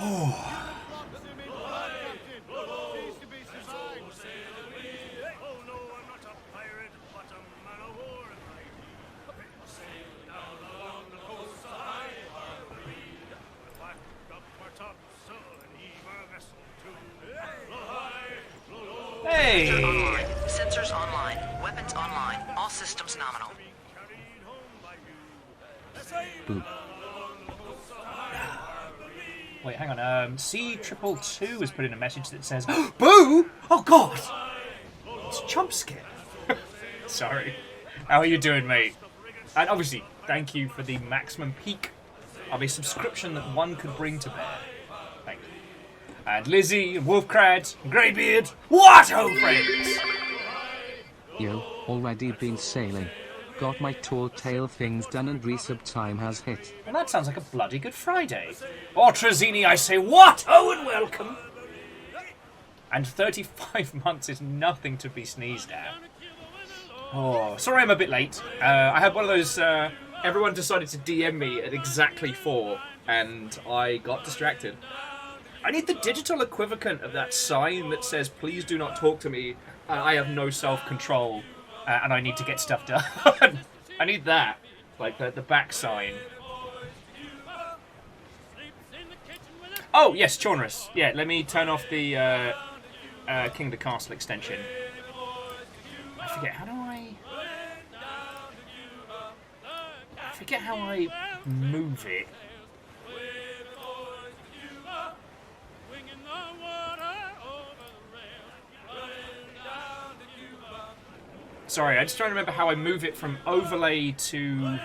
Oh. Hey! Online. Sensors online. Weapons online. All systems nominal. Boop. Wait, hang on. C222 has put in a message that says, Boo! Oh, God! It's a jump scare. Sorry. How are you doing, mate? And obviously, thank you for the maximum peak of a subscription that one could bring to bear. Thank you. And Lizzie, and Wolfcrad, and Greybeard. What ho, friends! Yo, already been sailing. Got my tall tale things done and resub time has hit. Well, that sounds like a bloody Good Friday. Or Trazzini, I say, what ho and welcome! And 35 months is nothing to be sneezed at. Oh, sorry I'm a bit late. I had one of those, everyone decided to DM me at exactly 4, and I got distracted. I need the digital equivalent of that sign that says, please do not talk to me, I have no self-control, and I need to get stuff done. I need that, like the back sign. Oh, yes, Chaunerus. Yeah, let me turn off the King of the Castle extension. I forget, how do I forget how I move it. Sorry, I'm just trying to remember how I move it from overlay to...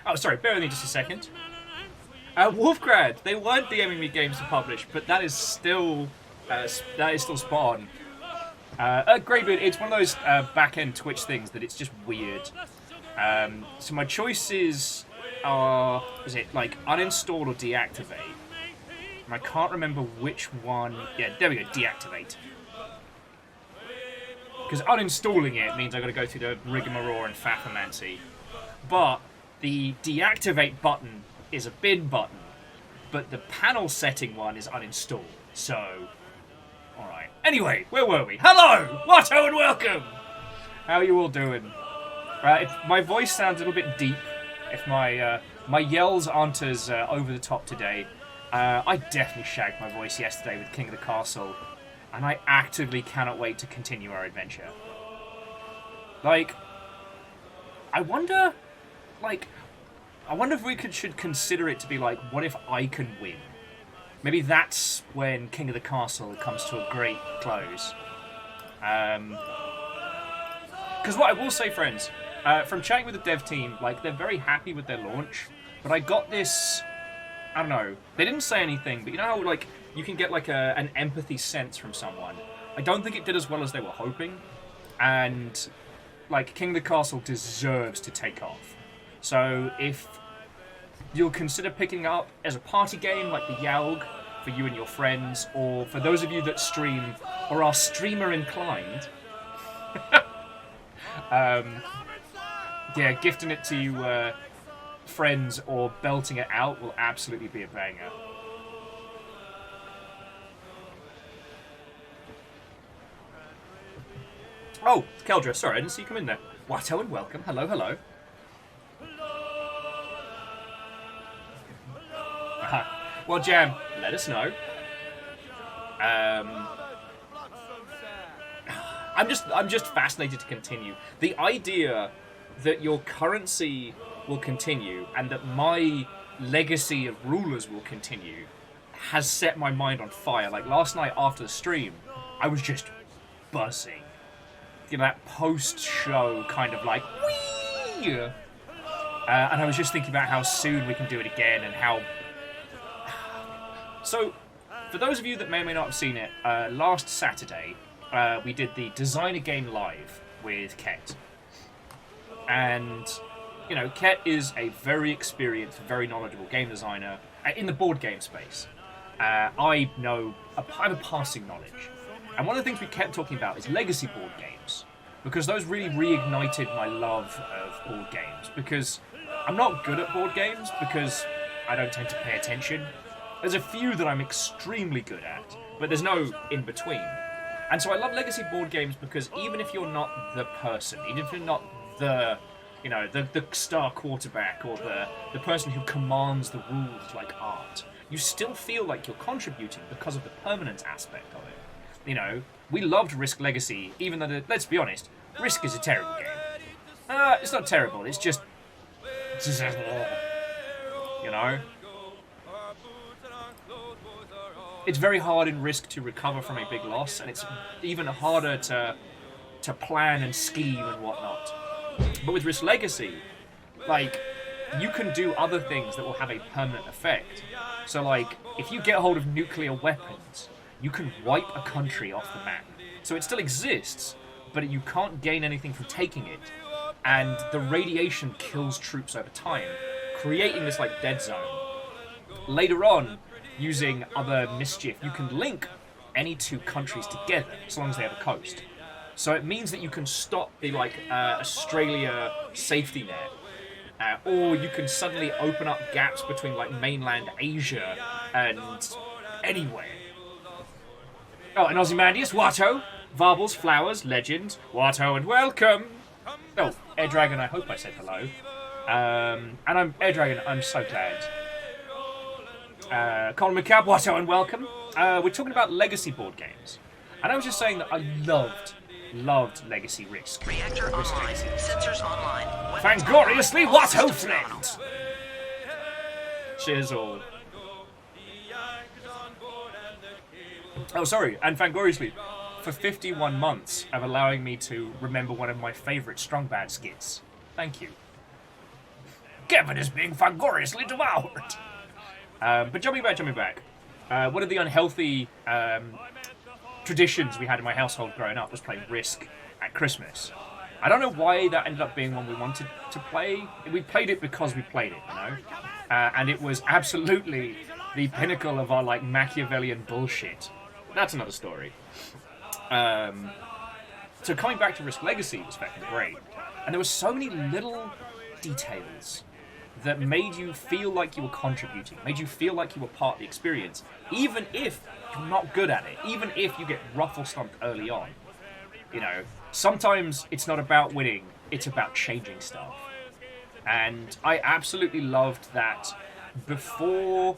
Oh, sorry, bear with me just a second. Wolfgrad, they weren't DMing me games to publish, but that is still spot on. Greybeard, it's one of those back-end Twitch things that it's just weird. So my choices are, is it like uninstall or deactivate? And I can't remember which one. Yeah, there we go, deactivate. Because uninstalling it means I've got to go through the rigmarole and fathomancy. But the deactivate button is a bin button, but the panel setting one is uninstall. So, alright. Anyway, where were we? Hello! Watto and welcome! How are you all doing? If my voice sounds a little bit deep, if my yells aren't as over the top today, I definitely shagged my voice yesterday with King of the Castle, and I actively cannot wait to continue our adventure. Like, I wonder if we should consider it to be like, what if I can win? Maybe that's when King of the Castle comes to a great close. Because what I will say, friends, from chatting with the dev team, like, they're very happy with their launch, but I got this... I don't know. They didn't say anything, but you know how, like, you can get, like, an empathy sense from someone? I don't think it did as well as they were hoping, and, like, King of the Castle deserves to take off. So, if you'll consider picking it up as a party game, like the Yalg, for you and your friends, or for those of you that stream, or are streamer-inclined, yeah, gifting it to, friends or belting it out will absolutely be a banger. Oh, Keldra, sorry, I didn't see you come in there. Watto and welcome. Hello, hello. Well, Jam, let us know. I'm just fascinated to continue. The idea that your currency will continue and that my legacy of rulers will continue has set my mind on fire. Like last night after the stream, I was just buzzing. You know, that post-show kind of like, whee! And I was just thinking about how soon we can do it again and how... So, for those of you that may or may not have seen it, last Saturday, we did the Designer Game Live with Ket. And, you know, Ket is a very experienced, very knowledgeable game designer in the board game space. I have a passing knowledge. And one of the things we kept talking about is legacy board games. because those really reignited my love of board games. Because I'm not good at board games because I don't tend to pay attention. There's a few that I'm extremely good at, but there's no in between. And so I love legacy board games because even if you're not the person, even if you're not the, you know, the star quarterback or the person who commands the rules like art, you still feel like you're contributing because of the permanence aspect of it. You know, we loved Risk Legacy, even though, let's be honest, Risk is a terrible game. It's not terrible, it's just you know? It's very hard in Risk to recover from a big loss, and it's even harder to plan and scheme and whatnot. But with Risk Legacy, like, you can do other things that will have a permanent effect. So, like, if you get a hold of nuclear weapons, you can wipe a country off the map. So it still exists, but you can't gain anything from taking it. And the radiation kills troops over time, creating this, like, dead zone. Later on, using other mischief, you can link any two countries together, as long as they have a coast. So it means that you can stop the, like, Australia safety net, or you can suddenly open up gaps between, like, mainland Asia and anywhere. Oh, and Ozymandias, Watto, Varbles, Flowers, Legend, Watto, and welcome! Oh, Air Dragon, I hope I said hello. And Air Dragon, I'm so glad. Colin McCab, Watto, and welcome. We're talking about legacy board games. And I was just saying that I loved Legacy Risk. Reactor online. Sensors online. Fangoriously, Watto friend! Cheers all. Oh, sorry, and Fangoriously, for 51 months of allowing me to remember one of my favourite Strong Bad skits. Thank you. Kevin is being fangoriously devoured! But jumping back. One of the unhealthy traditions we had in my household growing up was playing Risk at Christmas. I don't know why that ended up being one we wanted to play. We played it because we played it, you know? And it was absolutely the pinnacle of our, like, Machiavellian bullshit. That's another story. So coming back to Risk Legacy was fucking great. And there were so many little details that made you feel like you were contributing, made you feel like you were part of the experience, even if you're not good at it, even if you get ruffle-stomped early on. You know, sometimes it's not about winning, it's about changing stuff. And I absolutely loved that before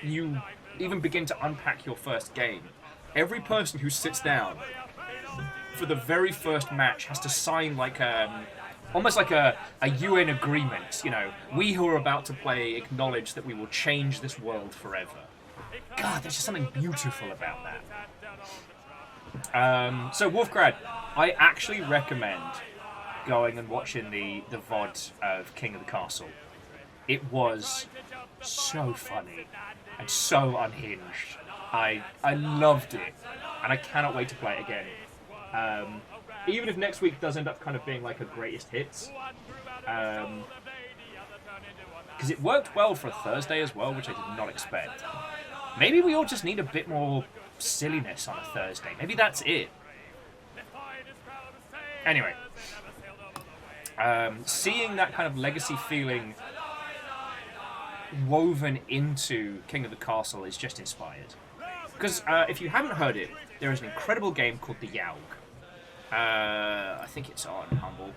you even begin to unpack your first game, every person who sits down for the very first match has to sign like almost like a UN agreement, you know. We who are about to play acknowledge that we will change this world forever. God, there's just something beautiful about that. So Wolfgrad, I actually recommend going and watching the VOD of King of the Castle. It was so funny and so unhinged. I loved it, and I cannot wait to play it again. Even if next week does end up kind of being like a greatest hits, because it worked well for a Thursday as well, which I did not expect. Maybe we all just need a bit more silliness on a Thursday. Maybe that's it. Anyway, seeing that kind of legacy feeling woven into King of the Castle is just inspired. Because if you haven't heard it, there is an incredible game called The Yaug. I think it's on Humble.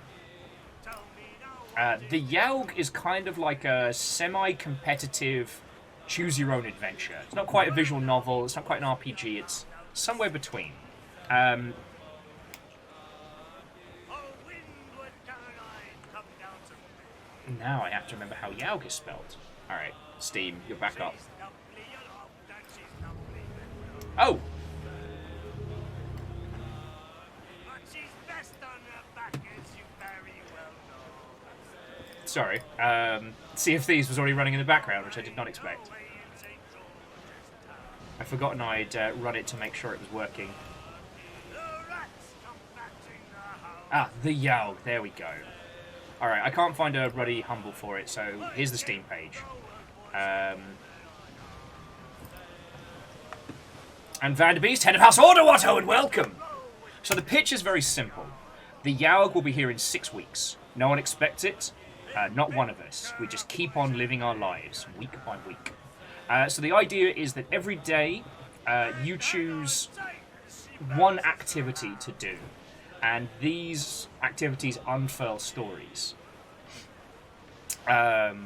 The Yaug is kind of like a semi-competitive choose-your-own-adventure. It's not quite a visual novel, it's not quite an RPG, it's somewhere between. Now I have to remember how Yaug is spelled. Alright, Steam, you're back up. Oh! Sorry. Sea of Thieves was already running in the background, which I did not expect. I'd forgotten I'd run it to make sure it was working. Ah, the Yaug. There we go. Alright, I can't find a ruddy Humble for it, so here's the Steam page. And Vanderbeest, head of House Order, Watto, and welcome! So the pitch is very simple. The Yaug will be here in 6 weeks. No one expects it. Not one of us. We just keep on living our lives, week by week. So the idea is that every day you choose one activity to do. And these activities unfurl stories. Oh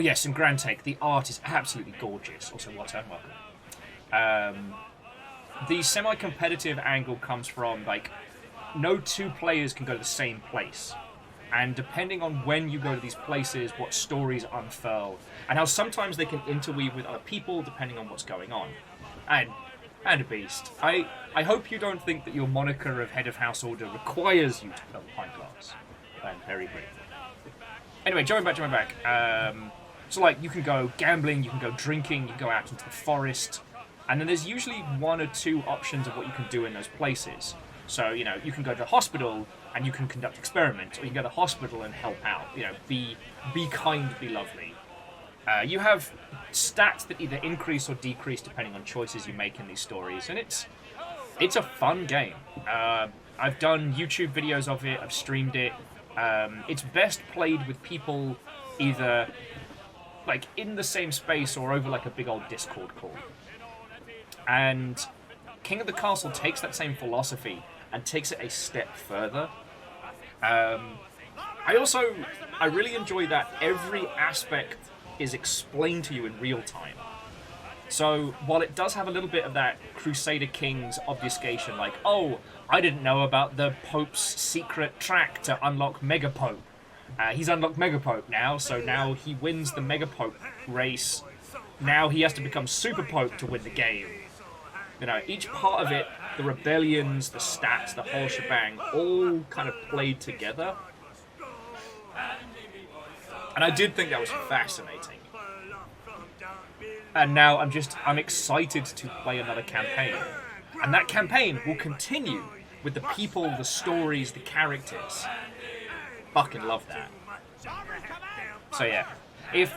yes, and Grand Take, the art is absolutely gorgeous. Also, Water, welcome. The semi-competitive angle comes from, like, no two players can go to the same place. And depending on when you go to these places, what stories unfurl, and how sometimes they can interweave with other people depending on what's going on. And a beast. I hope you don't think that your moniker of Head of Householder requires you to fill the pint glass. I'm very grateful. Anyway, jumping back. So, like, you can go gambling, you can go drinking, you can go out into the forest, and then there's usually 1 or 2 options of what you can do in those places. So, you know, you can go to the hospital and you can conduct experiments, or you can go to the hospital and help out. You know, be kind, be lovely. You have stats that either increase or decrease depending on choices you make in these stories, and it's a fun game. I've done YouTube videos of it, I've streamed it. It's best played with people either like in the same space or over like a big old Discord call. And King of the Castle takes that same philosophy and takes it a step further. I really enjoy that every aspect is explained to you in real time. So while it does have a little bit of that Crusader Kings obfuscation, like, oh, I didn't know about the Pope's secret track to unlock Megapope. He's unlocked Megapope now, so now he wins the Megapope race. Now he has to become Super Pope to win the game. You know, each part of it, the rebellions, the stats, the whole shebang, all kind of played together. And I did think that was fascinating. And now I'm excited to play another campaign. And that campaign will continue with the people, the stories, the characters. Fucking love that. So yeah, if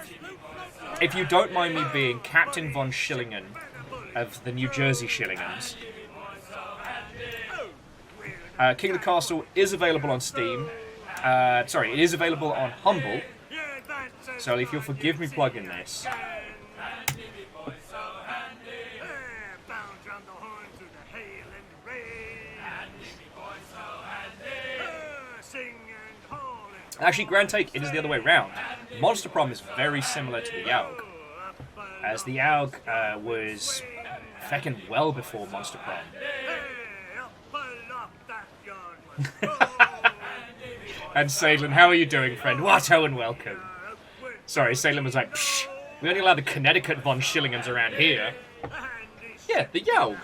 you don't mind me being Captain von Schillingen of the New Jersey Schillingans, King of the Castle is available on Steam. It is available on Humble. So if you'll forgive me plugging this. Actually, Grand Take, it is the other way round. Monster Prom is very similar to the Yaug. As the Yaug was feckin' well before Monster Prom. And Salem, how are you doing, friend? Watto and welcome. Sorry, Salem was like, psh, we only allow the Connecticut von Schillingens around here. Yeah, the Yaug.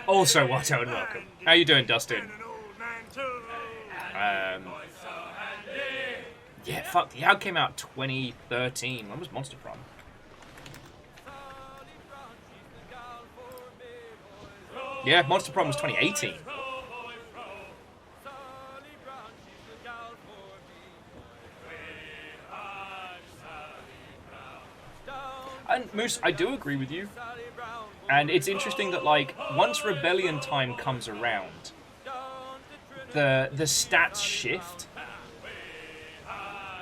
Also, Watto and welcome. How you doing, Dustin? Yeah, fuck, the Yaug came out 2013. When was Monster Prom? Yeah, Monster Prom was 2018. And Moose, I do agree with you. And it's interesting that, like, once Rebellion time comes around, the stats shift.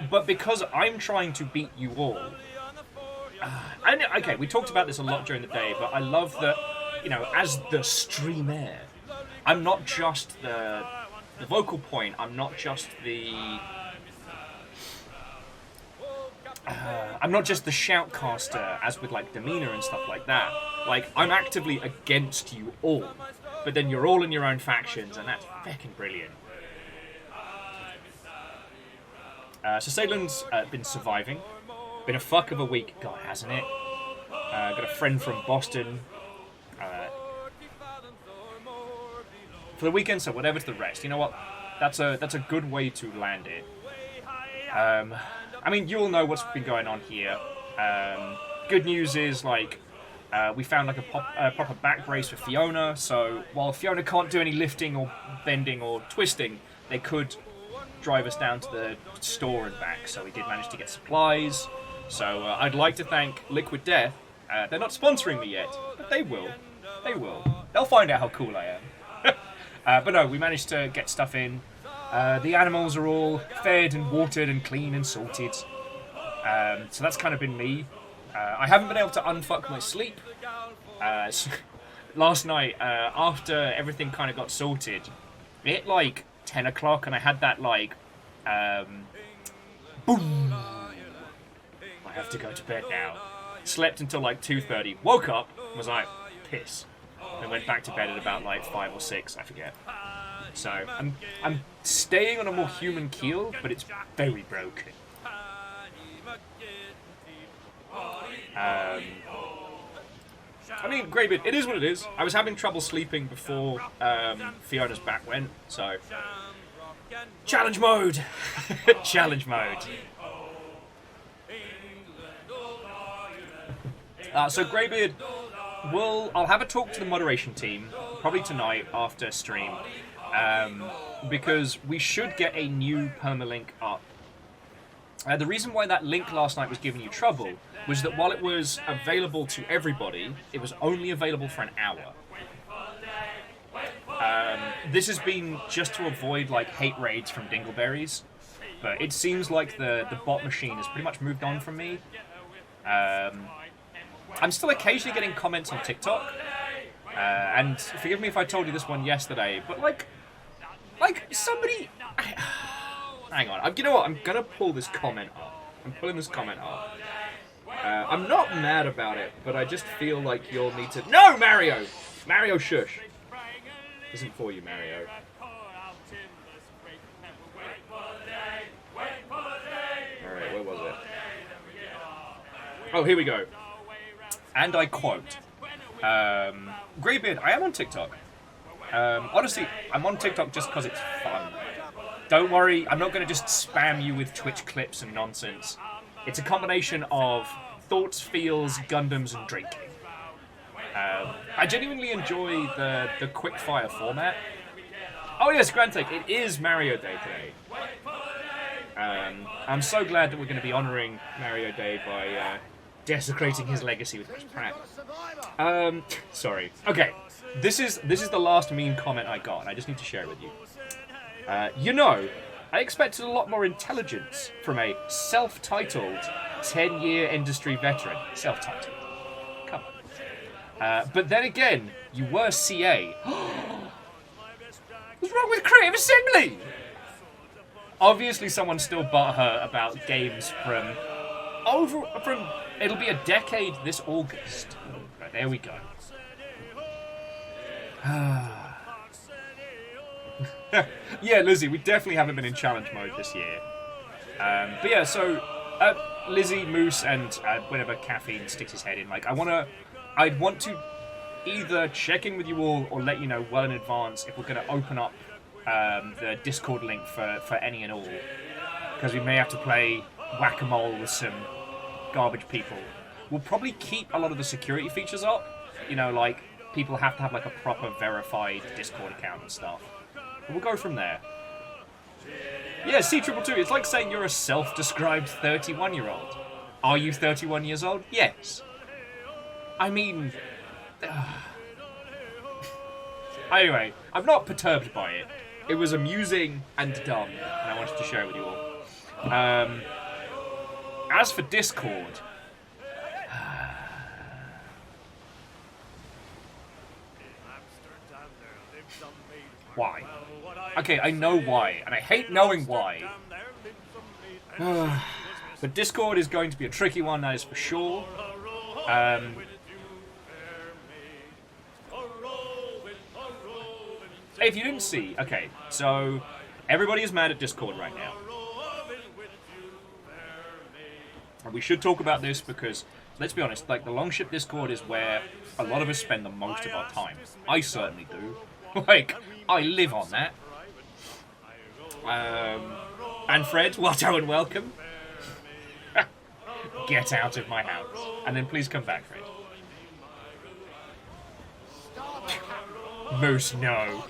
But because I'm trying to beat you all... and, okay, we talked about this a lot during the day, but I love that, you know, as the streamer, I'm not just the vocal point, I'm not just the... I'm not just the shoutcaster, as with, like, demeanor and stuff like that. Like, I'm actively against you all. But then you're all in your own factions, and that's fucking brilliant. So Salem's been surviving. Been a fuck of a week, God, hasn't it? Got a friend from Boston. For the weekend, so whatever's the rest. You know what? That's a good way to land it. I mean, you all know what's been going on here. Good news is, like, we found like a proper back brace for Fiona, so while Fiona can't do any lifting or bending or twisting, they could drive us down to the store and back, so we did manage to get supplies. So I'd like to thank Liquid Death They're not sponsoring me yet, but they will. They will. They'll find out how cool I am. But no, we managed to get stuff in. The animals are all fed and watered and clean and sorted. So that's kind of been me. I haven't been able to unfuck my sleep. Last night, after everything kind of got sorted, it hit like 10 o'clock and I had that like, boom. I have to go to bed now. Slept until like 2:30. Woke up, was like, piss. And went back to bed at about like 5 or 6, I forget. So I'm staying on a more human keel, but it's very broken. I mean, Greybeard, it is what it is. I was having trouble sleeping before Fiona's back went, so... Challenge mode! Challenge mode. So Greybeard, I'll have a talk to the moderation team, probably tonight after stream, because we should get a new permalink up. The reason why that link last night was giving you trouble was that while it was available to everybody, it was only available for an hour. This has been just to avoid like hate raids from dingleberries, but it seems like the bot machine has pretty much moved on from me. I'm still occasionally getting comments on TikTok, and forgive me if I told you this one yesterday, but like somebody... Hang on, you know what, I'm gonna pull this comment up. I'm pulling this comment up. I'm not mad about it, but I just feel like you'll need to... No, Mario! Mario, shush. This isn't for you, Mario. Alright, where was it? Oh, here we go. And I quote, Greybeard, I am on TikTok. Honestly, I'm on TikTok just because it's fun. Don't worry, I'm not going to just spam you with Twitch clips and nonsense. It's a combination of thoughts, feels, Gundams, and drinking. I genuinely enjoy the quickfire format. Oh yes, Grantake, it is Mario Day today. I'm so glad that we're going to be honouring Mario Day by desecrating his legacy with Chris Pratt. Sorry. Okay, this is the last mean comment I got, and I just need to share it with you. You know, I expected a lot more intelligence from a self-titled 10-year industry veteran. Self-titled. Come on. But then again, you were CA. What's wrong with Creative Assembly? Obviously, someone's still butthurt about games from... It'll be a decade this August. Right, there we go. Yeah, Lizzie, we definitely haven't been in challenge mode this year. But yeah, so Lizzie, Moose, and whenever Caffeine sticks his head in, like I'd want to either check in with you all or let you know well in advance if we're going to open up the Discord link for any and all, because we may have to play whack-a-mole with some garbage people. We'll probably keep a lot of the security features up. You know, like people have to have like a proper verified Discord account and stuff. We'll go from there. Yeah, C222, it's like saying you're a self-described 31-year-old. Are you 31 years old? Yes. I mean... Anyway, I'm not perturbed by it. It was amusing and dumb, and I wanted to share it with you all. As for Discord... Why? Okay, I know why, and I hate knowing why. But Discord is going to be a tricky one, that is for sure. If you didn't see, okay, so everybody is mad at Discord right now. And we should talk about this because, let's be honest, like the Longship Discord is where a lot of us spend the most of our time. I certainly do. Like, I live on that. And Fred, Watto and welcome. Get out of my house. And then please come back, Fred. Moose, no.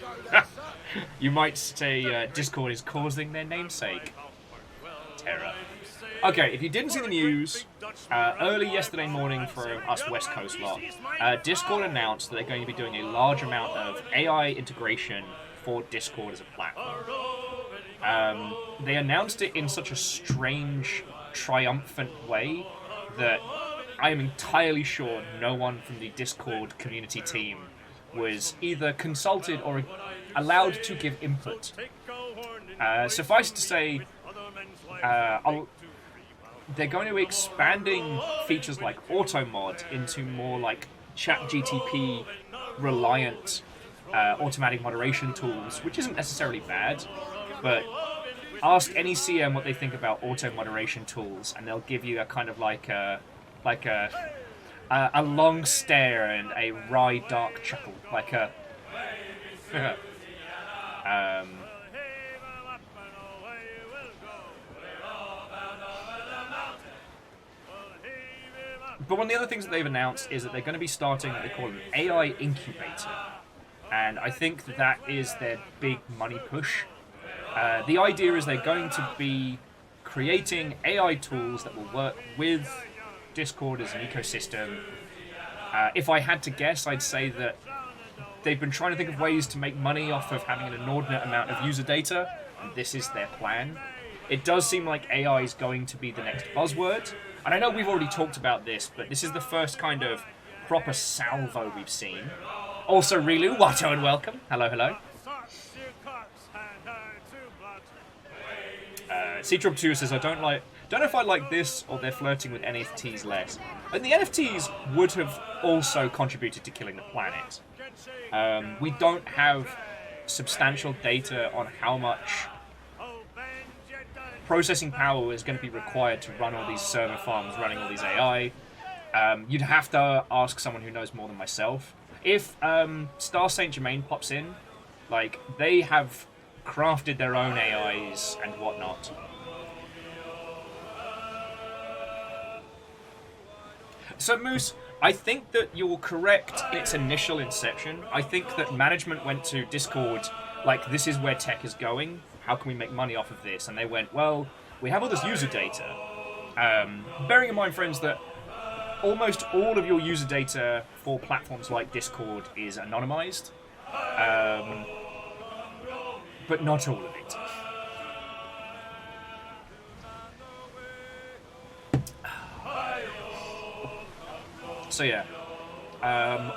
You might say Discord is causing their namesake. Terror. Okay, if you didn't see the news, early yesterday morning for us West Coast lot, Discord announced that they're going to be doing a large amount of AI integration for Discord as a platform. They announced it in such a strange, triumphant way that I am entirely sure no one from the Discord community team was either consulted or allowed to give input. Suffice to say, they're going to be expanding features like auto mod into more like ChatGTP reliant automatic moderation tools, which isn't necessarily bad, but ask any CM what they think about auto moderation tools, and they'll give you a kind of like a long stare and a wry dark chuckle, like a But one of the other things that they've announced is that they're going to be starting what they call an AI incubator. And I think that is their big money push. The idea is they're going to be creating AI tools that will work with Discord as an ecosystem. If I had to guess, I'd say that they've been trying to think of ways to make money off of having an inordinate amount of user data, and this is their plan. It does seem like AI is going to be the next buzzword. And I know we've already talked about this, but this is the first kind of proper salvo we've seen. Also, Rilu, Watto, and welcome. Hello, hello. Triiiip2 says, I don't know if I like this or they're flirting with NFTs less. And the NFTs would have also contributed to killing the planet. We don't have substantial data on how much processing power is going to be required to run all these server farms running all these AI. You'd have to ask someone who knows more than myself. If Star Saint Germain pops in, like, they have crafted their own AIs and whatnot. So, Moose, I think that you're correct in its initial inception. I think that management went to Discord, like, this is where tech is going. How can we make money off of this? And they went, well, we have all this user data. Bearing in mind, friends, that almost all of your user data for platforms like Discord is anonymized. But not all of it. So yeah,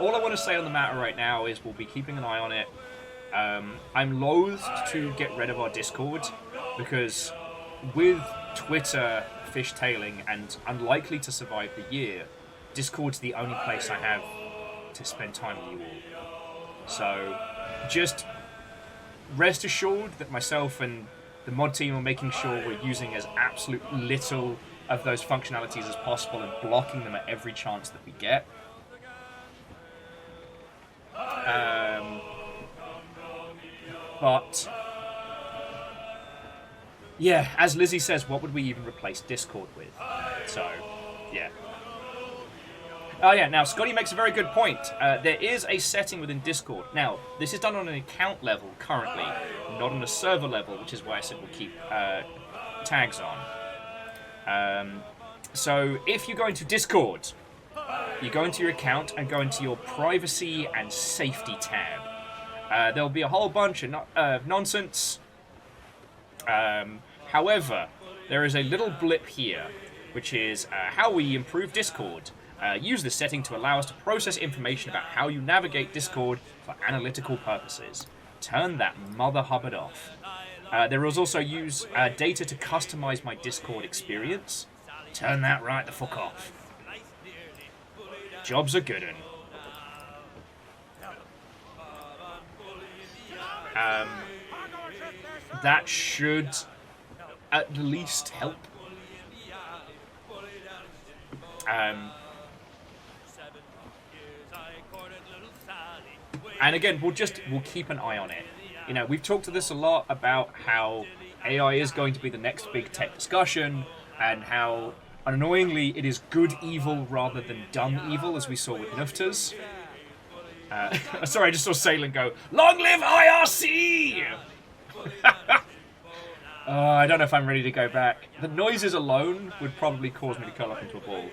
all I want to say on the matter right now is we'll be keeping an eye on it. I'm loath to get rid of our Discord because with Twitter fishtailing and unlikely to survive the year, Discord's the only place I have to spend time with you all. So just rest assured that myself and the mod team are making sure we're using as absolute little of those functionalities as possible and blocking them at every chance that we get. But yeah, as Lizzie says, what would we even replace Discord with? So, yeah. Oh yeah, now Scotty makes a very good point. There is a setting within Discord. Now, this is done on an account level currently, not on a server level, which is why I said we'll keep tags on. So if you go into Discord, you go into your account and go into your privacy and safety tab. There'll be a whole bunch of nonsense. However, there is a little blip here, which is how we improve Discord. Use this setting to allow us to process information about how you navigate Discord for analytical purposes. Turn that mother hubbard off. There is also use data to customize my Discord experience. Turn that right the fuck off. Jobs are good un. That should at least help. And again, we'll keep an eye on it. You know, we've talked to this a lot about how AI is going to be the next big tech discussion, and how annoyingly it is good evil rather than dumb evil, as we saw with Nuftas. Sorry, I just saw Salen go, "Long live IRC!" I don't know if I'm ready to go back. The noises alone would probably cause me to curl up into a ball.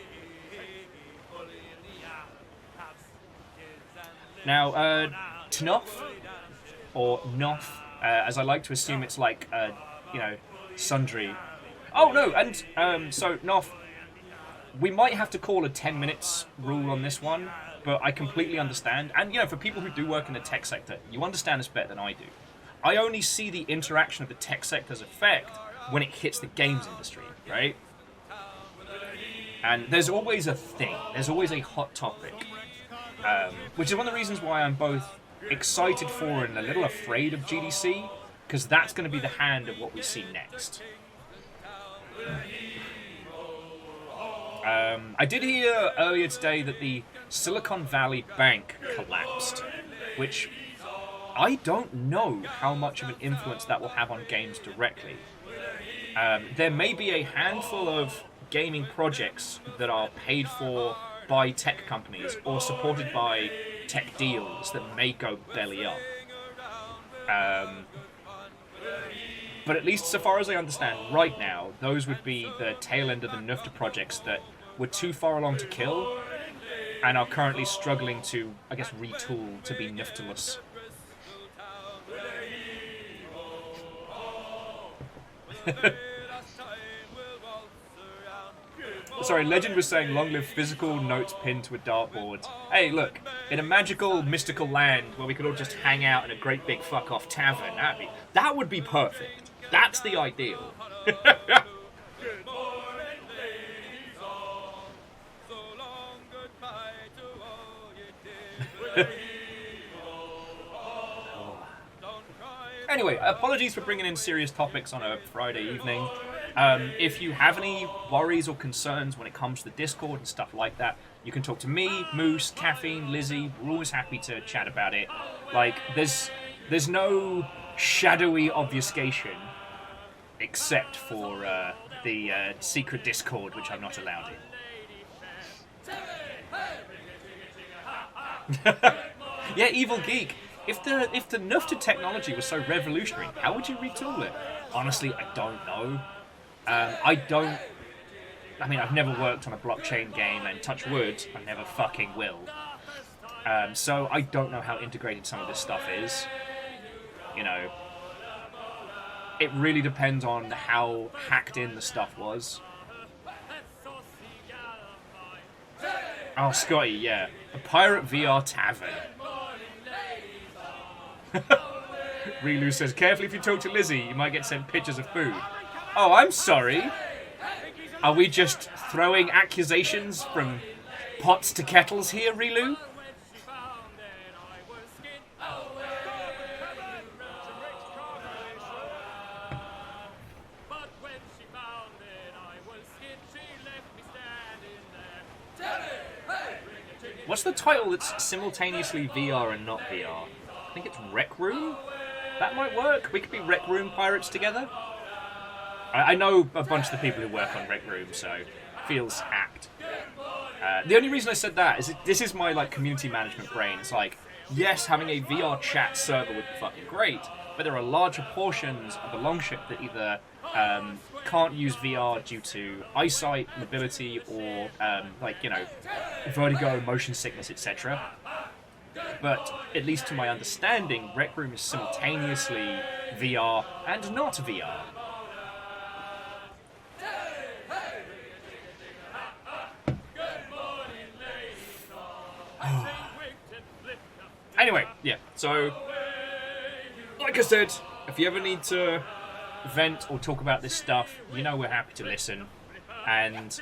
Now, Tnoff, or Noff, as I like to assume it's like, you know, sundry. Oh, no, and, so, Noff, we might have to call a 10 minutes rule on this one, but I completely understand. And, you know, for people who do work in the tech sector, you understand this better than I do. I only see the interaction of the tech sector's effect when it hits the games industry, right? And there's always a thing. There's always a hot topic. Which is one of the reasons why I'm both excited for and a little afraid of GDC, because that's going to be the hand of what we see next. I did hear earlier today that the Silicon Valley Bank collapsed, which I don't know how much of an influence that will have on games directly. There may be a handful of gaming projects that are paid for by tech companies or supported by tech deals that may go belly up. But at least so far as I understand right now, those would be the tail end of the Nufta projects that were too far along to kill and are currently struggling to, I guess, retool to be Nuftaless. Sorry, Legend was saying long live physical notes pinned to a dartboard. Hey, look, in a magical, mystical land where we could all just hang out in a great big fuck-off tavern, that would be perfect. That's the ideal. Anyway, apologies for bringing in serious topics on a Friday evening. If you have any worries or concerns when it comes to the Discord and stuff like that, you can talk to me, Moose, Caffeine, Lizzie. We're always happy to chat about it. Like, there's no shadowy obfuscation except for the secret Discord, which I'm not allowed in. Yeah, Evil Geek. If the Nufta technology was so revolutionary, how would you retool it? Honestly, I don't know. I mean, I've never worked on a blockchain game, and touch wood, I never fucking will. So I don't know how integrated some of this stuff is. You know, it really depends on how hacked in the stuff was. Oh, Scotty, yeah. A pirate VR tavern. Rilu says, carefully if you talk to Lizzie, you might get sent pictures of food. Oh, I'm sorry. Are we just throwing accusations from pots to kettles here, Rilu? What's the title that's simultaneously VR and not VR? I think it's Rec Room? That might work. We could be Rec Room pirates together. I know a bunch of the people who work on Rec Room, so it feels apt. The only reason I said that is this is my like community management brain. It's like, yes, having a VR chat server would be fucking great, but there are larger portions of the longship that either can't use VR due to eyesight, mobility, or like, you know, vertigo, motion sickness, etc. But at least to my understanding, Rec Room is simultaneously VR and not VR. Anyway, yeah, so, like I said, if you ever need to vent or talk about this stuff, you know we're happy to listen. And,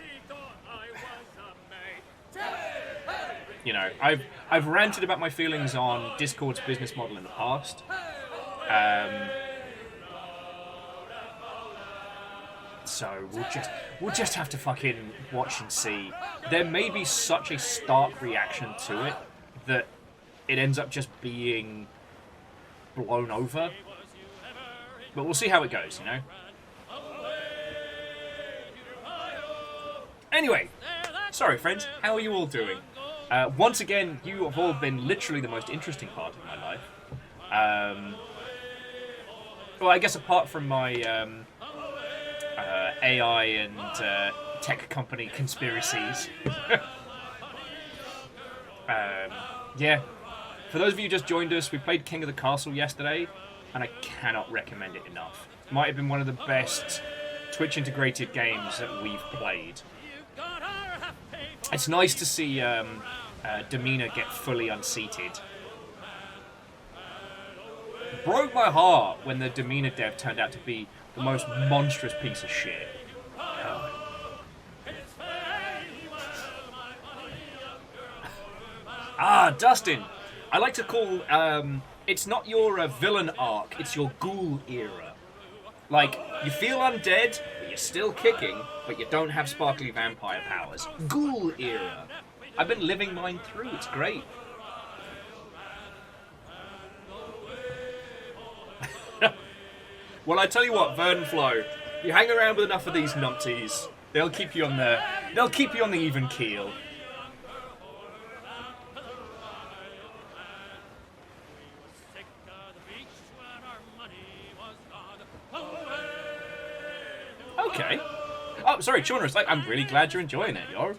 you know, I've ranted about my feelings on Discord's business model in the past. So we'll just have to fucking watch and see. There may be such a stark reaction to it that it ends up just being blown over. But we'll see how it goes, you know? Anyway, sorry friends, how are you all doing? Once again, you have all been literally the most interesting part of my life. Well, I guess apart from my AI and tech company conspiracies, yeah. For those of you who just joined us, we played King of the Castle yesterday, and I cannot recommend it enough. Might have been one of the best Twitch-integrated games that we've played. It's nice to see Demeanor get fully unseated. It broke my heart when the Demeanor dev turned out to be the most monstrous piece of shit. Dustin! I like to call, it's not your villain arc, it's your ghoul era. Like, you feel undead, but you're still kicking, but you don't have sparkly vampire powers. Ghoul era. I've been living mine through, it's great. Well, I tell you what, Vernflow, you hang around with enough of these numpties, they'll keep you on the even keel. Okay. Oh, sorry, Chauner's like, I'm really glad you're enjoying it, yo.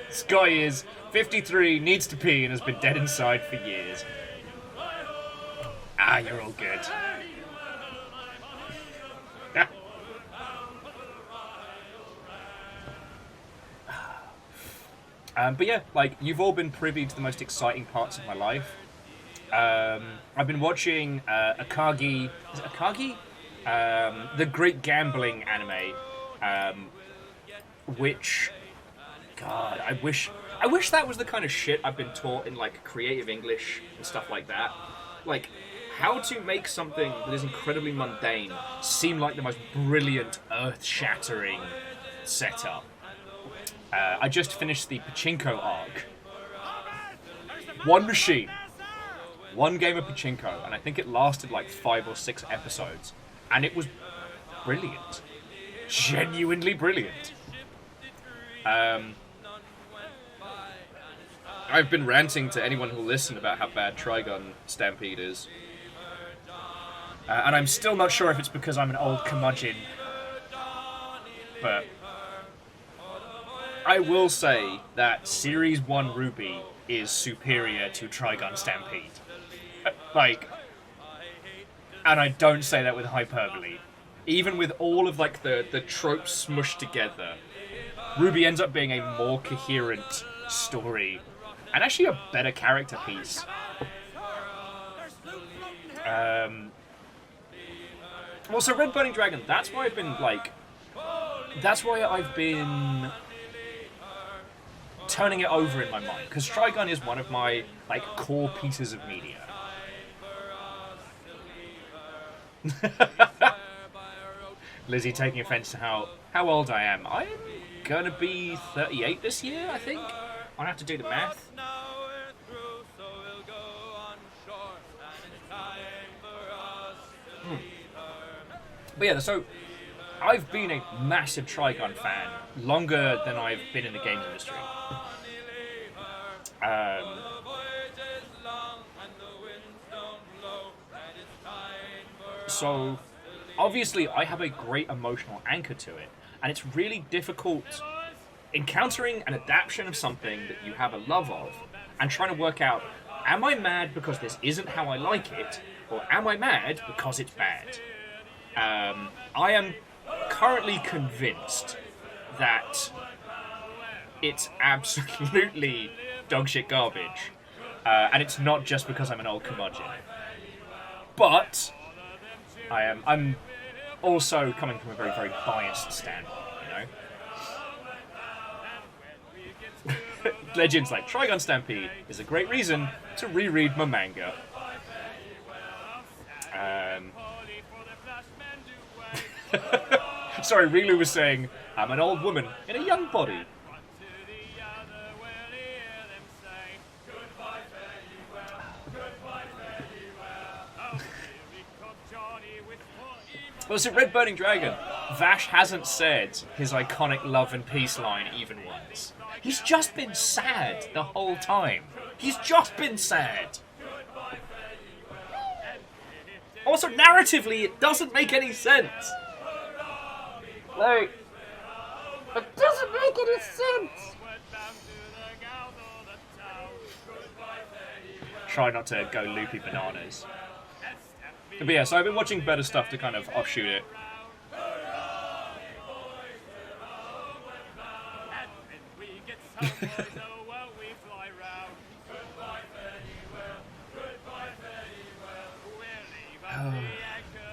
This guy is 53, needs to pee, and has been dead inside for years. You're all good. But yeah, like, you've all been privy to the most exciting parts of my life. I've been watching Akagi. Is it Akagi? The Great Gambling anime, which, God, I wish that was the kind of shit I've been taught in like creative English and stuff like that. Like, how to make something that is incredibly mundane seem like the most brilliant, earth-shattering setup. I just finished the Pachinko arc. One machine. One game of Pachinko, and I think it lasted like 5 or 6 episodes, and it was brilliant. Genuinely brilliant. I've been ranting to anyone who'll listen about how bad Trigun Stampede is. And I'm still not sure if it's because I'm an old curmudgeon, but I will say that Series 1 Ruby is superior to Trigun Stampede. Like, and I don't say that with hyperbole. Even with all of like the tropes smushed together, Ruby ends up being a more coherent story and actually a better character piece. Well, so Red Burning Dragon, that's why I've been turning it over in my mind, because Trigun is one of my like core pieces of media. Lizzie taking offense to how old I am. I'm gonna be 38 this year, I think. I'll have to do the math. But yeah, so I've been a massive Trigun fan longer than I've been in the games industry. So obviously I have a great emotional anchor to it, and it's really difficult encountering an adaptation of something that you have a love of and trying to work out, am I mad because this isn't how I like it, or am I mad because it's bad? I am currently convinced that it's absolutely dogshit garbage, and it's not just because I'm an old curmudgeon. But I'm also coming from a very, very biased standpoint, you know? Legends like Trigun Stampede is a great reason to reread my manga. Sorry, Rilu was saying, I'm an old woman in a young body. Well, so Red Burning Dragon, Vash hasn't said his iconic love and peace line even once. He's just been sad the whole time. He's just been sad. Also, narratively, it doesn't make any sense. Like, it doesn't make any sense. Try not to go loopy bananas. But yeah, so I've been watching better stuff to kind of offshoot it.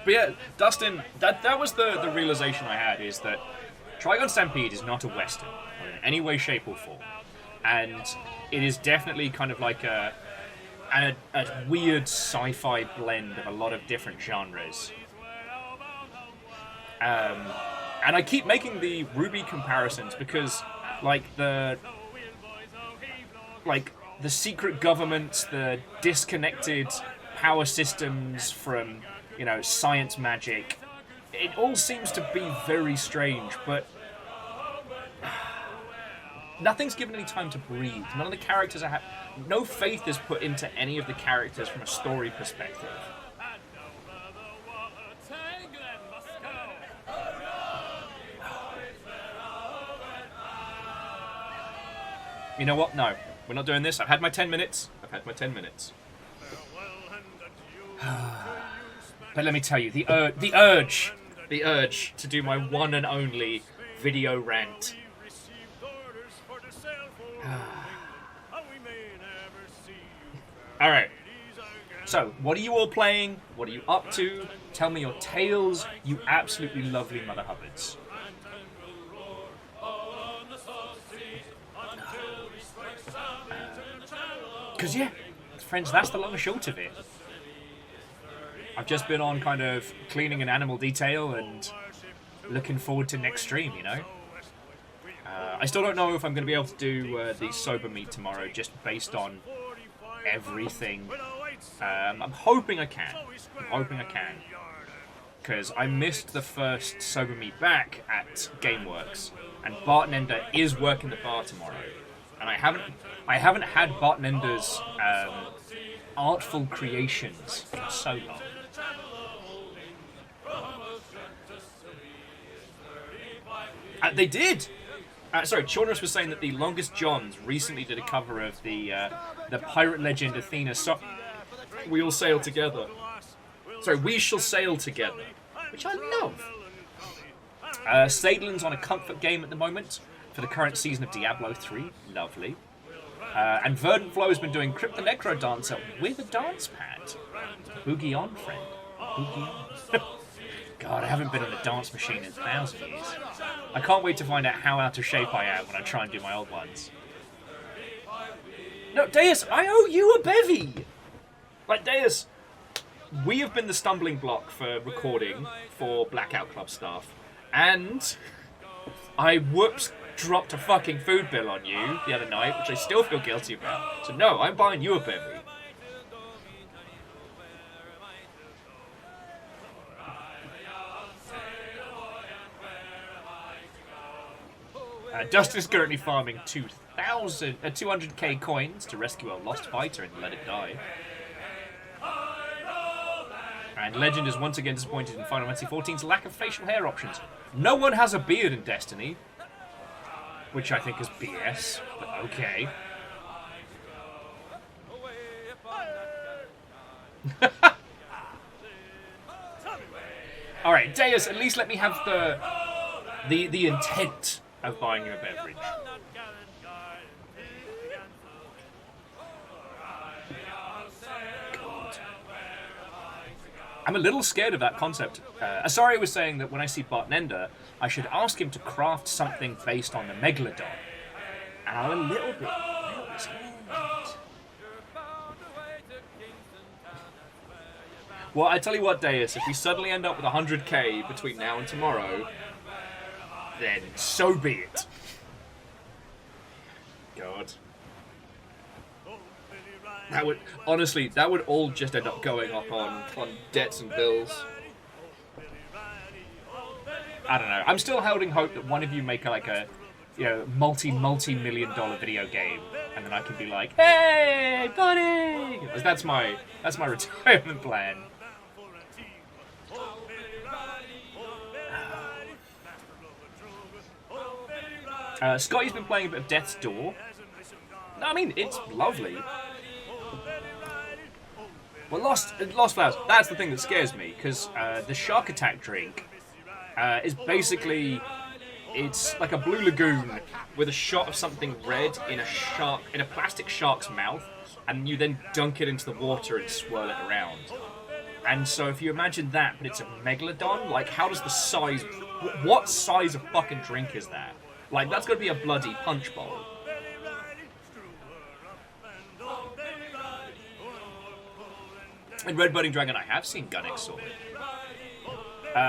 But yeah, Dustin, that was the realization I had, is that Trigon Stampede is not a Western in any way, shape, or form. And it is definitely kind of like a weird sci-fi blend of a lot of different genres. And I keep making the Ruby comparisons because, like, the secret government, the disconnected power systems from, you know, science magic, it all seems to be very strange, but nothing's given any time to breathe. None of the characters are no faith is put into any of the characters from a story perspective. You know what? No, we're not doing this. I've had my 10 minutes. But let me tell you, the urge to do my one and only video rant. Alright. So, what are you all playing? What are you up to? Tell me your tales, you absolutely lovely Mother Hubbards. Because, yeah, friends, that's the long and short of it. I've just been on kind of cleaning an animal detail and looking forward to next stream, you know? I still don't know if I'm going to be able to do the sober meat tomorrow, just based on everything. I'm hoping I can. Because I missed the first sober meat back at Gameworks, and Bartender is working the bar tomorrow. And I haven't had Bartender's artful creations in so long. They did! Sorry, Chornus was saying that the Longest Johns recently did a cover of the pirate legend Athena. We all sail together. Sorry, we shall sail together, which I love. Sadlin's on a comfort game at the moment for the current season of Diablo 3. Lovely. And Verdant Flow has been doing Crypt the Necro Dancer with a dance pad. Boogie on, friend. Boogie on. God, I haven't been on a dance machine in 1,000 years. I can't wait to find out how out of shape I am when I try and do my old ones. No, Deus, I owe you a bevy! Like, Deus, we have been the stumbling block for recording for Blackout Club stuff, and I dropped a fucking food bill on you the other night, which I still feel guilty about. So no, I'm buying you a bevy. Dustin's currently farming 200k coins to rescue a lost fighter and let it die. And Legend is once again disappointed in Final Fantasy XIV's lack of facial hair options. No one has a beard in Destiny, which I think is BS, but okay. Alright, Deus, at least let me have the intent of buying you a beverage. God. I'm a little scared of that concept. Asari was saying that when I see Bartender, I should ask him to craft something based on the Megalodon. And I'm a little bit scared. Well, I tell you what, Deus, if we suddenly end up with 100k between now and tomorrow, then so be it. God. That would all just end up going up on debts and bills. I don't know. I'm still holding hope that one of you make a multi-million dollar video game, and then I can be like, hey, buddy! That's my retirement plan. Scotty's been playing a bit of Death's Door. No, I mean, it's lovely. Well, Lost Flowers, that's the thing that scares me, because the Shark Attack drink is basically, it's like a blue lagoon with a shot of something red in a plastic shark's mouth, and you then dunk it into the water and swirl it around. And so if you imagine that, but it's a megalodon, like how does the size, what size of fucking drink is that? Like, that's going to be a bloody punch bowl. In Red Burning Dragon, I have seen Gunnick's Sword.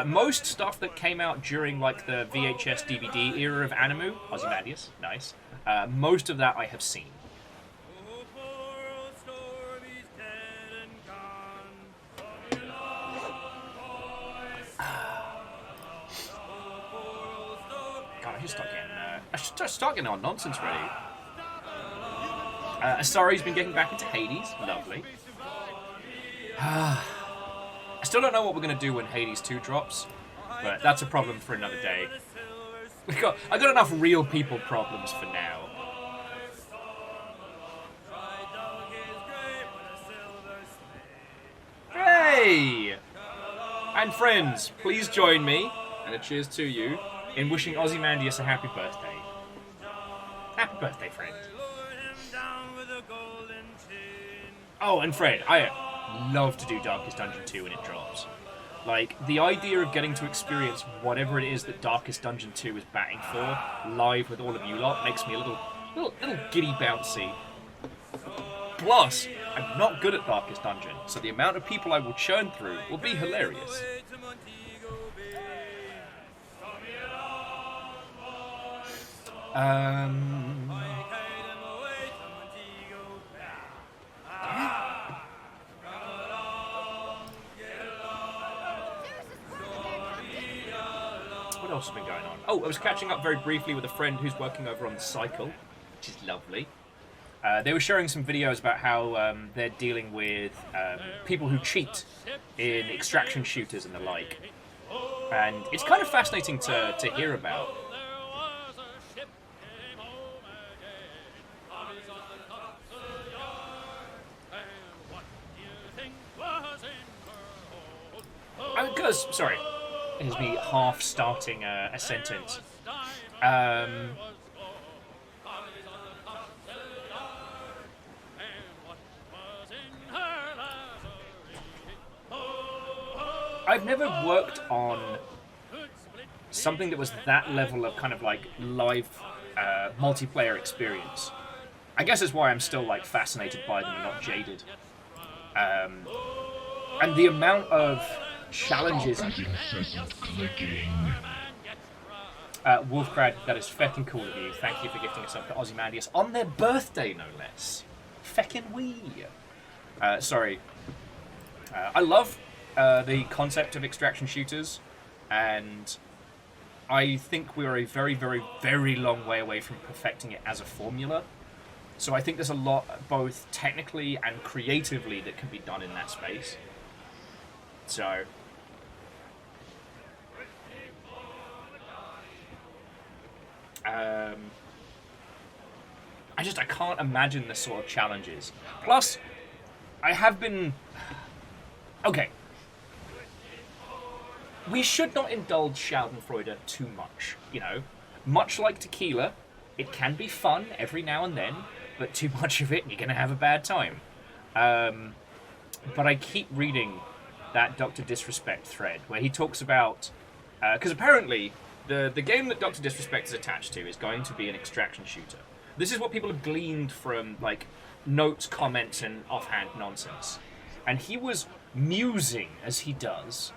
Most stuff that came out during, like, the VHS DVD era of Animu, Ozymandias, nice. Most of that I have seen. God, I should start getting our nonsense ready. Asari's been getting back into Hades. Lovely. I still don't know what we're going to do when Hades 2 drops, but that's a problem for another day. I got enough real people problems for now. Hey! And friends, please join me, and a cheers to you, in wishing Ozymandias a happy birthday. Happy birthday, friend. Oh, and Fred, I love to do Darkest Dungeon 2 when it drops. Like, the idea of getting to experience whatever it is that Darkest Dungeon 2 is batting for, live with all of you lot, makes me a little giddy bouncy. Plus, I'm not good at Darkest Dungeon, so the amount of people I will churn through will be hilarious. What else has been going on? Oh, I was catching up very briefly with a friend who's working over on the Cycle, which is lovely. They were sharing some videos about how they're dealing with people who cheat in extraction shooters and the like. And it's kind of fascinating to hear about. Sorry, here's me half starting a sentence. I've never worked on something that was that level of kind of like live multiplayer experience. I guess that's why I'm still like fascinated by them and not jaded. And the amount of challenges. Wolfcrad, that is feckin' cool of you. Thank you for gifting us up to Ozymandias on their birthday, no less. Feckin' wee. Sorry. I love the concept of extraction shooters, and I think we're a very, very, very long way away from perfecting it as a formula. So I think there's a lot, both technically and creatively, that can be done in that space. So I can't imagine the sort of challenges. Plus, I have been... Okay. We should not indulge Schadenfreude too much, you know. Much like tequila, it can be fun every now and then, but too much of it, you're going to have a bad time. But I keep reading that Dr. Disrespect thread, where he talks about... Because apparently, the game that Dr. Disrespect is attached to is going to be an extraction shooter. This is what people have gleaned from, like, notes, comments, and offhand nonsense. And he was musing, as he does,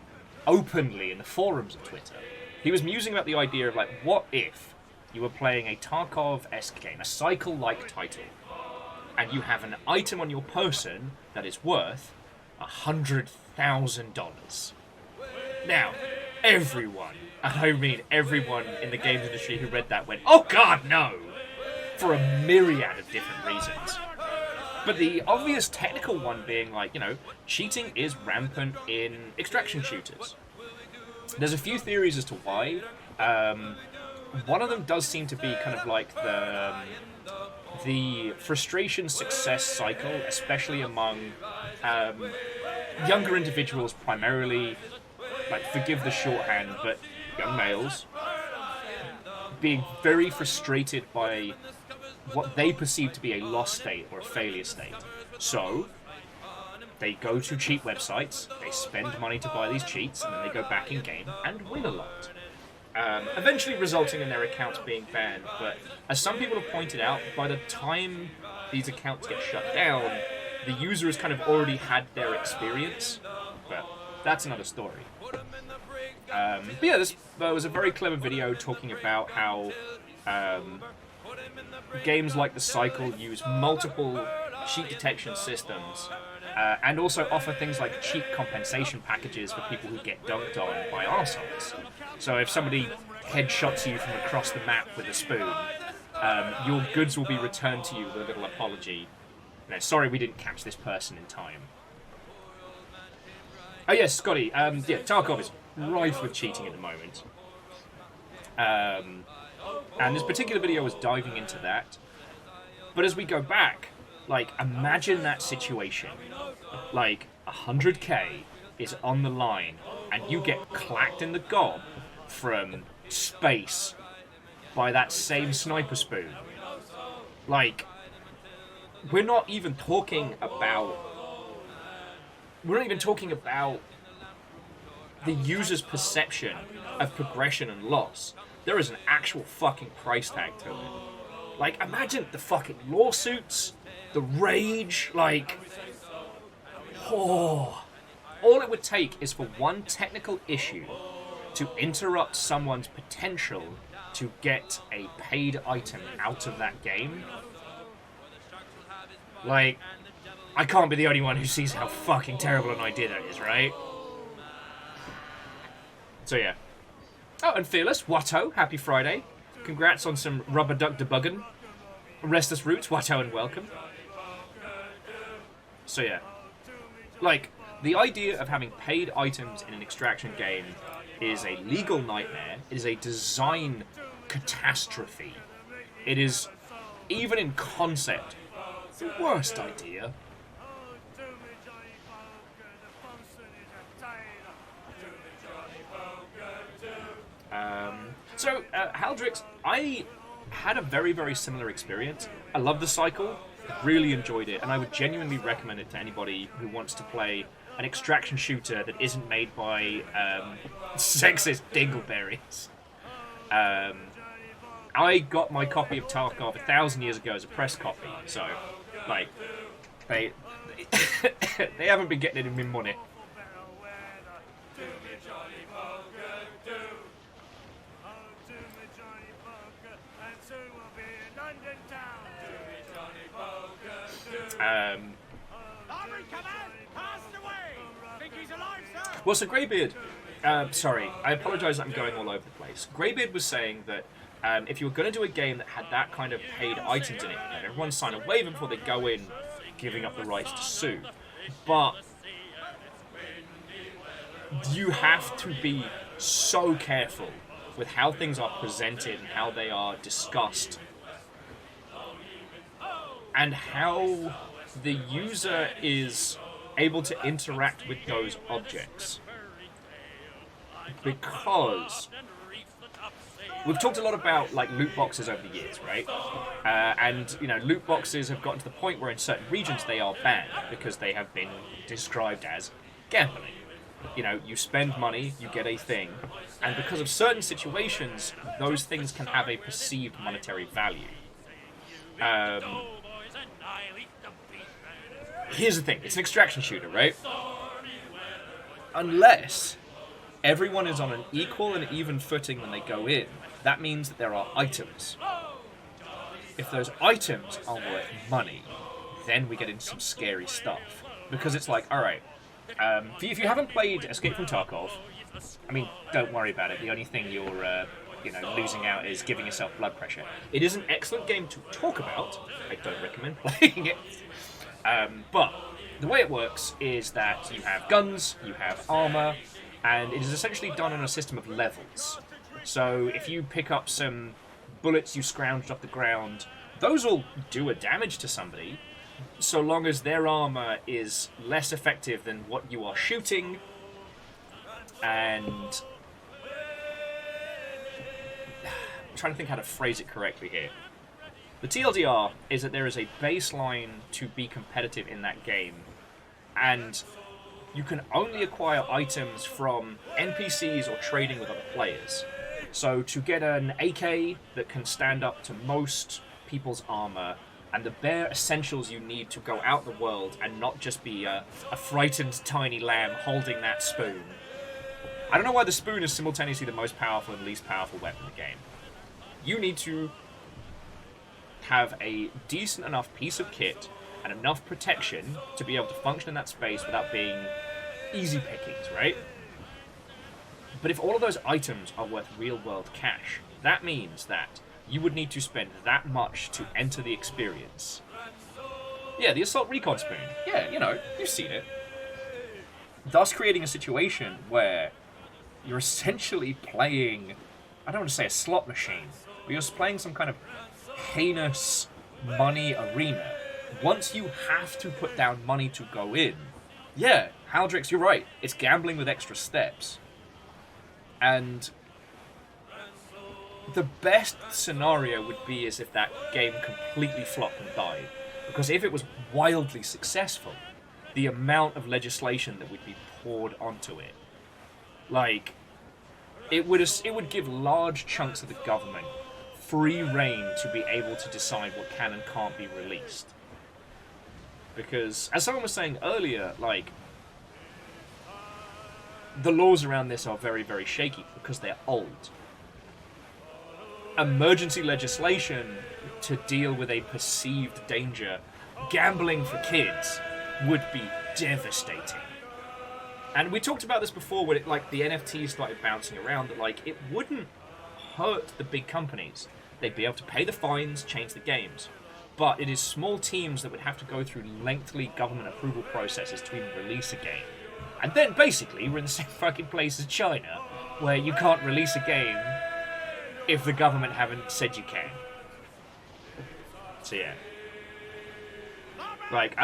openly in the forums of Twitter. He was musing about the idea of, like, what if you were playing a Tarkov-esque game, a Cycle-like title, and you have an item on your person that is worth $100,000. Now, everyone, And I mean, everyone in the games industry who read that went, "Oh God, no!" For a myriad of different reasons. But the obvious technical one being like, cheating is rampant in extraction shooters. There's a few theories as to why. One of them does seem to be kind of like the frustration success cycle, especially among younger individuals primarily, like, forgive the shorthand, but young males, being very frustrated by what they perceive to be a lost state or a failure state. So they go to cheat websites, they spend money to buy these cheats, and then they go back in game and win a lot. Eventually resulting in their accounts being banned, but as some people have pointed out, by the time these accounts get shut down, the user has kind of already had their experience, but that's another story. But yeah, this was a very clever video talking about how games like The Cycle use multiple cheat detection systems, and also offer things like cheat compensation packages for people who get dunked on by arseholes. So if somebody headshots you from across the map with a spoon, your goods will be returned to you with a little apology. Sorry we didn't catch this person in time. Oh yes, Scotty, Tarkov is rife with cheating at the moment. And this particular video was diving into that. But as we go back, like, imagine that situation. Like, 100k is on the line, and you get clacked in the gob from space by that same sniper spoon. Like, we're not even talking about the user's perception of progression and loss. There is an actual fucking price tag to it. Like, imagine the fucking lawsuits, the rage, like... All it would take is for one technical issue to interrupt someone's potential to get a paid item out of that game. Like, I can't be the only one who sees how fucking terrible an idea that is, right? So yeah. Oh, and Fearless, Watto, happy Friday. Congrats on some rubber duck debugging. Restless Roots, Watto, and welcome. So yeah. Like, the idea of having paid items in an extraction game is a legal nightmare. It is a design catastrophe. It is, even in concept, the worst idea. Haldrix, I had a very, very similar experience. I love The Cycle, really enjoyed it, and I would genuinely recommend it to anybody who wants to play an extraction shooter that isn't made by sexist dingleberries. I got my copy of Tarkov 1,000 years ago as a press copy, so, like, they they haven't been getting any money. Well, so Greybeard, sorry, I apologise that I'm going all over the place. Greybeard was saying that if you were going to do a game that had that kind of paid items in it, everyone sign a waiver before they go in, giving up the rights to sue. But you have to be so careful with how things are presented and how they are discussed, and how the user is able to interact with those objects. Because we've talked a lot about, like, loot boxes over the years, right? And, loot boxes have gotten to the point where in certain regions they are banned because they have been described as gambling. You spend money, you get a thing, and because of certain situations, those things can have a perceived monetary value. Here's the thing, it's an extraction shooter, right? Unless everyone is on an equal and even footing when they go in, that means that there are items. If those items are worth money, then we get into some scary stuff. Because it's like, alright, If you haven't played Escape from Tarkov, I mean, don't worry about it. The only thing you're losing out is giving yourself blood pressure. It is an excellent game to talk about. I don't recommend playing it. But the way it works is that you have guns, you have armor, and it is essentially done on a system of levels. So if you pick up some bullets you scrounged off the ground, those will do a damage to somebody, so long as their armor is less effective than what you are shooting. And I'm trying to think how to phrase it correctly here. The TLDR is that there is a baseline to be competitive in that game, and you can only acquire items from NPCs or trading with other players. So to get an AK that can stand up to most people's armor, and the bare essentials you need to go out the world and not just be a frightened tiny lamb holding that spoon. I don't know why the spoon is simultaneously the most powerful and least powerful weapon in the game. You need to have a decent enough piece of kit and enough protection to be able to function in that space without being easy pickings, right? But if all of those items are worth real-world cash, that means that you would need to spend that much to enter the experience. Yeah, the Assault Recon Spoon. Yeah, you've seen it. Thus creating a situation where you're essentially playing, I don't want to say a slot machine, but you're playing some kind of heinous money arena. Once you have to put down money to go in, yeah, Haldrix, you're right, it's gambling with extra steps. And the best scenario would be as if that game completely flopped and died. Because if it was wildly successful, the amount of legislation that would be poured onto it, like, it would give large chunks of the government free reign to be able to decide what can and can't be released. Because, as someone was saying earlier, like, the laws around this are very, very shaky because they're old. Emergency legislation to deal with a perceived danger, gambling for kids, would be devastating. And we talked about this before when the NFTs started bouncing around, that it wouldn't hurt the big companies. They'd be able to pay the fines, change the games. But it is small teams that would have to go through lengthy government approval processes to even release a game. And then, basically, we're in the same fucking place as China, where you can't release a game if the government haven't said you can. So, yeah.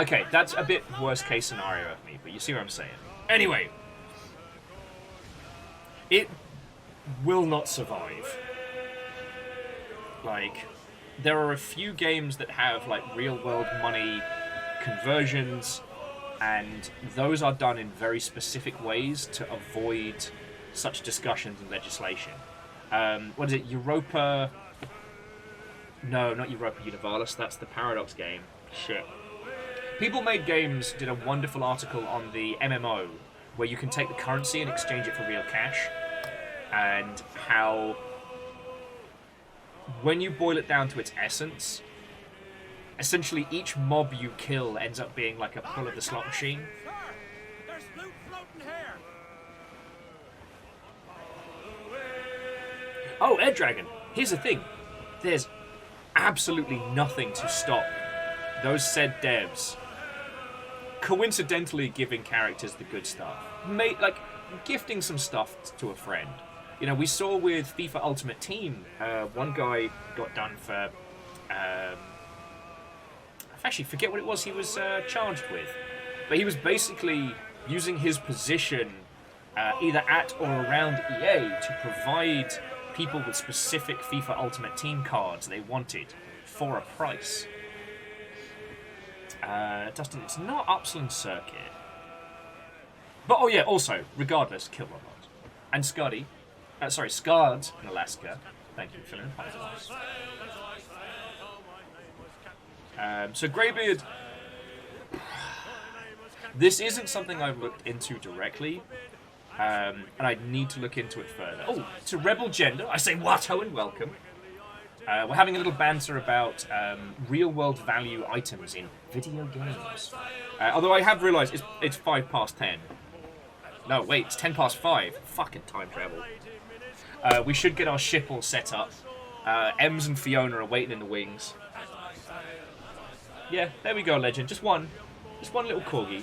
Okay, that's a bit worst case scenario of me, but you see what I'm saying. Anyway. It will not survive. There are a few games that have, real-world money conversions, and those are done in very specific ways to avoid such discussions and legislation. What is it? Europa... No, not Europa Universalis. That's the Paradox game. Shit. People Made Games did a wonderful article on the MMO, where you can take the currency and exchange it for real cash, and how, when you boil it down to its essence, essentially each mob you kill ends up being like a pull of the slot machine. There's loot floating here. Oh, Air Dragon. Here's the thing. There's absolutely nothing to stop those said devs coincidentally giving characters the good stuff. Gifting some stuff to a friend. We saw with FIFA Ultimate Team, one guy got done for... I actually forget what it was he was charged with. But he was basically using his position either at or around EA to provide people with specific FIFA Ultimate Team cards they wanted for a price. Dustin, it's not Upland Circuit. But, oh yeah, also, regardless, Kill Robot. And Scuddy. Scarred in Alaska. Thank you for filling in. So Greybeard... This isn't something I've looked into directly, and I need to look into it further. Oh, to Rebel Gender, I say Watto and welcome. We're having a little banter about real-world value items in video games. Although I have realised it's 10:05. No, wait, it's 5:10. Fucking time travel. We should get our ship all set up. Ems and Fiona are waiting in the wings. Yeah, there we go, legend. Just one little corgi,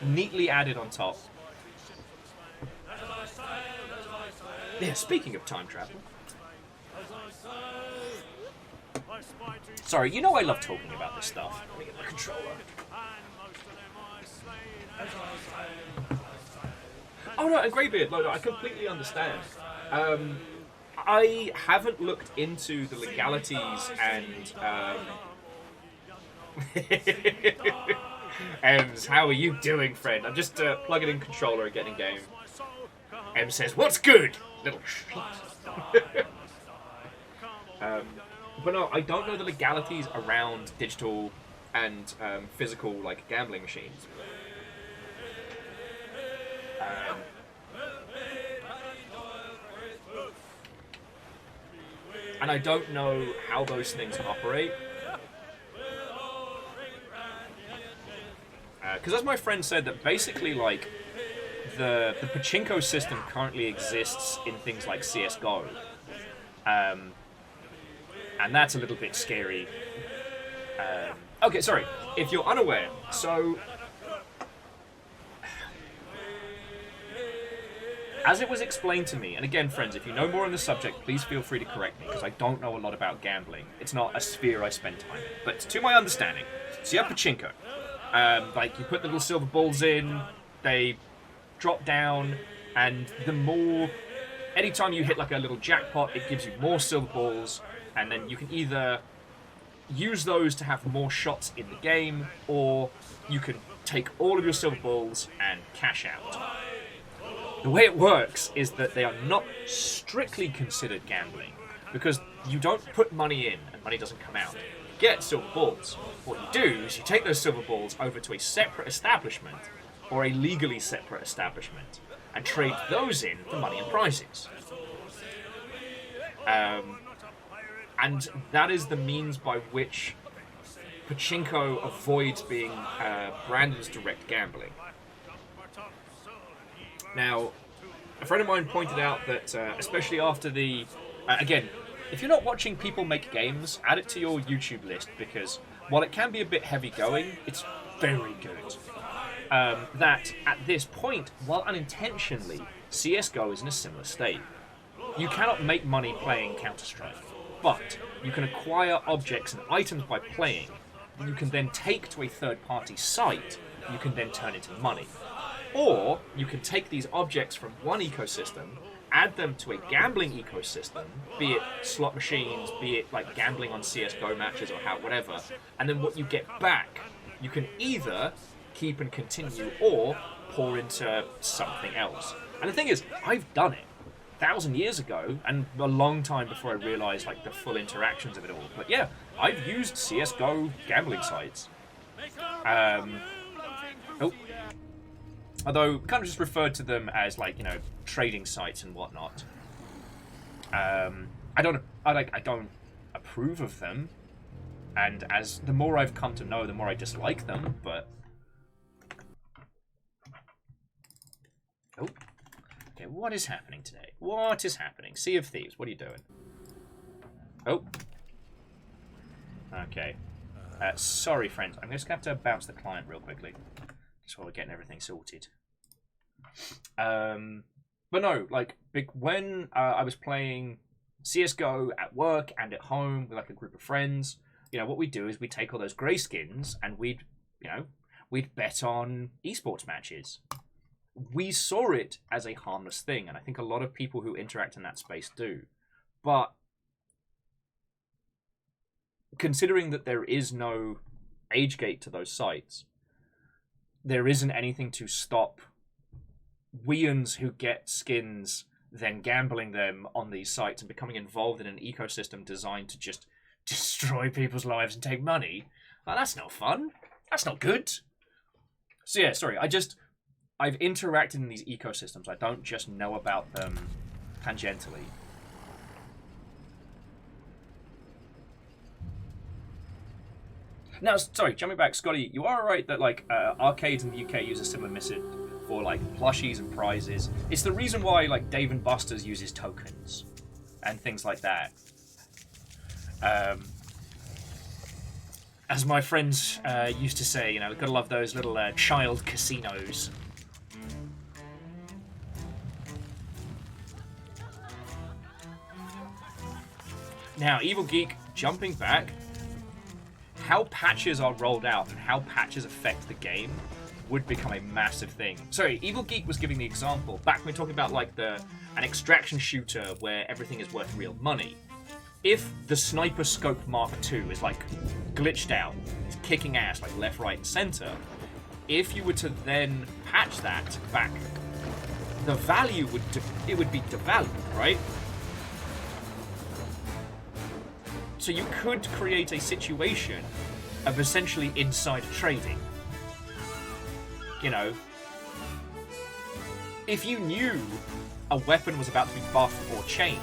neatly added on top. Yeah, speaking of time travel. Sorry, you know I love talking about this stuff. Let me get my controller. Oh no, and Greybeard, no, I completely understand. I haven't looked into the legalities and... Ems, how are you doing, friend? I'm just plugging in controller and getting game. Em says, "What's good, little shit?" But no, I don't know the legalities around digital and physical, like, gambling machines. And I don't know how those things operate. Because as my friend said, that basically, like, the pachinko system currently exists in things like CSGO. And that's a little bit scary. Okay, sorry. If you're unaware, so... As it was explained to me, and again, friends, if you know more on the subject, please feel free to correct me, because I don't know a lot about gambling. It's not a sphere I spend time in. But to my understanding, so you have pachinko. Like, you put the little silver balls in, they drop down, and the more... Anytime you hit, like, a little jackpot, it gives you more silver balls, and then you can either use those to have more shots in the game, or you can take all of your silver balls and cash out. The way it works is that they are not strictly considered gambling, because you don't put money in and money doesn't come out. You get silver balls. What you do is you take those silver balls over to a separate establishment, or a legally separate establishment, and trade those in for money and prizes. And that is the means by which pachinko avoids being branded as direct gambling. Now, a friend of mine pointed out that, especially after the... again, if you're not watching people make games, add it to your YouTube list, because while it can be a bit heavy going, it's very good. That, at this point, while unintentionally, CSGO is in a similar state. You cannot make money playing Counter-Strike, but you can acquire objects and items by playing, that you can then take to a third-party site, that you can then turn into money. Or you can take these objects from one ecosystem, add them to a gambling ecosystem, be it slot machines, be it like gambling on CSGO matches or whatever, and then what you get back, you can either keep and continue or pour into something else. And the thing is, I've done it 1,000 years ago, and a long time before I realised like the full interactions of it all. But yeah, I've used CSGO gambling sites. Although, kind of just referred to them as, like, you know, trading sites and whatnot. I don't approve of them, and as the more I've come to know, the more I dislike them. But okay, what is happening today? What is happening? Sea of Thieves, what are you doing? Okay. Sorry, friends. I'm just going to have to bounce the client real quickly. Just while we're getting everything sorted. But no, like, when I was playing CSGO at work and at home with, like, a group of friends, you know, what we'd do is we'd take all those grey skins and we'd bet on esports matches. We saw it as a harmless thing, and I think a lot of people who interact in that space do. But considering that there is no age gate to those sites, there isn't anything to stop weans who get skins then gambling them on these sites and becoming involved in an ecosystem designed to just destroy people's lives and take money. Well, that's not fun. That's not good. So yeah, sorry, I've interacted in these ecosystems. I don't just know about them tangentially. Now, sorry, jumping back, Scotty, you are right that like arcades in the UK use a similar method for like plushies and prizes. It's the reason why like Dave and Buster's uses tokens and things like that. As my friends used to say, you know, gotta love those little child casinos. Now, Evil Geek, jumping back, how patches are rolled out and how patches affect the game would become a massive thing. Sorry, Evil Geek was giving the example back when we were talking about like an extraction shooter where everything is worth real money. If the Sniper Scope Mark II is like glitched out, it's kicking ass like left, right, and center, if you were to then patch that back, the value would be devalued, right? So you could create a situation of essentially insider trading. You know, if you knew a weapon was about to be buffed or changed,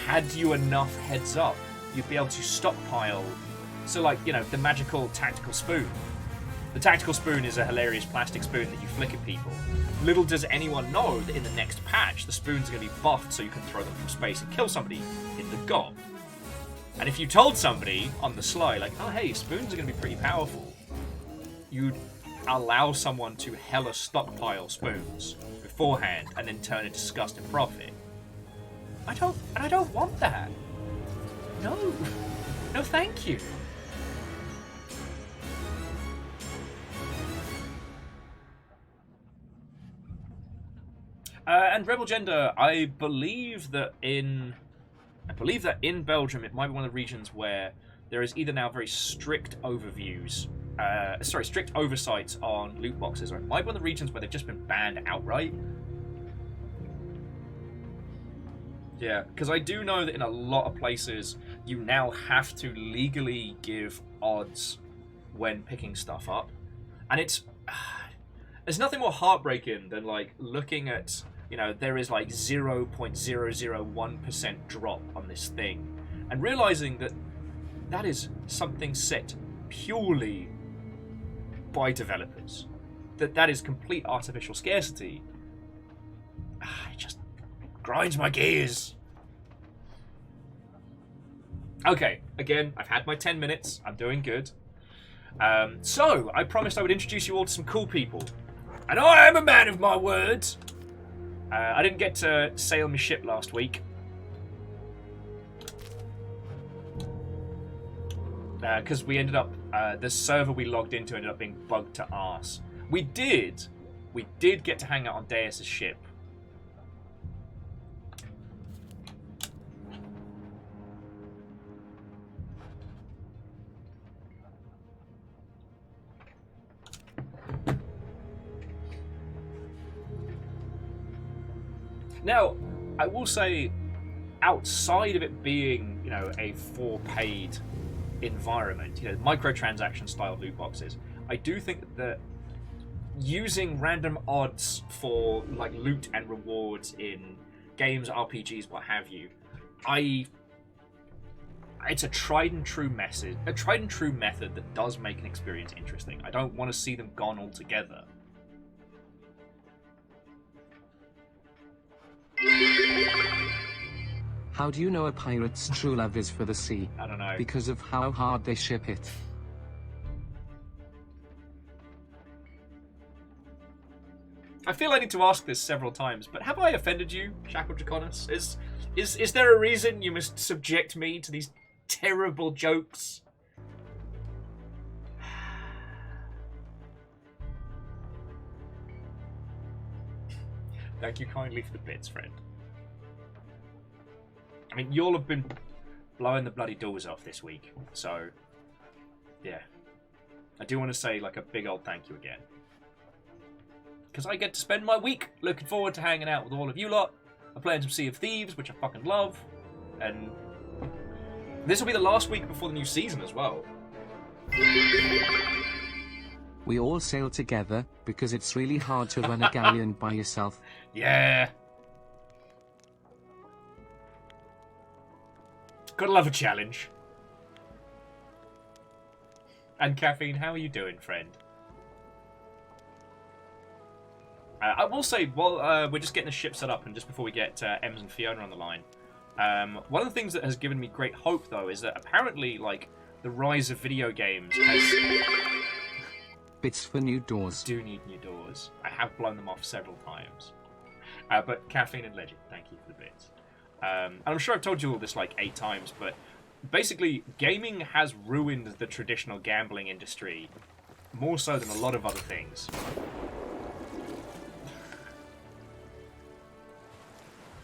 had you enough heads up, you'd be able to stockpile. So like, you know, the magical tactical spoon. The tactical spoon is a hilarious plastic spoon that you flick at people. Little does anyone know that in the next patch, the spoons are going to be buffed so you can throw them from space and kill somebody in the gob. And if you told somebody on the sly, like, oh hey, spoons are going to be pretty powerful, you'd allow someone to hella stockpile spoons beforehand and then turn a disgust and profit. I don't want that. No. No, thank you. And Rebel Gender, I believe that in Belgium it might be one of the regions where there is either now very strict overviews, strict oversights on loot boxes, or it might be one of the regions where they've just been banned outright. Yeah, because I do know that in a lot of places you now have to legally give odds when picking stuff up, and it's there's nothing more heartbreaking than like looking at, you know, there is like 0.001% drop on this thing, and realizing that that is something set purely by developers, that is complete artificial scarcity. It just grinds my gears. Okay, again, I've had my 10 minutes. I'm doing good. So, I promised I would introduce you all to some cool people. And I am a man of my words. I didn't get to sail my ship last week. Because we ended up, the server we logged into ended up being bugged to arse. We did get to hang out on Deus' ship. Now, I will say, outside of it being, you know, a for-paid environment, you know, microtransaction style loot boxes, I do think that using random odds for like loot and rewards in games, RPGs, what have you, it's a tried and true method that does make an experience interesting. I don't want to see them gone altogether. How do you know a pirate's true love is for the sea? I don't know. Because of how hard they ship it. I feel I need to ask this several times, but have I offended you, Shackle Draconis? Is there a reason you must subject me to these terrible jokes? Thank you kindly for the bits, friend. I mean, you'll have been blowing the bloody doors off this week, so yeah. I do want to say like a big old thank you again. Because I get to spend my week looking forward to hanging out with all of you lot. I'm playing some Sea of Thieves, which I fucking love. And this will be the last week before the new season as well. We all sail together, because it's really hard to run a galleon by yourself. Yeah. Gotta love a challenge. And Caffeine, how are you doing, friend? I will say, while we're just getting the ship set up, and just before we get Ems and Fiona on the line, one of the things that has given me great hope, though, is that apparently, like, the rise of video games has... Bits for new doors. do need new doors. I have blown them off several times. But Caffeine and Legend, thank you for the bits. And I'm sure I've told you all this like 8 times, but basically, gaming has ruined the traditional gambling industry more so than a lot of other things.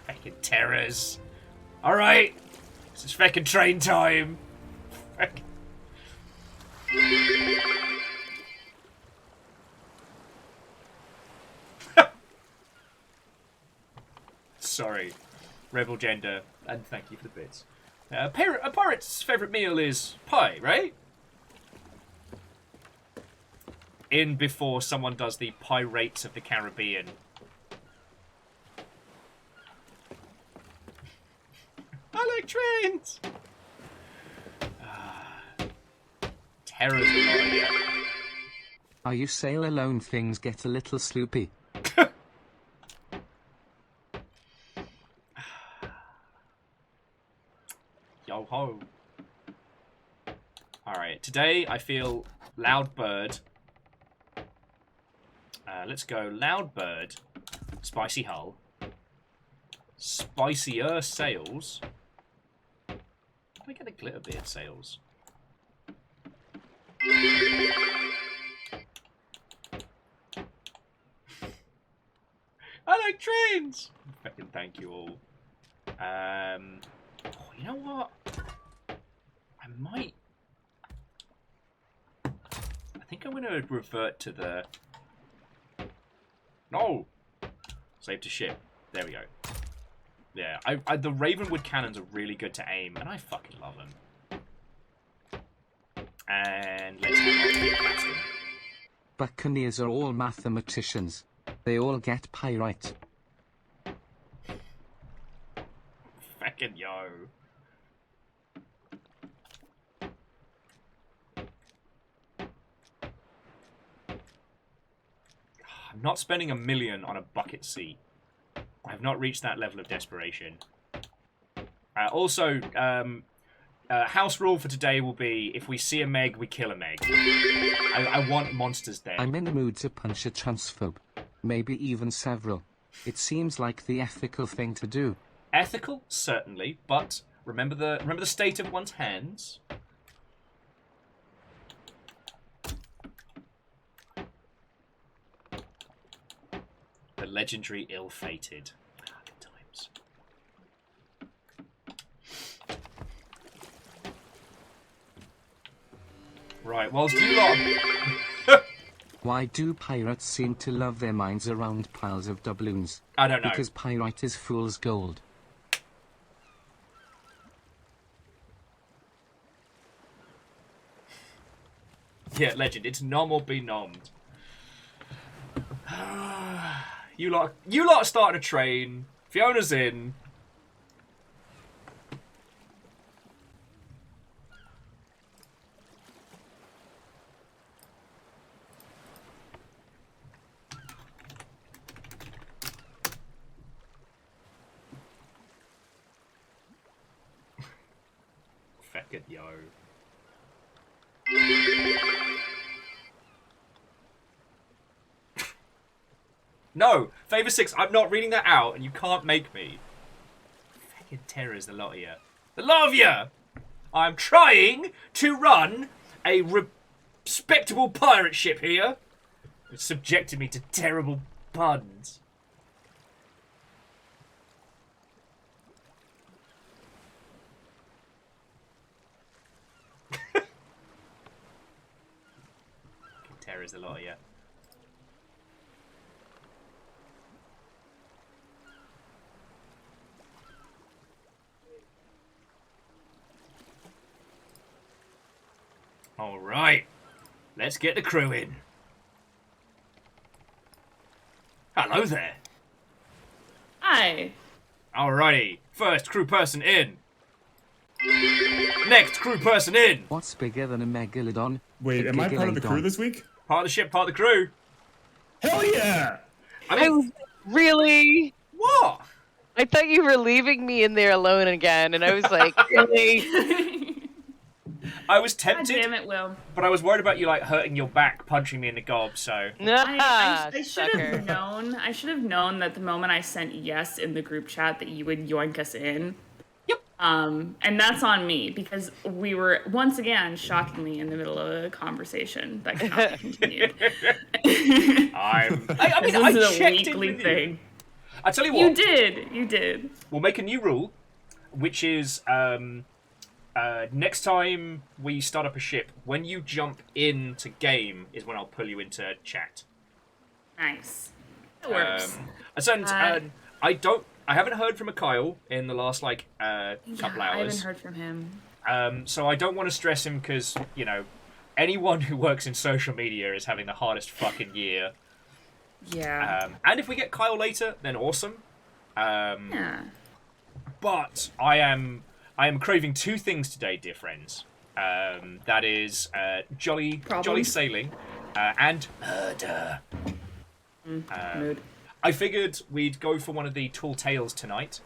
Feckin' terrors. Alright, this is feckin' train time. Feckin'... Sorry, Rebel Gender, and thank you for the bits. A pirate's favourite meal is pie, right? In before someone does the Pirates of the Caribbean. I like trains! Terror's a lot of you. Are you sail alone? Things get a little sloopy. Yo ho. Alright, today I feel Loud Bird. Let's go Loud Bird, Spicy Hull, Spicier Sails. Can I get a Glitterbeard Sails? I like trains! Fucking thank you all. Oh, you know what? I might... I think I'm going to revert to the... No! Save to ship. There we go. Yeah, the Ravenwood cannons are really good to aim, and I fucking love them. And let's have our quick blast them. Buccaneers are all mathematicians. They all get pyrite. Feckin' yo. I'm not spending $1 million on a bucket seat. I have not reached that level of desperation. Also, house rule for today will be, if we see a Meg, we kill a Meg. I want monsters dead. I'm in the mood to punch a transphobe. Maybe even several. It seems like the ethical thing to do. Ethical, certainly, but remember the state of one's hands. The legendary ill-fated. Good times. Right, whilst you lot... Why do pirates seem to love their minds around piles of doubloons? I don't know. Because pyrite is fool's gold. Yeah, legend. It's nom or be nommed. You lot are starting a train. Fiona's in. Feckin' yo. No! Favor 6, I'm not reading that out, and you can't make me. Fucking terrors, the lot of you. The lot of you! I'm trying to run a respectable pirate ship here. It's subjected me to terrible puns. Terrors, the lot of you. Alright, let's get the crew in. Hello there. Hi. Alrighty, first crew person in. Next crew person in. What's bigger than a megalodon? Wait, am I part of the crew Gigalodon. this week? Part of the ship, part of the crew. Hell yeah! I mean, Really? what? I thought you were leaving me in there alone again, and I was like, really? I was God tempted, damn it, Will. but I was worried about you like hurting your back, punching me in the gob. So Nah, I should sucker. have known. I should have known that the moment I sent yes in the group chat that you would yoink us in. Yep. And that's on me because we were once again shockingly in the middle of a conversation that cannot be continued. I mean, This I is a checked in weekly with thing. you. I tell you You what, did. You did. we'll make a new rule, which is next time we start up a ship, when you jump into game is when I'll pull you into chat. Nice. That works. I haven't heard from a Kyle in the last couple I haven't hours. heard from him. So I don't want to stress him because anyone who works in social media is having the hardest fucking year. Yeah. And if we get Kyle later, then awesome. Yeah. But I am craving two things today, dear friends. That is jolly Problems? sailing and murder. Mood. I figured we'd go for one of the tall tales tonight,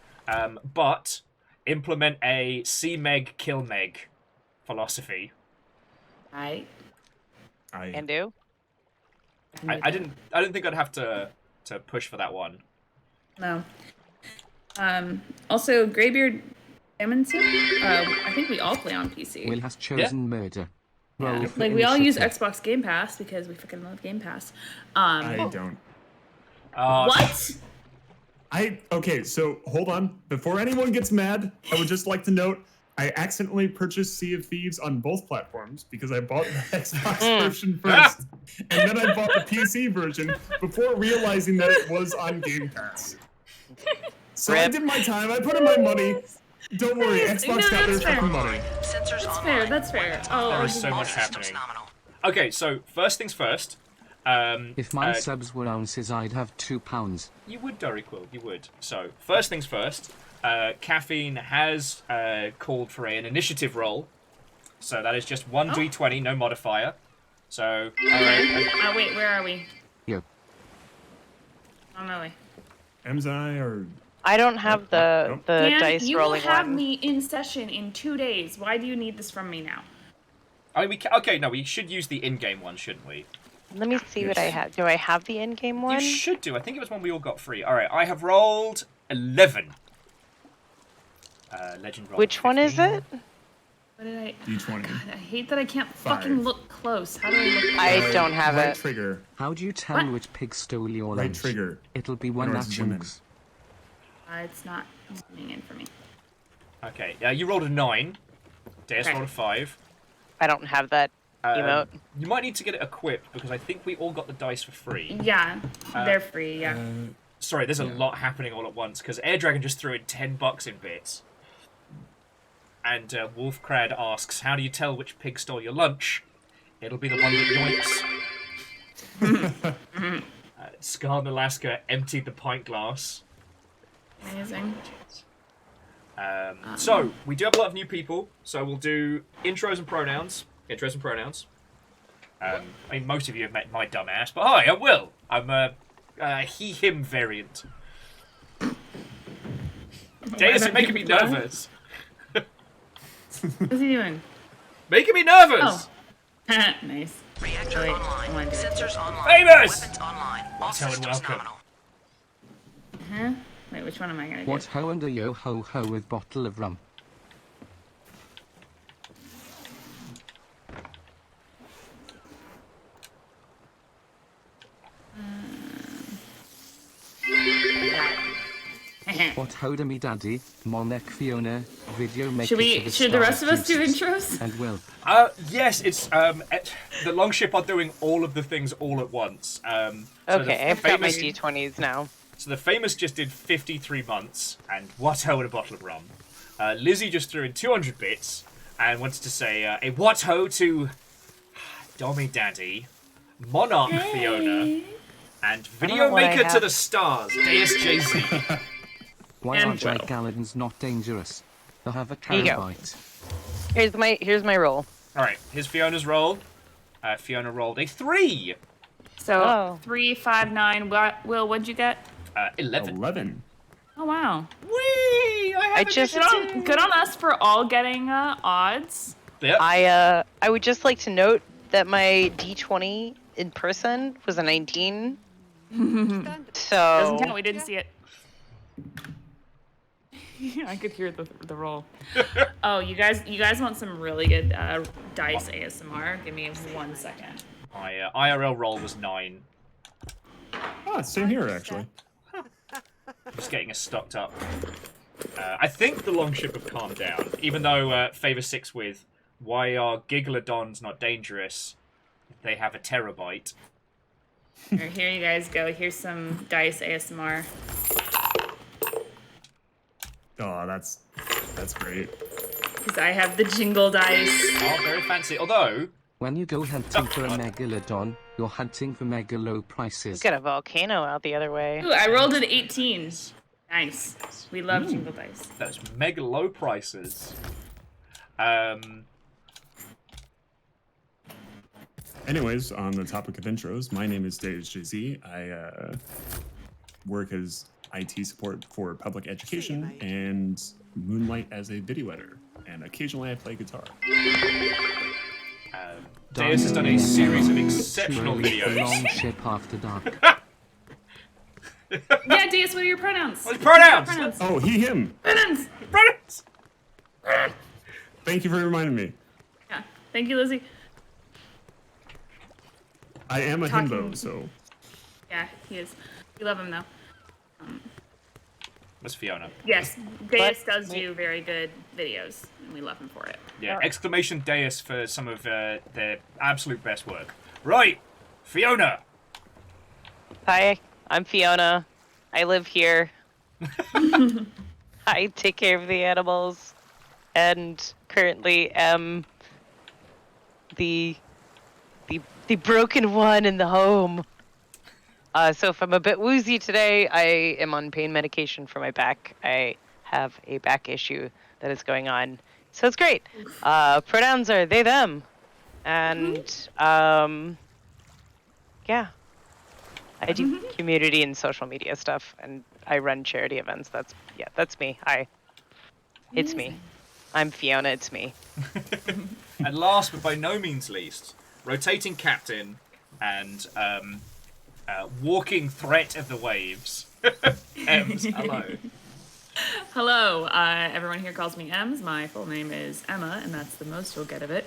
but implement a see Meg, kill Meg philosophy. I Can do. I didn't think I'd have to push for that one. No. Also, Greybeard Diamonds. I think we all play on PC. Will has chosen murder. Roll Yeah. for Like we all use initiative. Xbox Game Pass because we fucking love Game Pass. I don't. What? Okay, so hold on. Before anyone gets mad, I would just like to note I accidentally purchased Sea of Thieves on both platforms because I bought the Xbox version first, and then I bought the PC version before realizing that it was on Game Pass. So I Rip. did my time. I put in my money. Don't worry, Xbox No, got their that's fair. fucking money. Sensors That's online. fair. That's fair. Oh, There is so All much systems happening. nominal. Okay, so first things first. If my subs were ounces, I'd have £2. You would, Doriquill, you would. So, first things first, Caffeine has called for an initiative roll. So that is just 1d20, no modifier. So, alright. wait, where are we? Yo. On my way. Emzai or I don't have the Dan, dice you will rolling have one. me in session in 2 days. Why do you need this from me now? I mean, we should use the in-game one, shouldn't we? Let me see what I have. Do I have the in-game one? You should do. I think it was one we all got free. Alright, I have rolled 11. Legend roll. Which one is it? What did I... D20. God, I hate that I can't Five. fucking look close. How do I look close? I don't have right it. trigger. How do you tell What? which pig stole your Right lunch? trigger. It'll be one Or that it's women. chunks. It's not zooming in for me. Okay, you rolled a 9. Deus Okay. rolled a 5. I don't have that emote. You might need to get it equipped because I think we all got the dice for free. Yeah, they're free, yeah. Sorry, there's a lot happening all at once because Air Dragon just threw in $10 in bits. And Wolfcrad asks, "How do you tell which pig stole your lunch?" It'll be the one that yoinks. Scar in Alaska emptied the pint glass. Amazing. So we do have a lot of new people. So we'll do intros and pronouns. I mean, most of you have met my dumb ass, but hi, I'm Will. I'm a he/him variant. Deus, you're making me nervous. What's he doing? Making me nervous. Oh. Nice. Reactor Wait, I online. wanna do it. Sensors online. Famous! Weapons online. All Tell it systems welcome. nominal. Wait, which one am I gonna do? What ho and a yo ho ho with bottle of rum. What ho to me daddy, Monek Fiona, video maker. Should the rest of us do intros? And Will. Yes, it's the Longship are doing all of the things all at once. So Okay, I've got my famous- D20s now. So the famous just did 53 months and what ho and a bottle of rum. Lizzie just threw in 200 bits and wanted to say a what ho to Dommy Daddy, Monarch Fiona, and Video what I Maker to have. the Stars, Deus JZ. Why And are Will. Galadins not dangerous? I have a Here you go. terabyte. Here's my roll. All right, here's Fiona's roll. Fiona rolled a 3. So Oh. 3, 5, 9. Will, what'd you get? 11. 11. Oh wow. Whee! I have just- Good on us for all getting odds. Yep. I would just like to note that my D20 in person was a 19. Doesn't So count. We didn't see it. I could hear the roll. Oh, you guys want some really good dice ASMR? Give me 1 second. My IRL roll was 9. Ah, same here, actually. Just getting us stocked up. I think the longship have calmed down, even though Favor 6 with why are Gigalodons not dangerous? They have a terabyte. Here you guys go. Here's some dice ASMR. Oh, that's great. Because I have the jingle dice. Oh, very fancy. Although, When you go hunting for a megalodon, you're hunting for mega low prices. got a volcano out the other way. Ooh, I rolled an 18. Nice. We love jingle dice. those mega low prices. Anyways, on the topic of intros, my name is Dave JZ. I work as IT support for public education and moonlight as a video editor. And occasionally I play guitar. Deus has done a series of exceptional videos. Longship after dark. Yeah, Deus, what are your pronouns? What's pronouns? Pronouns. Oh, he, him. Pronouns. Pronouns! Thank you for reminding me. Yeah. Thank you, Lizzie. I am a Talking- himbo, so Yeah, he is. We love him though. That's Fiona. Yes, Deus But- does do very good videos, and we love him for it. Yeah, exclamation Deus for some of their absolute best work. Right, Fiona. Hi, I'm Fiona. I live here. I take care of the animals, and currently am the broken one in the home. So if I'm a bit woozy today, I am on pain medication for my back. I have a back issue that is going on, so it's great. Pronouns are they, them, and yeah. I do community and social media stuff, and I run charity events. That's me. Hi. It's me. I'm Fiona. It's me. And last but by no means least, rotating captain and walking threat of the waves. Ems, hello. Hello, everyone here calls me Ems. My full name is Emma, and that's the most you'll get of it.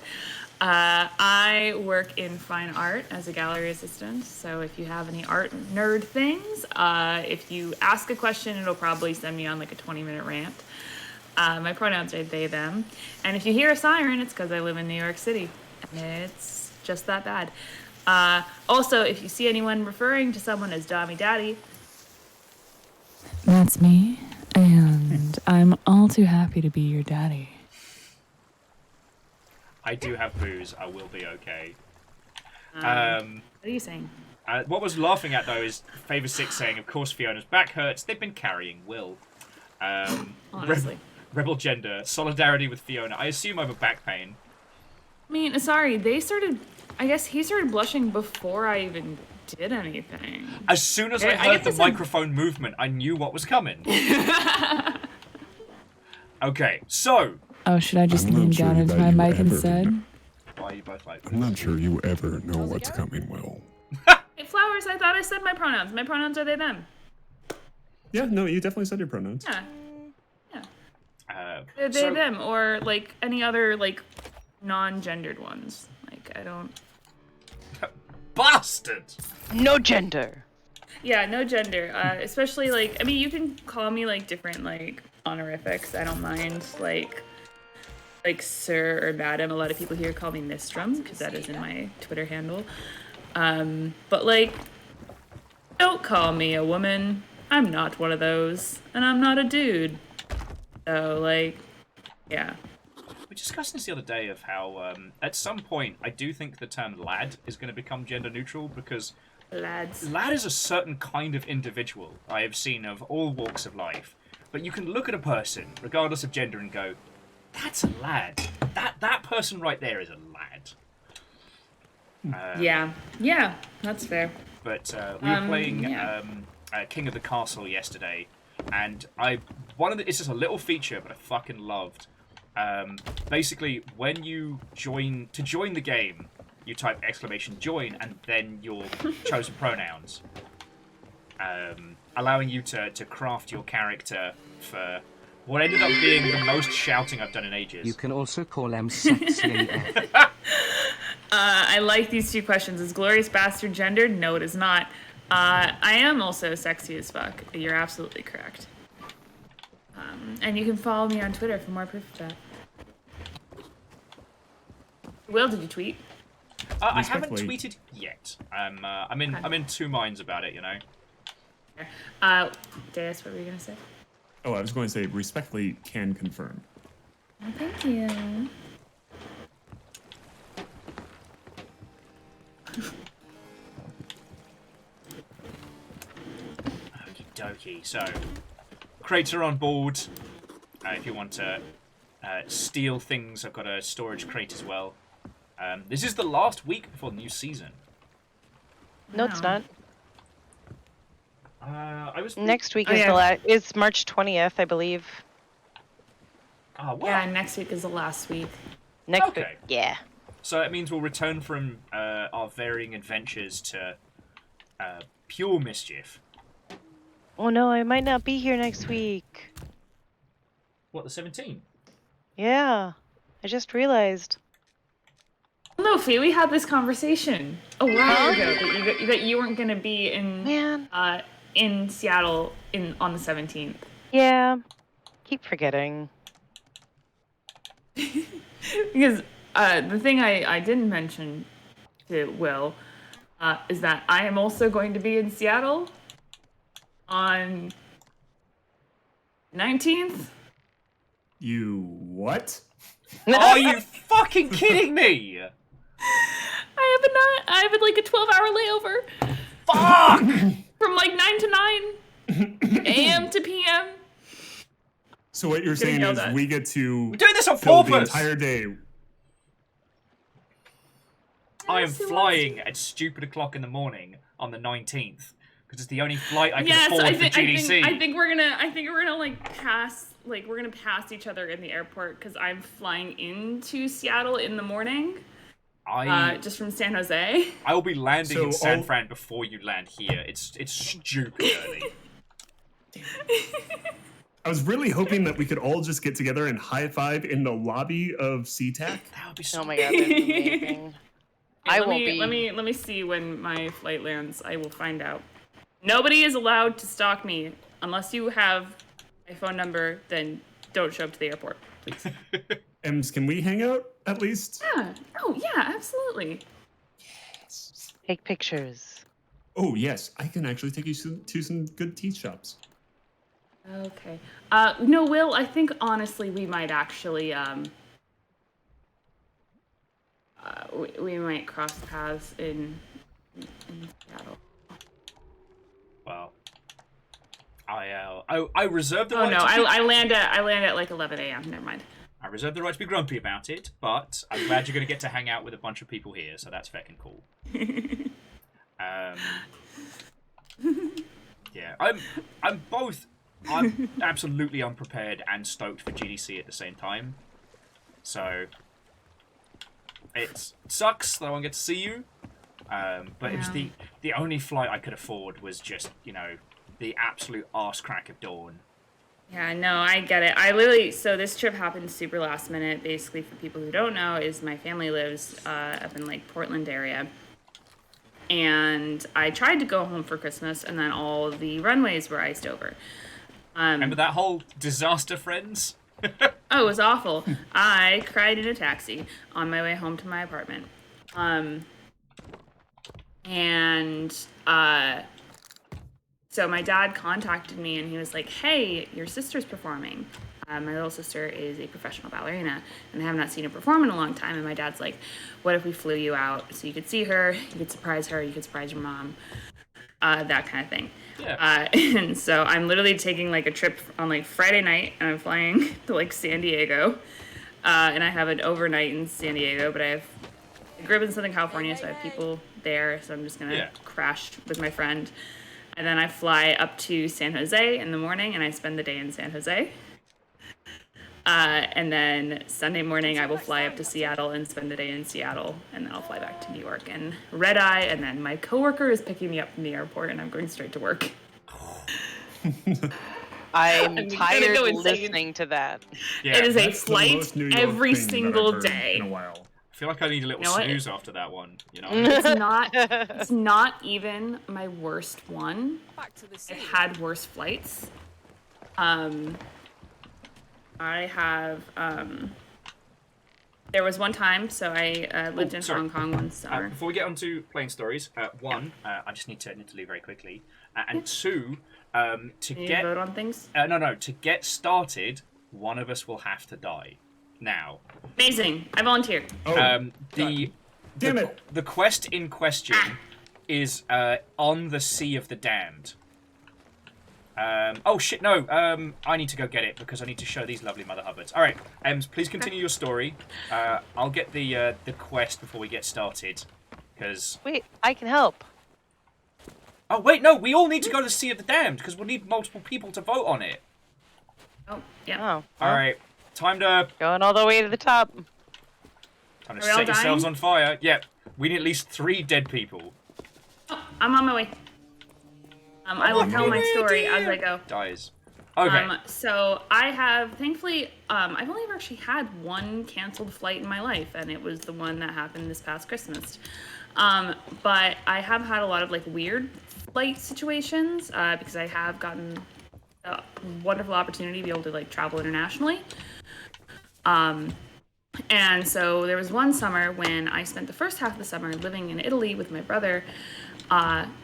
I work in fine art as a gallery assistant, so if you have any art nerd things, if you ask a question, it'll probably send me on like a 20-minute rant. My pronouns are they, them. And if you hear a siren, it's because I live in New York City. And it's just that bad. Also, if you see anyone referring to someone as Dommy Daddy, That's me, and I'm all too happy to be your daddy. I do have booze. I will be okay. what are you saying? What was laughing at though is Favor 6 saying, "Of course Fiona's back hurts. They've been carrying Will." Honestly. Rebel gender solidarity with Fiona. I assume over back pain. I mean, sorry, I guess he started blushing before I even did anything. As soon as I I heard get the this microphone movement, I knew what was coming. Okay, so Oh, should I just I'm not lean sure down into that my you mic ever instead? know. why are you both like? I'm not sure you ever know what's coming, Will. Hey, Flowers, I thought I said my pronouns. My pronouns are they, them. yeah, no, you definitely said your pronouns. Yeah. Uh, They're they, so- them, or like any other like non-gendered ones. Like, I don't. Bastard! No gender. Yeah, no gender. Especially like, I mean, you can call me like different like honorifics. I don't mind like sir or madam. A lot of people here call me Mistrum because that is in my Twitter handle. But like, don't call me a woman. I'm not one of those, and I'm not a dude. So like, yeah. We discussed this the other day of how at some point I do think the term lad is going to become gender neutral because Lads. lad is a certain kind of individual I have seen of all walks of life. But you can look at a person, regardless of gender, and go, That's a lad. That person right there is a lad. Yeah, that's fair. But we were playing yeah. King of the Castle yesterday, and it's just a little feature, but I fucking loved. Basically, when you join the game, you type !join and then your chosen pronouns, allowing you to craft your character for what ended up being the most shouting I've done in ages. You can also call them sexy AF. I like these two questions. Is Glorious Bastard gendered? No, it is not. I am also sexy as fuck. You're absolutely correct. And you can follow me on Twitter for more proof of that. Will, did you tweet? I haven't tweeted yet. I'm in two minds about it, you know. Deus, what were you gonna say? Oh, I was going to say respectfully can confirm. Oh, thank you. Okie dokie. So, crates are on board. If you want to steal things, I've got a storage crate as well. This is the last week before the new season. No, it's not. Next week is it's March 20th, I believe. Oh, wow. Yeah, next week is the last week. Next week, yeah. So it means we'll return from our varying adventures to pure mischief. Oh no, I might not be here next week. What, the 17th? Yeah, I just realized. No, Fee, we had this conversation a while ago that you weren't going to be in Seattle on the 17th. Yeah, keep forgetting. Because the thing I didn't mention to Will is that I am also going to be in Seattle on 19th. You what? Are you fucking kidding me? I have like a 12-hour layover. Fuck! From like 9 to 9 a.m. to p.m. So what you're saying is we get to We're doing this on fill the purpose! entire day. I am flying at stupid o'clock in the morning on the 19th because it's the only flight I can afford for GDC. I think we're gonna like pass each other in the airport because I'm flying into Seattle in the morning. Just from San Jose. I will be landing in San Fran before you land here. It's stupid early. I was really hoping that we could all just get together and high five in the lobby of SeaTac. That would be so. Oh my god, that's amazing. I won't be. Let me see when my flight lands. I will find out. Nobody is allowed to stalk me unless you have my phone number. Then don't show up to the airport, please. Ems, can we hang out at least? Yeah. Oh yeah, absolutely. Yes. Take pictures. Oh yes, I can actually take you to some good tea shops. Okay. No, Will, I think honestly we might actually we might cross paths in Seattle. Well, I reserve the Oh right no, to be... I land at like 11 a.m. Never mind. I reserve the right to be grumpy about it, but I'm glad you're going to get to hang out with a bunch of people here, so that's fucking cool. Yeah, I'm absolutely unprepared and stoked for GDC at the same time. So it sucks that I won't get to see you. But it was the only flight I could afford was just, you know, the absolute arse crack of dawn. Yeah, no, I get it. So this trip happened super last minute. Basically, for people who don't know, is my family lives up in like Portland area. And I tried to go home for Christmas, and then all the runways were iced over. Remember that whole disaster, friends? Oh, it was awful. I cried in a taxi on my way home to my apartment. So my dad contacted me and he was like, hey, your sister's performing. My little sister is a professional ballerina and I have not seen her perform in a long time. And my dad's like, what if we flew you out so you could see her, you could surprise her, you could surprise your mom, that kind of thing. Yeah. And so I'm literally taking like a trip on like Friday night and I'm flying to like San Diego. and I have an overnight in San Diego, but I grew up in Southern California, so I have people there, so I'm just gonna crash with my friend. And then I fly up to San Jose in the morning, and I spend the day in San Jose. And then Sunday morning, I will fly up to Seattle and spend the day in Seattle, and then I'll fly back to New York and red eye. And then my coworker is picking me up from the airport, and I'm going straight to work. I'm tired of listening to that. Yeah, it is a flight every single day. In a while. I feel like I need a little snooze after that one. You know, it's not even my worst one. I've had worse flights. I have, there was one time, so I lived in Hong Kong one summer. Before we get on to plane stories, one, I just need to leave very quickly, and two, to get vote on things. To get started, one of us will have to die. Now. Amazing! I volunteer. Damn it! The quest in question is on the Sea of the Damned. Oh shit, no, I need to go get it because I need to show these lovely mother hubbards. Alright, Ems, please continue your story. I'll get the quest before we get started, because... Wait, I can help. Oh wait, no, we all need to go to the Sea of the Damned, because we'll need multiple people to vote on it. Oh, yeah. Oh. Alright, time to... Going all the way to the top. Time to set yourselves on fire. Yep, we need at least 3 dead people. Oh, I'm on my way. I will tell my story as I go. Dies. Okay. So I have, thankfully, I've only ever actually had one canceled flight in my life, and it was the one that happened this past Christmas. But I have had a lot of like weird flight situations because I have gotten a wonderful opportunity to be able to like travel internationally. And so there was one summer when I spent the first half of the summer living in Italy with my brother.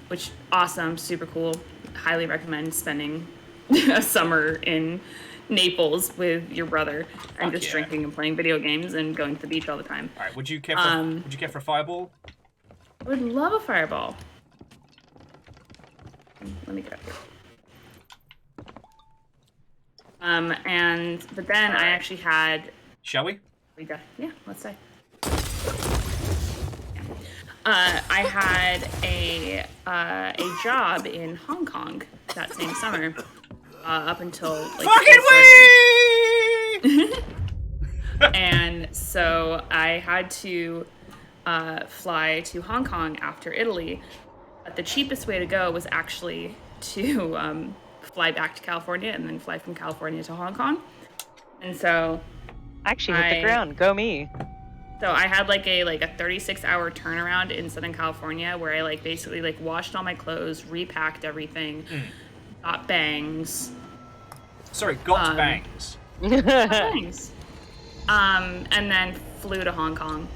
Which awesome, super cool. Highly recommend spending a summer in Naples with your brother and just drinking and playing video games and going to the beach all the time. All right, would you care for a fireball? I would love a fireball. Let me get up here. But then I actually had. Shall we? Yeah, let's say. I had a job in Hong Kong that same summer, up until like. Fucking wee! And so I had to fly to Hong Kong after Italy. But the cheapest way to go was actually to fly back to California and then fly from California to Hong Kong. And so. Actually hit the ground. Go me. So I had like a 36-hour turnaround in Southern California where I like basically like washed all my clothes, repacked everything, got bangs. Sorry, got bangs. Got bangs. And then flew to Hong Kong.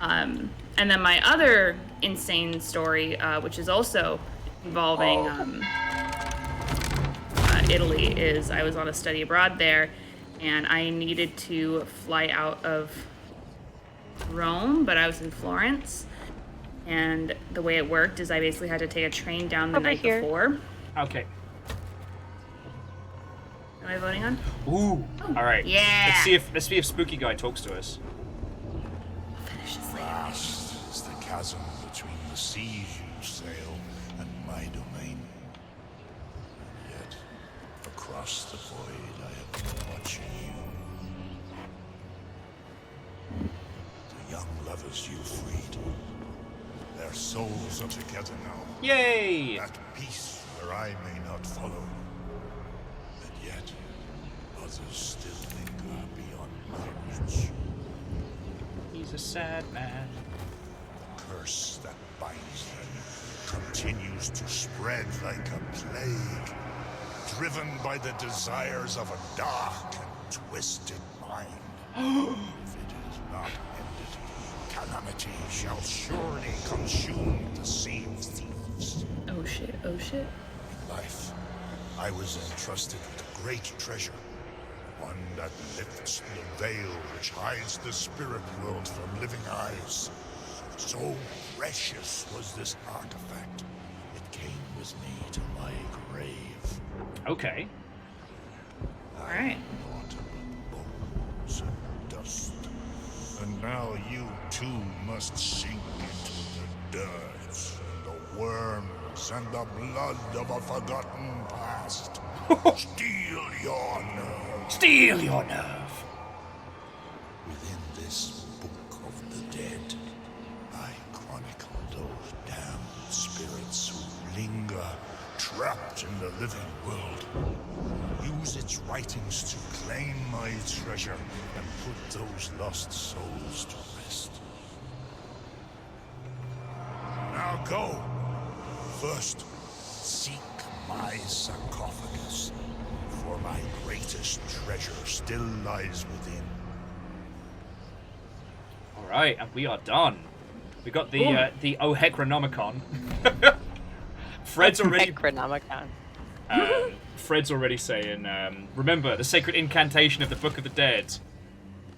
And then my other insane story, which is also involving Italy, is I was on a study abroad there, and I needed to fly out of Rome, but I was in Florence, and the way it worked is I basically had to take a train down the night before. Okay. Am I voting on? Ooh. All right. Yeah. Let's see if Spooky Guy talks to us. I'll finish this later. Vast is the chasm between the seas you sail and my domain. Yet across the void I have been watching you. Young lovers you freed. Their souls are together now. Yay! At peace where I may not follow. And yet, others still linger beyond my reach. He's a sad man. The curse that binds them continues to spread like a plague, driven by the desires of a dark and twisted mind. If it is not calamity shall surely consume the Sea of Thieves. Oh shit, oh shit. In life, I was entrusted with a great treasure. One that lifts the veil which hides the spirit world from living eyes. So precious was this artifact, it came with me to my grave. Okay. Alright. Naught but bones and Now you too must sink into the dirt, and the worms, and the blood of a forgotten past. Steal your nerve. Steal your nerve. Within this book of the dead, I chronicle those damned spirits who linger, trapped in the living world. Use its writings to claim my treasure and put those lost souls to rest. Now go. First, seek my sarcophagus, for my greatest treasure still lies within. All right, and we are done. We got the Ohecronomicon. Fred's already. Necronomicon. Fred's already saying, remember the sacred incantation of the Book of the Dead.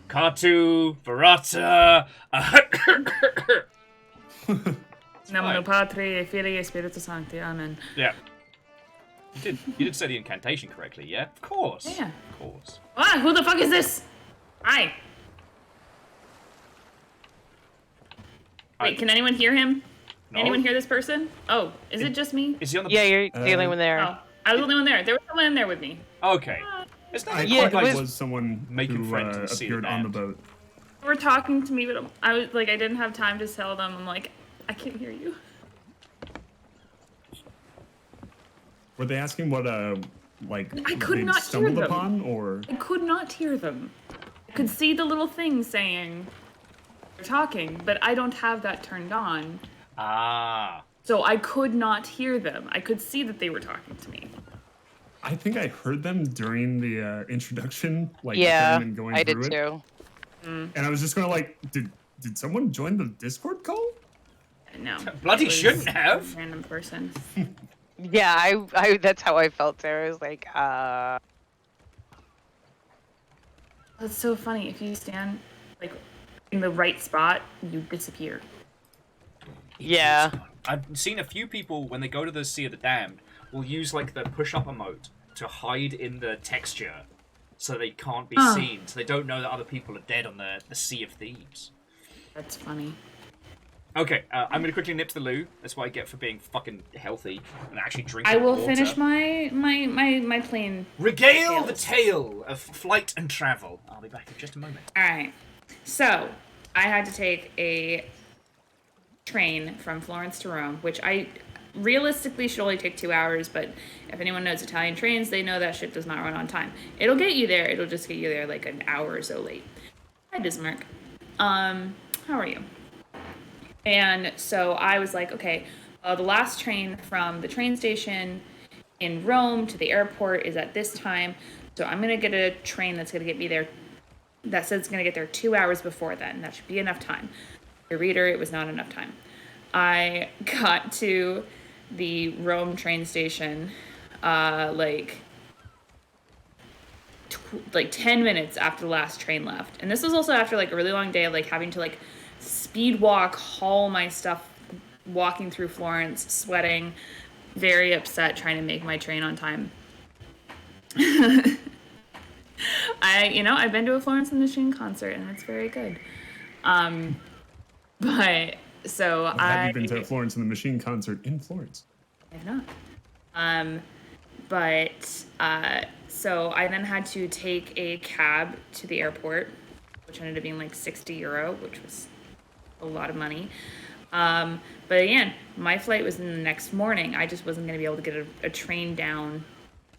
Katu, Barata. Namo Patri, Filii, Spiritus Sancti. Amen. Yeah. You did say the incantation correctly, yeah? Of course. Yeah. Of course. Ah, who the fuck is this? Hi. Wait, can anyone hear him? No. Anyone hear this person? Oh, is it just me? Is he on the... Yeah, you're the only one there. Oh, I was the only one there. There was someone in there with me. Okay. It's not I like thought it was someone making who friends and seeing appeared on the band. boat. They were talking to me, but I was like, I didn't have time to tell them. I'm like, I can't hear you. Were they asking what like I could they'd not hear stumbled them. upon, or I could not hear them. I could see the little thing saying they're talking, but I don't have that turned on. Ah. So I could not hear them. I could see that they were talking to me. I think I heard them during the introduction, like Yeah, them and going I through did it. too. And I was just going to like, did someone join the Discord call? No. Bloody it was shouldn't have. a random person. Yeah, I that's how I felt there. I was like, That's so funny. If you stand like in the right spot, you disappear. yeah. I've seen a few people, when they go to the Sea of the Damned, will use like the push-up emote to hide in the texture so they can't be seen, so they don't know that other people are dead on the Sea of Thieves. That's funny. Okay, I'm gonna quickly nip to the loo. That's what I get for being fucking healthy and actually drinking I will water. finish my plane. Regale the tales. tale of flight and travel. I'll be back in just a moment. Alright. So, I had to take a train from Florence to Rome, which I realistically should only take 2 hours, but if anyone knows Italian trains, they know that shit does not run on time. It'll get you there, it'll just get you there like an hour or so late. Hi, Bismarck. How are you? And so I was like, okay, the last train from the train station in Rome to the airport is at this time, so I'm gonna get a train that's gonna get me there. That says it's gonna get there 2 hours before then. That should be enough time. Your reader, it was not enough time. I got to the Rome train station like 10 minutes after the last train left. And this was also after like a really long day of like having to like speed walk, haul my stuff, walking through Florence, sweating, very upset trying to make my train on time. I've been to a Florence and the Machine concert and it's very good. But so Have you been to a Florence and the Machine concert in Florence? I have not. So I then had to take a cab to the airport, which ended up being like €60, which was a lot of money. But again, my flight was in the next morning. I just wasn't going to be able to get a train down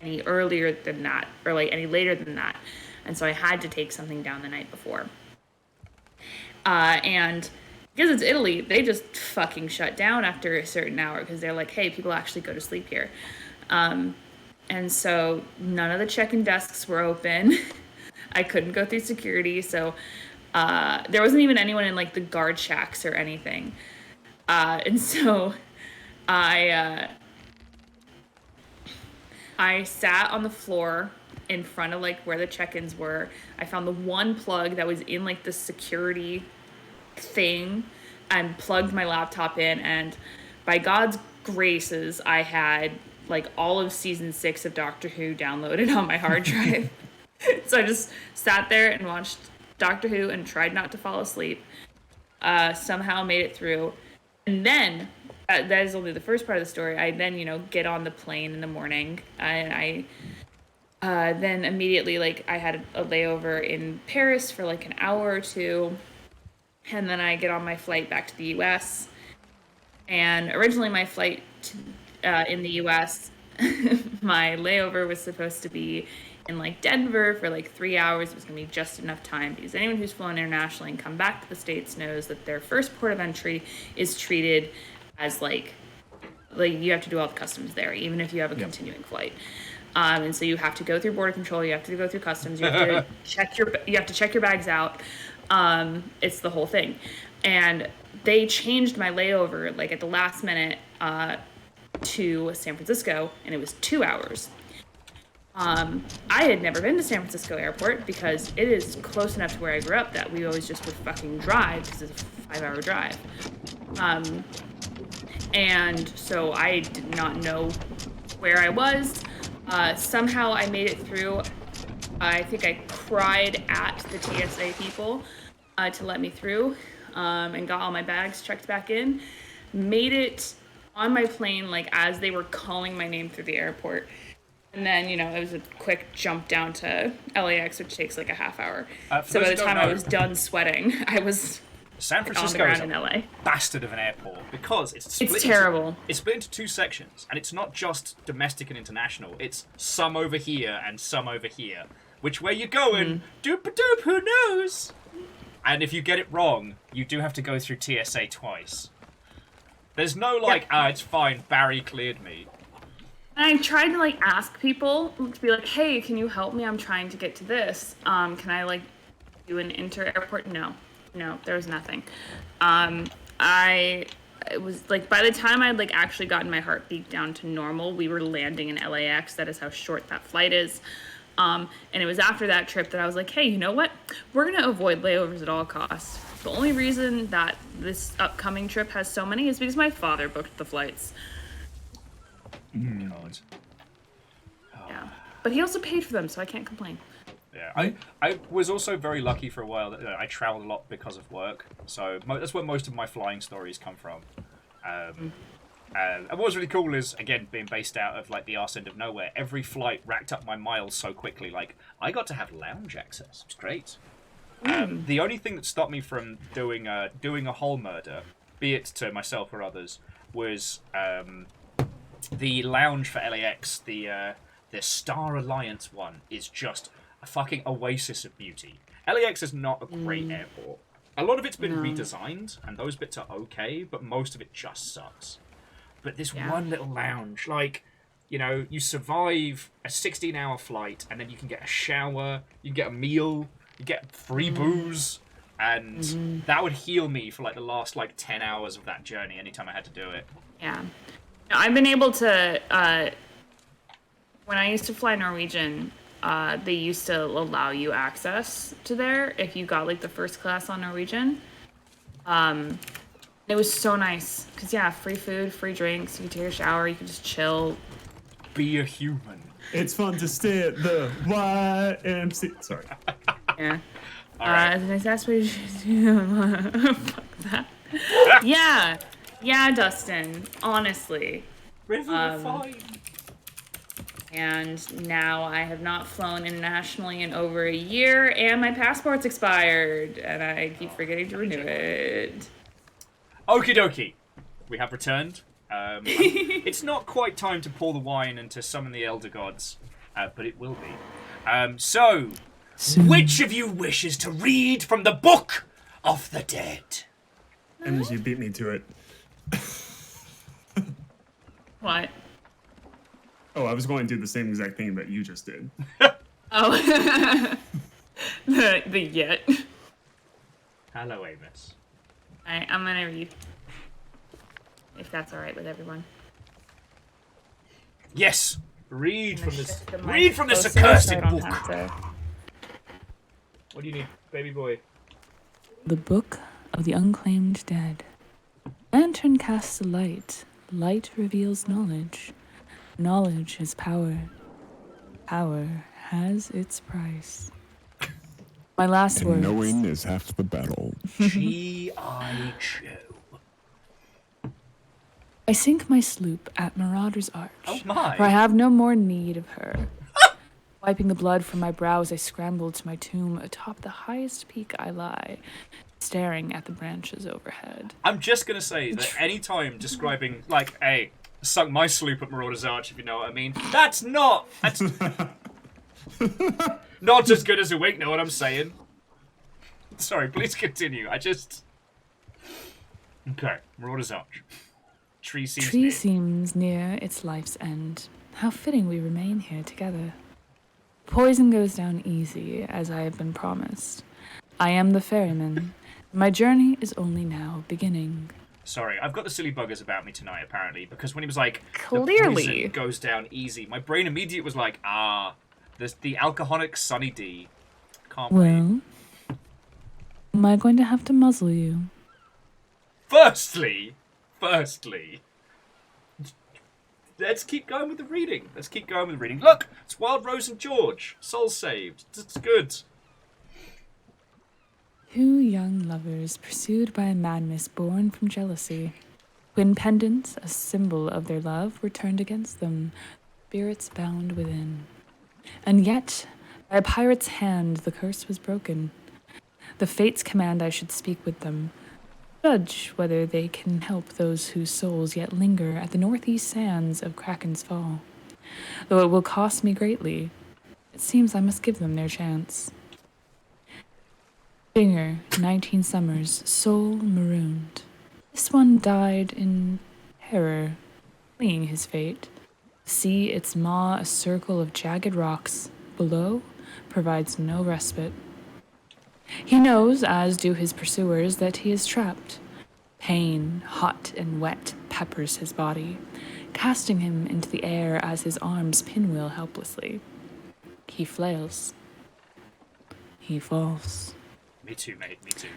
any earlier than that, or like any later than that. And so I had to take something down the night before. And because it's Italy, they just fucking shut down after a certain hour because they're like, hey, people actually go to sleep here. And so none of the check-in desks were open. I couldn't go through security, so there wasn't even anyone in like the guard shacks or anything. And so I sat on the floor in front of like where the check-ins were. I found the one plug that was in like the security thing and plugged my laptop in, and by God's graces I had like all of season 6 of Doctor Who downloaded on my hard drive. So I just sat there and watched Doctor Who and tried not to fall asleep. Somehow made it through. And then, that is only the first part of the story. I then, get on the plane in the morning. And I then immediately, I had a layover in Paris for, an hour or two. And then I get on my flight back to the U.S. And originally my flight in the U.S., my layover was supposed to be in Denver for 3 hours. It was going to be just enough time because anyone who's flown internationally and come back to the States knows that their first port of entry is treated as you have to do all the customs there, even if you have a continuing flight. And so you have to go through border control, you have to go through customs, you have to check your bags out. It's the whole thing. And they changed my layover at the last minute to San Francisco, and it was 2 hours. I had never been to San Francisco airport because it is close enough to where I grew up that we always just would fucking drive because it's a 5-hour drive. And so I did not know where I was. Somehow I made it through. I think I cried at the TSA people to let me through, and got all my bags checked back in. Made it on my plane as they were calling my name through the airport. And then, it was a quick jump down to LAX, which takes a half hour. So by the time I was done sweating, I was San Francisco on the is ground in LA. Bastard of an airport because it's terrible. It's split into 2 sections, and it's not just domestic and international. It's some over here and some over here. Which way you going? Doop-a-doop, who knows? And if you get it wrong, you do have to go through TSA twice. There's no it's fine, Barry cleared me. And I tried to ask people to be hey, can you help me? I'm trying to get to this. Can I do an inter-airport? No, there was nothing. It was by the time I'd actually gotten my heartbeat down to normal, we were landing in LAX. That is how short that flight is. And it was after that trip that I was hey, you know what? We're gonna avoid layovers at all costs. The only reason that this upcoming trip has so many is because my father booked the flights. God. Yeah, but he also paid for them, so I can't complain. Yeah, I was also very lucky for a while that I traveled a lot because of work, so that's where most of my flying stories come from. And what was really cool is, again, being based out of the arse end of nowhere, every flight racked up my miles so quickly. I got to have lounge access. It's great. The only thing that stopped me from doing a whole murder, be it to myself or others, was the lounge for LAX. The Star Alliance one is just a fucking oasis of beauty. LAX is not a great airport. A lot of it's been redesigned, and those bits are okay, but most of it just sucks. But this one little lounge, you survive a 16-hour flight, and then you can get a shower, you can get a meal, you get free booze, and that would heal me for the last 10 hours of that journey anytime I had to do it. Yeah. I've been able to, when I used to fly Norwegian, they used to allow you access to there if you got the first class on Norwegian. It was so nice because free food, free drinks, you could take a shower, you could just chill. Be a human. It's fun to stay at the YMC. Sorry. Yeah. All right. That's what you should do. Fuck that. Yeah, Dustin. Honestly. River fine. And now I have not flown internationally in over a year, and my passport's expired, and I keep forgetting to renew it. Okie dokie. We have returned. It's not quite time to pour the wine and to summon the elder gods, but it will be. So, which of you wishes to read from the Book of the Dead? And you beat me to it. What? Oh, I was going to do the same exact thing that you just did. Oh. the yet. Hello, Amos. Alright, I'm gonna read. If that's alright with everyone. Yes! Read from this. Shift the mic Read from this closer accursed so I don't book. have to- What do you need, baby boy? The Book of the Unclaimed Dead. Lantern casts a light. Light reveals knowledge. Knowledge is power. Power has its price. My last And words. knowing is half the battle. G.I. Joe. I sink my sloop at Marauder's Arch, Oh my. for I have no more need of her. Wiping the blood from my brow as I scramble to my tomb atop the highest peak I lie, staring at the branches overhead. I'm just going to say that any time describing, like, hey, sunk my sloop at Marauder's Arch, if you know what I mean, that's not as good as a wink, know what I'm saying? Sorry, please continue. Okay, Marauder's Arch. Tree seems near its life's end. How fitting we remain here together. Poison goes down easy, as I have been promised. I am the ferryman. My journey is only now beginning. Sorry, I've got the silly buggers about me tonight, apparently, because when he was like, Clearly. the poison goes down easy, my brain immediately was like, there's the alcoholic Sunny D. Can't wait. Well, am I going to have to muzzle you? Firstly, let's keep going with the reading. Look, it's Wild Rose and George. Soul saved. It's good. Two young lovers pursued by a madness born from jealousy. When pendants, a symbol of their love, were turned against them, spirits bound within. And yet, by a pirate's hand, the curse was broken. The fates command I should speak with them. Judge whether they can help those whose souls yet linger at the northeast sands of Kraken's Fall. Though it will cost me greatly, it seems I must give them their chance. Finger, 19 summers, soul marooned. This one died in terror, fleeing his fate. See its maw a circle of jagged rocks. Below provides no respite. He knows, as do his pursuers, that he is trapped. Pain, hot and wet, peppers his body, casting him into the air as his arms pinwheel helplessly. He flails. He falls. Me too, mate, me too.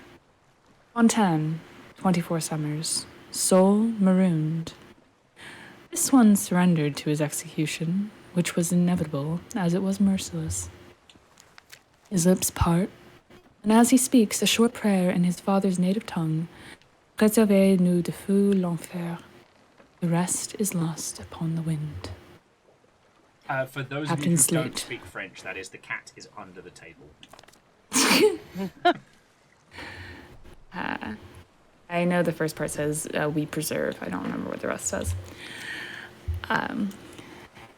Fontaine, 24 summers, soul marooned. This one surrendered to his execution, which was inevitable, as it was merciless. His lips part, and as he speaks a short prayer in his father's native tongue, Préservez-nous de feu l'enfer. The rest is lost upon the wind. For those Captain of you who Slate. don't speak French, that is the cat is under the table. I know the first part says, we preserve. I don't remember what the rest says.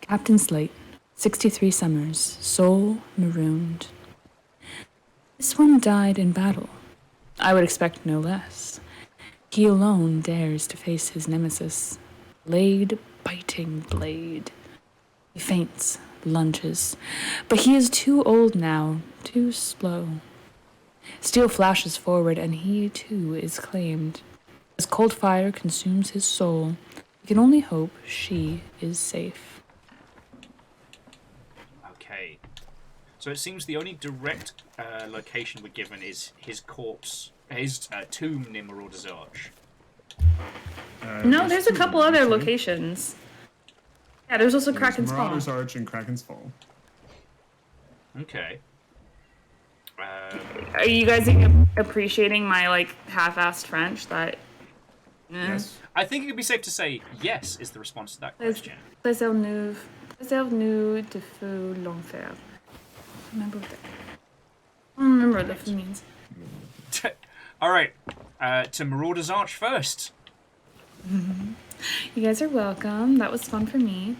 Captain Slate, 63 summers, soul marooned. This one died in battle. I would expect no less. He alone dares to face his nemesis. Blade biting blade. He feints, lunges, but he is too old now, too slow. Steel flashes forward, and he too is claimed. As cold fire consumes his soul, we can only hope she is safe. Okay. So it seems the only direct location we're given is his corpse, his tomb near Marauder's Arch. No, there's a couple other locations. Yeah, there's also Kraken's Fall. Marauder's Arch and Kraken's Fall. Okay. Are you guys appreciating my like half-assed French? That Yes. I think it could be safe to say yes is the response to that question. Préserve-nous de feu l'enfer. Remember what that. I don't remember what the feu means. All right, to Marauder's Arch first. You guys are welcome. That was fun for me.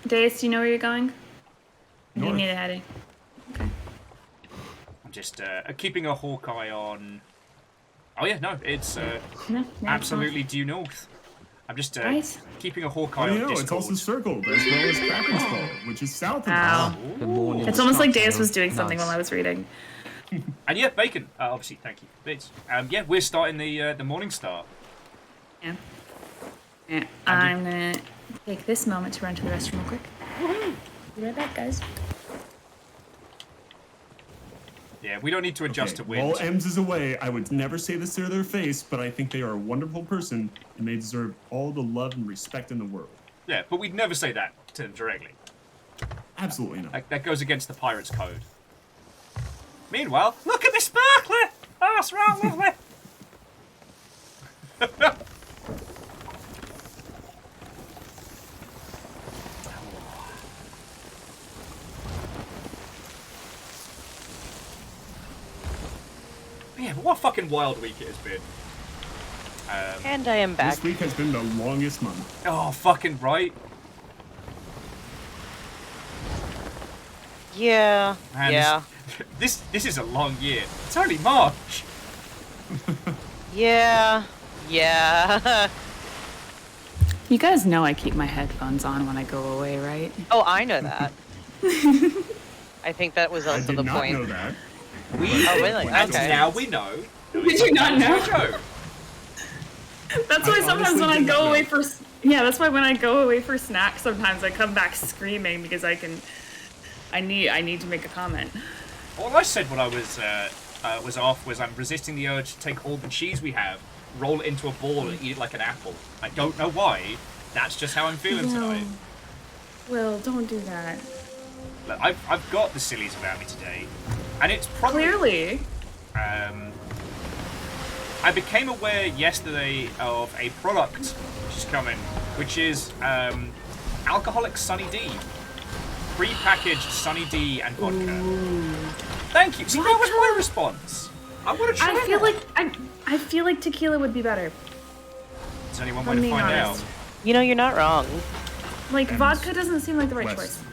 Deus, do you know where you're going? Do you North. need a heading? Okay. I'm just keeping a hawk eye on. Oh yeah, no, it's No, absolutely due north. I'm just Right. keeping a hawk Oh, eye on no, Discord. it's also circled as well as Kraken's Fall, which is south of Ow. us. The morning It's almost like starts Deus was out doing something nice. while I was reading. And yeah, Bacon. Obviously, thank you. Bits. Yeah, we're starting the Morning Star. Yeah. Yeah. I'm gonna take this moment to run to the restroom real quick. Be right back, guys. Yeah, we don't need to adjust to wind. While Ems is away, I would never say this to their face, but I think they are a wonderful person and they deserve all the love and respect in the world. Yeah, but we'd never say that to them directly. Absolutely not. That goes against the Pirates Code. Meanwhile, look at this sparkler! Oh, it's right lovely! Yeah, but what a fucking wild week it has been. And I am back. This week has been the longest month. Oh, fucking right. Yeah. Man, yeah. This is a long year. It's only March. Yeah. Yeah. You guys know I keep my headphones on when I go away, right? Oh, I know that. I think that was also the point. I did not know that. Oh, really? And Okay. now we know. Did you not know? Joe. That's why sometimes honestly when I did not go know. away for that's why when I go away for snacks, sometimes I come back screaming because I need to make a comment. All I said when I was off was I'm resisting the urge to take all the cheese we have, roll it into a ball and eat it like an apple. I don't know why. That's just how I'm feeling tonight. Will, don't do that. Look, I've got the sillies about me today, and it's probably Clearly. I became aware yesterday of a product which is coming, which is alcoholic Sunny D. Pre-packaged Sunny D and vodka. Thank you. See, that was my response. I want to try I feel like tequila would be better. There's only one I'm way to being find honest. out. You know, you're not wrong. Like And vodka doesn't seem like the right less. choice.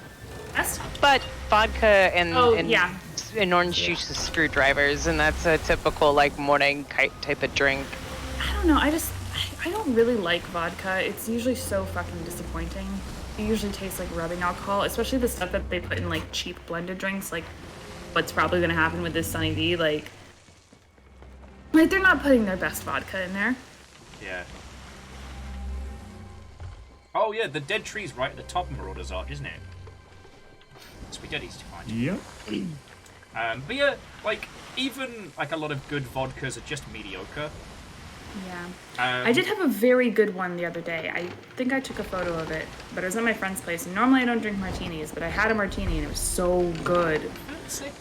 Yes? But vodka and, yeah. and orange juice is screwdrivers, and that's a typical, like, morning type of drink. I don't know. I don't really like vodka. It's usually so fucking disappointing. It usually tastes like rubbing alcohol, especially the stuff that they put in like cheap blended drinks. Like, what's probably gonna happen with this Sunny D? Like they're not putting their best vodka in there. Yeah. Oh yeah, the dead tree's right at the top of Marauder's Arch, isn't it? Sweet dead easy to find. Yep. But yeah, like even like a lot of good vodkas are just mediocre. Yeah. Um, I did have a very good one the other day. I think I took a photo of it, but it was at my friend's place. And normally I don't drink martinis, but I had a martini and it was so good. Sick.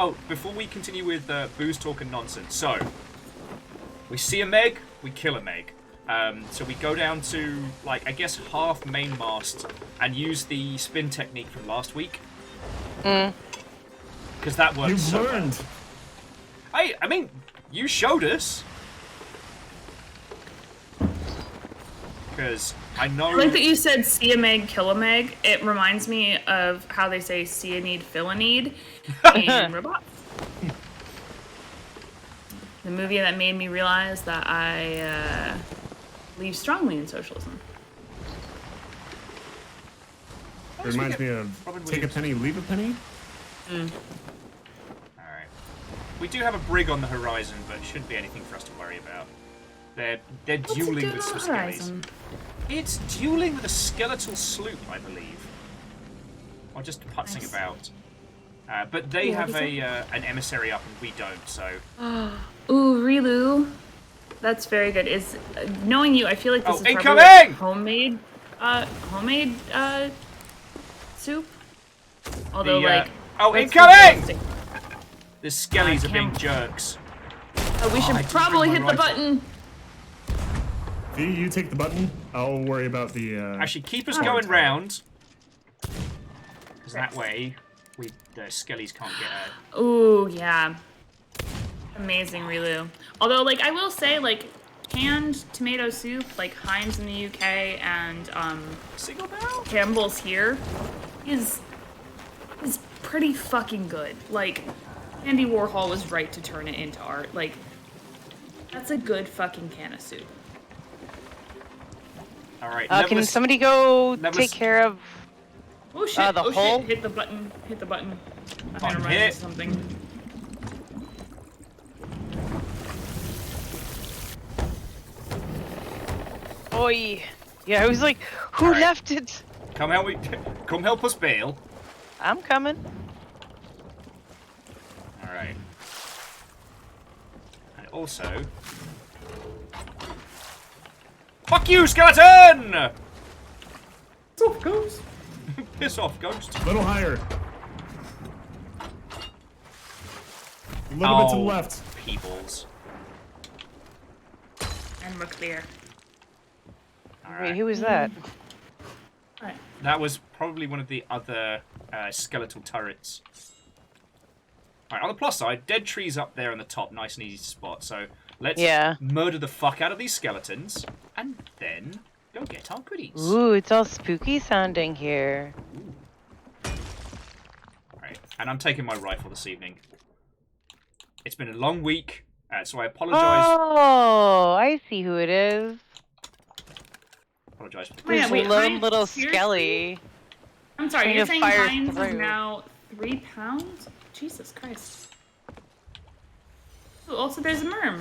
Oh, before we continue with booze talk and nonsense, so we see a Meg, we kill a Meg. So we go down to like I guess half main mast and use the spin technique from last week. Because that works. You've so well. learned. I mean, you showed us. Because I know. I like that you said see a Meg, kill a Meg. It reminds me of how they say see a need, fill a need in Robots. The movie that made me realize that I believe strongly in socialism. It reminds me of Robin take a Williams. penny, leave a penny. Alright. We do have a brig on the horizon, but it shouldn't be anything for us to worry about. They're What's it dueling doing with some on the skellies. horizon? It's dueling with a skeletal sloop, I believe. Or just putzing Nice. about. But they Yeah, have is it? an emissary up and we don't, so... Ooh, Rilu. That's very good. Is knowing you, I feel like this Oh, is probably incoming! like homemade soup. Although The, like oh, let's be incoming! realistic. The skellies are being Cam- jerks. We should I didn't probably bring hit my the rifle. button. V, you take the button. I'll worry about the. Actually, keep us Oh. going round. Because that way, the skellies can't get out. Ooh, yeah. Amazing, Rilu. Although, like, I will say, like, canned tomato soup, like Heinz in the UK and Single barrel? Campbell's here, is pretty fucking good. Like, Andy Warhol was right to turn it into art. Like, that's a good fucking can of soup. Alright, Can somebody go that take was- care of... Oh shit! the oh hole? shit! Hit the button! Hit the button! I'm Button gonna run hit. into something. Oi! Yeah, I was like, who Alright. left it? Come help us bail. I'm coming. Alright. And also... Fuck you, skeleton! Piss off, ghost. Piss off, ghost. A little higher. A little bit to the left. Peoples. And we're clear. Wait, who was that? Alright. That was probably one of the other skeletal turrets. Alright, on the plus side, dead trees up there on the top, nice and easy to spot. So let's murder the fuck out of these skeletons, and then go get our goodies. Ooh, it's all spooky sounding here. Alright, and I'm taking my rifle this evening. It's been a long week, so I apologise. Oh, I see who it is. Apologise. This lone little skelly. I'm sorry, Trying you're to saying fire Heinz is through. now 3 pounds? Jesus Christ. Ooh, also there's a merm.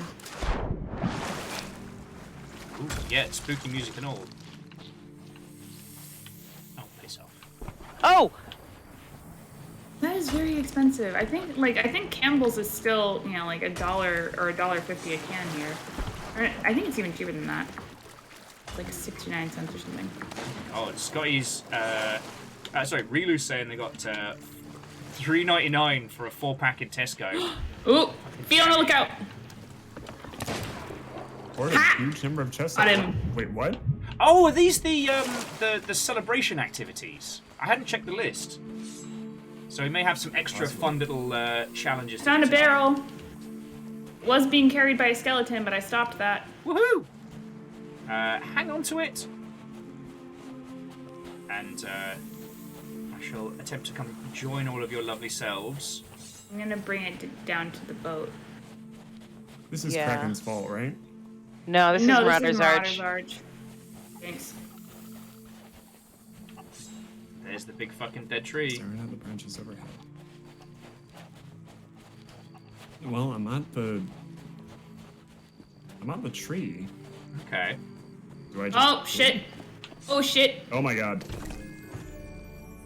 Ooh, yeah, spooky music and all. Oh, piss off. Oh! That is very expensive. I think Campbell's is still, you know, like $1 or $1.50 a can here. Or, I think it's even cheaper than that. Like 69 cents or something. Oh, Scotty's, sorry, Relu's saying they got $3.99 for a 4-pack in Tesco. Ooh, be on the lookout. Or a huge number of chests. Got him. Wait, what? Oh, are these the celebration activities? I hadn't checked the list. So we may have some extra fun little challenges. Found a barrel. Was being carried by a skeleton, but I stopped that. Woohoo! Hang on to it. And I shall attempt to come join all of your lovely selves. I'm gonna bring it down to the boat. This is Kraken's fault, right? No, this is Marauder's Marauder's Arch. Arch. Thanks. There's the big fucking dead tree. Staring at the branches overhead. Well, I'm at the tree. Okay. Do I just... Oh shit! Oh shit! Oh my god.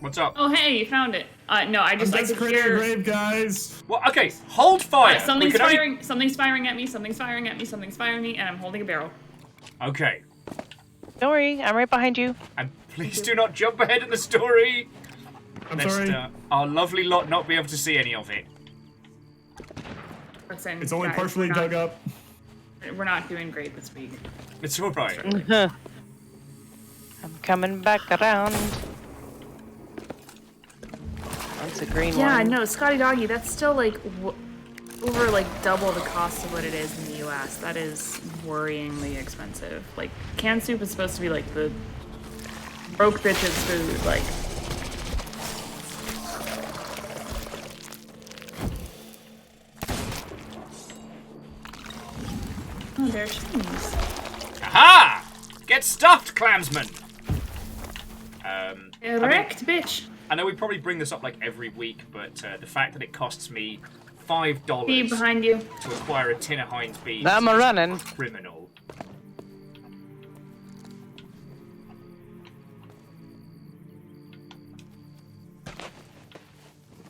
What's up? Oh hey, you found it. No, I just I'm I could desecrating hear. the grave, guys. Well, okay, hold fire. Something's firing. Something's firing at me. Something's firing at me. Something's firing at me, and I'm holding a barrel. Okay. Don't worry, I'm right behind you. And please do not jump ahead in the story. I'm Lest, sorry. Our lovely lot not be able to see any of it. Listen, It's only guys, partially dug up. We're not doing great this week. It's all right. I'm coming back around. That's a green one. Yeah, no, Scotty Doggy, that's still like over like double the cost of what it is in the US. That is worryingly expensive. Like, canned soup is supposed to be like the broke bitches food. Like, oh, there's cheese. Aha! Get stuffed, clansman. Erect, bitch. I know we probably bring this up like every week, but the fact that it costs me $5 Be behind you. to acquire a tin of Heinz beans I'm a is running. criminal.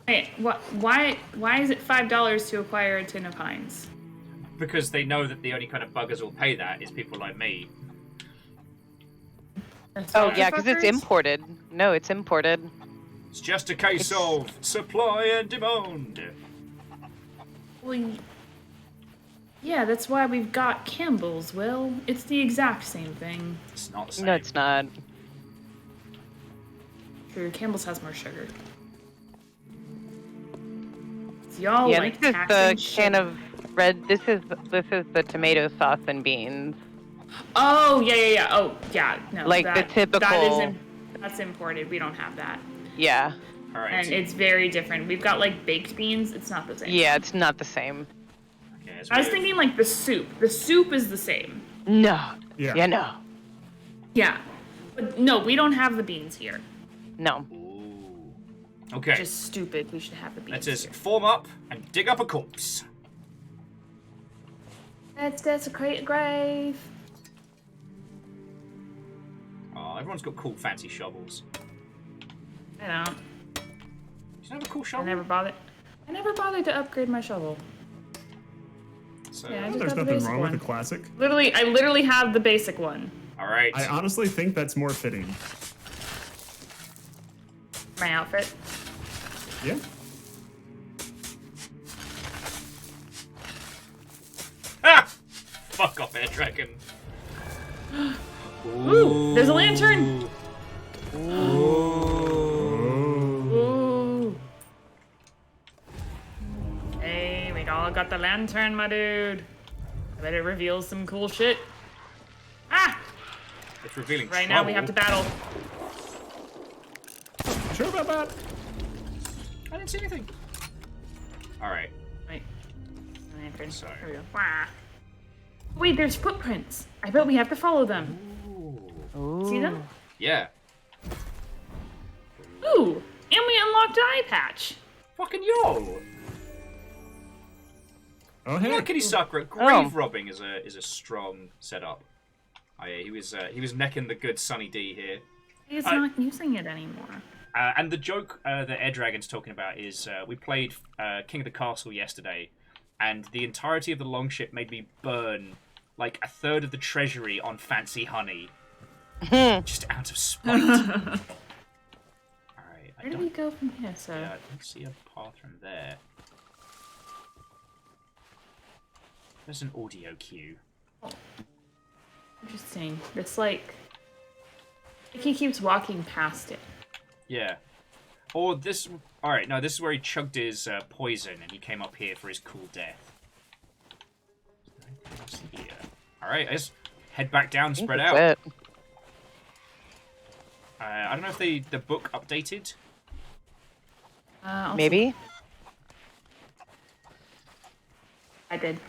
Wait, what? Why is it $5 to acquire a tin of Heinz? Because they know that the only kind of buggers will pay that is people like me. Oh yeah, because it's imported. No, it's imported. It's just a case of supply and demand. Well, yeah, that's why we've got Campbell's, Will. It's the exact same thing. It's not the same. No, it's not. True, Campbell's has more sugar. So y'all Yeah, like this is taxing the sugar. can of red. This is the tomato sauce and beans. Oh, yeah. Oh, yeah, no. Like the typical- That's imported. We don't have that. Yeah. All right. And it's very different. We've got, like, baked beans. It's not the same. Yeah, it's not the same. Okay, it's I was weird. thinking, like, the soup. The soup is the same. No. Yeah. Yeah, no. Yeah. But, no, we don't have the beans here. No. Ooh. Okay. Just stupid. We should have the beans Let us here. form up and dig up a corpse. Let's desecrate a grave. Oh, everyone's got cool fancy shovels. I don't. You don't have a cool shovel? I never bothered to upgrade my shovel. So, Yeah, I Oh, just there's got the nothing basic wrong one. with the classic. I literally have the basic one. all right. I honestly think that's more fitting. My outfit. Yeah. fuck off, Air Dragon. Ooh, there's a lantern. Ooh. Hey, we all got the lantern, my dude. I bet it reveals some cool shit. Ah! It's revealing Right now we have to battle. Sure about that? I didn't see anything. Alright. Wait. Lantern. Sorry. Here we go. Wah. Wait, there's footprints. I bet we have to follow them. See them? Yeah. Ooh! And we unlocked eye patch. Fucking yo! Oh hey. Yakety Sakura, grave robbing is a strong setup. Oh yeah, he was necking the good Sunny D here. He's not using it anymore. And the joke that Air Dragon's talking about is we played King of the Castle yesterday, and the entirety of the longship made me burn like a third of the treasury on fancy honey, just out of spite. Alright, Where do we go from here, sir? Yeah, I don't see a path from there. There's an audio cue. Oh. Interesting. It's like he keeps walking past it. Yeah. Or this... Alright, no, this is where he chugged his poison and he came up here for his cool death. Alright, let's head back down and spread out. I don't know if the book updated. Maybe? I did.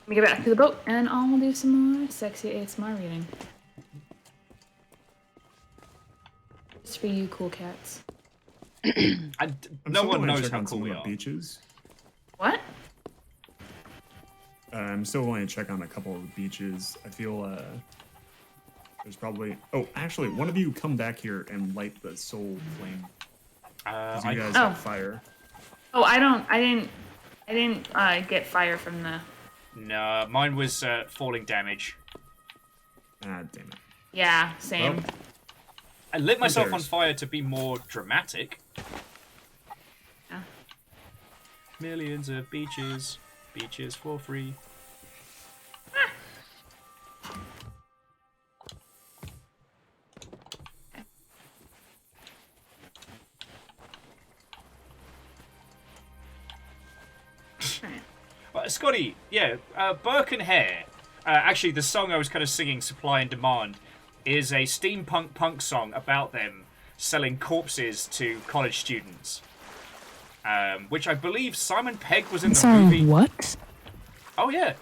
Let me get back to the boat and I'll do some more sexy ASMR reading. Just for you cool cats. No one knows how cool we are. Beaches. What? I'm still going to check on a couple of beaches. I feel there's probably... Oh, actually, one of you come back here and light the soul flame. You guys have fire. Oh, I didn't get fire from the... No, mine was falling damage. Ah, damn it. Yeah, same. Well, I lit myself on fire to be more dramatic. Yeah. Millions of beaches. Beaches for free. Scotty, yeah, Burke and Hare. Actually, the song I was kind of singing, Supply and Demand, is a steampunk punk song about them selling corpses to college students. Which I believe Simon Pegg was in the movie. What? Oh, yeah.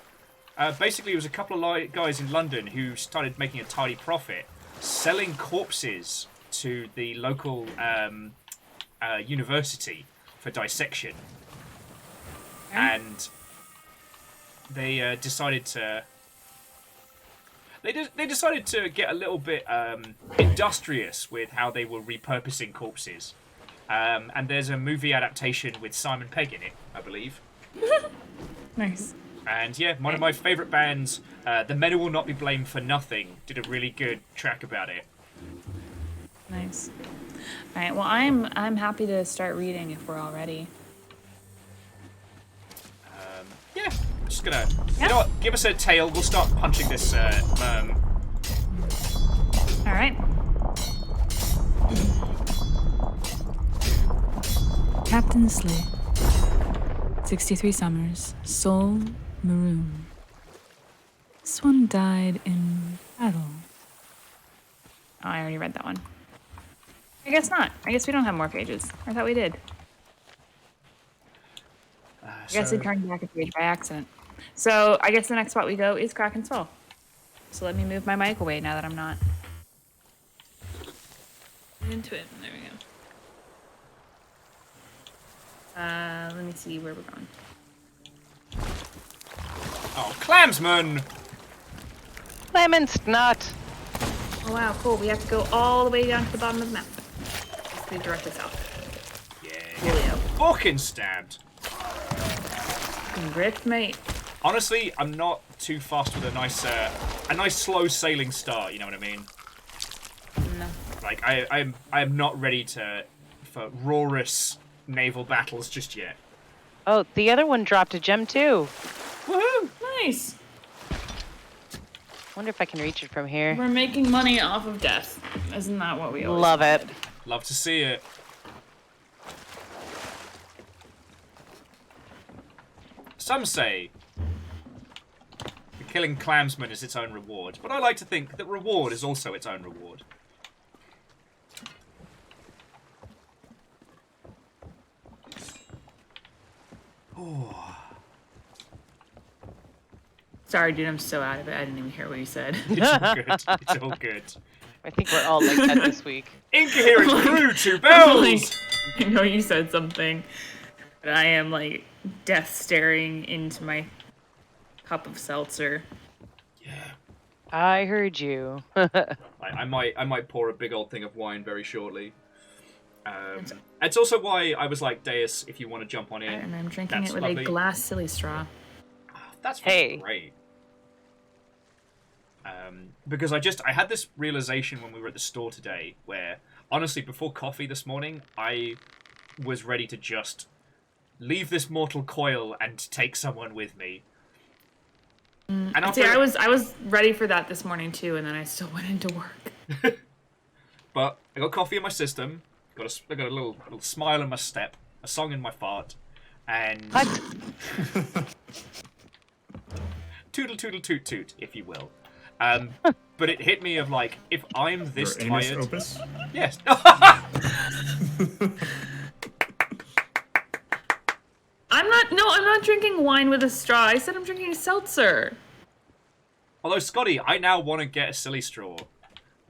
Basically, it was a couple of guys in London who started making a tidy profit selling corpses to the local university for dissection. And they decided to... They decided to get a little bit industrious with how they were repurposing corpses. And there's a movie adaptation with Simon Pegg in it, I believe. Nice. And yeah, one of my favourite bands, The Men Who Will Not Be Blamed for Nothing, did a really good track about it. Nice. All right. Well, I'm happy to start reading if we're all ready. Yeah, I'm just gonna... You know what? Give us a tail. We'll start punching this All right. Captain Slate. 63 summers. Soul maroon. This one died in battle. Oh, I already read that one. I guess not. I guess we don't have more pages. I thought we did. I guess I turned back a page by accident. So I guess the next spot we go is Kraken's Fall. So let me move my mic away now that I'm not into it. There we go. Let me see where we're going. Oh, Clamsman! Lemon snot. Oh wow, cool. We have to go all the way down to the bottom of the map. Please direct us out. Yeah. Fucking stabbed. Gripped, mate. Honestly, I'm not too fast with a nice slow sailing start. You know what I mean? No. Like I am not ready for roarous naval battles just yet. Oh, the other one dropped a gem too. Woohoo! Nice. Wonder if I can reach it from here. We're making money off of death. Isn't that what we always Love it. wanted? Love to see it. Some say killing clansmen is its own reward, but I like to think that reward is also its own reward. Oh. Sorry, dude, I'm so out of it. I didn't even hear what you said. It's all good. It's all good. I think we're all like that this week. Incoherent crew, 2 bells! I know you said something, but I am like death staring into my cup of seltzer. Yeah. I heard you. I might pour a big old thing of wine very shortly. It's also why I was like, Deus, if you want to jump on in. And I'm drinking that's it with lovely. a glass silly straw. That's Hey. great. Because I had this realization when we were at the store today, where honestly, before coffee this morning, I was ready to just leave this mortal coil and take someone with me. And See, I was ready for that this morning too, and then I still went into work. But I got coffee in my system, I got a little smile in my step, a song in my fart, and toodle toodle toot toot, if you will. But it hit me of like, if I'm this Your Amos tired, Opus? yes. I'm not drinking wine with a straw. I said I'm drinking seltzer. Although Scotty, I now want to get a silly straw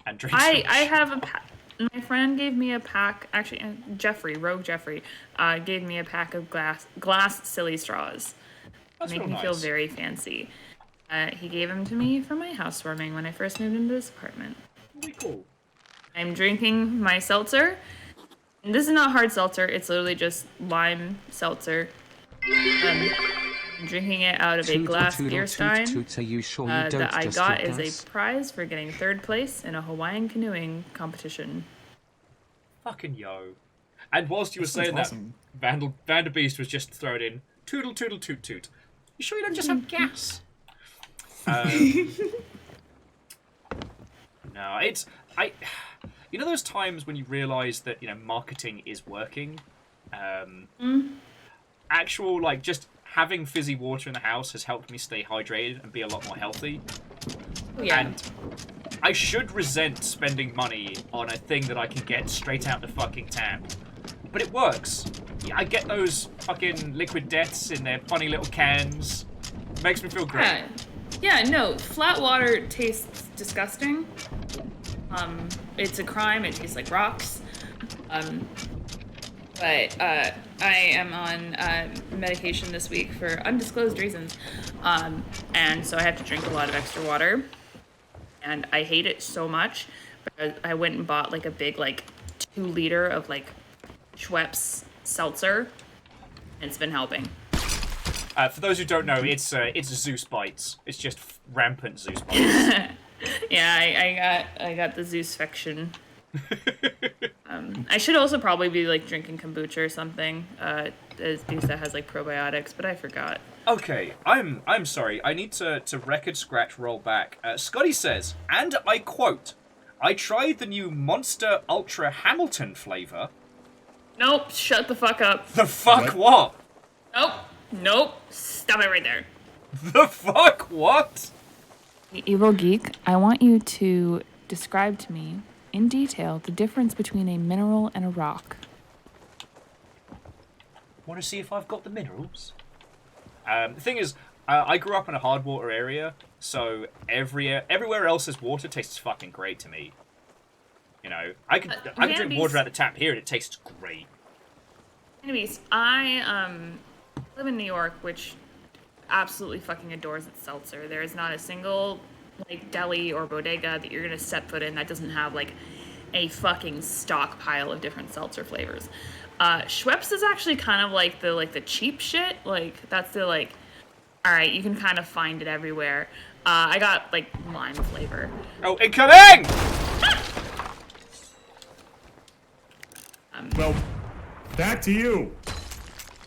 and drink. I have a pack. My friend gave me a pack. Actually, Rogue Jeffrey, gave me a pack of glass silly straws. That's Make real me nice. feel very fancy. He gave them to me for my housewarming when I first moved into this apartment. Really cool. I'm drinking my seltzer. And this is not hard seltzer. It's literally just lime seltzer. I'm drinking it out of a glass beer stein Are you sure you don't that I just got hit as us? a prize for getting 3rd place in a Hawaiian canoeing competition. Fucking yo. And whilst you were That sounds saying awesome. that, Vanderbeest was just thrown in toodle toodle toot toot. You sure you don't just have gas? No, you know those times when you realise that, marketing is working? Actual, like, just having fizzy water in the house has helped me stay hydrated and be a lot more healthy. Yeah. And I should resent spending money on a thing that I can get straight out the fucking tap. But it works. I get those fucking liquid deaths in their funny little cans. Makes me feel great. Yeah, no, flat water tastes disgusting. It's a crime. It tastes like rocks. But I am on medication this week for undisclosed reasons. And so I have to drink a lot of extra water. And I hate it so much. But I went and bought like a big 2 liter of Schweppes seltzer. And it's been helping. For those who don't know, it's Zeus bites. It's just rampant Zeus bites. Yeah, I got the Zeus-fection. I should also probably be drinking kombucha or something, because that has probiotics, but I forgot. Okay, I'm sorry. I need to record scratch roll back. Scotty says, and I quote, "I tried the new Monster Ultra Hamilton flavor." Nope, shut the fuck up. The fuck what? Nope, stop it right there. The fuck what? Evil Geek, I want you to describe to me in detail the difference between a mineral and a rock. Want to see if I've got the minerals? The thing is, I grew up in a hard water area, so everywhere else as water tastes fucking great to me. I can drink water out the tap here and it tastes great. Anyways, I live in New York, which absolutely fucking adores its seltzer. There is not a single deli or bodega that you're gonna set foot in that doesn't have a fucking stockpile of different seltzer flavors. Schweppes is actually kind of the cheap shit. That's the all right, you can kind of find it everywhere. I got lime flavor. Oh, incoming! Well, back to you.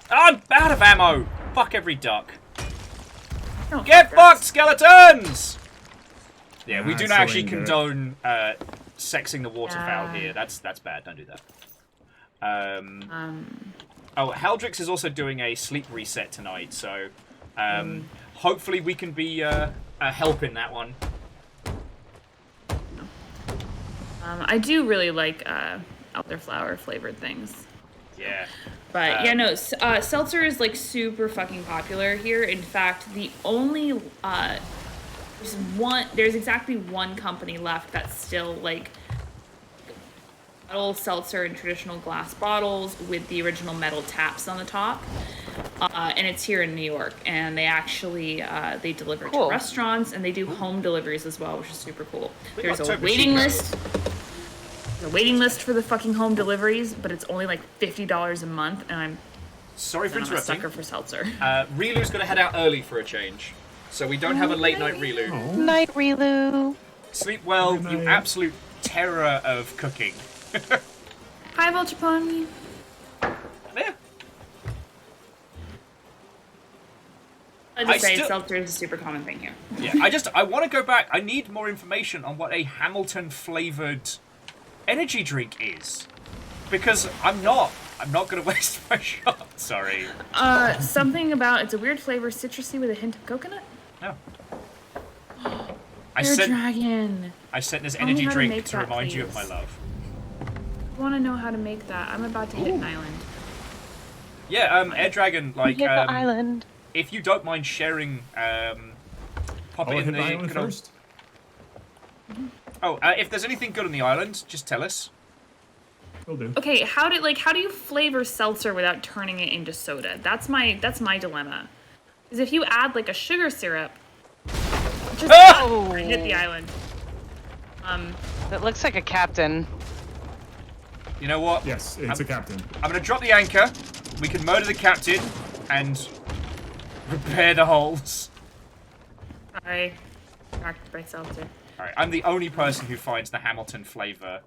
I'm out of ammo. Fuck every duck. Oh, Get fucked, skeletons! Yeah, we Nah, do I not still actually ain't good. condone sexing the waterfowl here. That's bad. Don't do that. Oh, Haldrix is also doing a sleep reset tonight, so hopefully we can be a help in that one. I do really like elderflower flavored things. Yeah. But yeah, no, seltzer is like super fucking popular here. In fact, the only there's exactly one company left that's still like bottle seltzer in traditional glass bottles with the original metal taps on the top. And it's here in New York, and they actually they deliver to restaurants, and they do home deliveries as well, which is super cool. There's a waiting list. There's a waiting list for the fucking home deliveries, but it's only like $50 a month, and I'm sorry for interrupting. a sucker for seltzer. Rilu's gonna head out early for a change, so we don't have a late night Rilu. Night, Rilu. Sleep well, you absolute terror of cooking. Hi, Vulturepon. Yeah. I just say seltzer is a super common thing here. Yeah, I want to go back. I need more information on what a Hamilton flavored energy drink is, because I'm not gonna waste my shot. Sorry. Something about it's a weird flavor, citrusy with a hint of coconut. No. Dragon. I sent this Tell me energy how to drink make to that, remind you of please. my love. I want to know how to make that. I'm about to hit an island. Yeah, Air Dragon, like, Hit the island. if you don't mind sharing, pop I'll it in hit the the island good old- first. Oh, if there's anything good on the island, just tell us. Will do. Okay, how do you flavor seltzer without turning it into soda? That's my dilemma. Because if you add like a sugar syrup, just hit the island. It looks like a captain. You know what? Yes, it's a captain. I'm gonna drop the anchor. We can murder the captain and repair the holes. Sorry, distracted by seltzer. Alright, I'm the only person who finds the Hamilton flavor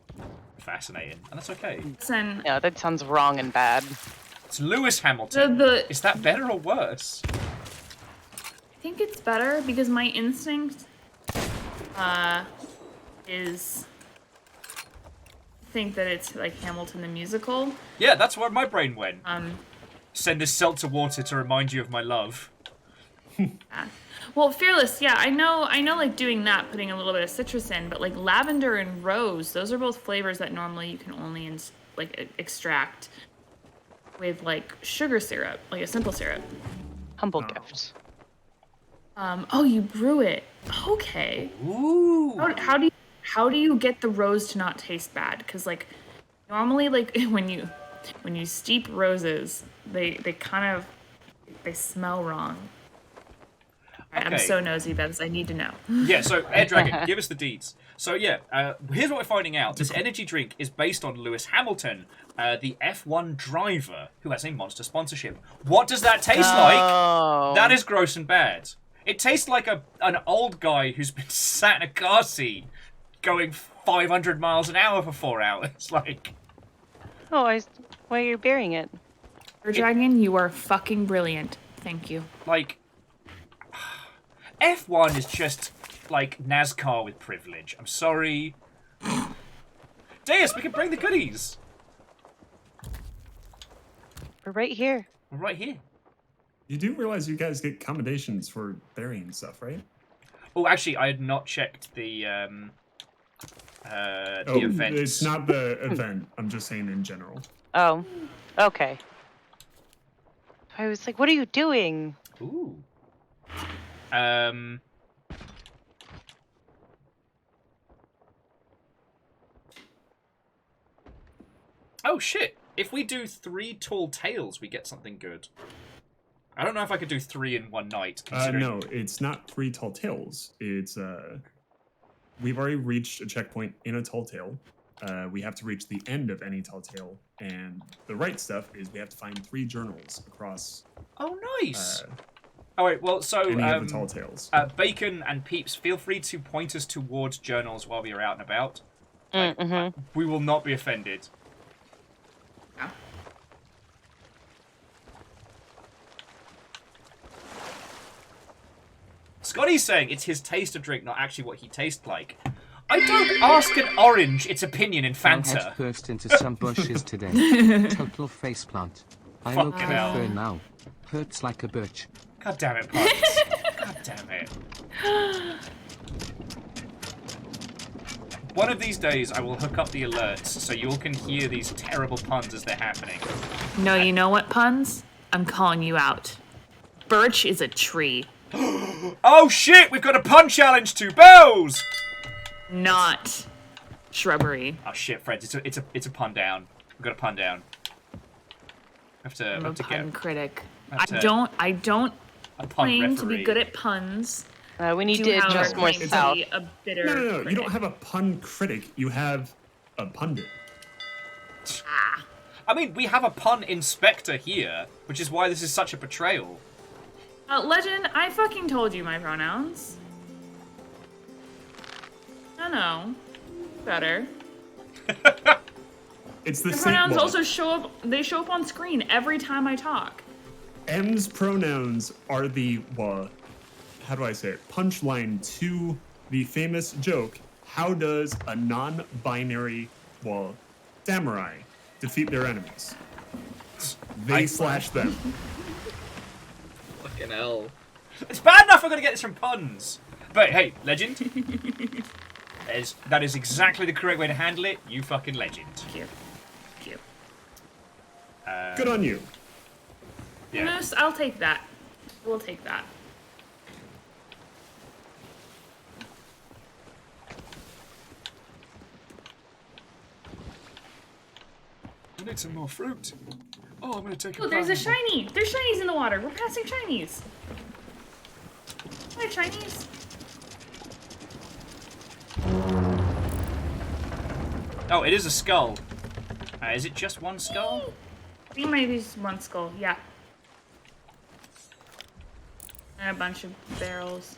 fascinating, and that's okay. Listen. Yeah, that sounds wrong and bad. It's Lewis Hamilton. Is that better or worse? I think it's better because my instinct is think that it's like Hamilton the musical. Yeah, that's where my brain went. Send this seltzer water to remind you of my love. Well, Fearless, yeah, I know like doing that, putting a little bit of citrus in, but like lavender and rose, those are both flavors that normally you can only extract with like sugar syrup, like a simple syrup. Humble gift. Oh, you brew it. Okay. Ooh. How do you get the rose to not taste bad? Because like normally like when you steep roses, they kind of smell wrong. Right, Okay. I'm so nosy about this. I need to know. Yeah, so Air Dragon, give us the deeds. So yeah, here's what we're finding out. This energy drink is based on Lewis Hamilton, the F1 driver, who has a monster sponsorship. What does that taste like? That is gross and bad. It tastes like an old guy who's been sat in a car seat going 500 miles an hour for 4 hours. Like, why are you burying it? Dragon, you are fucking brilliant. Thank you. Like, F1 is just like NASCAR with privilege. I'm sorry. Deus, we can bring the goodies. We're right here. We're right here. You do realize you guys get accommodations for burying stuff, right? Oh, actually, I had not checked the event. It's not the event. I'm just saying in general. Oh, okay. I was like, what are you doing? Ooh. Oh shit! If we do 3 tall tales, we get something good. I don't know if I could do 3 in one night. No, it's not 3 tall tales. It's we've already reached a checkpoint in a tall tale. We have to reach the end of any tall tale, and the right stuff is we have to find 3 journals across. Oh, nice. All right. Well, so any of the tall tales. Bacon and Peeps, feel free to point us towards journals while we are out and about. We will not be offended. Scotty's saying it's his taste of drink, not actually what he tastes like. I don't ask an orange its opinion in Head Fanta. first into some bushes today. Total faceplant. I'm Fucking okay hell. for now. Hurts like a bitch. God damn it, Puns. God damn it. One of these days, I will hook up the alerts so you all can hear these terrible puns as they're happening. No, you know what, Puns? I'm calling you out. Birch is a tree, Oh shit, we've got a pun challenge to Bells! not shrubbery. Oh shit, friends, it's a pun down. We've got a pun down. I'm a have to pun get critic. have to- I don't a pun claim to be referee. good at puns. We need Do, to however, adjust more claim to south. be a bitter No. You critic. don't have a pun critic. You have a pundit. I mean, we have a pun inspector here, which is why this is such a betrayal. Legend, I fucking told you my pronouns. No. Better. It's the My same. pronouns well, also show up. They show up on screen every time I talk. M's pronouns are the, well, how do I say it? Punchline to the famous joke, how does a non-binary, well, samurai defeat their enemies? They slash them. Fucking hell. It's bad enough I'm gonna get this from puns. But hey, legend. That is exactly the correct way to handle it. You fucking legend. Cute. Good on you. Yeah. Moose, I'll take that. We'll take that. I need some more fruit. Oh, I'm gonna take Oh, there's a shiny. There's shinies in the water. We're passing shinies. Hi, shinies. Oh, it is a skull. Is it just one skull? I think maybe just one skull. Yeah. And a bunch of barrels.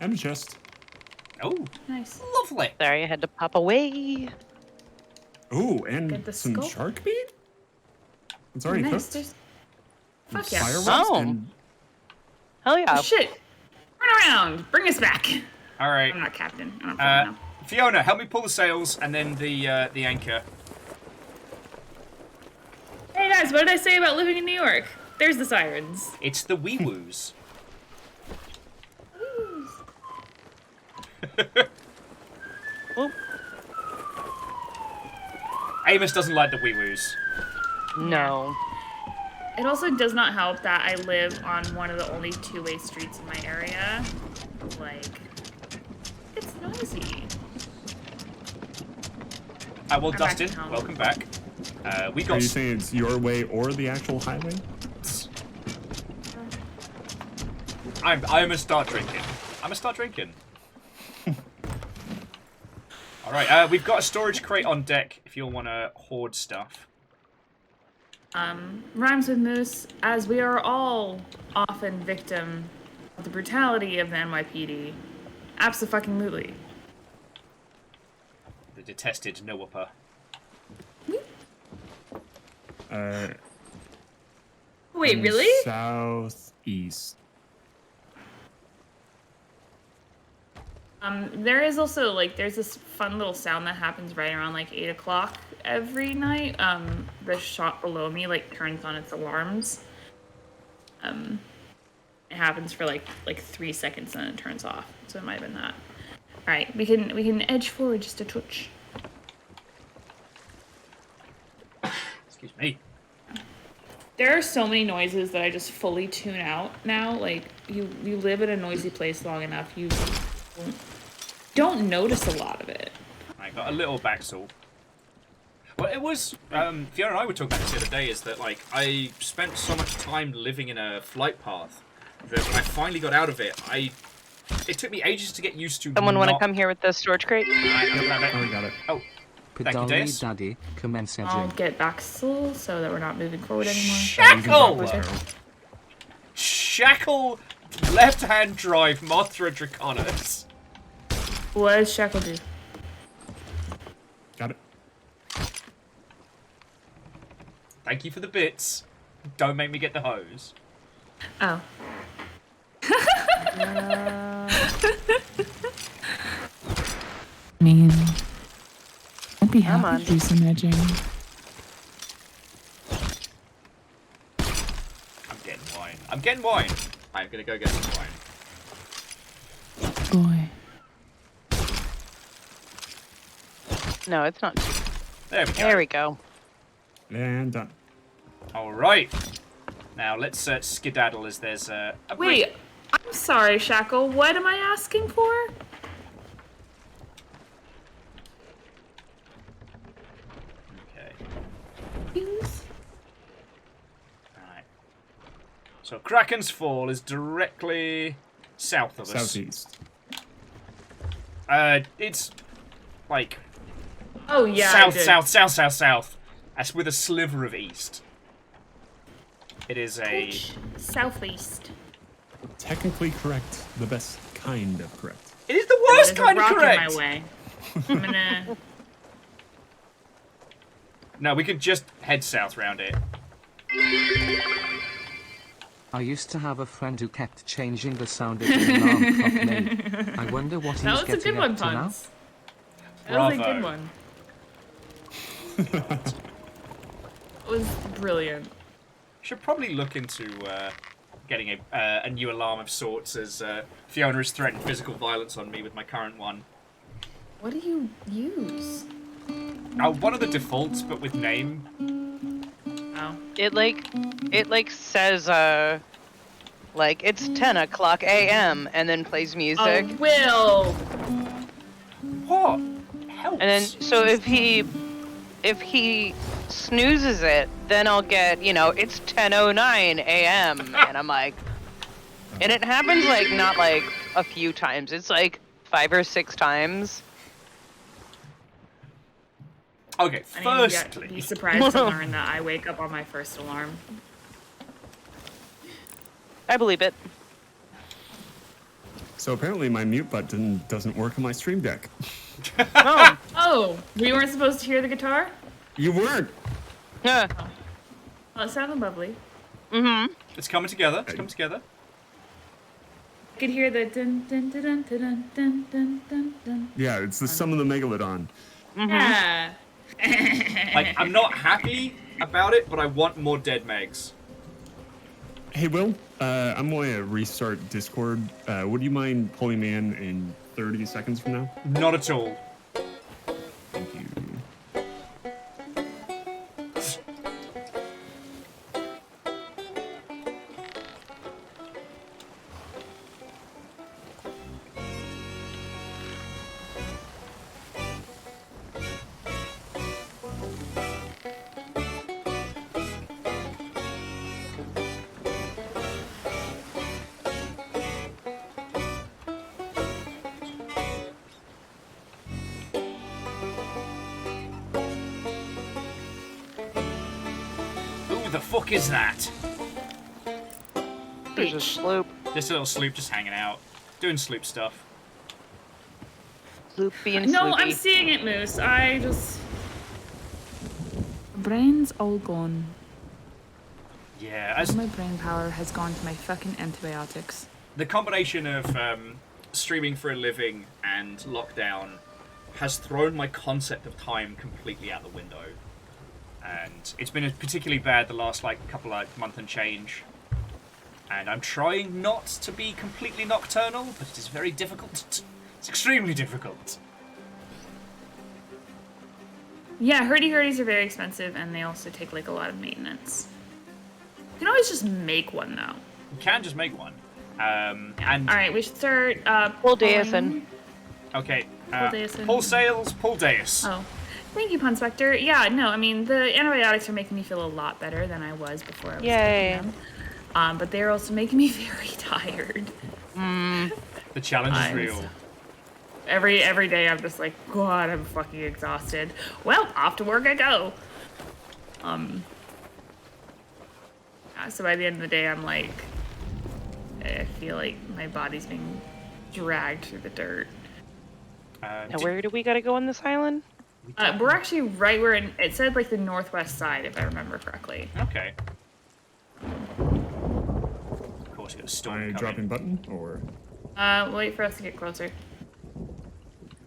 I'm just. Oh, Nice. lovely. Sorry, I had to pop away. Ooh, Get and the some skull? shark meat? It's already Nice. cooked. There's... And Fuck yeah. fire roast Oh. and Hell yeah. Oh, shit. Run around. Bring us back. All right. I'm not captain. I'm not now. Fiona, help me pull the sails and then the anchor. Hey guys, what did I say about living in New York? There's the sirens. It's the wee woos. Amos doesn't like the wee woos. No. It also does not help that I live on one of the only two-way streets in my area. Like, it's noisy. Well, I'm Dustin, back at home. welcome back. We are got. you saying it's your way or the actual highway? I'm gonna start drinking. All right, we've got a storage crate on deck if you'll want to hoard stuff. Rhymes with Moose, as we are all often victim of the brutality of the NYPD. Abso-fucking-lutely. The detested no-upper. Wait, in really? Southeast. There is also, like, there's this fun little sound that happens right around, like, 8 o'clock every night. The shop below me, like, turns on its alarms. It happens for, like 3 seconds and then it turns off. So it might have been that. Alright, we can edge forward just a touch. Excuse me. There are so many noises that I just fully tune out now. Like, you live in a noisy place long enough, you don't notice a lot of it. I got a little backsaw. Well, it was, Fiona and I were talking about this the other day, is that, like, I spent so much time living in a flight path that when I finally got out of it, it took me ages to get used to Someone want to not- come here with the storage crate? Alright, Oh, we got it. Oh, thank you, Pedali Deus. daddy, commence I'll edging. get back still so that we're not moving forward anymore. Shackle! Shackle, left-hand drive, Mothra Draconis. What does Shackle do? Got it. Thank you for the bits. Don't make me get the hose. Oh. I mean, I'd be Come happy on. to do some edging. I'm getting wine. I'm gonna go get some wine. Boy. No, it's not. There we go. There we go. And done. All right. Now let's skedaddle as there's a Wait, I'm sorry, Shackle. What am I asking for? Okay. Please? Alright. So Kraken's Fall is directly south of us. Southeast. It's like Oh yeah, I did. south. That's with a sliver of east. It is a southeast. Technically correct. The best kind of correct. It is the worst There's a kind of rock correct. in my way. I'm gonna. No, we could just head south round it. I used to have a friend who kept changing the sound of the alarm clock made. I wonder what That he's was a getting good one, up to now. Puns. That was a Bravo. good one. It was brilliant. Should probably look into getting a new alarm of sorts, as Fiona has threatened physical violence on me with my current one. What do you use? One of the defaults, but with name. Oh. It says like it's 10 o'clock a.m. and then plays music. Oh, Will. What? Helps. And then so if he snoozes it, then I'll get, it's 10:09 a.m. and I'm like, and it happens like not like a few times. It's like 5 or 6 times. Okay, I firstly, mean, be surprised to learn that I wake up on my first alarm. I believe it. So apparently my mute button doesn't work on my stream deck. Oh. Oh, we weren't supposed to hear the guitar? You weren't. Yeah. Oh, it sounded lovely. Mm-hmm. it's coming together. It's coming together. I could hear the dun dun dun dun dun dun dun dun dun. Yeah, it's the Sum of the Megalodon. Yeah. Like, I'm not happy about it, but I want more dead Megs. Hey, Will, I'm going to restart Discord. Would you mind pulling me in 30 seconds from now? Not at all. Thank you. Who the fuck is that? There's a sloop. Just a little sloop just hanging out. Doing sloop stuff. Sloopy and No, I'm sloopy. seeing it, Moose. I just. Brain's all gone. Yeah, All as my brain power has gone to my fucking antibiotics. the combination of streaming for a living and lockdown has thrown my concept of time completely out the window. And it's been particularly bad the last couple month and change. And I'm trying not to be completely nocturnal, but it is very difficult. It's extremely difficult. Yeah, hurdy-hurdies are very expensive, and they also take a lot of maintenance. You can always just make one, though. You can just make one. And All right, we should start. Pull pulling- Daeson. okay, Pull Daeson. pull sails, pull Deus. Oh, thank you, Pun Spectre. Yeah, no, I mean the antibiotics are making me feel a lot better than I was before I was Yay. taking them. But they're also making me very tired. The challenge is I'm real. so- Every day I'm just like, God, I'm fucking exhausted. Well, off to work I go. So by the end of the day, I'm like, I feel like my body's being dragged through the dirt. Now, where do we gotta go on this island? We're actually right where it said the northwest side, if I remember correctly. Okay. it's got a storm I coming. dropping button or? Wait for us to get closer.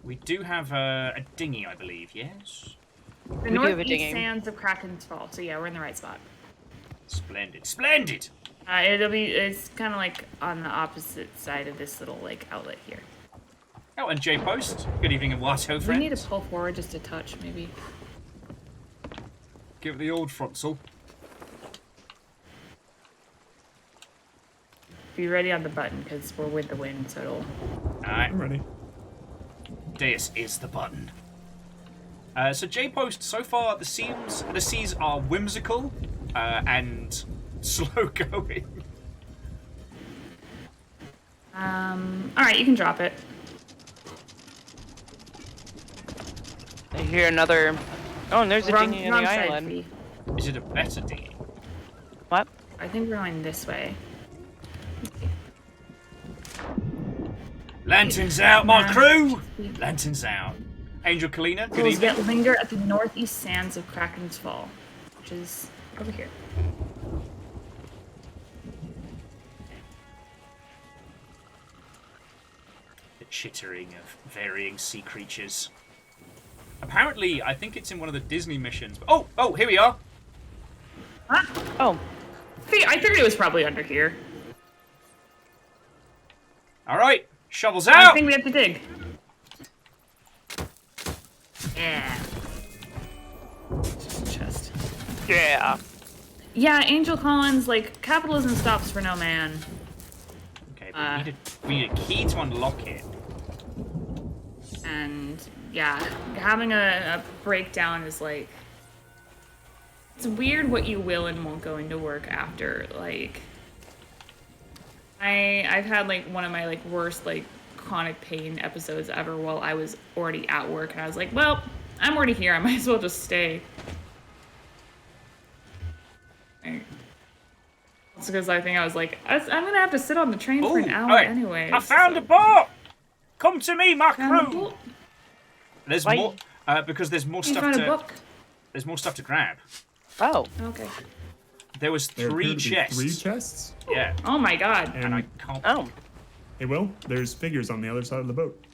We do have a dinghy, I believe. Yes. We The do have a northeast dinghy. sands of Kraken's Fall. So yeah, we're in the right spot. Splendid. Splendid. It's kind of like on the opposite side of this little like outlet here. Oh, and J Post. Good evening, and Watto friends. We need to pull forward just a touch, maybe. Give it the old frontal. Be ready on the button because we're with the wind, so it'll. Alright. I'm ready. This is the button. So J Post, so far the seas are whimsical and slow going. Alright, you can drop it. I hear another. Oh, and there's a Wrong- dinghy on wrong the side, island. Fee. Is it a better dinghy? What? I think we're going this way. Lanterns out, my crew! Lanterns out. Angel Kalina, good Pools evening. that linger at the northeast sands of Kraken's Fall, which is over here. The chittering of varying sea creatures. Apparently, I think it's in one of the Disney missions. Oh, here we are. Ah, Oh, I figured it was probably under here. All right, shovels I out. think we have to dig. Yeah. Just a chest. yeah. Yeah, Angel Collins, like, capitalism stops for no man. Okay, but we need a key to unlock it. And, yeah, having a breakdown is, like... It's weird what you will and won't go into work after, like... I've had, like, one of my, like, worst, like, chronic pain episodes ever while I was already at work, and I was like, well, I'm already here, I might as well just stay. That's because I think I was like, I'm gonna have to sit on the train for an hour alright. anyway. I found a boat. Come to me, my Found a crew. book. There's Why? more because there's more You stuff found a to. book. There's more stuff to grab. Oh. Okay. There was There appear three to be chests. 3 chests. Yeah, Oh my god. and I can't. Oh. Hey, Will, there's figures on the other side of the boat.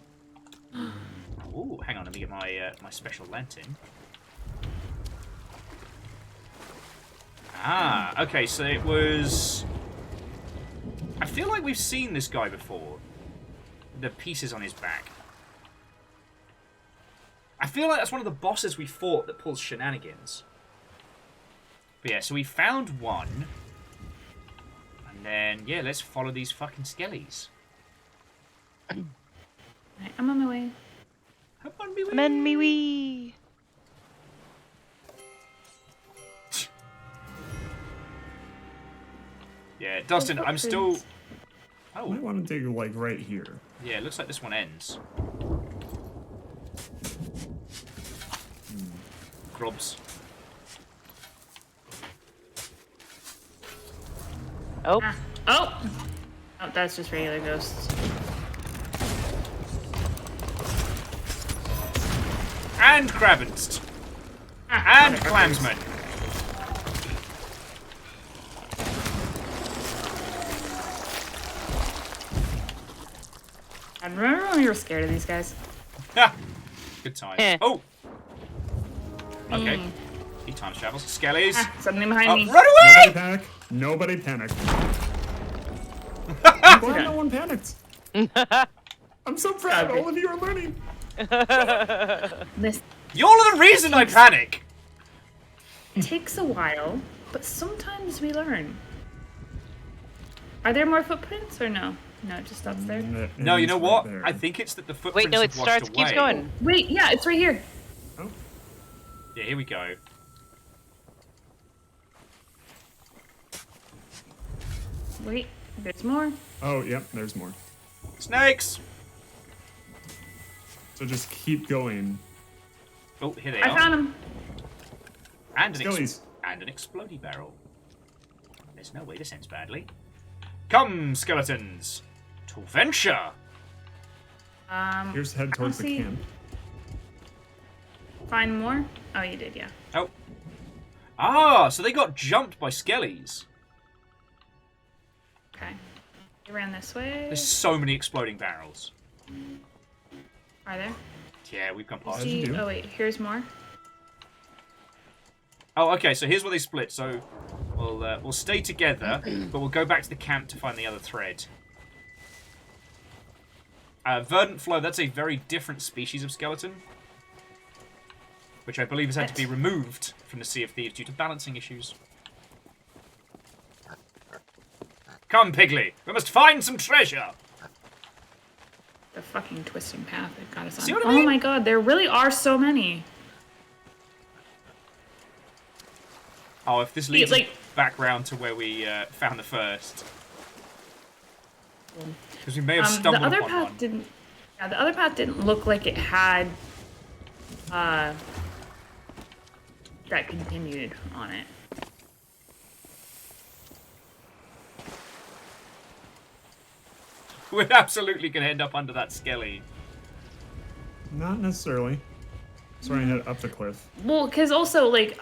Ooh, hang on, let me get my my special lantern. Ah, okay, so it was. I feel like we've seen this guy before. The pieces on his back. I feel like that's one of the bosses we fought that pulls shenanigans. But yeah, so we found one. And then, yeah, let's follow these fucking skellies. Right, I'm on my way. Hop on me, Men me wee. Yeah, Dustin, I'm still... I Oh, might want to dig, like, right here. yeah, it looks like this one ends. Grubs. Oh. Ah. Oh! Oh, that's just regular ghosts. And Krabbins. Ah, And Clansman. And remember when we were scared of these guys? Ha! Good time. Eh. Oh! Okay. Mm. He time travels. Skellies. Ah, something behind Oh, me. run Nobody away! panic. Nobody panic. I'm glad no one panicked. I'm so proud all of you are learning. This You're the reason I panic! takes a while, but sometimes we learn. Are there more footprints or no? No, it just stops there. No, you know It's what? right there. I think it's that the footprints Wait, no, it have washed starts, keeps away. going. Wait, yeah, it's right here. Oh, Yeah, here we go. Wait, there's more. oh, yep, there's more. Snakes! So just keep going. Oh, here they I are. found them. And an, Skellies. and an explodey barrel. There's no way this ends badly. Come, skeletons! To venture! Here's head I towards the see. camp. Find more? Oh, you did, yeah. Oh. Ah, so they got jumped by skellies. Okay. They ran this way. There's so many exploding barrels. Are there? Yeah, we've gone past. See, oh wait, here's more. Oh, okay. So here's where they split. So we'll stay together, but we'll go back to the camp to find the other thread. Verdant flow. That's a very different species of skeleton, which I believe has had to be removed from the Sea of Thieves due to balancing issues. Come, Piggly. We must find some treasure. The fucking twisting path that got us on. See what I mean? Oh my god, there really are so many. Oh, if this leads like back round to where we found the first. Because we may have stumbled the other upon path one. didn't. Yeah, the other path didn't look like it had. That continued on it. We're absolutely going to end up under that skelly. Not necessarily. Sorry, I head up the cliff. Well, because also, like,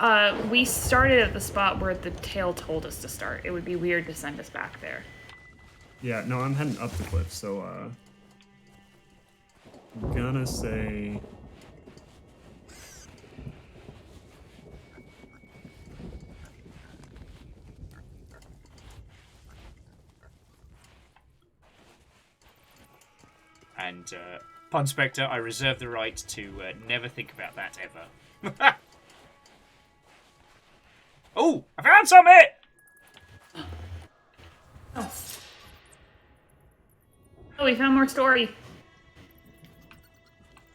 we started at the spot where the tail told us to start. It would be weird to send us back there. Yeah, no, I'm heading up the cliff, so, I'm gonna say... And, Pun Spectre, I reserve the right to never think about that ever. Oh, I found something! Oh, we found more story.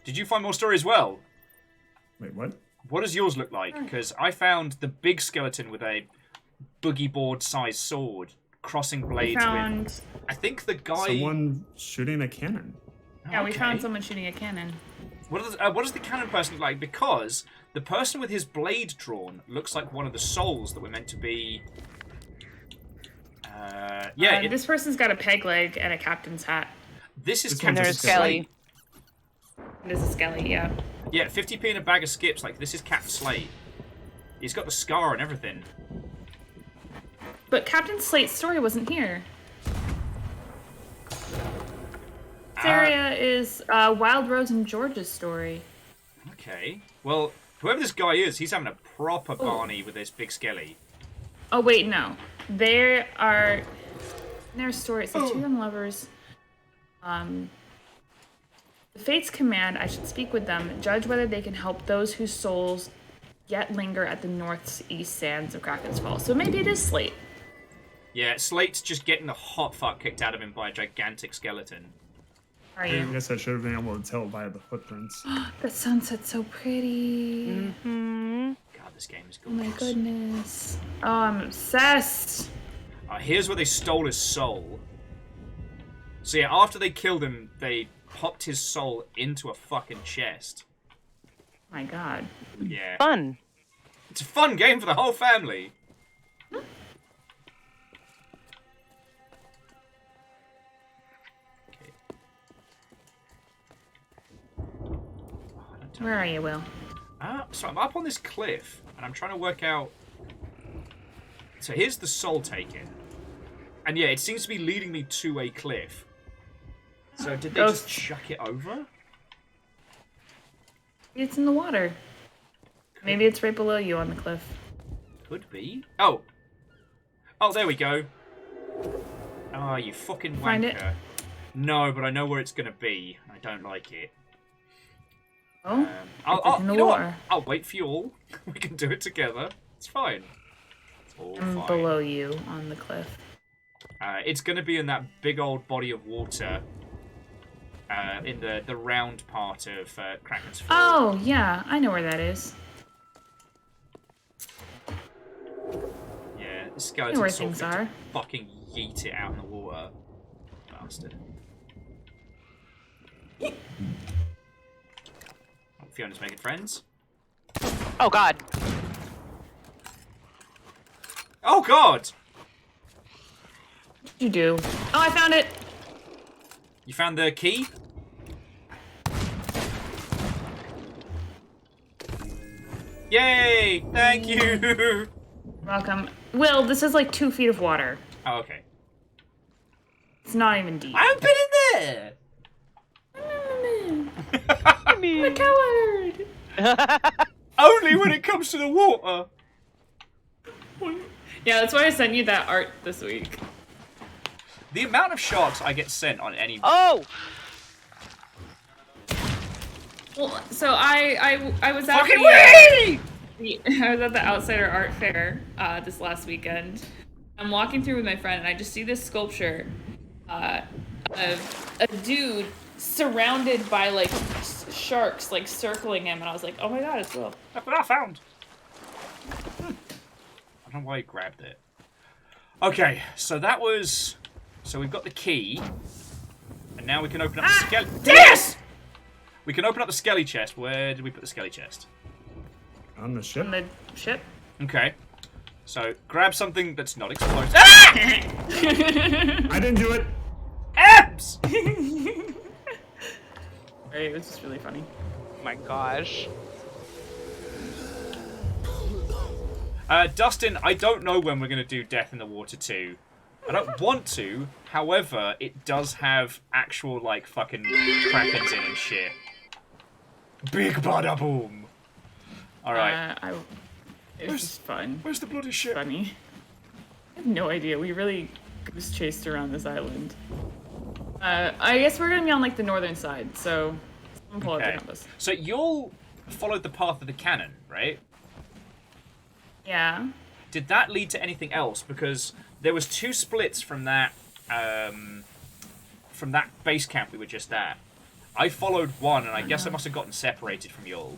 Did you find more story as well? Wait, what? What does yours look like? Because I found the big skeleton with a boogie board-sized sword, crossing blades with... I think the guy... Someone shooting a cannon. Yeah, we found someone shooting a cannon. What does the cannon person look like? Because the person with his blade drawn looks like one of the souls that were meant to be... This person's got a peg leg and a captain's hat. This is And Captain there's Skelly. There's a Skelly, yeah. Yeah, 50p in a bag of skips. Like, this is Captain Slate. He's got the scar and everything. But Captain Slate's story wasn't here. This area is Wild Rose and George's story. Okay. Well, whoever this guy is, he's having a proper Barney with this big skelly. Oh, wait, no. There are... In their story, it says two young lovers. The Fates command I should speak with them, judge whether they can help those whose souls yet linger at the northeast sands of Kraken's Fall. So maybe it is Slate. Yeah, Slate's just getting the hot fuck kicked out of him by a gigantic skeleton. Are I you? guess I should have been able to tell by the footprints. The sunset's so pretty. Mm-hmm. God, this game is Oh my gorgeous. goodness. Oh, I'm obsessed. Here's where they stole his soul. So yeah, after they killed him, they popped his soul into a fucking chest. My god. Yeah. Fun. It's a fun game for the whole family. Where are you, Will? So I'm up on this cliff, and I'm trying to work out... So here's the soul taken. And yeah, it seems to be leading me to a cliff. So did they just chuck it over? It's in the water. Maybe it's right below you on the cliff. Could be. Oh! Oh, there we go. Oh, you fucking wanker. Find it? No, but I know where it's going to be. I don't like it. Oh? In the you know what? water. I'll wait for you all. We can do it together. It's fine. It's all I'm fine. below you on the cliff. It's going to be in that big old body of water in the round part of Kraken's Fall. Oh, yeah. I know where that is. Yeah, the I know skeleton where sort of things meant to are. fucking yeet it out in the water. Bastard. Fiona's making friends. Oh god. Oh god! What'd you do? Oh, I found it! You found the key? Yay! Thank you! Welcome. Will, this is like 2 feet of water. Oh, okay. not even deep. I haven't been in there. I mean, I'm a coward. Only when it comes to the water. Yeah, that's why I sent you that art this week. The amount of sharks I get sent on any. oh! Well, so I was at Fucking the, way! I was at the Outsider Art Fair this last weekend. I'm walking through with my friend, and I just see this sculpture of a dude surrounded by like sharks, like circling him, and I was like, "Oh my god, it's Will!" That's what I found. I don't know why he grabbed it. Okay, so that was. So we've got the key, and now we can open up the skelly. Yes! We can open up the skelly chest. Where did we put the skelly chest? On the ship? On the ship. Okay. So grab something that's not explosive. Ah! I didn't do it. Abs! It was just really funny. Oh my gosh. Dustin, I don't know when we're going to do Death in the Water 2. I don't want to, however, it does have actual, like, fucking krakens in and shit. Big bada boom! Alright. It was just fun. Where's the bloody ship? Funny. I have no idea. We really goose chased around this island. I guess we're gonna be on, like, the northern side, so someone pull out the compass. So you'll followed the path of the cannon, right? Yeah. Did that lead to anything else? Because there was 2 splits from that base camp we were just at. I followed one, and I guess I must have gotten separated from y'all.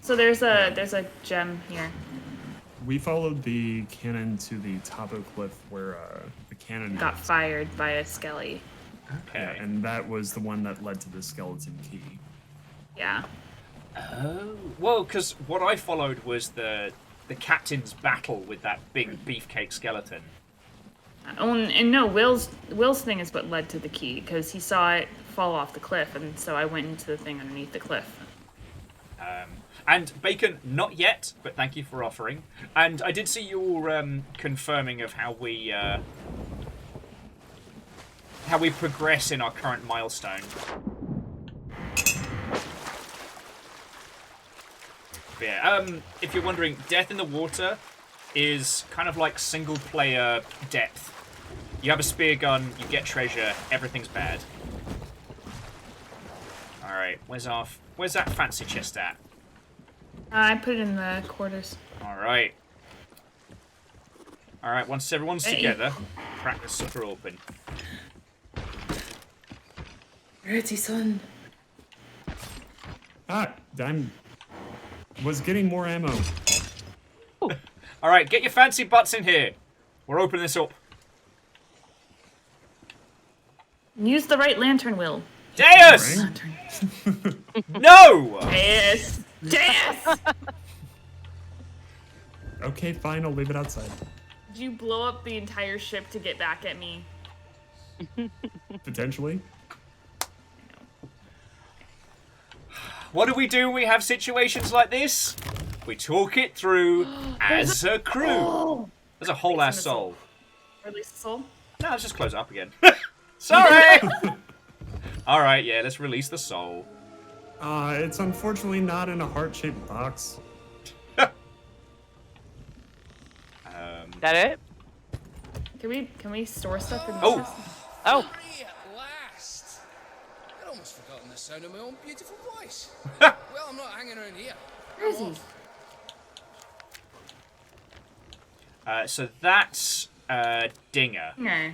So there's a gem here. We followed the cannon to the top of the cliff where the cannon Got fired by a skelly. Okay. Yeah, and that was the one that led to the skeleton key. Yeah. Oh. Well, because what I followed was the captain's battle with that big beefcake skeleton. Oh, and no, Will's thing is what led to the key, because he saw it fall off the cliff, and so I went into the thing underneath the cliff. And Bacon, not yet, but thank you for offering. And I did see your confirming of how we progress in our current milestone. But yeah, if you're wondering, Death in the Water is kind of like single-player depth. You have a spear gun, you get treasure, everything's bad. Alright, where's that fancy chest at? I put it in the quarters. Alright. Alright, once everyone's together, crack this sucker open. Where's he, son? I was getting more ammo. Alright, get your fancy butts in here. We're opening this up. Use the right lantern, Will. Deus! Lantern. No! Deus! Deus! Okay, fine, I'll leave it outside. Did you blow up the entire ship to get back at me? Potentially. What do we do when we have situations like this? We talk it through as a crew. There's a whole ass soul. Release the soul? No, let's just close it up again. Sorry! Alright, yeah, let's release the soul. It's unfortunately not in a heart-shaped box. That it? Can we store stuff in the Oh. chest? Oh. At last! I'd almost forgotten the sound of my own beautiful voice. Well, I'm not hanging around here. Where is he? So that's Dinger. No.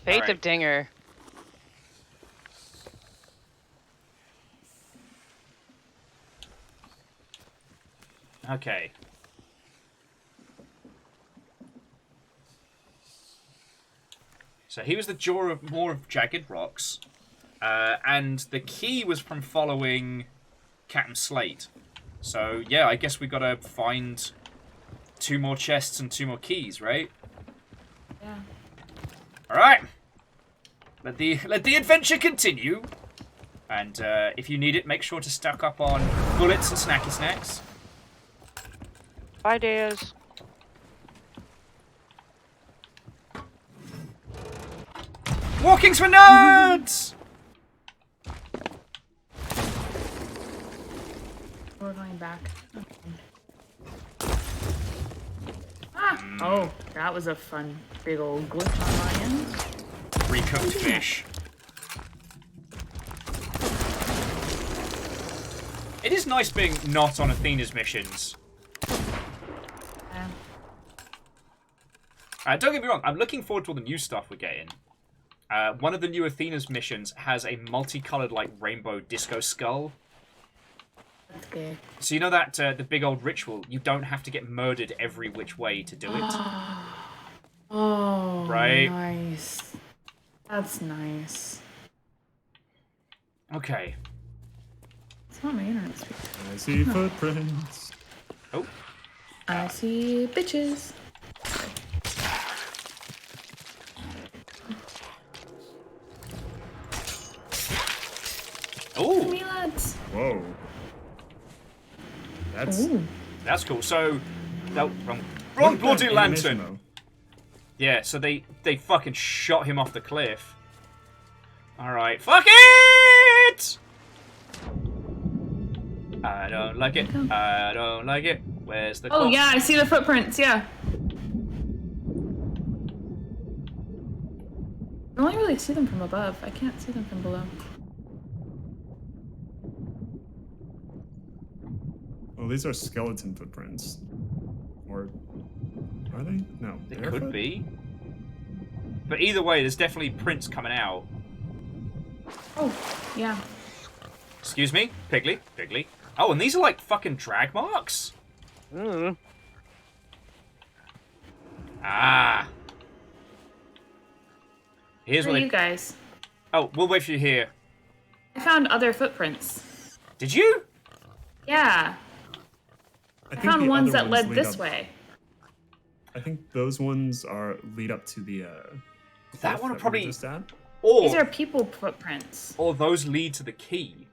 Fate Alright. of Dinger. Okay. So he was the jaw of more of jagged rocks, and the key was from following Captain Slate. So yeah, I guess we gotta find 2 more chests and 2 more keys, right? Yeah. All right. Let the adventure continue. And if you need it, make sure to stock up on bullets and snacky snacks. Bye, Deus. Walking's for nerds! We're going back. Ah! Oh, that was a fun big old glitch on my end. Recooked fish. It is nice being not on Athena's missions. Don't get me wrong, I'm looking forward to all the new stuff we're getting. One of the new Athena's missions has a multicolored, like, rainbow disco skull. That's good. So you know that, the big old ritual, you don't have to get murdered every which way to do it. Oh, right? Nice. That's nice. Okay. It's not my internet speaker. I see footprints. Oh. I see bitches. Oh. Me lads. Whoa. That's Ooh. That's cool. So, no, wrong bloody animation, lantern. though. Yeah, so they fucking shot him off the cliff. Alright, fuck it! I don't like it. I don't like it. Where's the Oh corpse? yeah, I see the footprints, yeah. I only really see them from above. I can't see them from below. Well, these are skeleton footprints. Or are they? No. It barefoot? could be. But either way, there's definitely prints coming out. Oh, yeah. Excuse me? Piggly? Piggly? Oh, and these are like fucking drag marks? Ah. Here's Where what are you guys? Oh, we'll wait for you here. I found other footprints. Did you? Yeah. I think found the ones other that led lead this up- way. I think those ones lead up to the. That one will we were probably. just at. These Or are people footprints. those lead to the key.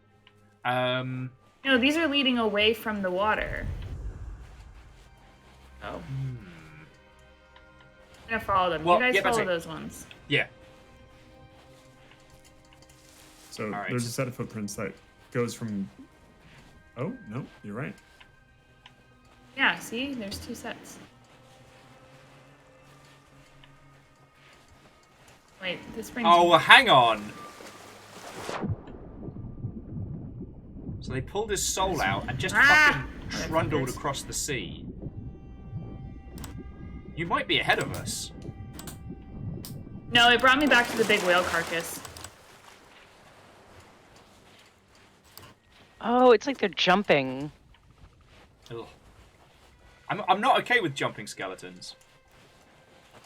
No, these are leading away from the water. Oh. I'm gonna follow them. Well, You guys yeah, but follow say- those ones. Yeah. So Alright. there's a set of footprints that goes from. Oh no, you're right. Yeah, see? There's two sets. Wait, this brings Oh, me... well, hang on. So they pulled his soul out and just fucking trundled across the sea. You might be ahead of us. No, it brought me back to the big whale carcass. Oh, it's like they're jumping. Ugh. I'm not okay with jumping skeletons.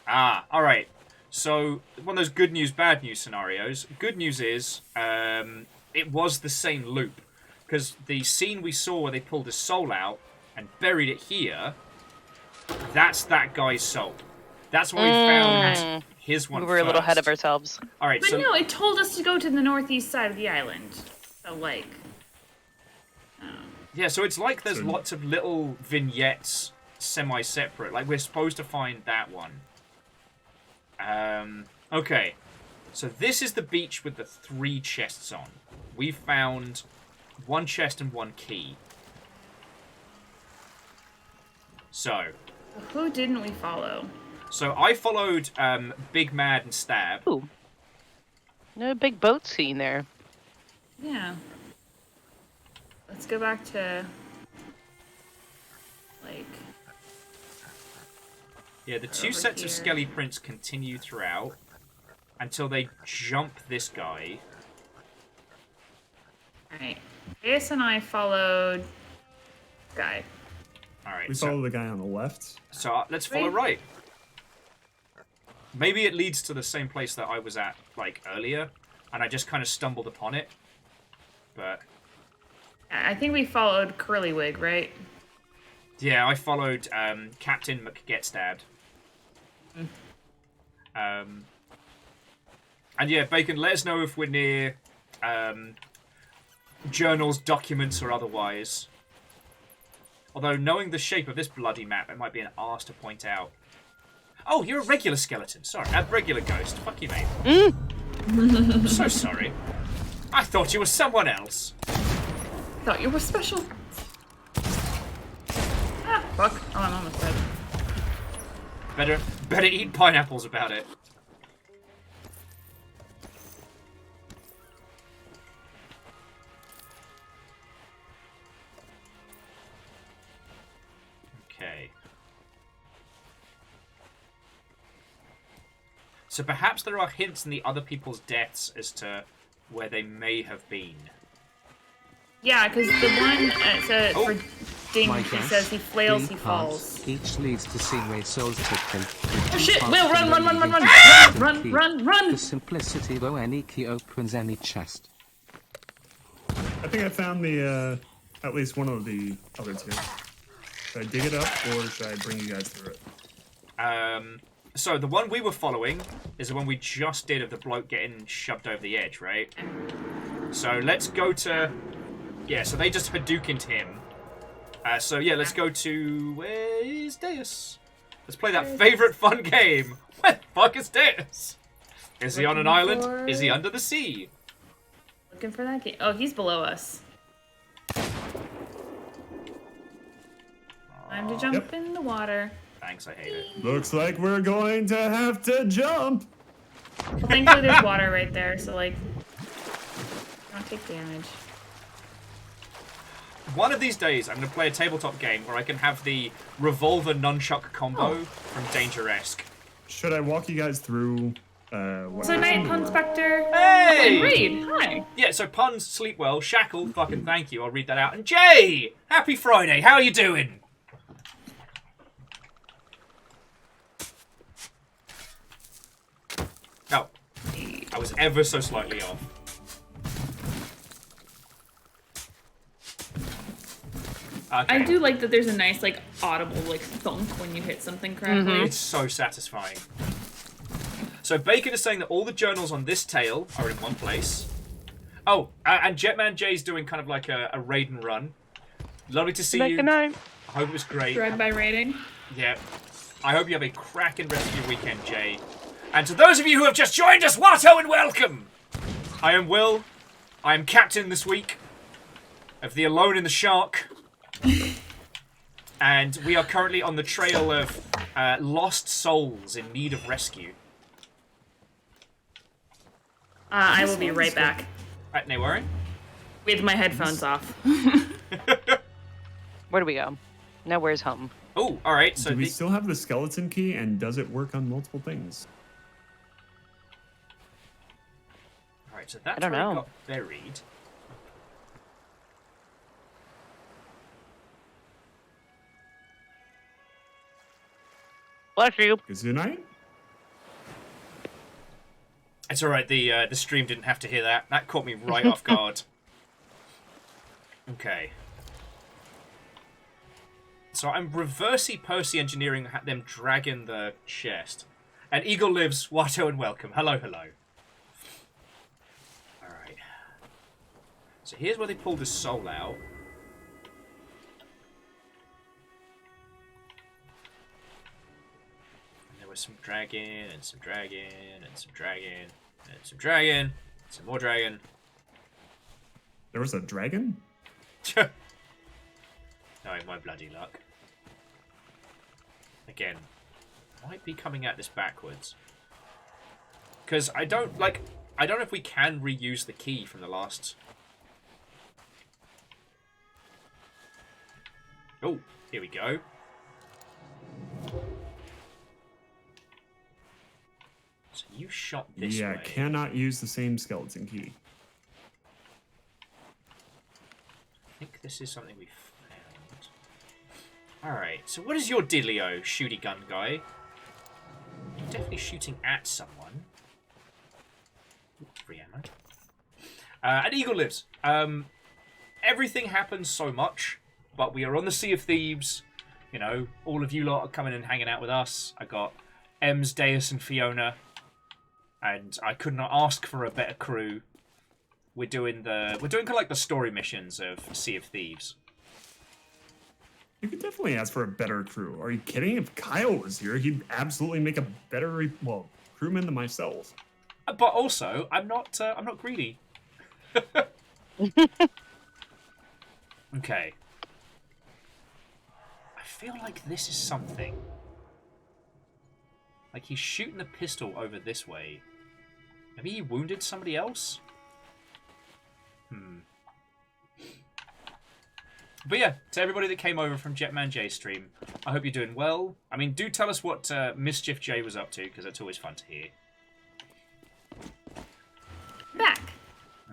Ah, alright. So, one of those good news, bad news scenarios. Good news is, it was the same loop. Because the scene we saw where they pulled his soul out and buried it here, that's that guy's soul. That's why we found his one We were a little ahead of first. ourselves. Alright, But so... no, it told us to go to the northeast side of the island. So, like... Yeah, so it's like there's lots of little vignettes semi-separate. Like, we're supposed to find that one. Okay. So this is the beach with the 3 chests on. We found 1 chest and 1 key. So... Who didn't we follow? So I followed Big Mad and Stab. Ooh. No big boat scene there. Yeah. Let's go back to... like... Yeah, the 2 over sets of here. skelly prints continue throughout until they jump this guy. Alright. Ace and I followed... Guy. Alright, We follow the guy on the left. So let's follow right. Maybe it leads to the same place that I was at, like, earlier, and I just kind of stumbled upon it. But... I think we followed Curlywig, right? yeah, I followed Captain McGetstabbed. And yeah, Bacon, let us know if we're near journals, documents, or otherwise. Although, knowing the shape of this bloody map, it might be an arse to point out. Oh, you're a regular skeleton. Sorry, a regular ghost. Fuck you, mate. I'm so sorry. I thought you were someone else. Thought you were special. Ah, fuck. Oh, I'm almost dead. Better eat pineapples about it. Okay. So perhaps there are hints in the other people's deaths as to where they may have been. Yeah, because the one for Ding, My he guess, says he flails, 3 he paths, falls. Each leads to see where souls taken. Oh shit! Will, run! The simplicity though any key opens any chest. I think I found the at least one of the other two. Should I dig it up or should I bring you guys through it? So the one we were following is the one we just did of the bloke getting shoved over the edge, right? So let's go to... Yeah, so they just Hadoukened him. So yeah, let's go to... Where is Deus? Let's play that favourite fun game. Where the fuck is Deus? Is he on an island? Is he under the sea? Looking for that game. Oh, he's below us. Time to jump in the water. Thanks, I hate it. Looks like we're going to have to jump. Well, thankfully there's water right there, so like, don't take damage. One of these days, I'm going to play a tabletop game where I can have the revolver nunchuck combo from Danger-esque. Should I walk you guys through what So night, Pun Spectre. Hey! And Reed, hi. Yeah, so Puns, sleep well. Shackle, fucking thank you. I'll read that out. And Jay! Happy Friday. How are you doing? Oh. I was ever so slightly off. Okay. I do like that there's a nice, like, audible, like, thunk when you hit something correctly. It's so satisfying. So Bacon is saying that all the journals on this tale are in one place. Oh, and Jetman Jay's doing kind of like a raid and run. Lovely to see you. Good night. I hope it was great. Drive by rating. Yeah. I hope you have a cracking rest of your weekend, Jay. And to those of you who have just joined us, Watto and welcome! I am Will. I am captain this week of the Alone in the Shark. And we are currently on the trail of lost souls in need of rescue. I will be right back. No worry. With my headphones off. Where do we go? Now where's home? Oh, all right. So do we still have the skeleton key, and does it work on multiple things? All right, so that's I don't where it know. got buried. Bless you. Good night. It's all right. The stream didn't have to hear that. That caught me right off guard. Okay. So I'm reversey Percy engineering them dragging the chest. And Eagle lives. Watto and welcome. Hello, hello. All right. So here's where they pulled his soul out. And there was some dragon and some dragon and some dragon and some dragon and some more dragon. There was a dragon? No, my bloody luck. Again, might be coming at this backwards. Because I don't know if we can reuse the key from the last... Oh, here we go. So you shot this way. Yeah, cannot use the same skeleton key. I think this is something we found. Alright, so what is your dealio, shooty gun guy? You're definitely shooting at someone. Ooh, free ammo. And Eagle lives. Everything happens so much, but we are on the Sea of Thieves. You know, all of you lot are coming and hanging out with us. I got Ems, Deus, and Fiona. And I could not ask for a better crew. We're doing kind of like the story missions of Sea of Thieves. You could definitely ask for a better crew. Are you kidding? If Kyle was here, he'd absolutely make a better, crewman than myself. But also, I'm not greedy. Okay. I feel like this is something. Like he's shooting the pistol over this way. Maybe he wounded somebody else? But yeah, to everybody that came over from Jetman J's stream, I hope you're doing well. I mean, do tell us what Mischief J was up to, because that's always fun to hear. Back.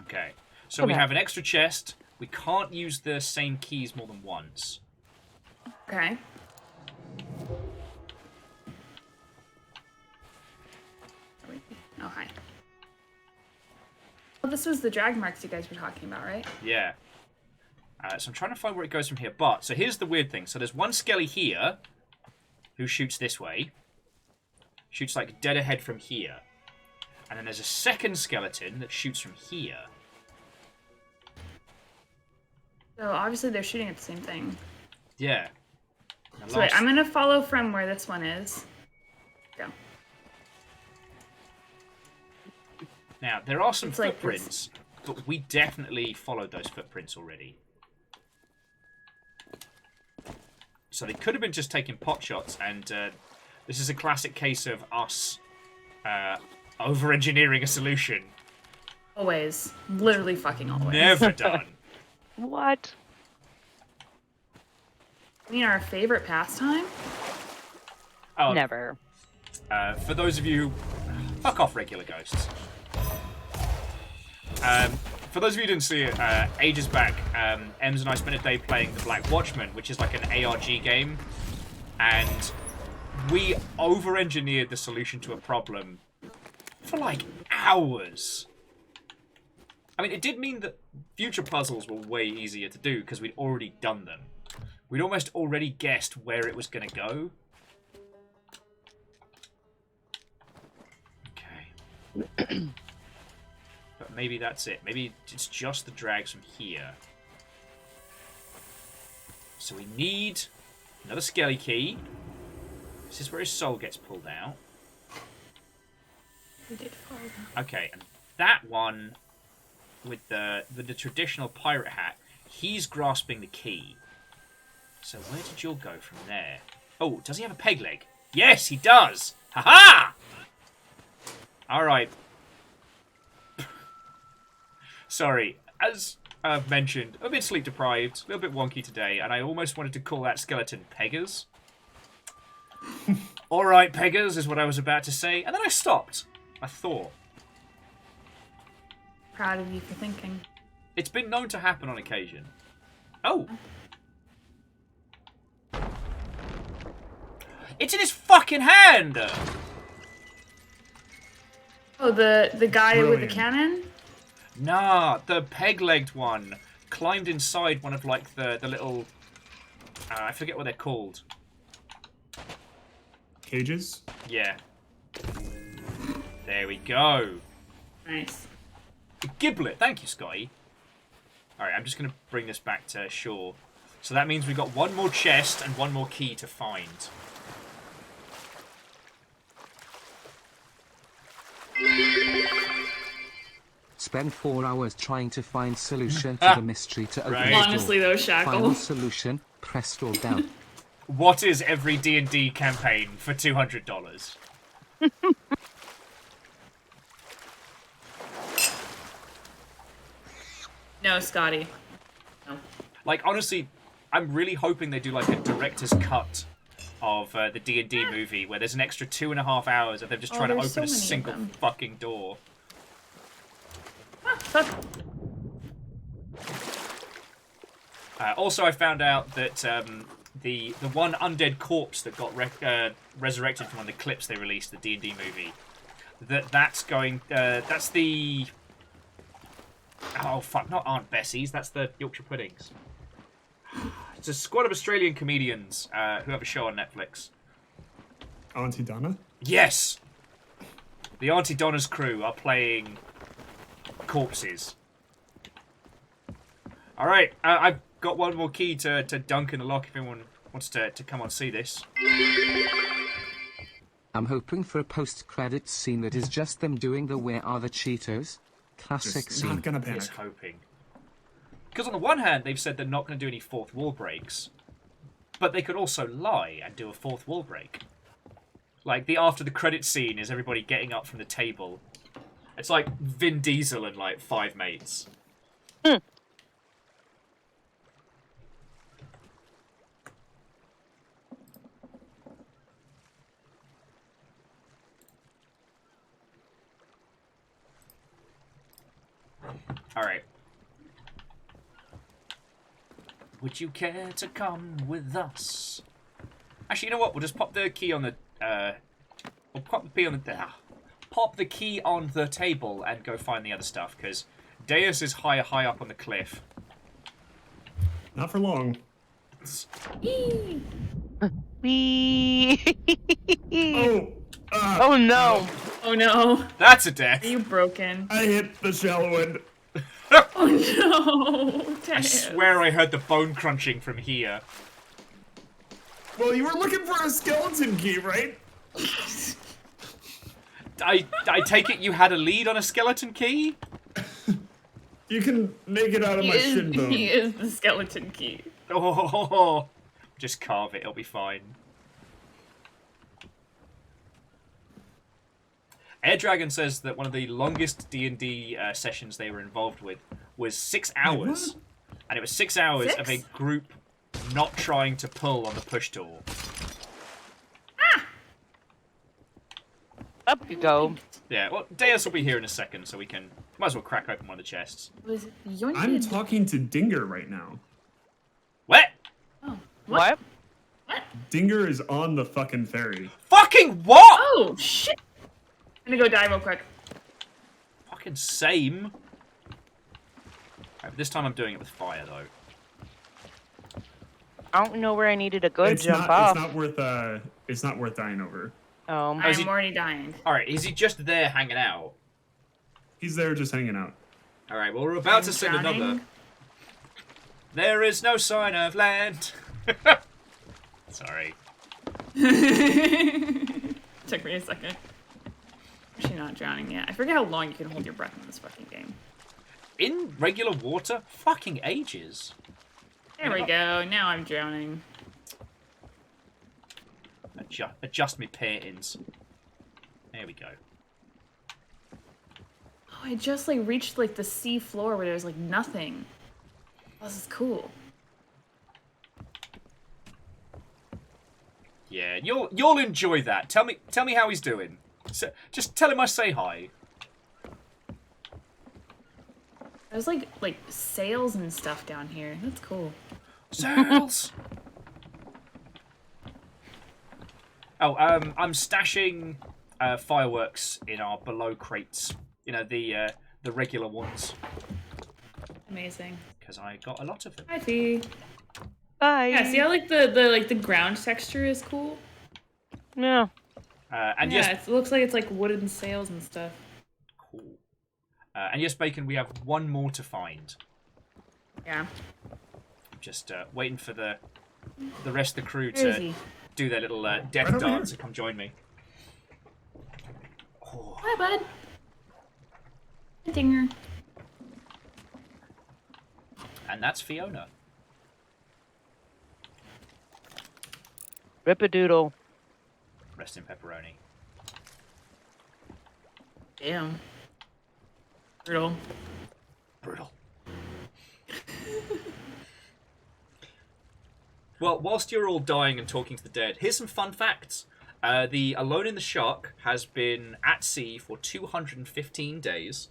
Okay, so we have an extra chest. We can't use the same keys more than once. Okay. Oh, hi. Well, this was the drag marks you guys were talking about, right? Yeah. So I'm trying to find where it goes from here. But, so here's the weird thing. So there's one skelly here who shoots this way. Shoots like dead ahead from here. And then there's a second skeleton that shoots from here. So obviously they're shooting at the same thing. Yeah. So wait, I'm going to follow from where this one is. Go. Now, there are some It's like footprints, but we definitely followed those footprints already. So they could have been just taking pot shots, and this is a classic case of us over-engineering a solution. Always. Literally fucking always. Never done. What? I mean, our favorite pastime? Oh, Never. for those of you... Fuck off, regular ghosts. For those of you who didn't see it, ages back, Ems and I spent a day playing The Black Watchman, which is like an ARG game, and we over-engineered the solution to a problem for like hours. I mean, it did mean that future puzzles were way easier to do because we'd already done them. We'd almost already guessed where it was going to go. Okay. But maybe that's it. Maybe it's just the drags from here. So we need another skelly key. This is where his soul gets pulled out. We did follow them. Okay, and that one with the traditional pirate hat, he's grasping the key. So where did you go from there? Oh, does he have a peg leg? Yes, he does! Ha-ha! Alright. Sorry, as I've mentioned, a bit sleep deprived, a little bit wonky today, and I almost wanted to call that skeleton Peggers. Alright, Peggers is what I was about to say, and then I stopped. I thought. Proud of you for thinking. It's been known to happen on occasion. Oh! It's in his fucking hand! Oh, the guy with the Brilliant. cannon? Nah, the peg-legged one climbed inside one of, like, the little... I forget what they're called. Cages? Yeah. There we go. Nice. A giblet. Thank you, Scotty. Alright, I'm just going to bring this back to shore. So that means we've got one more chest and one more key to find. Spend 4 hours trying to find solution to the mystery to open Right. the door. Honestly, though, Final Shackle. solution, press scroll down. What is every D&D campaign for $200? No, Scotty. No. Like, honestly, I'm really hoping they do, like, a director's cut of the D&D movie where there's an extra 2.5 hours of them just trying to there's open so a many of single them. fucking door. Ah, fuck. Also, I found out that the one undead corpse that got resurrected from one of the clips they released, the D&D movie, that's going... that's the... Oh, fuck, not Aunt Bessie's, that's the Yorkshire Puddings. It's a squad of Australian comedians who have a show on Netflix. Auntie Donna? Yes! The Auntie Donna's crew are playing corpses. Alright, I've got one more key to dunk in the lock if anyone wants to come on see this. I'm hoping for a post-credits scene that is just them doing the "Where are the Cheetos?" classic Just scene. not gonna panic. Just hoping. Because on the one hand, they've said they're not going to do any fourth wall breaks, but they could also lie and do a fourth wall break. Like, the after the credits scene is everybody getting up from the table. It's like Vin Diesel and, like, 5 mates. Alright. Would you care to come with us? Actually, you know what? We'll just pop the key on the... we'll pop the key on the... pop the key on the table and go find the other stuff, because Deus is high up on the cliff. Not for long. Wee. Oh! Oh no! Oh no. That's a death. Are you broken? I hit the shallow end. Oh no! I swear I heard the bone crunching from here. Well, you were looking for a skeleton key, right? I take it you had a lead on a skeleton key? You can make it out of my shin bone. He is the skeleton key. Oh, just carve it, it'll be fine. Air Dragon says that one of the longest D&D sessions they were involved with was 6 hours. And it was 6 hours of a group not trying to pull on the push door. Up you go. Yeah, well, Deus will be here in a second, so we can... Might as well crack open one of the chests. I'm talking to Dinger right now. What? Oh, What? Dinger is on the fucking ferry. Fucking what? Oh, shit! I'm gonna go die real quick. Fucking same. Right, but this time I'm doing it with fire, though. I don't know where I needed to go to It's jump not, off. It's not worth dying over. Oh. is he- I'm already dying. Alright, is he just there hanging out? He's there just hanging out. Alright, well, we're about to send drowning. another. There is no sign of land. Sorry. Took me a second. Actually not drowning yet. I forget how long you can hold your breath in this fucking game. In regular water? Fucking ages. There we go. Now I'm drowning. Adjust me paintings. There we go. Oh, I just like reached like the sea floor where there's like nothing. Oh, this is cool. Yeah, you'll enjoy that. Tell me how he's doing. Just tell him I say hi. There's like sails and stuff down here. That's cool. Sails. Oh, I'm stashing fireworks in our below crates. You know, the regular ones. Amazing. Because I got a lot of them. Hi, T. Bye. Yeah, see how like the ground texture is cool? Yeah. And yeah, yes, it looks like it's like wooden sails and stuff. cool. And yes, Bacon, we have one more to find. Yeah. Just waiting for the rest of the crew Where is to he? do their little death Right over dance here. and come join me. Oh. Hi, bud. Hi, Dinger. And that's Fiona. Rip-a-doodle. Rest in pepperoni. Damn. Brutal. Brutal. Well, whilst you're all dying and talking to the dead, here's some fun facts. The Alone in the Shark has been at sea for 215 days.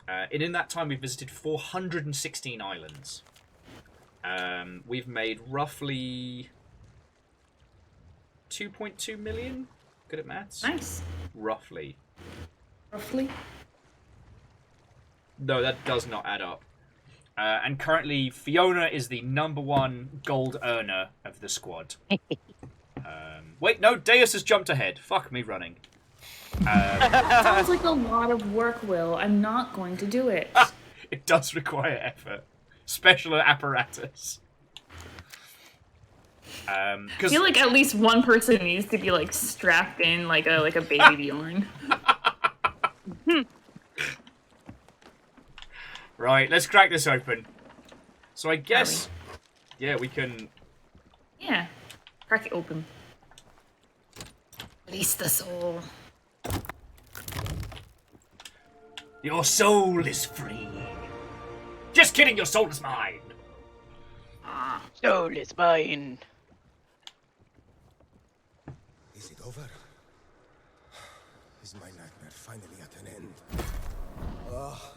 And in that time, we've visited 416 islands. We've made roughly 2.2 million. Good at maths. Nice. Roughly. Roughly. No, that does not add up. And currently, Fiona is the #1 gold earner of the squad. Wait, no, Deus has jumped ahead. Fuck me running. Sounds like a lot of work, Will. I'm not going to do it. It does require effort. Special apparatus. I 'Cause feel like at least one person needs to be like strapped in like a baby Bjorn. right, let's crack this open. So I guess, yeah, we can. Yeah, crack it open. Release the soul. Your soul is free. Just kidding, your soul is mine. Soul is mine. Is it over? Is my nightmare finally at an end? Ah,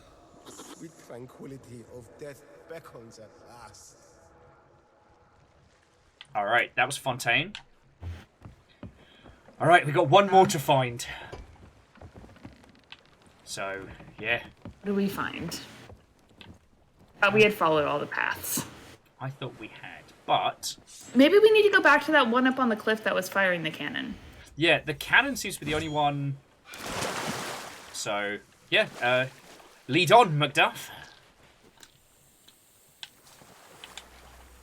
sweet tranquility of death beckons at last. All right, that was Fontaine. All right, we got one more to find. So, yeah. What do we find? We had followed all the paths. I thought we had, but Maybe we need to go back to that one up on the cliff that was firing the cannon. yeah, the cannon seems to be the only one. So, yeah, lead on, Macduff.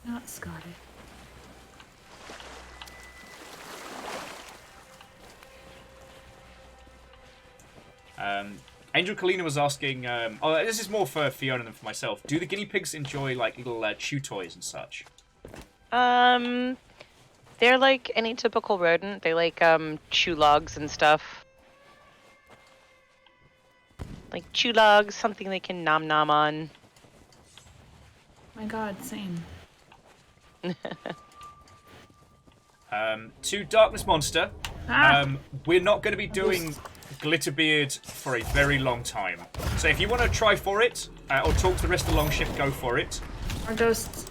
Not Scotty. Angel Kalina was asking, oh, this is more for Fiona than for myself. Do the guinea pigs enjoy, like, little chew toys and such? They're like any typical rodent. They like, chew logs and stuff. Like chew logs, something they can nom nom on. My god, same. To Darkness Monster, we're not going to be doing Glitterbeard for a very long time. So if you want to try for it, or talk to the rest of the long shift, go for it. Our ghosts.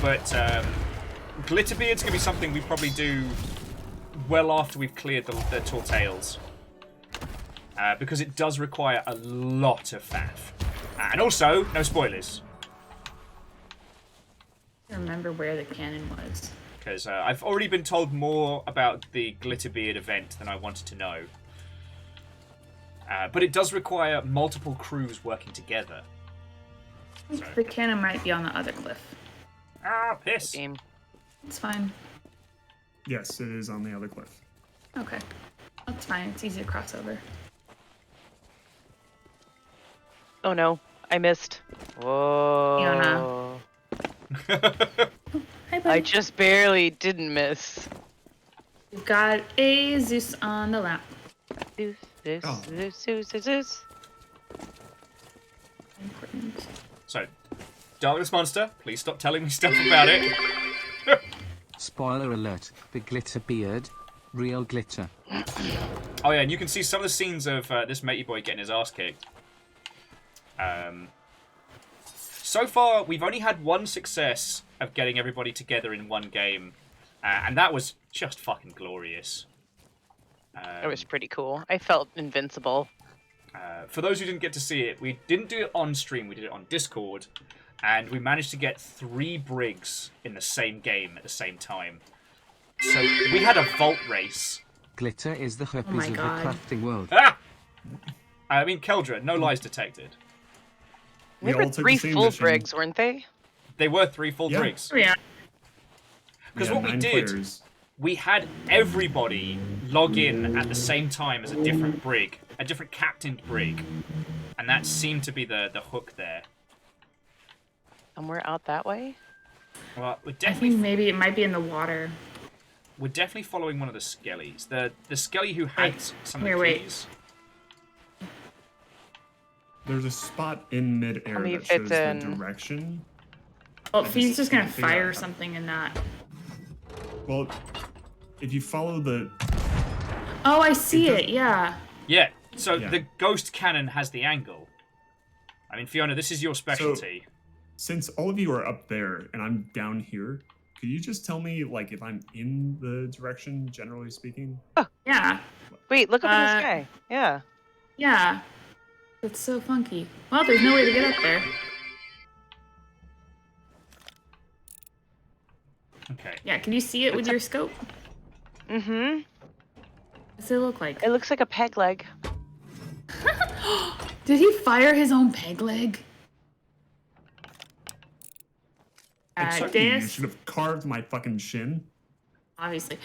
But Glitterbeard's going to be something we probably do well after we've cleared the tall tales. Because it does require a lot of faff. And also, no spoilers. I remember where the cannon was. Because I've already been told more about the Glitterbeard event than I wanted to know. But it does require multiple crews working together. So. The cannon might be on the other cliff. Ah, piss. It's fine. Yes, it is on the other cliff. Okay. That's fine. It's easy to cross over. Oh no, I missed. Whoa. Fiona. Hi, buddy. I just barely didn't miss. We've got a Zeus on the lap. Zeus, Zeus, Oh. Zeus, Zeus, Zeus, Zeus. Important. So, Darkness Monster, please stop telling me stuff about it. Spoiler alert, the glitter beard, real glitter. Oh yeah, and you can see some of the scenes of this matey boy getting his ass kicked. So far, we've only had one success of getting everybody together in one game, and that was just fucking glorious. It was pretty cool. I felt invincible. For those who didn't get to see it, we didn't do it on stream, we did it on Discord, and we managed to get 3 brigs in the same game at the same time. So we had a vault race. Glitter is the herpes my of God. the crafting world. Ah! I mean, Keldra, no lies detected. We They were all took 3 the same full mission. brigs, weren't they? They were 3 full Yeah. brigs. Oh, yeah. Because Yeah, what we 9 did, players. we had everybody log in at the same time as a different brig, a different captained brig. And that seemed to be the hook there. Somewhere out that way? Well, I think maybe it might be in the water. we're definitely following one of the skellies. The skelly who had Wait, some of here, the wait. keys. There's a spot in midair Tell me that if shows it's the in- direction. Oh, I Fiend's just just gonna can't figure out fire how- something in that. Well, if you follow the... Oh, I see It it. Yeah. Yeah, so Yeah. the ghost cannon has the angle. I mean, Fiona, this is your specialty. Since all of you are up there and I'm down here, could you just tell me, like, if I'm in the direction, generally speaking? Yeah. Wait, look up in the sky. Yeah. Yeah. It's so funky. Well, there's no way to get up there. Okay. Yeah, can you see it with your scope? Mm-hmm. What does it look like? It looks like a peg leg. Did he fire his own peg leg? Except you Deus? should have carved my fucking shin. obviously.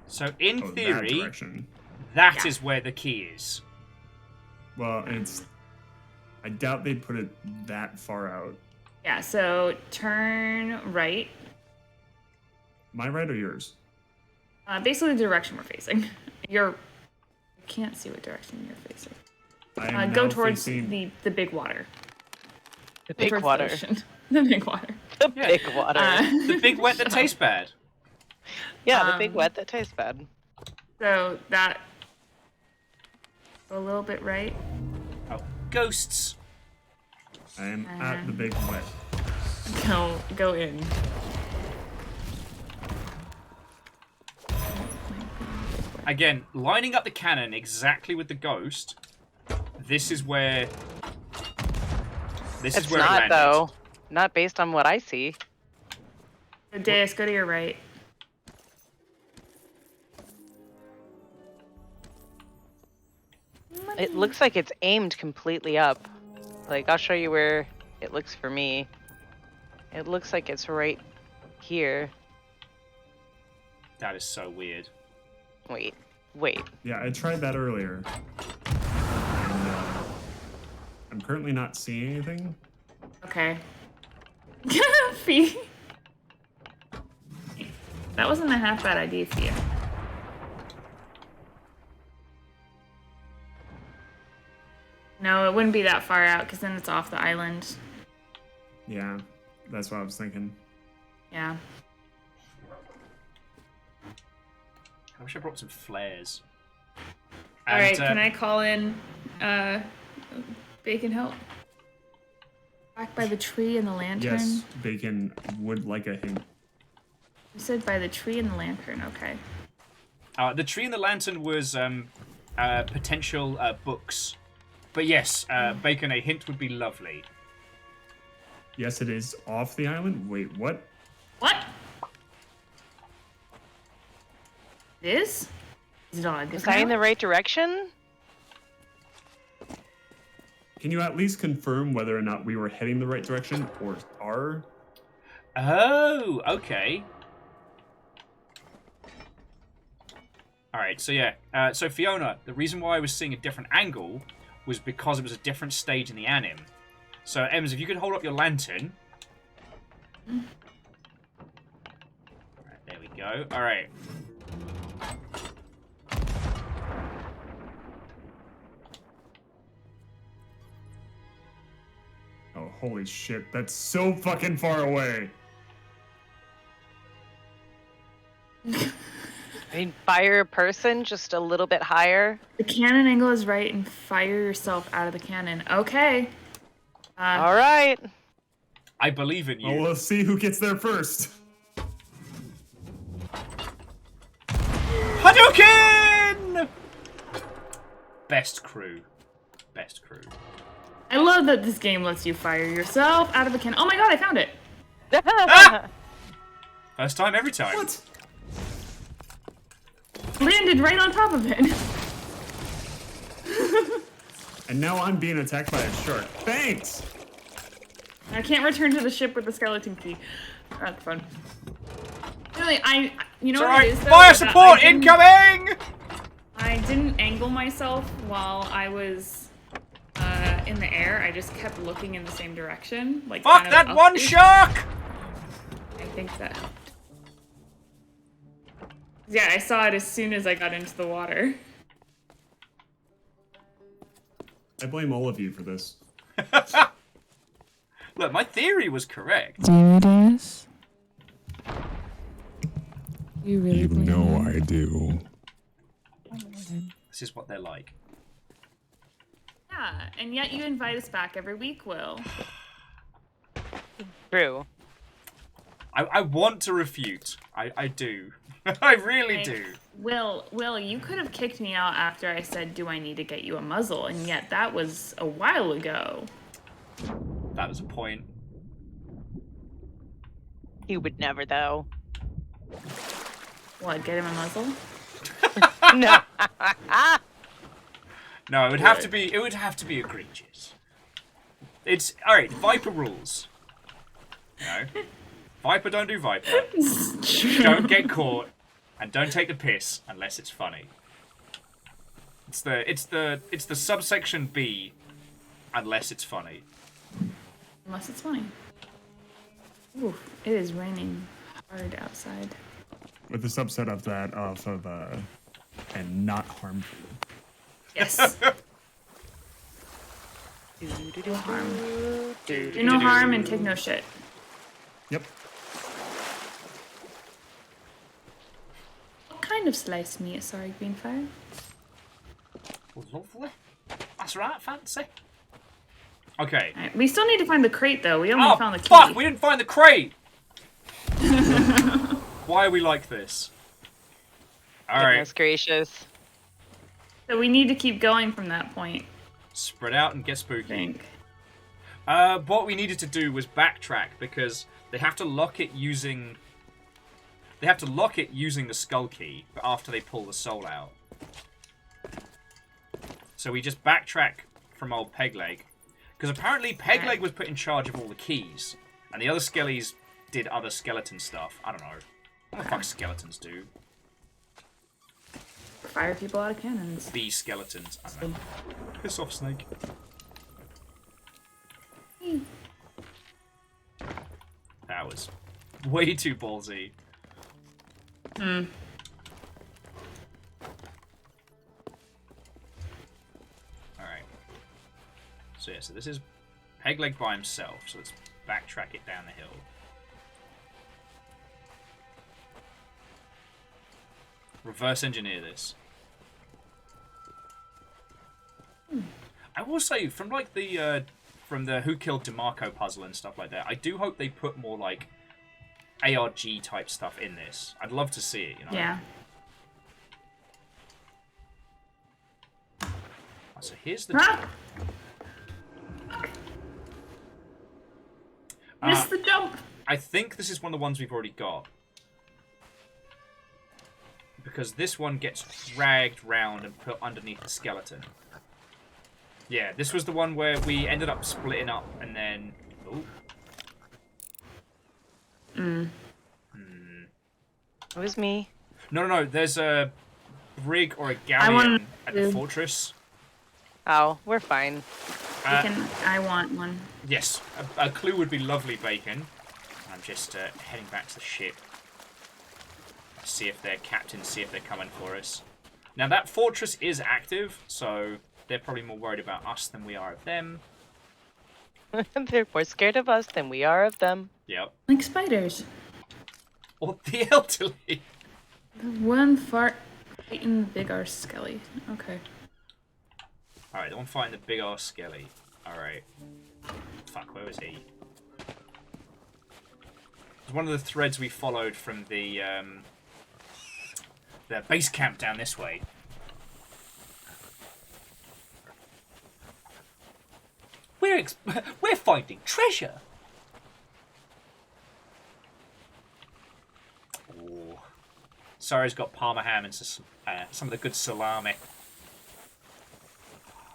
So in That theory, direction. that is where the key is. Well, I doubt they'd put it that far out. Yeah, so turn right. My right or yours? Basically the direction we're facing. I can't see what direction you're facing. I am Go now towards facing... the big water. The big Towards water. The ocean. The big water. The big water. The big wet that tastes bad. Yeah, the big wet that tastes bad. So that a little bit right. Oh, ghosts. I am at the big wet. Go in. Again, lining up the cannon exactly with the ghost. This is where. This is It's where it not, landed. though. Not based on what I see. Deus, go to your right. It looks like it's aimed completely up. Like, I'll show you where it looks for me. It looks like it's right here. That is so weird. Wait. Yeah, I tried that earlier. And, I'm currently not seeing anything. Okay. Fee. That wasn't a half bad idea for you. No, it wouldn't be that far out because then it's off the island. Yeah, that's what I was thinking. Yeah. I wish I brought some flares. All right, can I call in Bacon help? Back by the tree and the lantern? Yes, Bacon would like a hint. You said by the tree and the lantern, okay. The tree and the lantern was potential books. But yes, Bacon, a hint would be lovely. Yes, it is off the island. Wait, what? What? It is? Is it on a Is different I in the island? right direction? Can you at least confirm whether or not we were heading the right direction or are? Oh, okay. Alright, so yeah. So Fiona, the reason why I was seeing a different angle was because it was a different stage in the anim. So, Ems, if you could hold up your lantern. Alright, there we go. Alright. Oh, holy shit, that's so fucking far away. I mean, fire a person just a little bit higher. The cannon angle is right and fire yourself out of the cannon. Okay. All right. I believe in you. Well, let's see who gets there first. Hadouken! Best crew. Best crew. I love that this game lets you fire yourself out of a cannon. Oh my god, I found it! Ah! First time, every time. What? Landed right on top of it. And now I'm being attacked by a shark. Thanks! I can't return to the ship with the skeleton key. That's fun. Really, you know It's what alright. it is, though? Fire Is that support I didn't- incoming! I didn't angle myself while I was in the air. I just kept looking in the same direction. Like Fuck kind of that up. one shark! I think that helped. Yeah, I saw it as soon as I got into the water. I blame all of you for this. Look, my theory was correct. Do you, Deus? You really You believe know that? I do. This is what they're like. Yeah, and yet you invite us back every week, Will. True. I want to refute. I do. I really Like, do. Will, you could have kicked me out after I said, do I need to get you a muzzle? And yet that was a while ago. That was a point. He would never, though. What, get him a muzzle? No. No, it would have to be. It would have to be egregious. It's all right. Viper rules. You know, Viper don't do Viper. Don't get caught, and don't take the piss unless it's funny. It's the subsection B, unless it's funny. Unless it's funny. Ooh, it is raining hard outside. With the subset of that of and not harmful. Yes. Do harm. Do no harm and take no shit. Yep. What kind of sliced meat? Sorry, Greenfire. Lovely. That's right, fancy. Okay. Right, we still need to find the crate, though. We only found the key. Fuck! We didn't find the crate! Why are we like this? Alright. Goodness gracious. So we need to keep going from that point. Spread out and get I spooky. think. What we needed to do was backtrack because they have to lock it using... They have to lock it using the skull key, but after they pull the soul out. So we just backtrack from old Pegleg. Because apparently Pegleg was put in charge of all the keys. And the other skellies did other skeleton stuff. I don't know. What the fuck skeletons do? Fire people out of cannons. Be skeletons. I don't know. Piss off, Snake. That was way too ballsy. Hmm. Alright. So yeah, so this is Pegleg by himself, so let's backtrack it down the hill. Reverse engineer this. I will say, from like the Who Killed DeMarco puzzle and stuff like that, I do hope they put more like ARG type stuff in this. I'd love to see it, you know? Yeah. So here's the... Missed the jump! I think this is one of the ones we've already got. Because this one gets dragged round and put underneath the skeleton. Yeah, this was the one where we ended up splitting up and then... Ooh. It was me. No, there's a brig or a galleon at the fortress. Oh, we're fine. I want one. Yes, a clue would be lovely, Bacon. I'm just heading back to the ship. See if their captains, see if they're coming for us. Now that fortress is active, so they're probably more worried about us than we are of them. They're more scared of us than we are of them. Yep. Like spiders. Or the elderly. The one fart fighting the big arse skelly. Okay. Alright, the one fighting the big ass skelly. Alright. Fuck, where was he? It was one of the threads we followed from the base camp down this way. We're finding treasure. Oh, Sarah's got Parma ham and some of the good salami.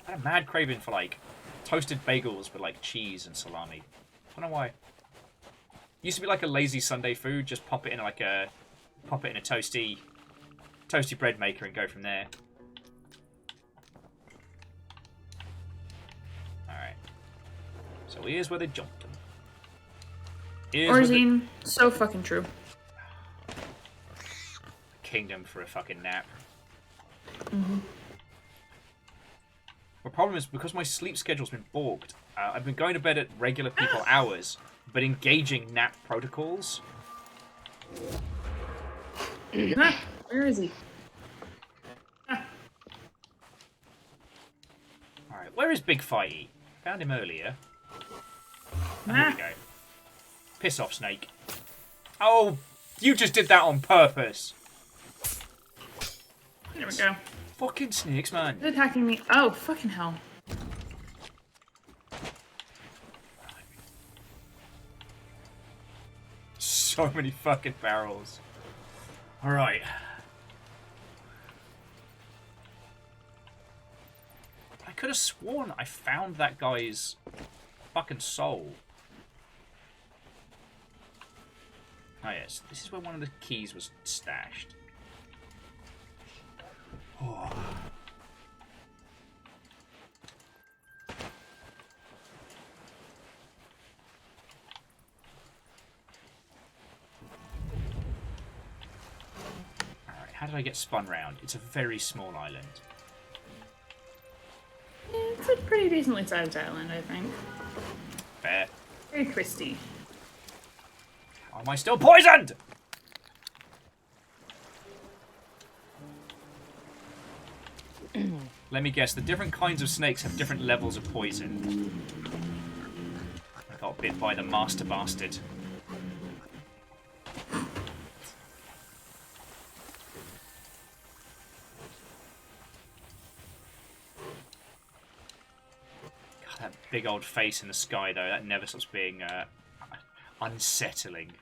I had a mad craving for like toasted bagels with like cheese and salami. I don't know why. Used to be like a lazy Sunday food. Just pop it in a toasty bread maker and go from there. Alright. So here's where they jumped them. Orzine, so fucking true. Kingdom for a fucking nap. Mm-hmm. The problem is, because my sleep schedule's been balked, I've been going to bed at regular people hours, but engaging nap protocols. Where is he? Alright, where is Big Fighty? Found him earlier. Oh, here we go. Piss off, Snake. Oh, you just did that on purpose. There we go. Fucking snakes, man. He's attacking me. Oh, fucking hell. So many fucking barrels. Alright. I could have sworn I found that guy's fucking soul. Oh yes, this is where one of the keys was stashed. Oh. Alright, how did I get spun round? It's a very small island. It's a pretty decently sized island, I think. Fair. Very twisty. Am I still poisoned? Let me guess, the different kinds of snakes have different levels of poison. I got bit by the master bastard. God, that big old face in the sky, though, that never stops being unsettling.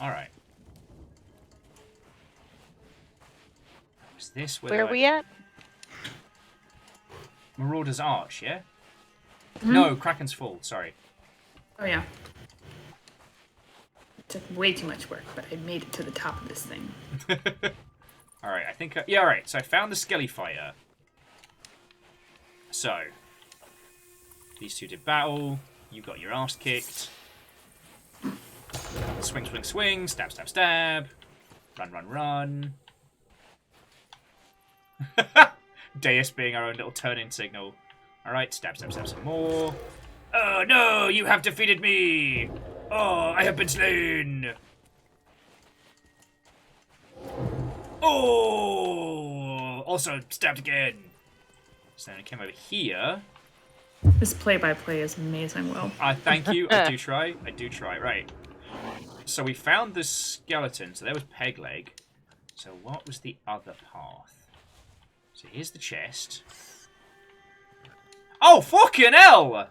Alright. Is this Where are we at? Marauder's Arch, yeah? No, Kraken's Fall, sorry. Oh, yeah. It took way too much work, but I made it to the top of this thing. Alright, I think... yeah, alright. So I found the Skelly Fighter. So. These two did battle. You got your ass kicked. Swing, swing, swing. Stab, stab, stab. Run, run, run. Deus being our own little turn-in signal. Alright, stab, stab, stab some more. Oh no, you have defeated me! Oh, I have been slain! Oh! Also stabbed again. So then I came over here. This play-by-play is amazing, Will. Thank you. I do try. I do try. Right. So we found the skeleton. So there was Pegleg. So what was the other path? So here's the chest. Oh, fucking hell!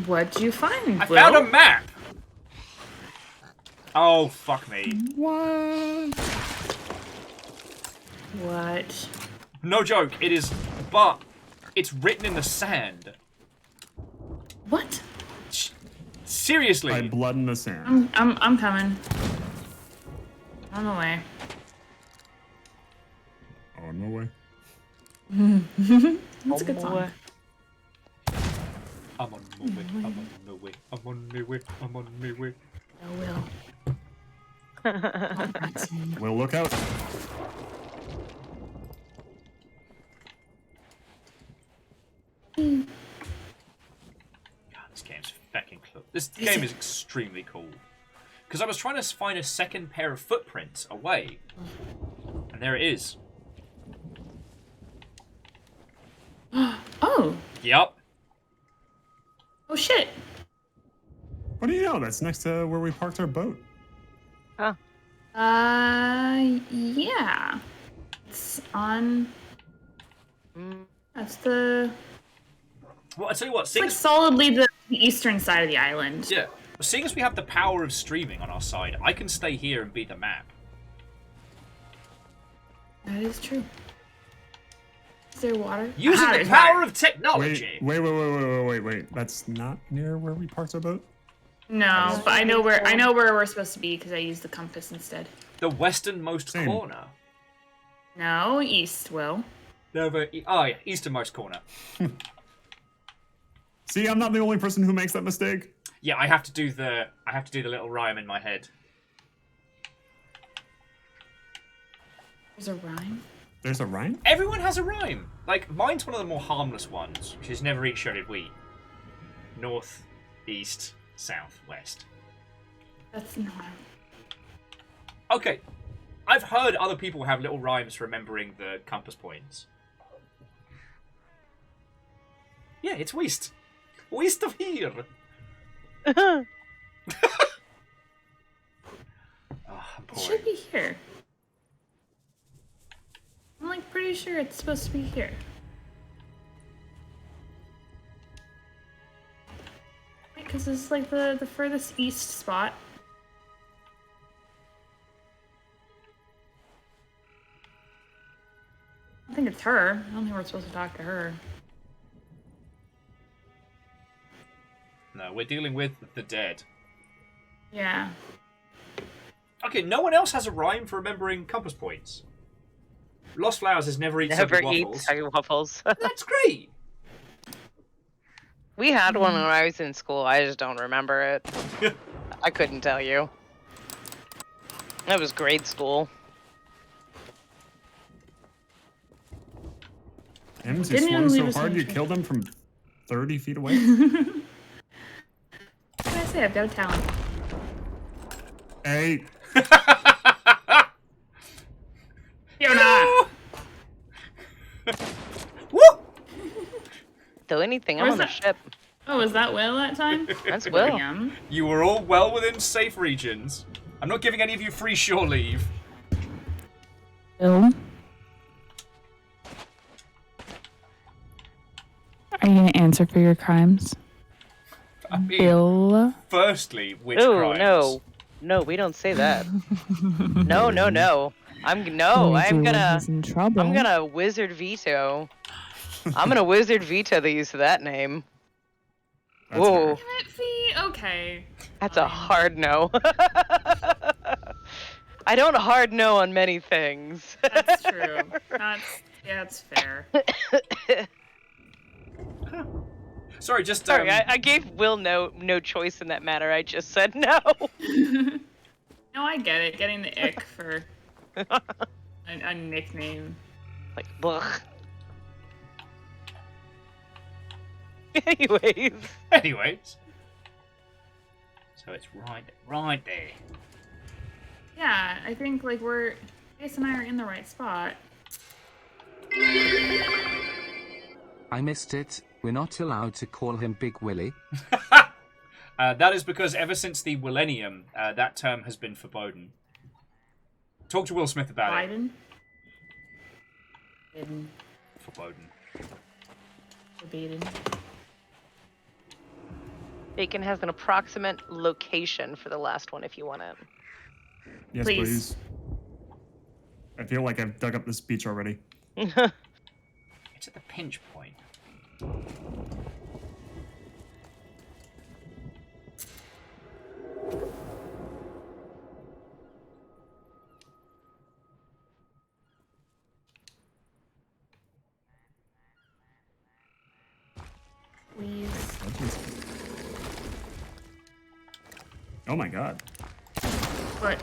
What'd you find, I Will? found a map! Oh, fuck me. What? No joke, it is, but it's written in the sand. What? Seriously. By blood in the sand. I'm coming. On the way. Oh, no way. That's a good song. I'm on my way, I'm on my way, I'm on my way, I'm on my way. I will. Will, look out. God, this game's fucking cool. This game is extremely cool. Because I was trying to find a second pair of footprints away. And there it is. Oh. Yup. Oh shit. What do you know? That's next to where we parked our boat. Huh. Yeah. It's on. That's the. Well, I tell you what, It's seeing like as, solidly the eastern side of the island. yeah, seeing as we have the power of streaming on our side, I can stay here and be the map. That is true. Is there water? Using the there's power water. of technology. Wait. That's not near where we parked our boat? No, but I know where we're supposed to be because I used the compass instead. The westernmost Same. corner. No, east, Will. Oh yeah, easternmost corner. See, I'm not the only person who makes that mistake. Yeah, I have to do the little rhyme in my head. There's a rhyme. There's a rhyme? Everyone has a rhyme. Like, mine's one of the more harmless ones, which is never eat shredded wheat. North, east, south, west. That's not. Okay, I've heard other people have little rhymes for remembering the compass points. Yeah, it's west. West of here. Oh, I'm It should be here. I'm like pretty sure it's supposed to be here. Because it's like the furthest east spot. I think it's her. I don't think we're supposed to talk to her. No, we're dealing with the dead. Yeah. Okay, no one else has a rhyme for remembering compass points. Lost Flowers has never eaten Never soggy eat waffles. soggy waffles. That's great. We had one when I was in school. I just don't remember it. I couldn't tell you. That was grade school. Ems, you Didn't swung even so leave us hard you anything. killed him from 30 feet away? What did I say? I've got a talent. Hey. You're not. Woo! Though anything, I'm Where's on the that- ship. Oh, was that Will that time? That's Will. Yum. You were all well within safe regions. I'm not giving any of you free shore leave. Bill? Are you gonna answer for your crimes? I mean, Bill? firstly, which Oh crimes? no, no, we don't say that. No, no, no. I'm What do we do when he's in trouble? I'm gonna wizard veto. I'm gonna wizard veto the use of that name. That's Whoa, fair. Damn it, Fee. Okay. that's a hard no. I don't hard no on many things. That's true. That's fair. Sorry, just Sorry, I gave Will no choice in that matter. I just said no. No, I get it. Getting the ick for a nickname. Like, blech. Anyways. Anyways. So it's right there. Yeah, I think like Ace and I are in the right spot. I missed it. We're not allowed to call him Big Willie. That is because ever since the millennium, that term has been forbidden. Talk to Will Smith about it. Biden. Biden. Forbidden. Forbidden. Bacon has an approximate location for the last one if you want it. Yes, Please. please. I feel like I've dug up this beach already. It's at the pinch point. Please. Oh my god. What?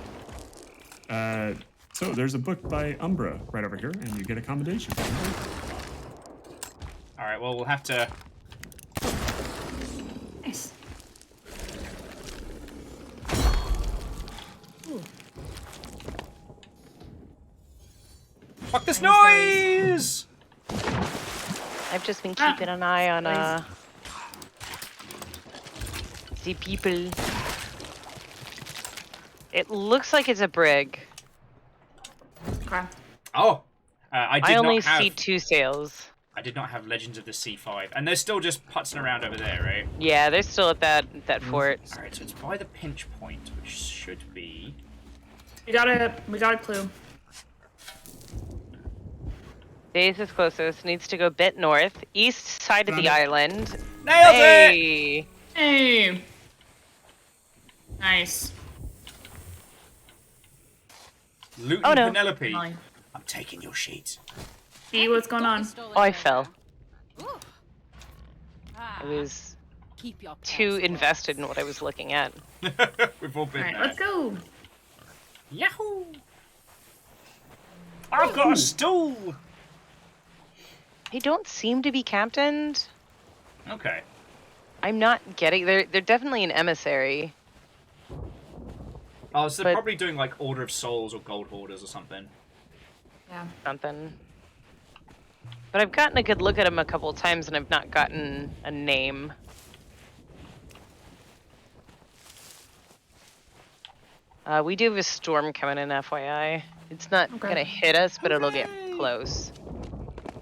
So there's a book by Umbra right over here, and you get accommodation. Alright, well, we'll have to... Nice. Ooh. Fuck this noise! I've just been keeping an eye on the people. It looks like it's a brig. Okay. Oh! I did only not have... see 2 sails. I did not have Legends of the C5. And they're still just putzing around over there, right? Yeah, they're still at that fort. Alright, so it's by the pinch point, which should be... We got a clue. Days is closest. Needs to go a bit north. East side of the island. Nailed it! Hey! Hey. Nice. Luton Oh, no. Penelope. Molly. I'm taking your sheet. See what's going on. Oh, I fell. I was too invested in what I was looking at. We've all been Alright, there. let's go. Yahoo! I've got a stool! They don't seem to be captained. Okay. I'm not getting... They're definitely an emissary. Oh, so they're But- probably doing like Order of Souls or Gold Hoarders or something. Yeah. Something. But I've gotten a good look at them a couple of times and I've not gotten a name. We do have a storm coming in, FYI. It's not Okay. gonna hit us, but it'll get close.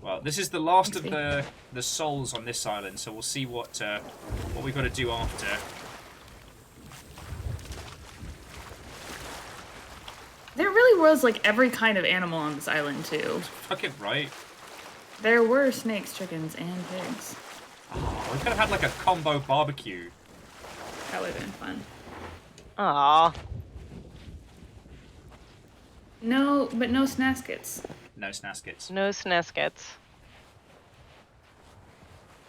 Well, this is the last of the souls on this island, so we'll see what we've got to do after. There really was like every kind of animal on this island too. Fucking right. There were snakes, chickens, and pigs. Oh, we could have had like a combo barbecue. That would have been fun. Aw. No, but no snaskets. No snaskets. No snaskets.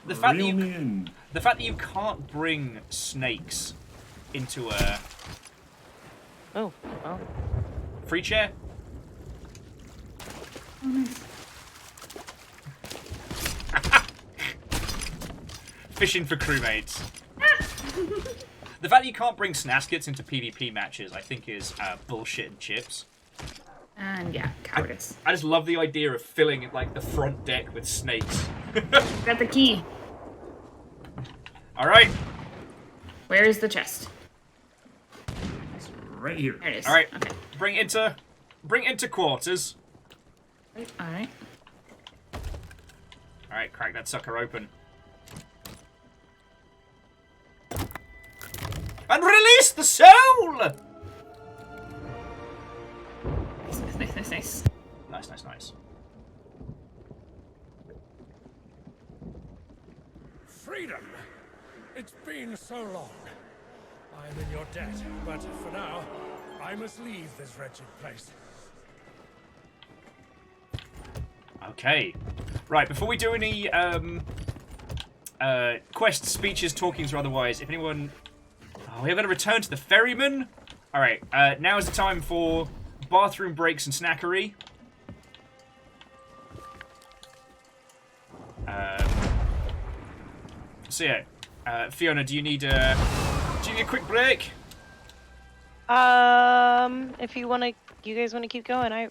The fact Reel me in. the fact that you can't bring snakes into a Oh, well. free chair. Oh, nice. Fishing for crewmates. The fact that you can't bring snaskets into PvP matches, I think, is bullshit and chips. And yeah, cowardice. I just love the idea of filling like the front deck with snakes. Got the key. All right. Where is the chest? It's right here. There it is. All right. Okay. Bring it into quarters. All right. All right, crack that sucker open. And release the soul! Nice. Nice. Freedom! It's been so long. I'm in your debt, but for now, I must leave this wretched place. Okay. Right, before we do any quests, speeches, talkings, or otherwise, if anyone... Oh, we're going to return to the ferryman? Alright, now is the time for bathroom breaks and snackery. So yeah, Fiona, do you need a quick break? If you guys wanna keep going, I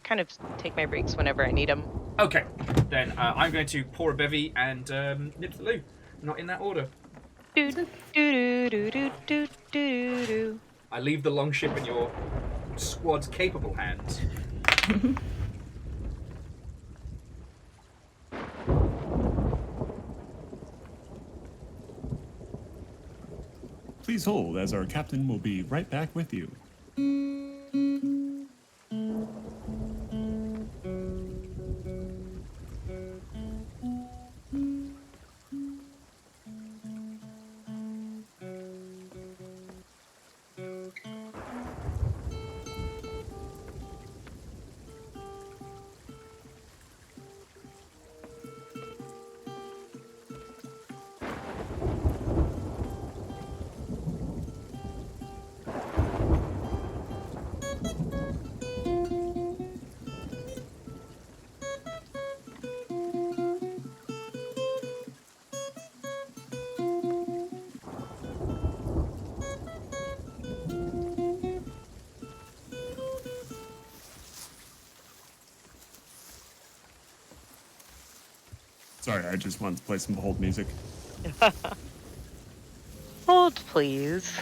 kind of take my breaks whenever I need them. Okay, then I'm going to pour a bevy and nip to the loo. Not in that order. I leave the longship in your squad's capable hands. Please hold, as our captain will be right back with you. Sorry, I just wanted to play some hold music. Hold, please.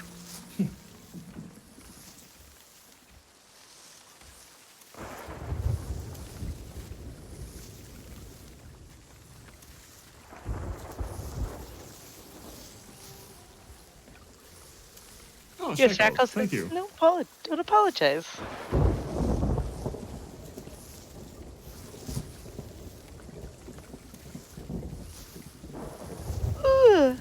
Oh, Your Shackle, shackles. thank you. No, don't apologize. Ooh.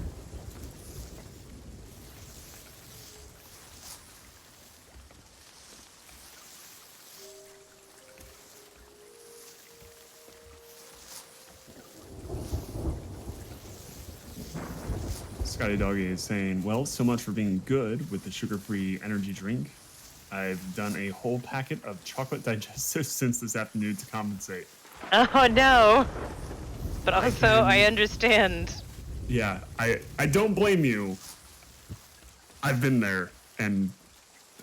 Scotty Doggy is saying, well, so much for being good with the sugar-free energy drink. I've done a whole packet of chocolate digestives since this afternoon to compensate. Oh no. But also, I understand. Yeah, I don't blame you. I've been there, and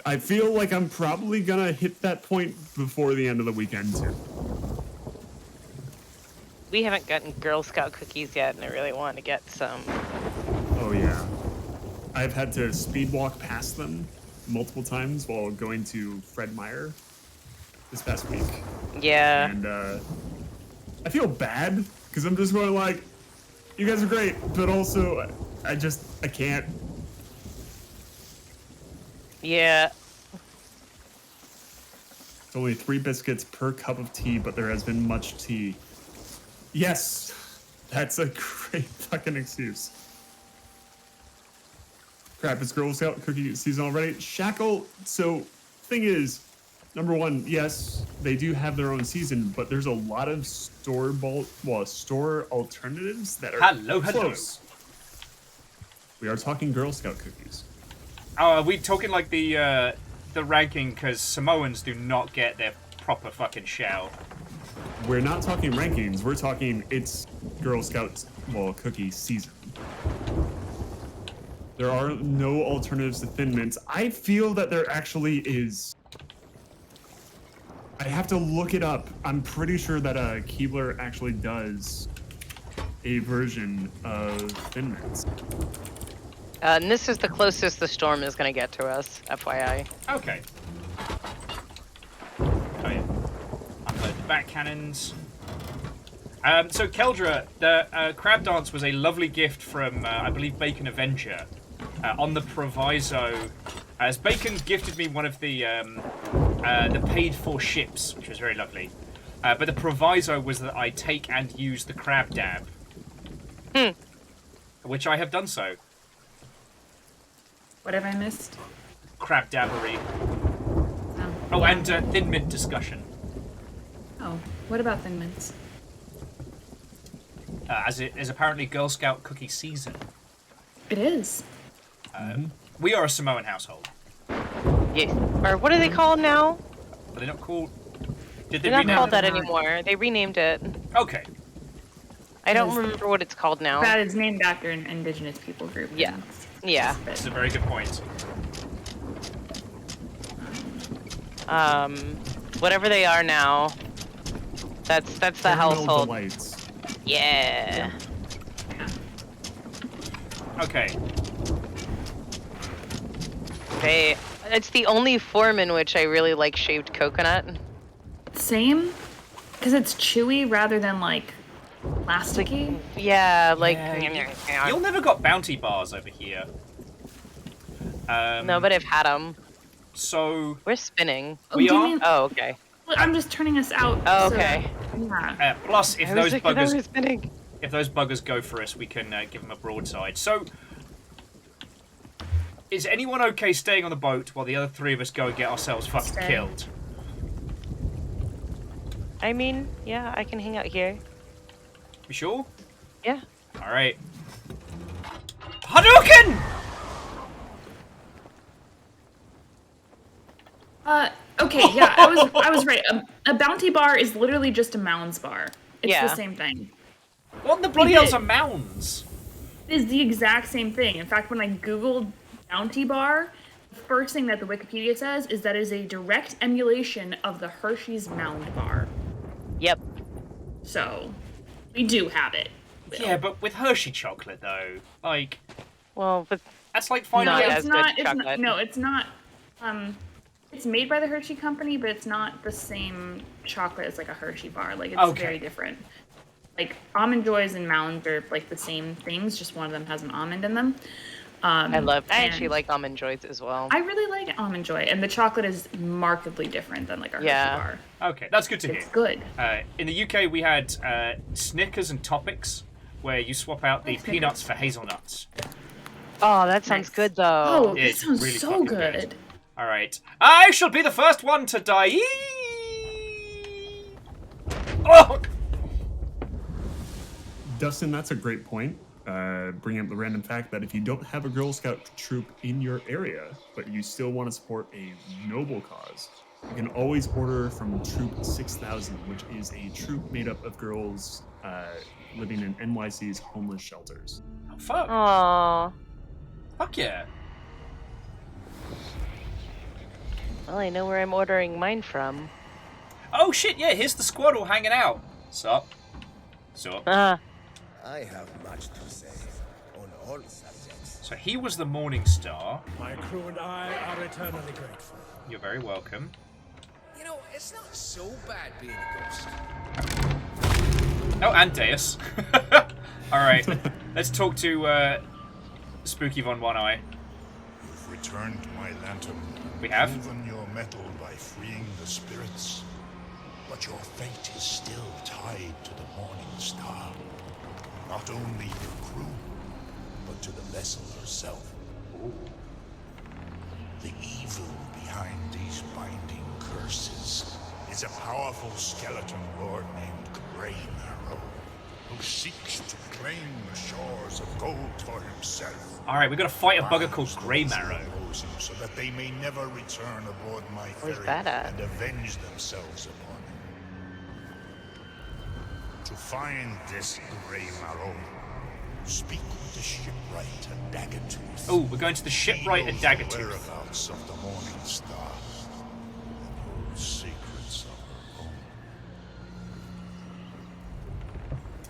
I feel like I'm probably gonna hit that point before the end of the weekend, too. We haven't gotten Girl Scout cookies yet, and I really want to get some. Oh, yeah. I've had to speed walk past them multiple times while going to Fred Meyer this past week. Yeah. And I feel bad because I'm just going like, you guys are great, but also I can't. Yeah. It's only 3 biscuits per cup of tea, but there has been much tea. Yes, that's a great fucking excuse. Crap, it's Girl Scout cookie season already. Shackle. So, thing is, number one, yes, they do have their own season, but there's a lot of store alternatives that are close. We are talking Girl Scout cookies. Oh, are we talking like the ranking? Because Samoans do not get their proper fucking shell. We're not talking rankings. We're talking it's Girl Scouts cookie season. There are no alternatives to Thin Mints. I feel that there actually is. I have to look it up. I'm pretty sure that Keebler actually does a version of Thin Mints. And this is the closest the storm is going to get to us, FYI. Okay. Oh yeah. Unload the back cannons. So Keldra, the crab dance was a lovely gift from, I believe, Bacon Avenger. On the proviso, as Bacon gifted me one of the paid-for ships, which was very lovely. But the proviso was that I take and use the crab dab. Which I have done so. What have I missed? Crab dabbery. Oh, and Thin Mint discussion. Oh, what about Thin Mints? As it is apparently Girl Scout cookie season. It is. We are a Samoan household. Yeah. Or what are they called now? Are they not called? Did they They're not rename called it? that anymore. They renamed it. Okay. I don't remember what it's called now. That is named after an indigenous people group. Yeah. Yeah. That's a very good point. Whatever they are now. That's the household. Delights. Yeah. Okay. It's the only form in which I really like shaved coconut. Same, because it's chewy rather than like plasticky. Yeah, like. You'll never got bounty bars over here. No, but I've had them. So we're spinning. We are. Oh, okay. I'm just turning us out. Oh, so okay. Yeah. Plus, if I those was thinking I was buggers, spinning. if those buggers go for us, we can give them a broadside. So, is anyone okay staying on the boat while the other three of us go and get ourselves fucking killed? I mean, yeah, I can hang out here. You sure? Yeah. All right. Hadouken! Okay, yeah, I was right. A bounty bar is literally just a mounds bar. It's Yeah. the same thing. What in the bloody hell's are mounds? It is the exact same thing. In fact, when I googled bounty bar, the first thing that the Wikipedia says is that it is a direct emulation of the Hershey's Mound bar. Yep. So, we do have it. Yeah, but with Hershey chocolate though, like. Well, but that's like finding not out. as good chocolate. No, it's not. It's made by the Hershey company, but it's not the same chocolate as like a Hershey bar. Like it's very different. Like Almond Joys and Mounds are like the same things, just one of them has an almond in them. I actually like Almond Joys as well. I really like Almond Joy, and the chocolate is markedly different than like a Hershey bar. Okay, that's good to hear. It's good. In the UK, we had Snickers and Topics, where you swap out the peanuts for hazelnuts. Oh, that sounds good though. Oh, that It's sounds really so fucking good. All right, I shall be the first one to die. Oh! Dustin, that's a great point. Bringing up the random fact that if you don't have a Girl Scout troop in your area, but you still want to support a noble cause, you can always order from Troop 6000, which is a troop made up of girls living in NYC's homeless shelters. Oh, fuck. Aww. Fuck yeah. Well, I know where I'm ordering mine from. Oh shit, yeah, here's the squad all hanging out. Sup? I have much to say on all subjects. So he was the Morning Star. My crew and I are eternally grateful. You're very welcome. You know, it's not so bad being a ghost. Oh, and Deus. Alright, let's talk to Spooky Von One Eye. You've returned my lantern. We have? Proven your mettle by freeing the spirits. But your fate is still tied to the Morning Star. Not only your crew, but to the vessel herself. The evil behind these binding curses is a powerful skeleton lord named Grey Marrow, who seeks to claim the shores of gold for himself. Alright, we've got to fight a bugger called Grey Marrow. So that they may never return aboard my Where's ferry that at? and avenge themselves upon him. To find this Grey Marrow, speak with the shipwright at Daggertooth. Oh, we're going to the shipwright at Daggertooth. The whereabouts of the Morning Star and the secrets of her own.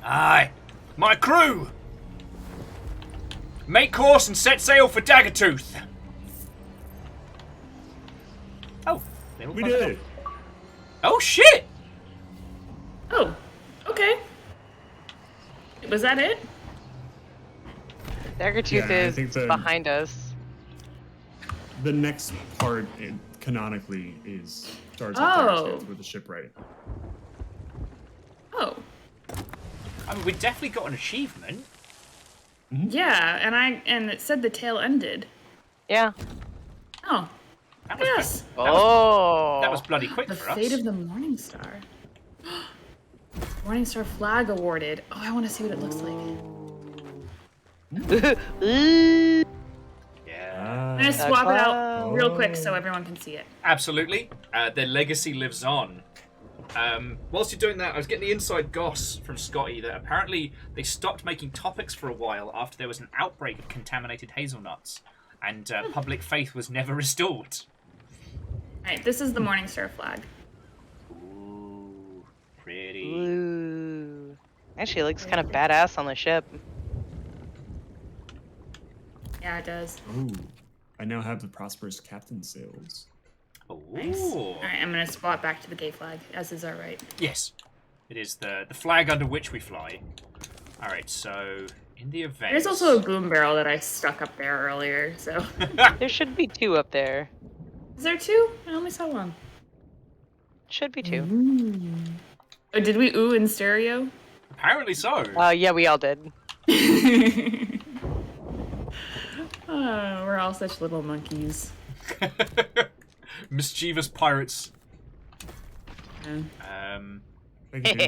Aye. My crew! Make course and set sail for Daggertooth. Oh, they all We fucked did up. it. Oh shit! Oh, okay. Was that it? Daggertooth Yeah, I is think the- behind us. The next part, canonically, starts Oh. at Daggertooth with the shipwright. Oh. I mean, we definitely got an achievement. Yeah, and it said the tale ended. Yeah. Oh. That was, Yes. that was bloody quick The for us. fate of the Morning Star. Morning Star flag awarded. Oh, I want to see what it looks like. Yeah. I'm gonna swap it out real quick so everyone can see it. Absolutely. Their legacy lives on. Whilst you're doing that, I was getting the inside goss from Scotty that apparently they stopped making topics for a while after there was an outbreak of contaminated hazelnuts, and public faith was never restored. Alright, this is the Morning Star flag. Ooh, pretty. Ooh. Actually, it looks kind of badass on the ship. Yeah, it does. Ooh. I now have the prosperous captain sails. Ooh. Nice. Alright, I'm gonna swap back to the gay flag, as is our right. Yes. It is the flag under which we fly. Alright, so in the event... There's also a boom barrel that I stuck up there earlier, so... There should be 2 up there. Is there 2? I only saw 1. Should be 2. Oh, did we ooh in stereo? Apparently so. Yeah, we all did. Oh, we're all such little monkeys. Mischievous pirates. Yeah.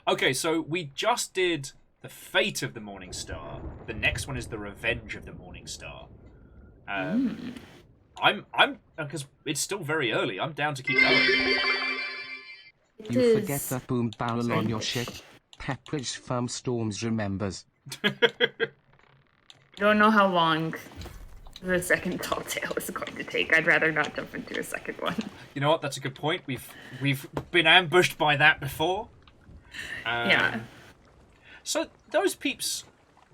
Okay, so we just did the fate of the Morning Star. The next one is the revenge of the Morning Star. I'm because it's still very early. I'm down to keep going. You forget that boom barrel on your ship. Pepperidge Farm Storms remembers. I don't know how long the second tall tale is going to take. I'd rather not jump into a second one. You know what? That's a good point. We've been ambushed by that before. Yeah. So those peeps,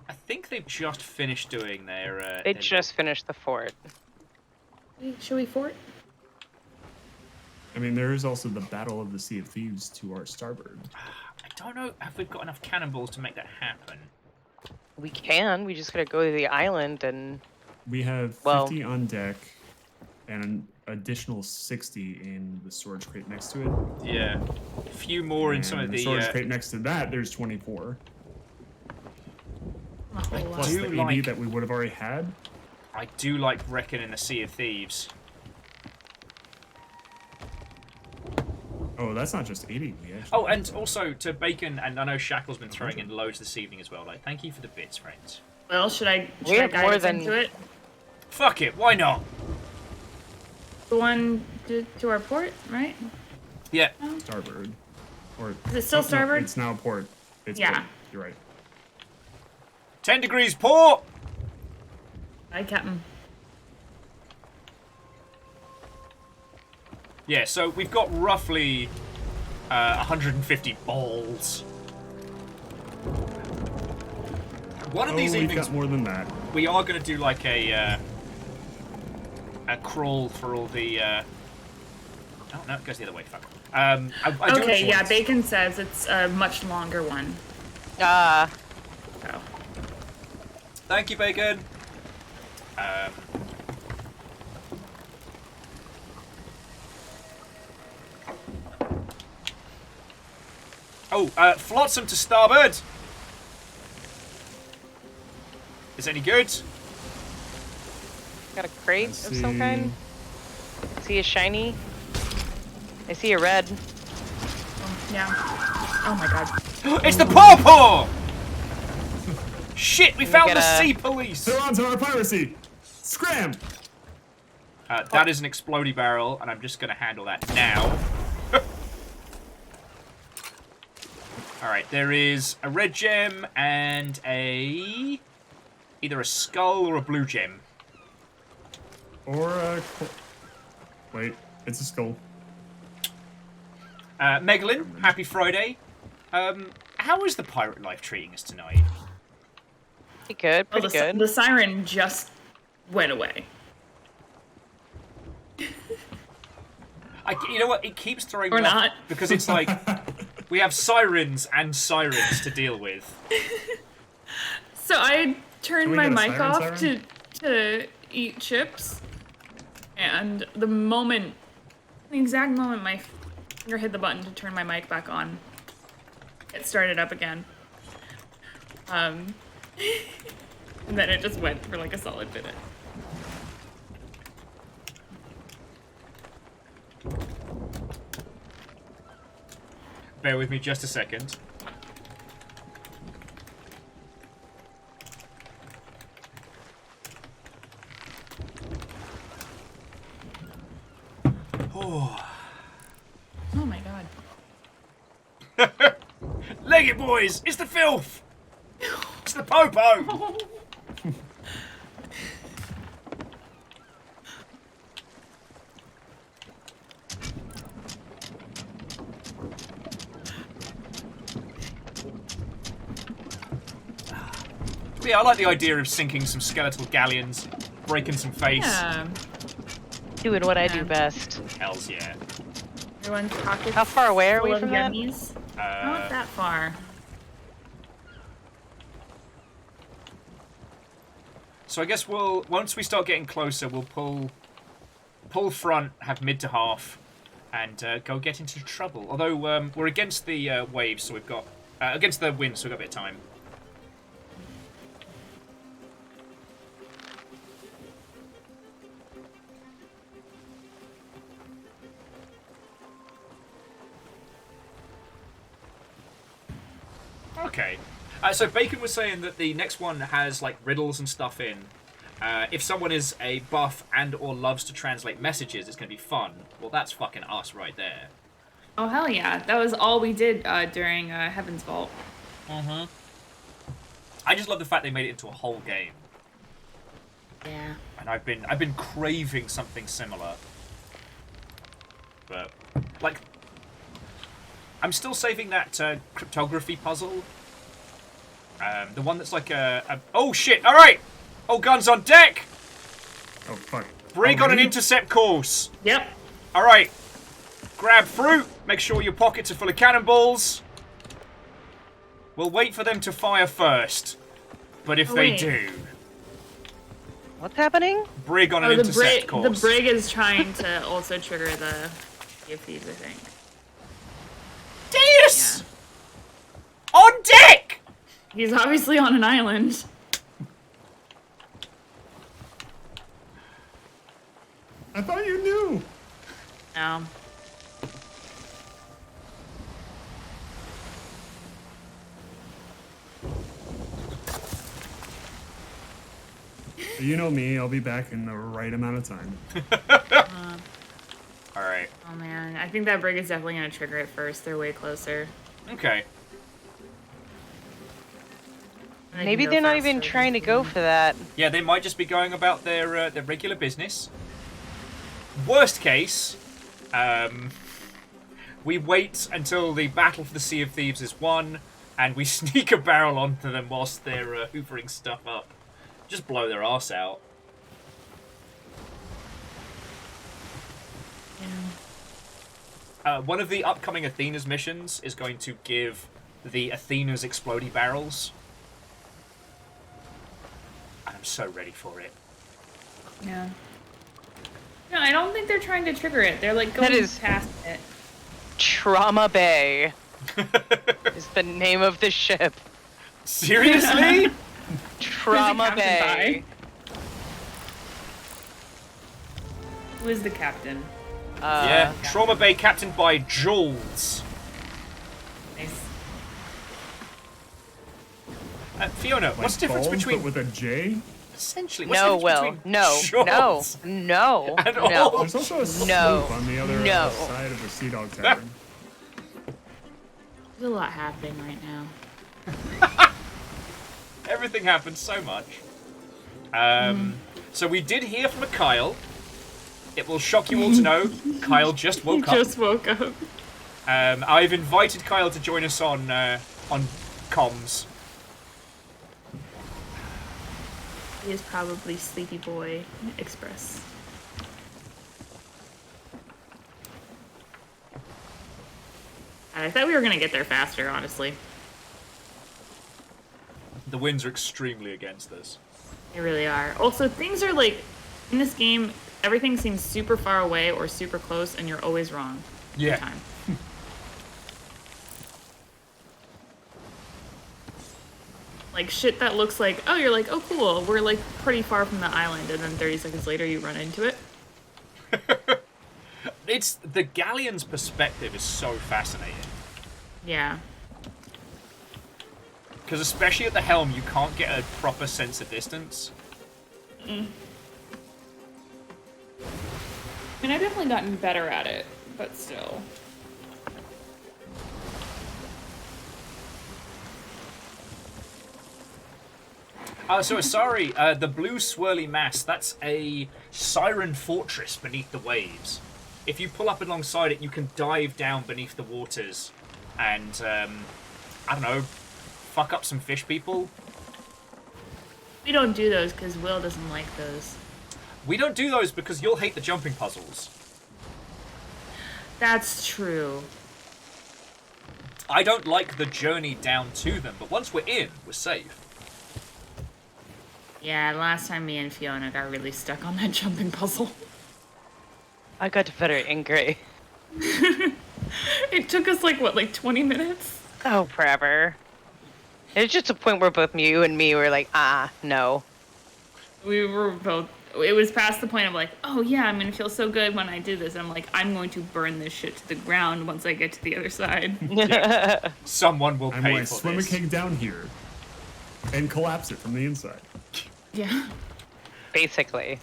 I think they've just finished doing their. They just finished the fort. Should we fort? I mean, there is also the Battle of the Sea of Thieves to our starboard. I don't know if we've got enough cannonballs to make that happen. We can. We just gotta go to the island and. We have 50 on deck and an additional 60 in the storage crate next to it. Yeah. A few more in some of the storage crate next to that, there's 24. Plus the 80 that we would have already had. I do like reckoning the Sea of Thieves. Oh, that's not just 80. We actually Oh, and also to Bacon, and I know Shackle's been throwing in loads this evening as well. Like, thank you for the bits, friends. Well, should I have guide more us than- into it? Fuck it, why not? The one to our port, right? Yeah. starboard. Or Is it still no, starboard? it's now port. It's Yeah. port. You're right. 10 degrees port! Hi, Captain. Yeah, so we've got roughly 150 balls. One of these we've evenings, got more than that. we are going to do like a crawl for all the... Oh, no, it goes the other way, fuck. I do Okay, yeah, want- Bacon says it's a much longer one. Ah. So. Thank you, Bacon. Flotsam to starboard. Is any good? Got a crate of some kind. I see a shiny. I see a red. Yeah. Oh my god. It's the pawpaw! Shit, we found get the a- sea police! They're on to our piracy! Scram! That is an explodey barrel, and I'm just gonna handle that now. Alright, there is a red gem and a... either a skull or a blue gem. Or a... Wait, it's a skull. Megalyn, happy Friday. How is the pirate life treating us tonight? Pretty good, Well, pretty good. The siren just went away. You know what? It keeps throwing Or me off not. because it's like we have sirens and sirens to deal with. So I turned we my get a mic siren off siren? to eat chips, and the exact moment my finger hit the button to turn my mic back on, it started up again. And then it just went for like a solid minute. Bear with me just a second. Oh my god. Leg it, boys! It's the filth! It's the popo! Yeah, I like the idea of sinking some skeletal galleons, breaking some face. Yeah. Doing what I do best. Hells yeah. Everyone's pockets. How far away are we full of from that? yummies. Not that far. So I guess once we start getting closer, we'll pull front, have mid to half, and go get into trouble. Although we're against the waves, so we've got against the wind, so we've got a bit of time. Okay. So Bacon was saying that the next one has like riddles and stuff in. If someone is a buff and or loves to translate messages, it's going to be fun. Well, that's fucking us right there. Oh hell yeah! That was all we did during Heaven's Vault. Mm-hmm. I just love the fact they made it into a whole game. Yeah. And I've been craving something similar. But like, I'm still saving that cryptography puzzle. The one that's like a oh shit! All right, all guns on deck. Oh fuck. Brig on an Already? intercept course. Yep. All right. Grab fruit. Make sure your pockets are full of cannonballs. We'll wait for them to fire first. But if they wait. do, What's happening? Brig on an intercept course. The brig is trying to also trigger the Sea of Thieves, I think. Deus! On deck! He's obviously on an island. I thought you knew. No. You know me, I'll be back in the right amount of time. Alright. Oh man, I think that brig is definitely gonna trigger it first. They're way closer. Okay. They Maybe can go they're not even faster. trying to go for that. Yeah, they might just be going about their regular business. Worst case, we wait until the battle for the Sea of Thieves is won, and we sneak a barrel onto them whilst they're hoovering stuff up. Just blow their arse out. One of the upcoming Athena's missions is going to give the Athena's explodey barrels. And I'm so ready for it. Yeah. No, I don't think they're trying to trigger it. They're like going That is- past it. Trauma Bay is the name of the ship. Seriously? Trauma Captain Bay. Who is the captain? Yeah, Trauma Bay captained by Jules. Nice. Fiona, what's the difference balls, between... but with a J? Essentially, what's No, the Will. difference between No. Jules No. and No. all? There's also a sloop No. on the other No. side of the Sea Dog Tavern. There's a lot happening right now. Everything happens so much. So we did hear from a Kyle. It will shock you all to know, Kyle just woke up. Just woke up. I've invited Kyle to join us on comms. He is probably Sleepy Boy Express. I thought we were gonna get there faster, honestly. The winds are extremely against us. They really are. Also, things are like, in this game, everything seems super far away or super close, and you're always wrong. Yeah. Every time. Like shit that looks like, oh, you're like, oh cool, we're like pretty far from the island, and then 30 seconds later you run into it. It's the galleon's perspective is so fascinating. Yeah. Because especially at the helm, you can't get a proper sense of distance. I mean, I've definitely gotten better at it, but still. So sorry, the blue swirly mass, that's a siren fortress beneath the waves. If you pull up alongside it, you can dive down beneath the waters and, I don't know, fuck up some fish people. We don't do those because Will doesn't like those. We don't do those because you'll hate the jumping puzzles. That's true. I don't like the journey down to them, but once we're in, we're safe. Yeah, last time me and Fiona got really stuck on that jumping puzzle. I got very angry. It took us like, what, like 20 minutes? Oh, forever. It's just a point where both you and me were like, no. We were both, it was past the point of like, oh yeah, I'm gonna feel so good when I do this. I'm like, I'm going to burn this shit to the ground once I get to the other side. Yeah. Someone will I'm pay going for to swim this. a keg down here and collapse it from the inside. Yeah. Basically.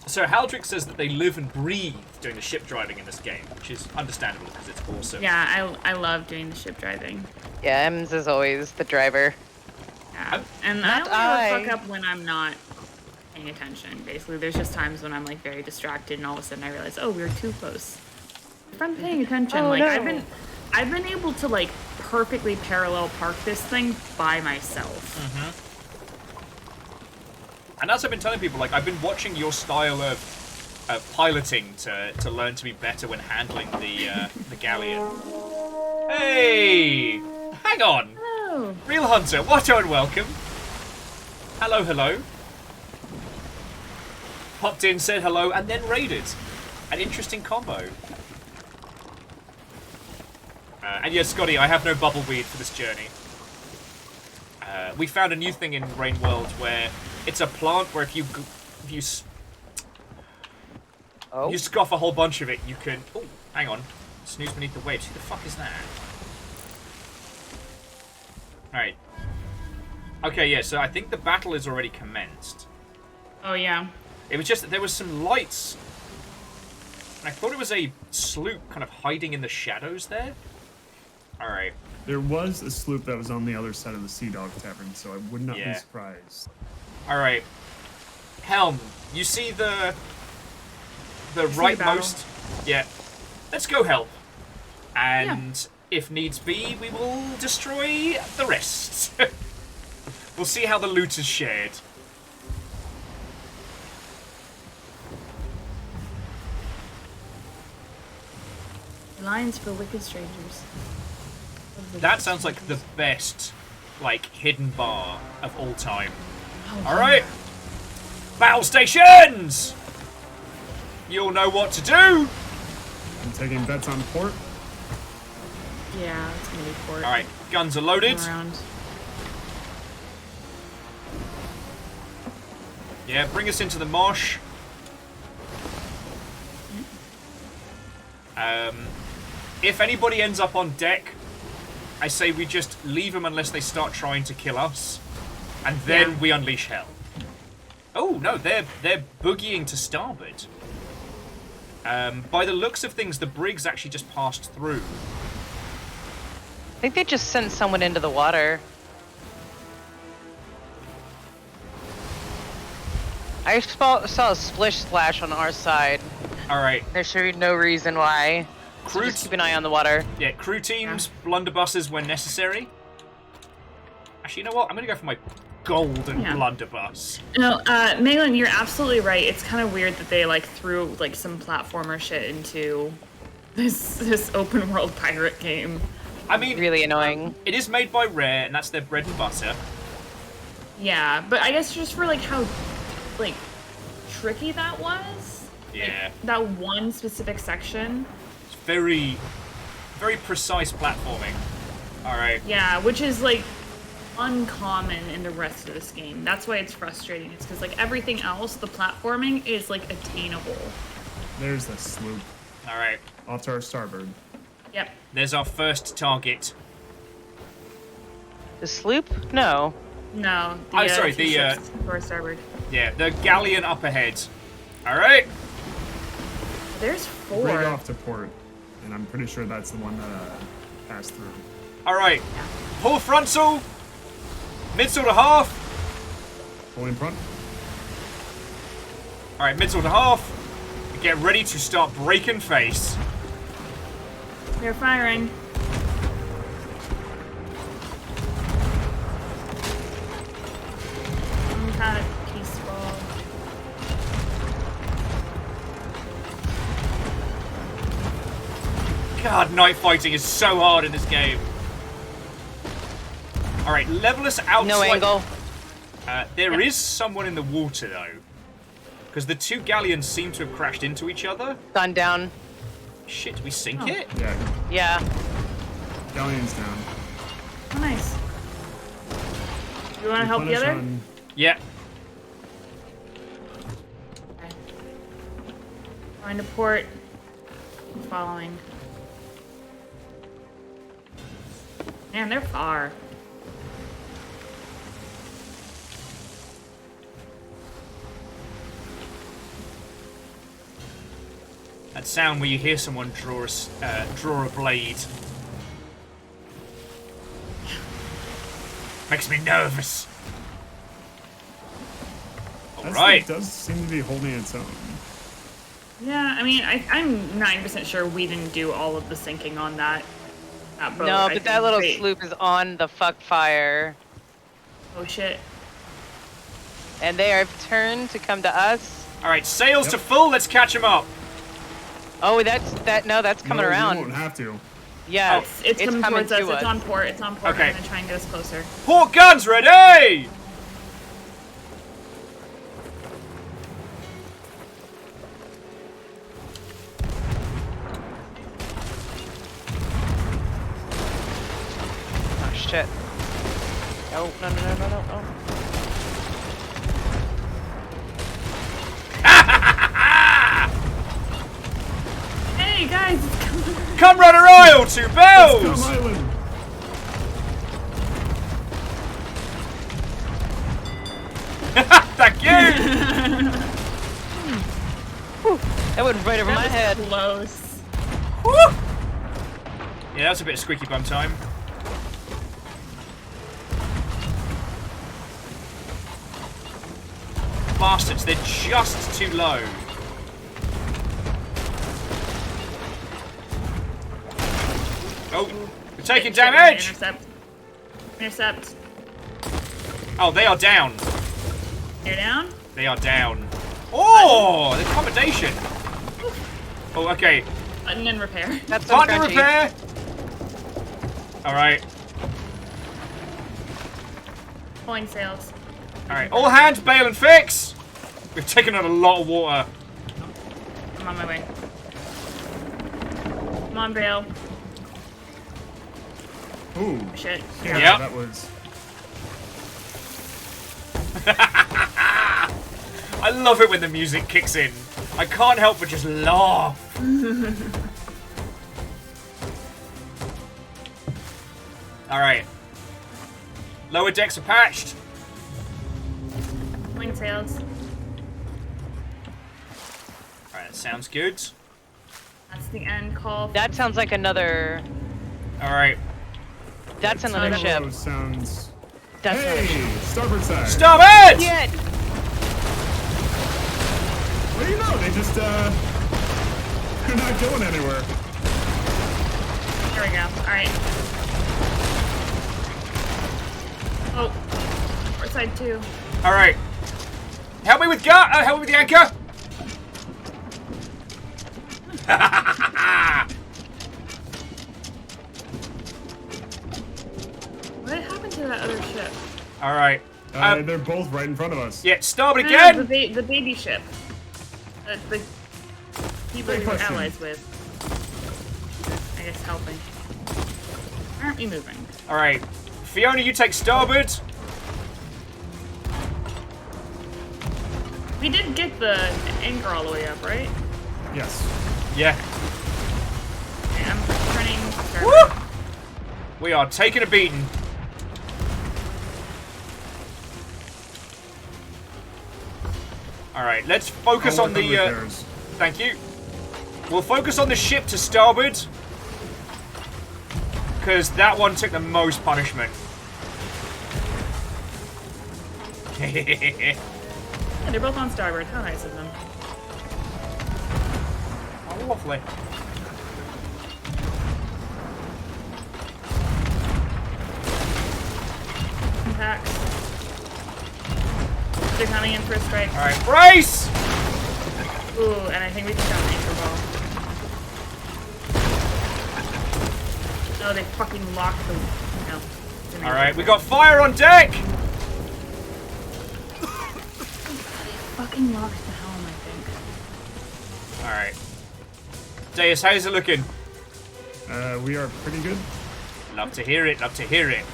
So Haldrick says that they live and breathe doing the ship driving in this game, which is understandable because it's awesome. Yeah, I love doing the ship driving. Yeah, Ems is always the driver. Yeah. And I only fuck up when I'm not paying attention. Basically, there's just times when I'm like very distracted and all of a sudden I realize, oh, we're too close. If I'm paying attention, Oh, like no. I've been able to like perfectly parallel park this thing by myself. And as I've been telling people, like I've been watching your style of piloting to learn to be better when handling the galleon. Hey, hang on, Oh. Real Hunter, Watto and welcome. Hello, hello. Popped in, said hello, and then raided. An interesting combo. And yes, Scotty, I have no bubbleweed for this journey. We found a new thing in Rain World where it's a plant where if you scoff a whole bunch of it, you can... Oh, hang on. Snooze beneath the waves. Who the fuck is that? Alright. Okay, yeah, so I think the battle is already commenced. Oh yeah. It was just that there was some lights. And I thought it was a sloop kind of hiding in the shadows there. Alright. There was a sloop that was on the other side of the Sea Dog Tavern, so I would not be surprised. Alright. Helm, you see the the rightmost? Yeah. Let's go help. And if needs be, we will destroy the rest. We'll see how the loot is shared. Lines for wicked strangers. That sounds like the best, like, hidden bar of all time. Alright. Battle stations! You'll know what to do! I'm taking bets on port. Yeah, it's gonna be port. Alright, guns are loaded. Around. Yeah, bring us into the mosh. If anybody ends up on deck, I say we just leave them unless they start trying to kill us, and then we unleash hell. Oh no, they're boogieing to starboard. By the looks of things, the brig's actually just passed through. I think they just sent someone into the water. I saw a splish splash on our side. All right. There should be no reason why. So just keep an eye on the water. Yeah, crew teams, blunderbusses when necessary. Actually, you know what? I'm gonna go for my golden blunderbuss. No, Megan, you're absolutely right. It's kind of weird that they like threw like some platformer shit into this open world pirate game. I mean, really annoying. It is made by Rare, and that's their bread and butter. Yeah, but I guess just for like how like tricky that was. Yeah. Like, that one specific section. It's very, very precise platforming. All right. Yeah, which is like uncommon in the rest of this game. That's why it's frustrating. It's because like everything else, the platforming is like attainable. There's the sloop. All right. Off to our starboard. Yep. There's our first target. The sloop? No. No. Oh, sorry. To our starboard. Yeah, the galleon up ahead. All right. There's 4. Right off to port, and I'm pretty sure that's the one that passed through. All right. Pull frontal. Midsole to half. Pull in front. All right, midsole to half. Get ready to start breaking face. They're firing. I'm kind of peaceful. God, knife fighting is so hard in this game. All right, level us out. No angle. There is someone in the water though, because the two galleons seem to have crashed into each other. Gone down. Shit, did we sink it? Yeah. Yeah. Galleon's down. Oh, nice. You want to help the other? Yeah. Okay. Going to port. I'm following. Man, they're far. That sound where you hear someone draw a blade. Makes me nervous. Alright. It does seem to be holding its own. Yeah, I mean, I'm 90% sure we didn't do all of the sinking on that boat. No, but that little sloop is on the fuck fire. Oh shit. And they have turned to come to us. Alright, sails to full, let's catch them up. Oh, that's coming around. You won't have to. Yeah, it's coming towards us. to It's on port. It's on port. Okay. I'm gonna try and get us closer. Port guns ready! Oh shit. No. Hey guys, it's coming. Come Runner Isle to bells! Let's go, Island. Thank you! That went right over my head. Close. Woo! Yeah, that's a bit of squeaky bum time. Bastards, they're just too low. Oh, we're taking damage! Intercept. Oh, they are down. You're down? They are down. Oh, the accommodation. Oh, okay. Button and repair. That's Partner repair. All right. Pulling sails. All right. All hands, bail and fix. We've taken on a lot of water. I'm on my way. Come on, Bale. Ooh. Shit. Yeah, Yep. that was. I love it when the music kicks in. I can't help but just laugh. Alright. Lower decks are patched. Wingtails. Alright, that sounds good. That's the end call. That sounds like another. Alright. That's another ship. Sounds. That's Hey, starboard side. Stop it! Shit! What do you know? They just they're not going anywhere. There we go. Alright. Oh. Port side 2. Alright. Help me with help me with the anchor! What happened to that other ship? Alright. They're both right in front of us. Yeah, starboard No, again! the baby ship. The people Great you're question. allies with. I guess helping. Why aren't we moving? Alright. Fiona, you take starboard. We did get the anchor all the way up, right? Yes. Yeah. Okay, I'm turning starboard. Woo! We are taking a beating. Alright, let's focus on the... thank you. We'll focus on the ship to starboard. Because that one took the most punishment. Yeah, they're both on starboard. How nice of them. Oh, lovely. Impacts. They're coming in for a strike. Alright, brace! Ooh, and I think we can got an anchor ball. Oh, they fucking locked the... No. Alright, we got fire on deck! Fucking locked the helm, I think. Alright. Deus, how's it looking? We are pretty good. Love to hear it, love to hear it.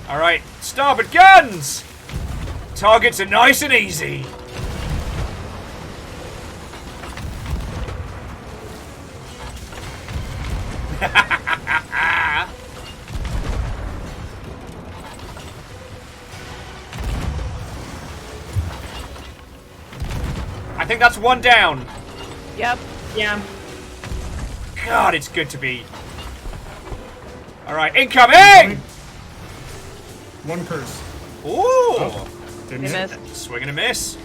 Alright, starboard guns! Targets are nice and easy. I think that's one down. Yep. Yeah. God, it's good to be. Alright, incoming! One curse. Ooh! Oh, didn't They hit. missed. Swing and a miss.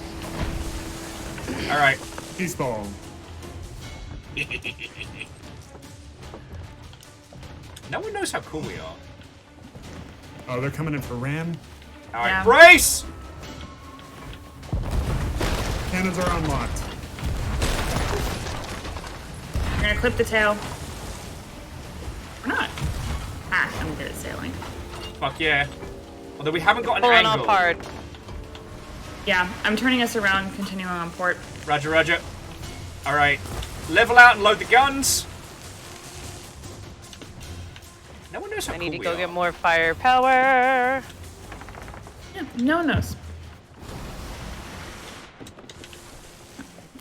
Alright. Peace ball. No one knows how cool we are. Oh, they're coming in for ram. Alright, Yeah. brace! Cannons are unlocked. We're gonna clip the tail. Or not. Ah, I'm good at sailing. Fuck yeah. Although we haven't got an Pulling angle. up hard. Yeah, I'm turning us around, continuing on port. Roger, roger. Alright. Level out and load the guns. No one knows how I cool need to we go are. get more firepower. Yeah, no one knows.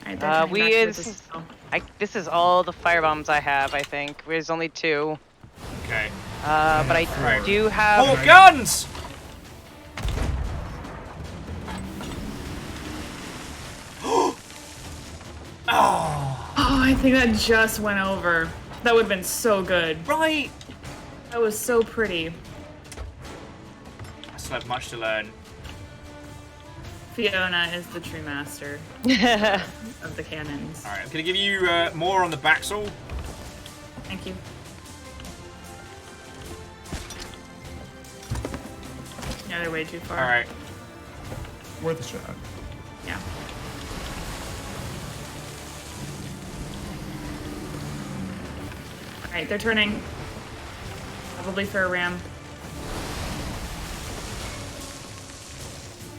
Alright, they're turning We back towards is. us now. This is all the firebombs I have. I think there's only 2. Okay. But I Right. do have. More guns! Oh, I think that just went over. That would have been so good. Right! That was so pretty. I still have much to learn. Fiona is the true master of the cannons. Alright, I'm gonna give you more on the backsall. Thank you. Yeah, they're way too far. Alright. Worth a shot. Yeah. Alright, they're turning. Probably for a ram.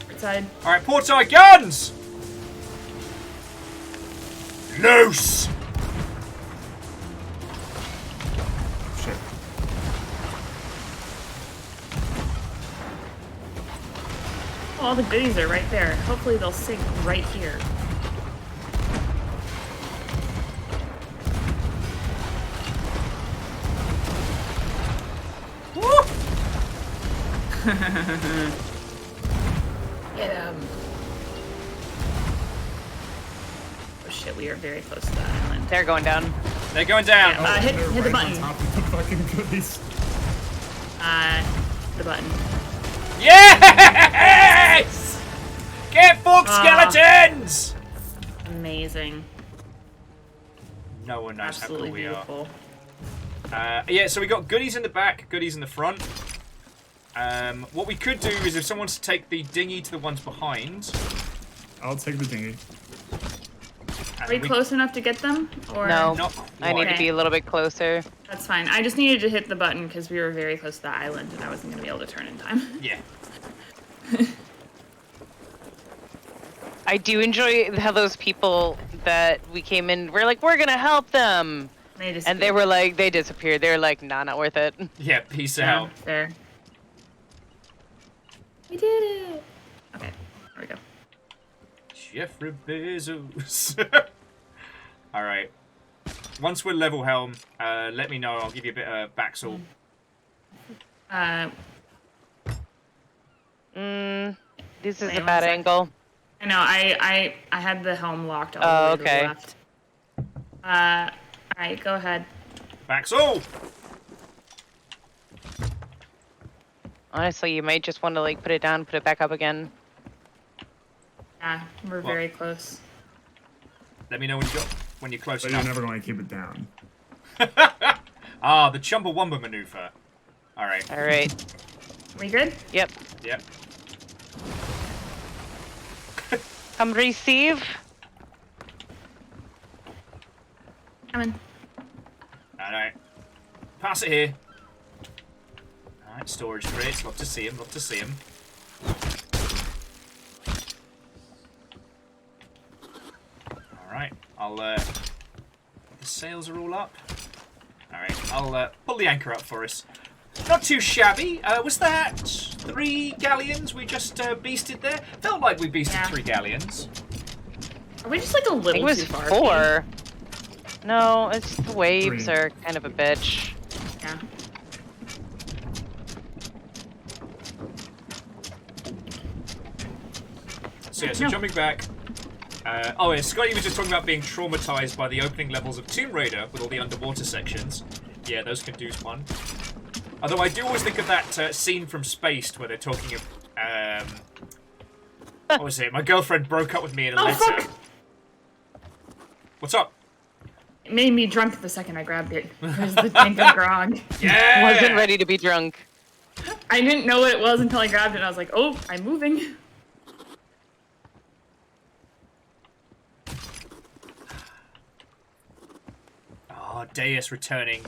Right side. Alright, port side guns! Loose! Shit. All the goodies are right there. Hopefully they'll sink right here. Woo! Get him. Oh shit, we are very close to that island. They're going down. They're going down. Yeah, hit the right button. on top of the fucking goodies. The button. Yes! Get fucked, skeletons! Amazing. No one knows Absolutely how cool we beautiful. are. Yeah, so we got goodies in the back, goodies in the front. What we could do is if someone wants to take the dinghy to the ones behind. I'll take the dinghy. Are we close enough to get them? Or No, Not I need to quite. be a little bit closer. That's fine. I just needed to hit the button because we were very close to the island and I wasn't going to be able to turn in time. Yeah. I do enjoy how those people that we came in, we're like, we're gonna help them. And they were like, they disappeared. They were like, nah, not worth it. Yeah, peace Yeah, out. there. We did it. Okay, there we go. Jeffrey Bezos. Alright. Once we're level helm, let me know. I'll give you a bit of backsall. This is Wait a one bad sec. angle. I know, I had the helm locked all the way to the left. Alright, go ahead. Backsall! Honestly, you might just want to like put it down, put it back up again. Yeah, we're What? very close. Let me know when you're close But enough. you're never going to keep it down. Ah, the Chumbawamba maneuver. Alright. Alright. We good? Yep. Yep. Come receive. Coming. Alright. Pass it here. Alright, storage crates. Love to see him, love to see him. Alright, I'll, the sails are all up. Alright, I'll, pull the anchor up for us. Not too shabby. Was that 3 galleons we just, beasted there? Felt like we beasted 3 galleons. Are we just like a I little think it was too far? 4. No, it's the waves 3. are kind of a bitch. Yeah. So yeah, so jumping back. Oh yeah, Scotty was just talking about being traumatized by the opening levels of Tomb Raider with all the underwater sections. Yeah, those can do one. Although I do always think of that scene from Spaced where they're talking of, what was it? My girlfriend broke up with me in a letter. Fuck! What's up? It made me drunk the second I grabbed it. It was the tank of grog. Yeah! Wasn't ready to be drunk. I didn't know what it was until I grabbed it and I was like, oh, I'm moving. Oh, Deus returning.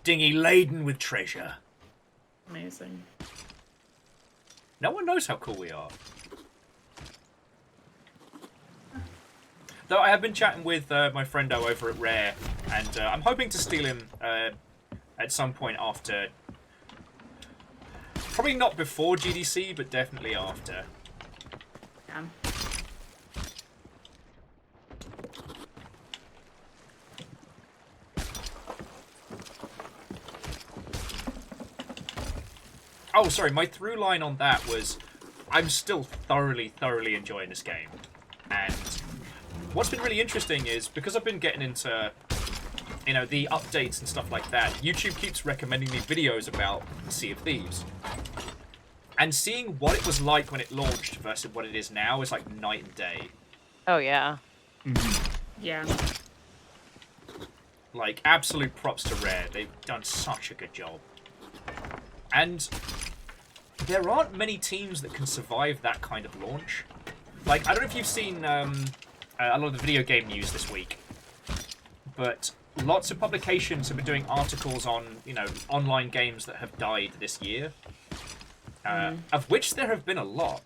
Dinghy laden with treasure. Amazing. No one knows how cool we are. Though I have been chatting with my friendo over at Rare, and I'm hoping to steal him at some point after. Probably not before GDC, but definitely after. Yeah. Oh, sorry, my through line on that was I'm still thoroughly enjoying this game. And what's been really interesting is because I've been getting into, you know, the updates and stuff like that, YouTube keeps recommending me videos about Sea of Thieves. And seeing what it was like when it launched versus what it is now is like night and day. Oh, yeah. Yeah. Like, absolute props to Rare. They've done such a good job. And there aren't many teams that can survive that kind of launch. Like, I don't know if you've seen a lot of the video game news this week, but lots of publications have been doing articles on, you know, online games that have died this year. Of which there have been a lot.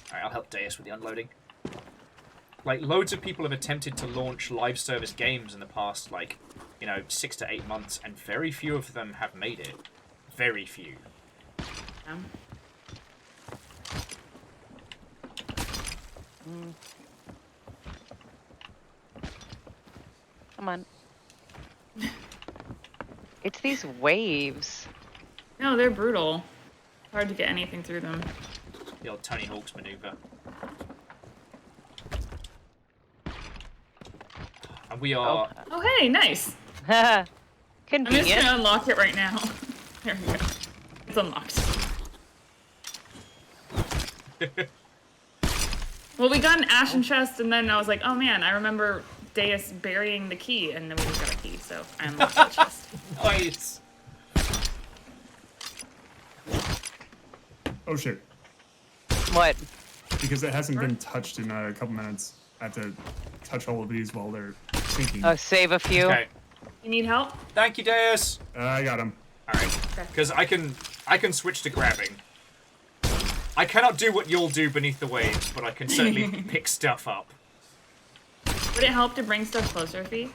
Alright, I'll help Deus with the unloading. Like, loads of people have attempted to launch live service games in the past, like, you know, 6 to 8 months, and very few of them have made it. Very few. Come on. It's these waves. No, they're brutal. Hard to get anything through them. The old Tony Hawk's maneuver. And we are... Oh, hey, nice. Convenient. I'm just gonna unlock it right now. There we go. It's unlocked. Well, we got an ashen chest, and then I was like, oh man, I remember Deus burying the key, and then we just got a key, so I unlocked the chest. Nice. Oh shit. What? Because it hasn't been touched in a couple minutes. I have to touch all of these while they're sinking. Oh, save a few. Okay. You need help? Thank you, Deus. I got him. Alright. Because I can switch to grabbing. I cannot do what you'll do beneath the waves, but I can certainly pick stuff up. Would it help to bring stuff closer, Fee?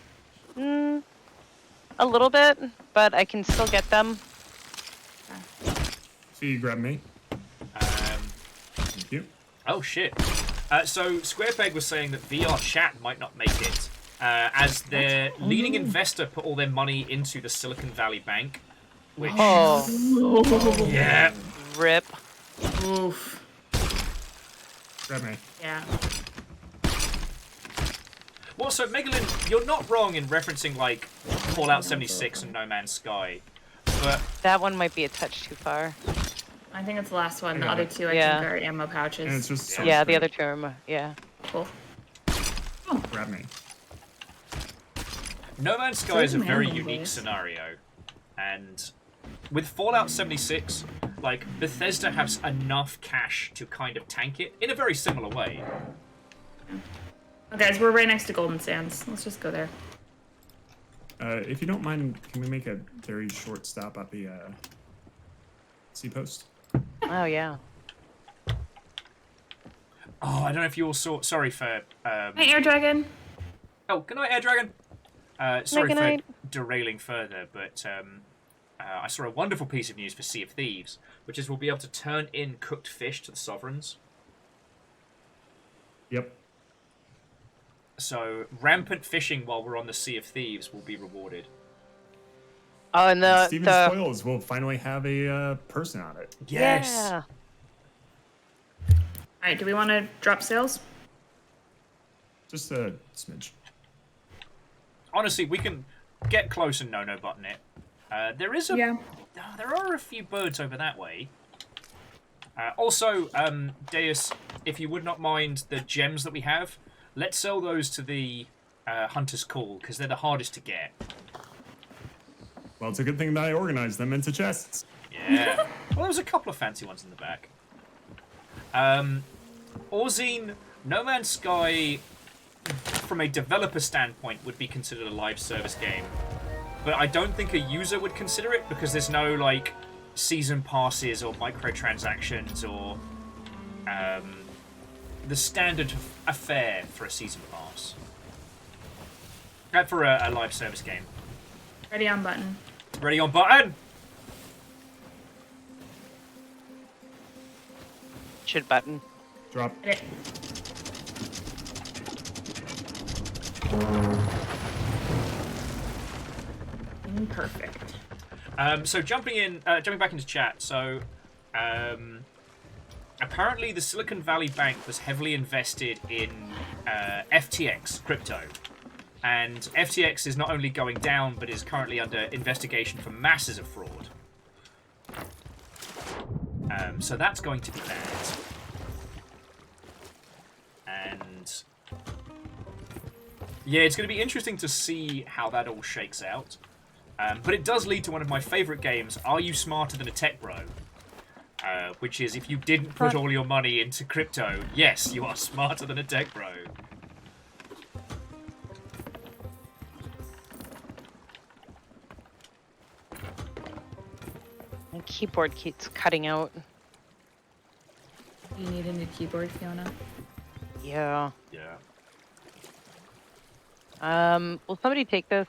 A little bit, but I can still get them. So you grab me. Thank you. Oh shit. So Squarepeg was saying that VR chat might not make it, as their leading investor put all their money into the Silicon Valley Bank. Which, yeah. Rip. Oof. Grab me. Yeah. Well, so Megalyn, you're not wrong in referencing like Fallout 76 and No Man's Sky, but that one might be a touch too far. I think it's the last one. The Yeah. other two, I Yeah. think, are ammo pouches. And it's just so Yeah, the straight. other term. Yeah. Cool. Grab me. No Man's Sky is a Certain very random unique ways. scenario, and with Fallout 76, like Bethesda has enough cash to kind of tank it in a very similar way. Oh, guys, we're right next to Golden Sands. Let's just go there. If you don't mind, can we make a very short stop at the sea post? Oh yeah. Oh, I don't know if you all saw. Sorry for. Hey, Air Dragon. Oh, good night, Air Dragon. Sorry Good for night. derailing further, but I saw a wonderful piece of news for Sea of Thieves, which is we'll be able to turn in cooked fish to the sovereigns. Yep. So rampant fishing while we're on the Sea of Thieves will be rewarded. Oh, and Steven's the Spoils will finally have a person on it. Yes. Yeah. All right, do we want to drop sails? Just a smidge. Honestly, we can get close and no button it. There is a. Yeah. There are a few birds over that way. Also, Deus, if you would not mind the gems that we have, let's sell those to the Hunter's Call, because they're the hardest to get. Well, it's a good thing that I organized them into chests. Yeah. Well, there was a couple of fancy ones in the back. Orzine, No Man's Sky, from a developer standpoint, would be considered a live service game. But I don't think a user would consider it, because there's no, like, season passes or microtransactions or the standard affair for a season pass. For a live service game. Ready on button. Ready on button! should button. Drop. Okay. Perfect. So jumping back into chat. So, apparently the Silicon Valley Bank was heavily invested in FTX crypto, and FTX is not only going down, but is currently under investigation for masses of fraud. So that's going to be bad. And yeah, it's going to be interesting to see how that all shakes out. But it does lead to one of my favourite games, Are You Smarter Than a Tech Bro? Which is, if you didn't put all your money into crypto, yes, you are smarter than a tech bro. My keyboard keeps cutting out. You need a new keyboard, Fiona? Yeah. Will somebody take this?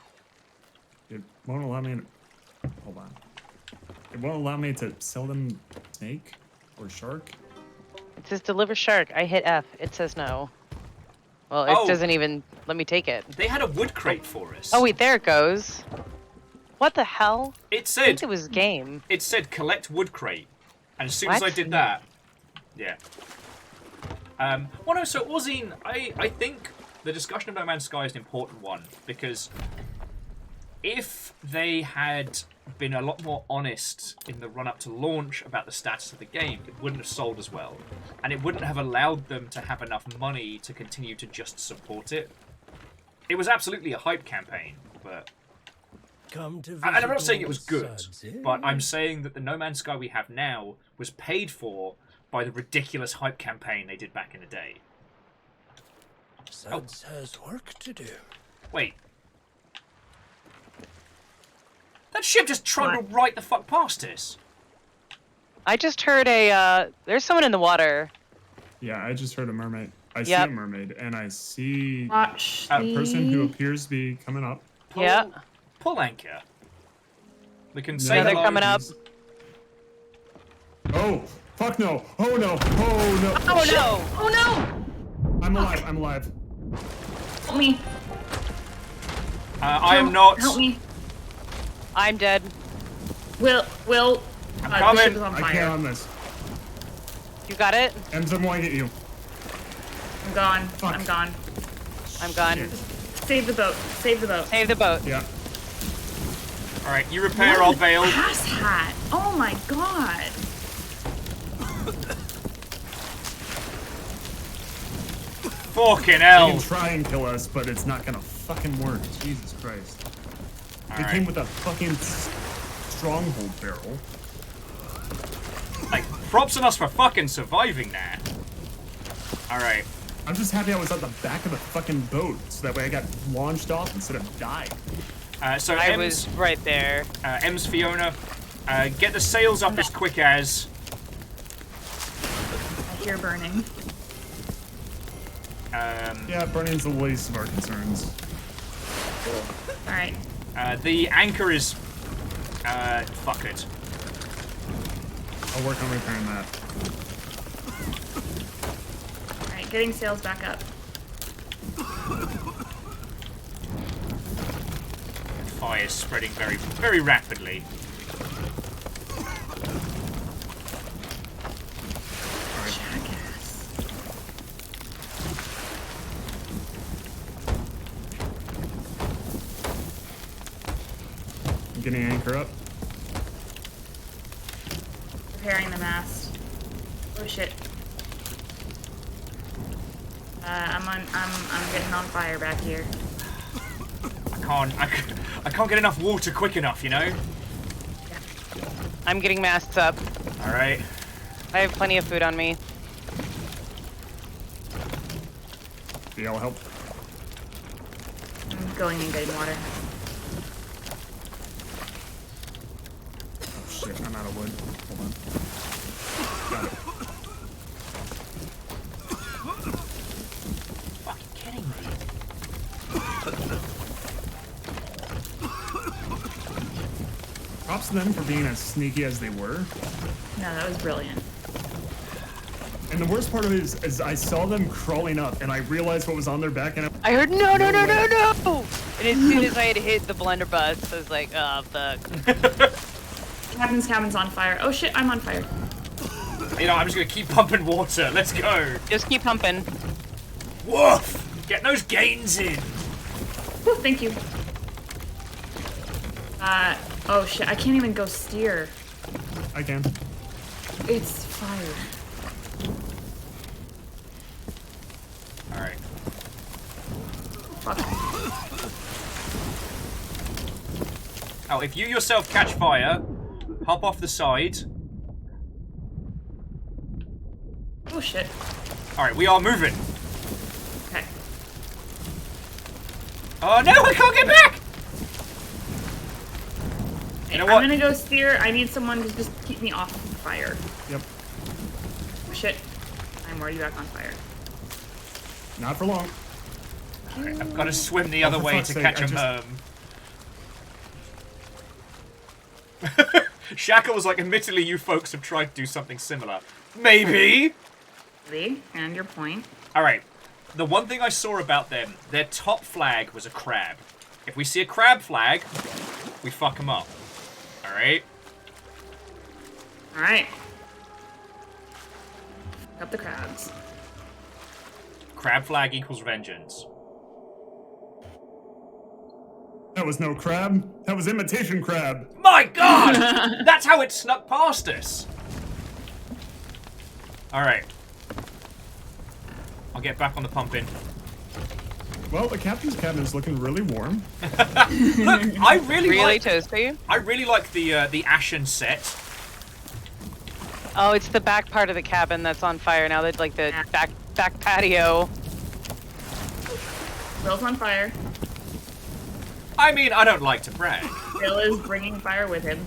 It won't allow me to... Hold on. It won't allow me to sell them snake or shark. It says deliver shark. I hit F. It says no. Well, it Oh. doesn't even let me take it. They had a wood crate for us. Oh wait, there it goes. What the hell? It I think said it was game. it said collect wood crate, and as soon as I What? did that, yeah. Well, no. So Ozine, I think the discussion of No Man's Sky is an important one because if they had been a lot more honest in the run-up to launch about the status of the game, it wouldn't have sold as well, and it wouldn't have allowed them to have enough money to continue to just support it. It was absolutely a hype campaign, but. Come to And I'm not visit saying it all was the good, suds, eh? but I'm saying that the No Man's Sky we have now was paid for by the ridiculous hype campaign they did back in the day. Suds has work to do. Wait. That ship just trundled right the fuck past us. I just heard a, there's someone in the water. Yeah, I just heard a mermaid. I see Yep. a mermaid, and I see Watch a person who the- appears to be coming up. Yeah. Pull anchor. We can Yeah, say they're hello. coming up. Oh, fuck no. Oh no. Oh no. Oh no! Oh no! I'm alive. I'm alive. Help me. I am not. Help me. I'm dead. Will. I'm The coming. ship is on I can't fire. on this. You got it? Ems, I'm going to get you. I'm gone. Fuck. I'm gone. I'm gone. Shit. Save the boat. Save the boat. Save the boat. Yeah. All right, you repair. I'll bail. Ass hat. Oh my god. Fucking They hell. can try and kill us, but it's not gonna fucking work. Jesus Christ. They All came right. with a fucking stronghold barrel. Like, props on us for fucking surviving that. All right. I'm just happy I was at the back of the fucking boat, so that way I got launched off instead of dying. So I Ems, was right there. Ems Fiona, get the sails up as quick as. I hear burning. Yeah, burning's the least of our concerns. Alright. The anchor is. Fuck it. I'll work on repairing that. Alright, getting sails back up. Fire is spreading very, very rapidly. Jackass. I'm getting anchor up. Repairing the mast. Oh shit. I'm getting on fire back here. I can't get enough water quick enough, you know? I'm getting masts up. Alright. I have plenty of food on me. Do y'all help? I'm going and getting water. Oh shit, I'm out of wood. Hold on. Got it. Fucking kidding me. Props to them for being as sneaky as they were. No, that was brilliant. And the worst part of it is I saw them crawling up, and I realized what was on their back, and I heard no! And as soon as I had hit the blunderbuss, I was like, oh fuck. Cabin's on fire. Oh shit, I'm on fire. You know, I'm just gonna keep pumping water. Let's go. Just keep pumping. Woof! Get those gains in. Whew, thank you. Oh shit, I can't even go steer. I can. It's fire. Alright. Fuck. Oh, if you yourself catch fire, hop off the side. Oh shit. Alright, we are moving. Okay. Oh no, I can't get back! You know what? I'm gonna go steer. I need someone to just keep me off fire. Yep. Oh shit. I'm already back on fire. Not for long. Alright, I've got to swim the other for way fuck's to sake, catch I a just- merm. Shaka was like, admittedly, you folks have tried to do something similar. Maybe. And your point. All right. The one thing I saw about them, their top flag was a crab. If we see a crab flag, we fuck them up. All right? All right. Pick up the crabs. Crab flag equals vengeance. That was no crab. That was imitation crab. My God! That's how it snuck past us. All right. I'll get back on the pumping. Well, the captain's cabin is looking really warm. Look, I really like toasty. I really like the ashen set. Oh, it's the back part of the cabin that's on fire now. That's like the back patio. Bill's on fire. I mean, I don't like to brag. Bill is bringing fire with him.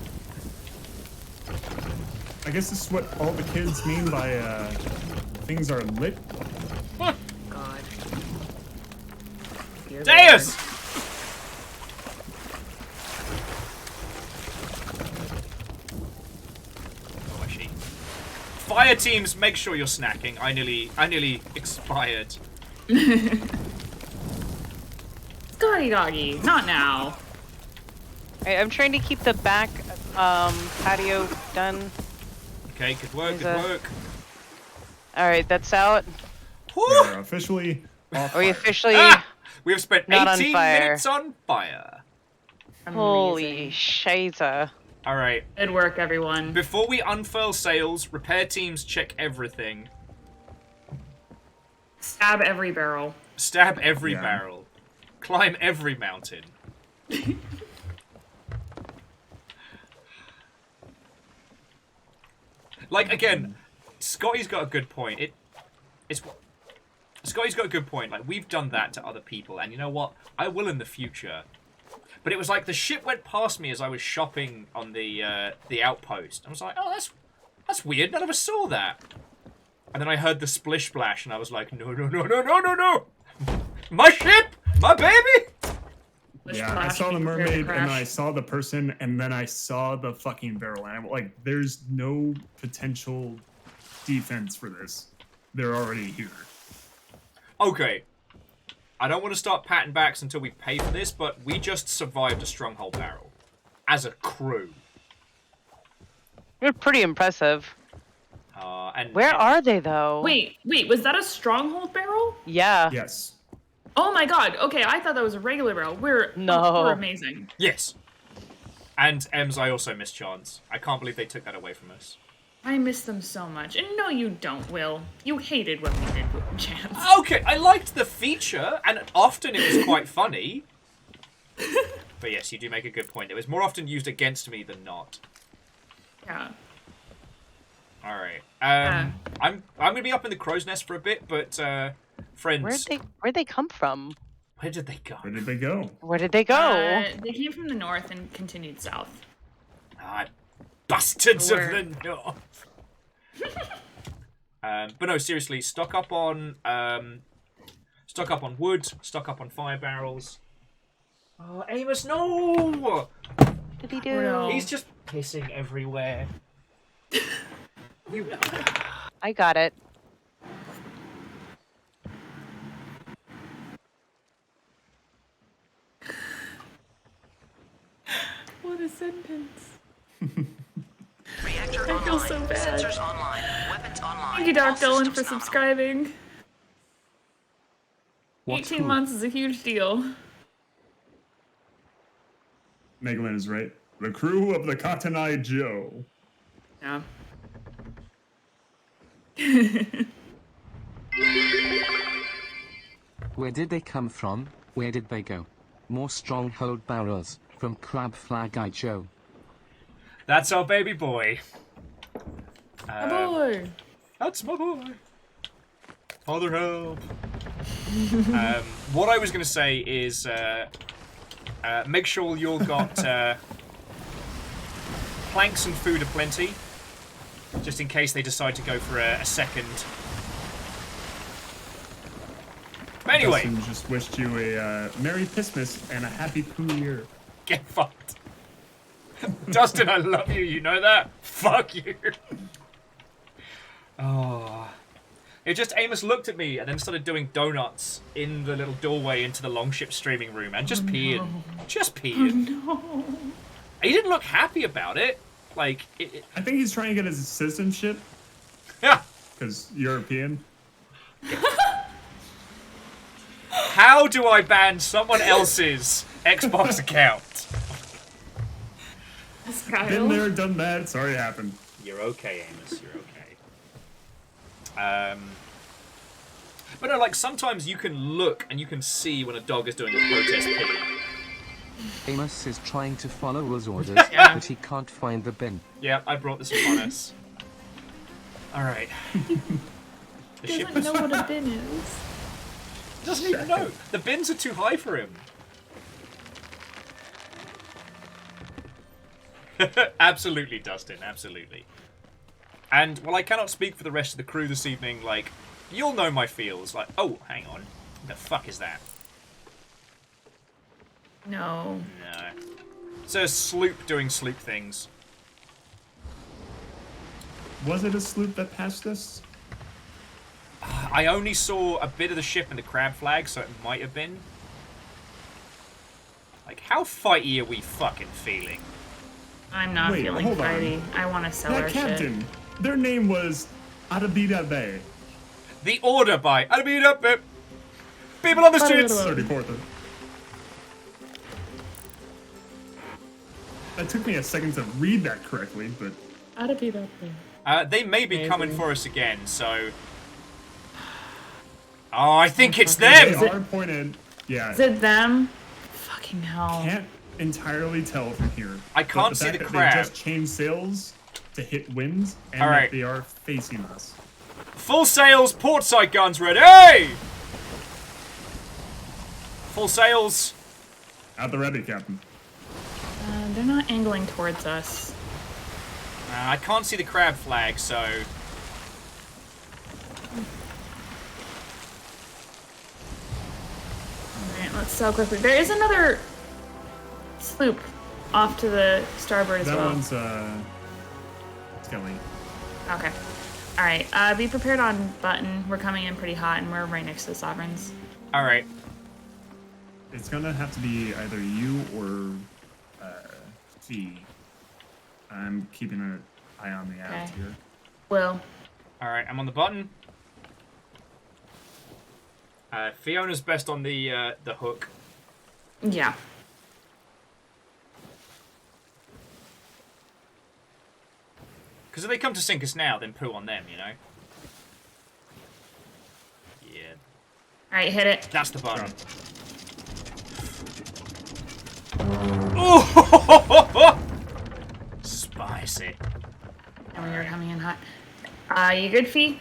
I guess this is what all the kids mean by things are lit. God. Deus! Oh, I see. Fire teams, make sure you're snacking. I nearly expired. Scotty doggy, not now. Right, I'm trying to keep the back patio done. Okay, good work, good work. All right, that's out. We're officially off We fire. officially We have spent not 18 on fire. minutes on fire. Holy shiza. All right. Good work, everyone. Before we unfurl sails, repair teams check everything. Stab every barrel. Stab every barrel. Climb every mountain. Like, again, Scotty's got a good point. Scotty's got a good point. Like, we've done that to other people, and you know what? I will in the future. But it was like the ship went past me as I was shopping on the outpost. I was like, oh, that's weird. None of us saw that. And then I heard the splish splash, and I was like, no, no, no, no, no, no, no! My ship! My baby! Yeah, I saw the mermaid, and I saw the person, and then I saw the fucking barrel. And I'm like, there's no potential defense for this. They're already here. Okay. I don't want to start patting backs until we pay for this, but we just survived a stronghold barrel. As a crew. You're pretty impressive. And Where are they though? Wait, was that a stronghold barrel? Yeah. Yes. Oh my god. Okay, I thought that was a regular barrel. We're amazing. Yes. And Ems, I also miss Chance. I can't believe they took that away from us. I miss them so much. And no, you don't, Will. You hated what we did with Chance. Okay, I liked the feature, and often it was quite funny. But yes, you do make a good point. It was more often used against me than not. Yeah. All right. I'm gonna be up in the crow's nest for a bit, but friends. Where'd they come from? Where did they go? Where did they go? Where did they go? They came from the north and continued south. Bastards of the north. But no, seriously, stock up on wood, stock up on fire barrels. Oh, Amos, no! What did he do? Oh, no. He's just pissing everywhere. I got it. What a sentence. Reactor I feel online. so bad. Sensors online. Weapons online. Thank you, Dark All Dolan, systems for nominal. subscribing. What 18 food? months is a huge deal. Megalyn is right. The crew of the Cotton Eye Joe. Yeah. Where did they come from? Where did they go? More stronghold barrels from Crab Flag Eye Joe. That's our baby boy. My boy. That's my boy. Father help. What I was going to say is make sure you all got planks and food aplenty, just in case they decide to go for a second. But anyway. Dustin just wished you a Merry Christmas and a Happy New Year. Get fucked. Dustin, I love you, you know that? Fuck you. Oh. It just Amos looked at me and then started doing donuts in the little doorway into the longship streaming room and just peed. No. Just peed. No. He didn't look happy about it. Like, I think he's trying to get his citizenship. Yeah. Because European. How do I ban someone else's Xbox account? Been there, done that. It's already happened. You're okay, Amos. You're okay. But no, like, sometimes you can look and you can see when a dog is doing a protest pee. Amos is trying to follow Will's orders, Yeah. but he can't find the bin. Yeah, I brought this upon us. Alright. The He ship doesn't know what a bin is. doesn't even know. The bins are too high for him. Absolutely, Dustin, absolutely. And while I cannot speak for the rest of the crew this evening, like, you'll know my feels. Like, oh, hang on. What the fuck is that? No. No. It's a sloop doing sloop things. Was it a sloop that passed us? I only saw a bit of the ship and the crab flag, so it might have been. Like, how fighty are we fucking feeling? I'm not Wait, feeling hold on. fighty. I want to sell That our captain, shit. their name was Arabida Bay. The order by people on the streets. 34th. That took me a second to read that correctly, but How to beat up there. They may be coming Amazing. for us again, so. Oh, I think it's they them. are pointed. Yeah. Is it them? Fucking hell. Can't entirely tell from here. I But can't see fact the that crab. They just changed sails to hit winds, and All right. that they are facing us. Full sails, port side guns ready. Full sails. At the ready, Captain. They're not angling towards us. I can't see the crab flag, so. Alright, let's sail quickly. There is another sloop off to the starboard as That well. one's Skelly. Okay. Alright, be prepared on button. We're coming in pretty hot and we're right next to the sovereigns. Alright. It's gonna have to be either you or Fee. I'm keeping an eye on the aft Okay. here. Will. Alright, I'm on the button. Fiona's best on the hook. Yeah. Because if they come to sink us now, then poo on them, you know? Yeah. Alright, hit it. That's the button. Oh! Spicy. And we were coming in hot. You good, Fee?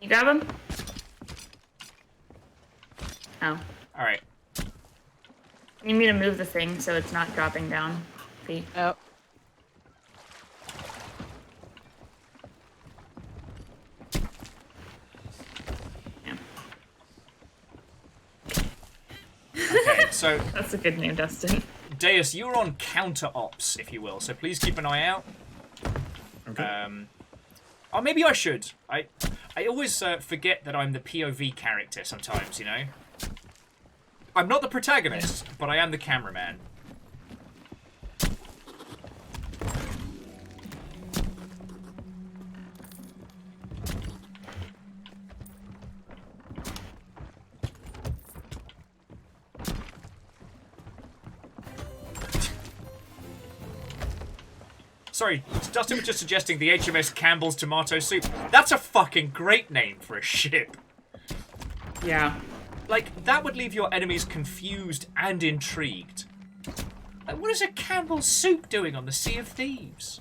You grab him? Oh. Alright. You need me to move the thing so it's not dropping down, Fee. Oh. Okay, so That's a good name, Dustin. Deus, you're on counter ops, if you will, so please keep an eye out. Okay. Or maybe I should. I always forget that I'm the POV character sometimes, you know? I'm not the protagonist, but I am the cameraman. Sorry, Dustin was just suggesting the HMS Campbell's Tomato Soup. That's a fucking great name for a ship. Yeah. Like, that would leave your enemies confused and intrigued. Like, what is a Campbell's Soup doing on the Sea of Thieves?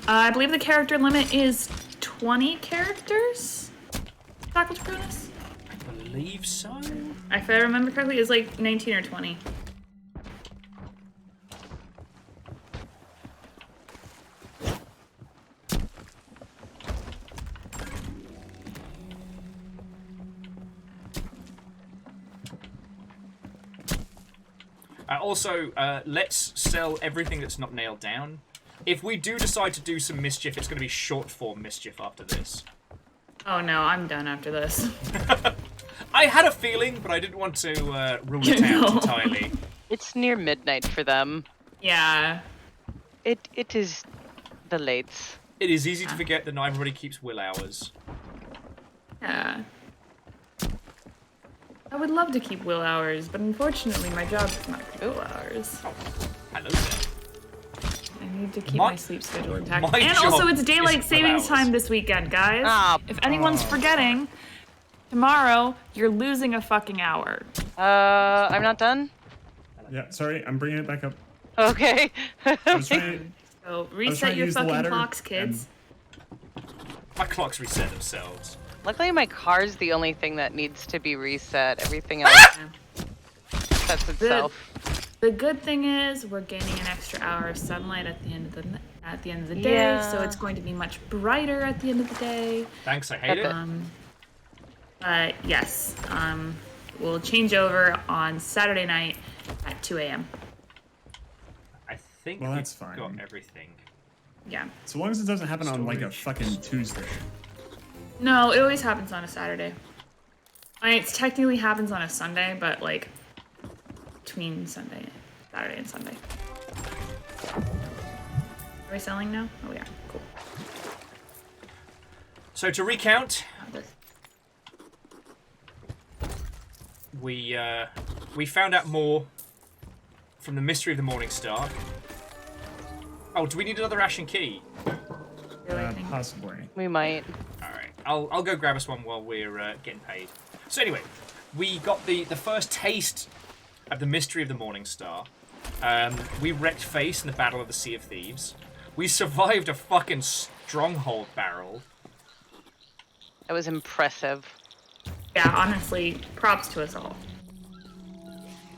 I believe the character limit is 20 characters? Faculty bonus? I believe so. If I remember correctly, it's like 19 or 20. Also, let's sell everything that's not nailed down. If we do decide to do some mischief, it's going to be short form mischief after this. Oh no, I'm done after this. I had a feeling, but I didn't want to rule it out entirely. It's near midnight for them. Yeah. It is the lates. It is easy to forget that not everybody keeps will hours. Yeah. I would love to keep will hours, but unfortunately my job does not keep will hours. Hello there. I need to keep my sleep schedule intact. my And also job it's daylight is will savings hours. time this weekend, guys. If anyone's forgetting, tomorrow you're losing a fucking hour. I'm not done. Yeah, sorry, I'm bringing it back up. Okay. So reset your fucking clocks, kids. My clocks reset themselves. Luckily, my car's the only thing that needs to be reset. Everything else sets itself. The good thing is we're gaining an extra hour of sunlight at the end of the day, so it's going to be much brighter at the end of the day. Thanks, I hate it. But yes, we'll change over on Saturday night at 2 a.m. I think Well, that's we've fine. got everything. Yeah. So long as it doesn't happen on like a fucking Tuesday. No, it always happens on a Saturday. I mean, it technically happens on a Sunday, but like between Saturday and Sunday. Are we selling now? Oh yeah, cool. So to recount, we found out more from the mystery of the Morning Star. Oh, do we need another ashen key? Possibly. We might. All right, I'll go grab us one while we're getting paid. So anyway, we got the first taste of the mystery of the Morning Star. We wrecked face in the Battle of the Sea of Thieves. We survived a fucking stronghold barrel. That was impressive. Yeah, honestly, props to us all.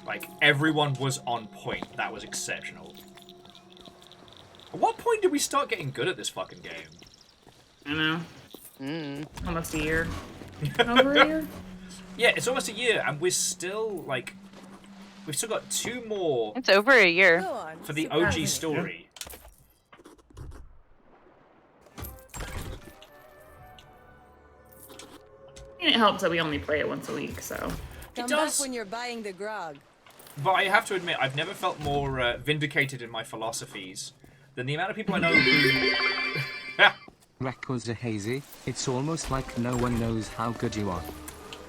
Like, everyone was on point. That was exceptional. At what point did we start getting good at this fucking game? I don't know. Almost a year. Over a year? Yeah, it's almost a year, and we're still, like... We've still got 2 more... It's over a year. For the OG story. And it helps that we only play it once a week, so... Come It does. back when you're buying the grog. But I have to admit, I've never felt more vindicated in my philosophies than the amount of people I know who... Records are hazy. It's almost like no one knows how good you are.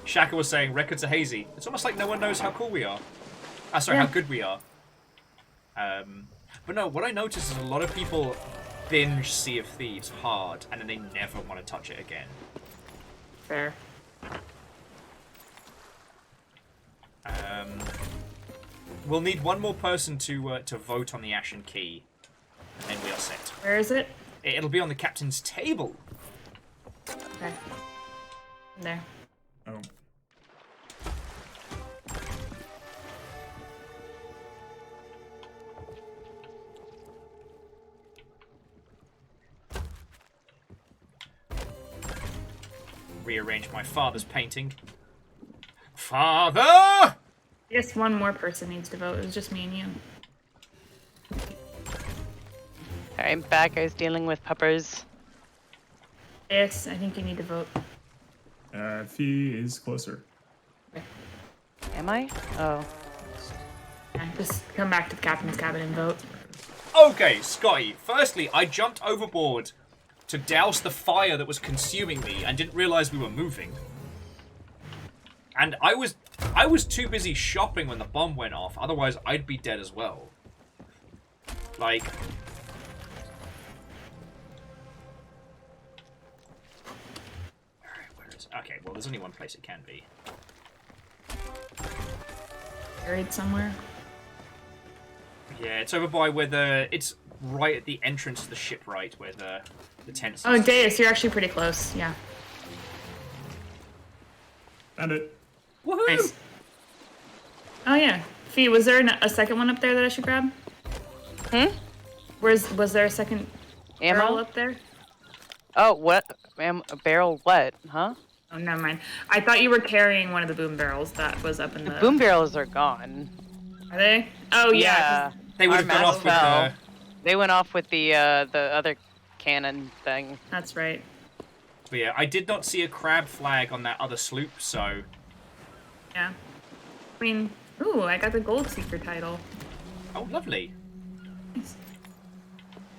Shaka was saying, records are hazy. It's almost like no one knows how cool we are. Sorry, Yeah. how good we are. But no, what I noticed is a lot of people binge Sea of Thieves hard, and then they never want to touch it again. Fair. We'll need one more person to vote on the Ashen Key, and then we are set. Where is it? It'll be on the captain's table. Okay. There. Oh. Rearrange my father's painting. Father! I guess one more person needs to vote. It was just me and you. Alright, I'm back. I was dealing with puppers. Yes, I think you need to vote. Fee is closer. Am I? Oh. Yeah, just come back to the captain's cabin and vote. Okay, Scotty. Firstly, I jumped overboard to douse the fire that was consuming me and didn't realize we were moving. And I was too busy shopping when the bomb went off, otherwise I'd be dead as well. Like... Alright, where is... Okay, well there's only one place it can be. Buried somewhere. Yeah, it's over by where the... It's right at the entrance to the shipwright where the tents... Oh, Deus, you're actually pretty close. Yeah. Found it. Woohoo! Nice. Oh yeah. Fee, was there a second one up there that I should grab? Was there a second barrel up there? Oh, what? A barrel what? Huh? Oh, never mind. I thought you were carrying one of the boom barrels that was up in the... The boom barrels are gone. Are they? Oh yeah. Yeah. They would Our have gone mass off with fell. the... They went off with the other cannon thing. That's right. But yeah, I did not see a crab flag on that other sloop, so... Yeah. I mean, ooh, I got the Gold Seeker title. Oh, lovely. Nice.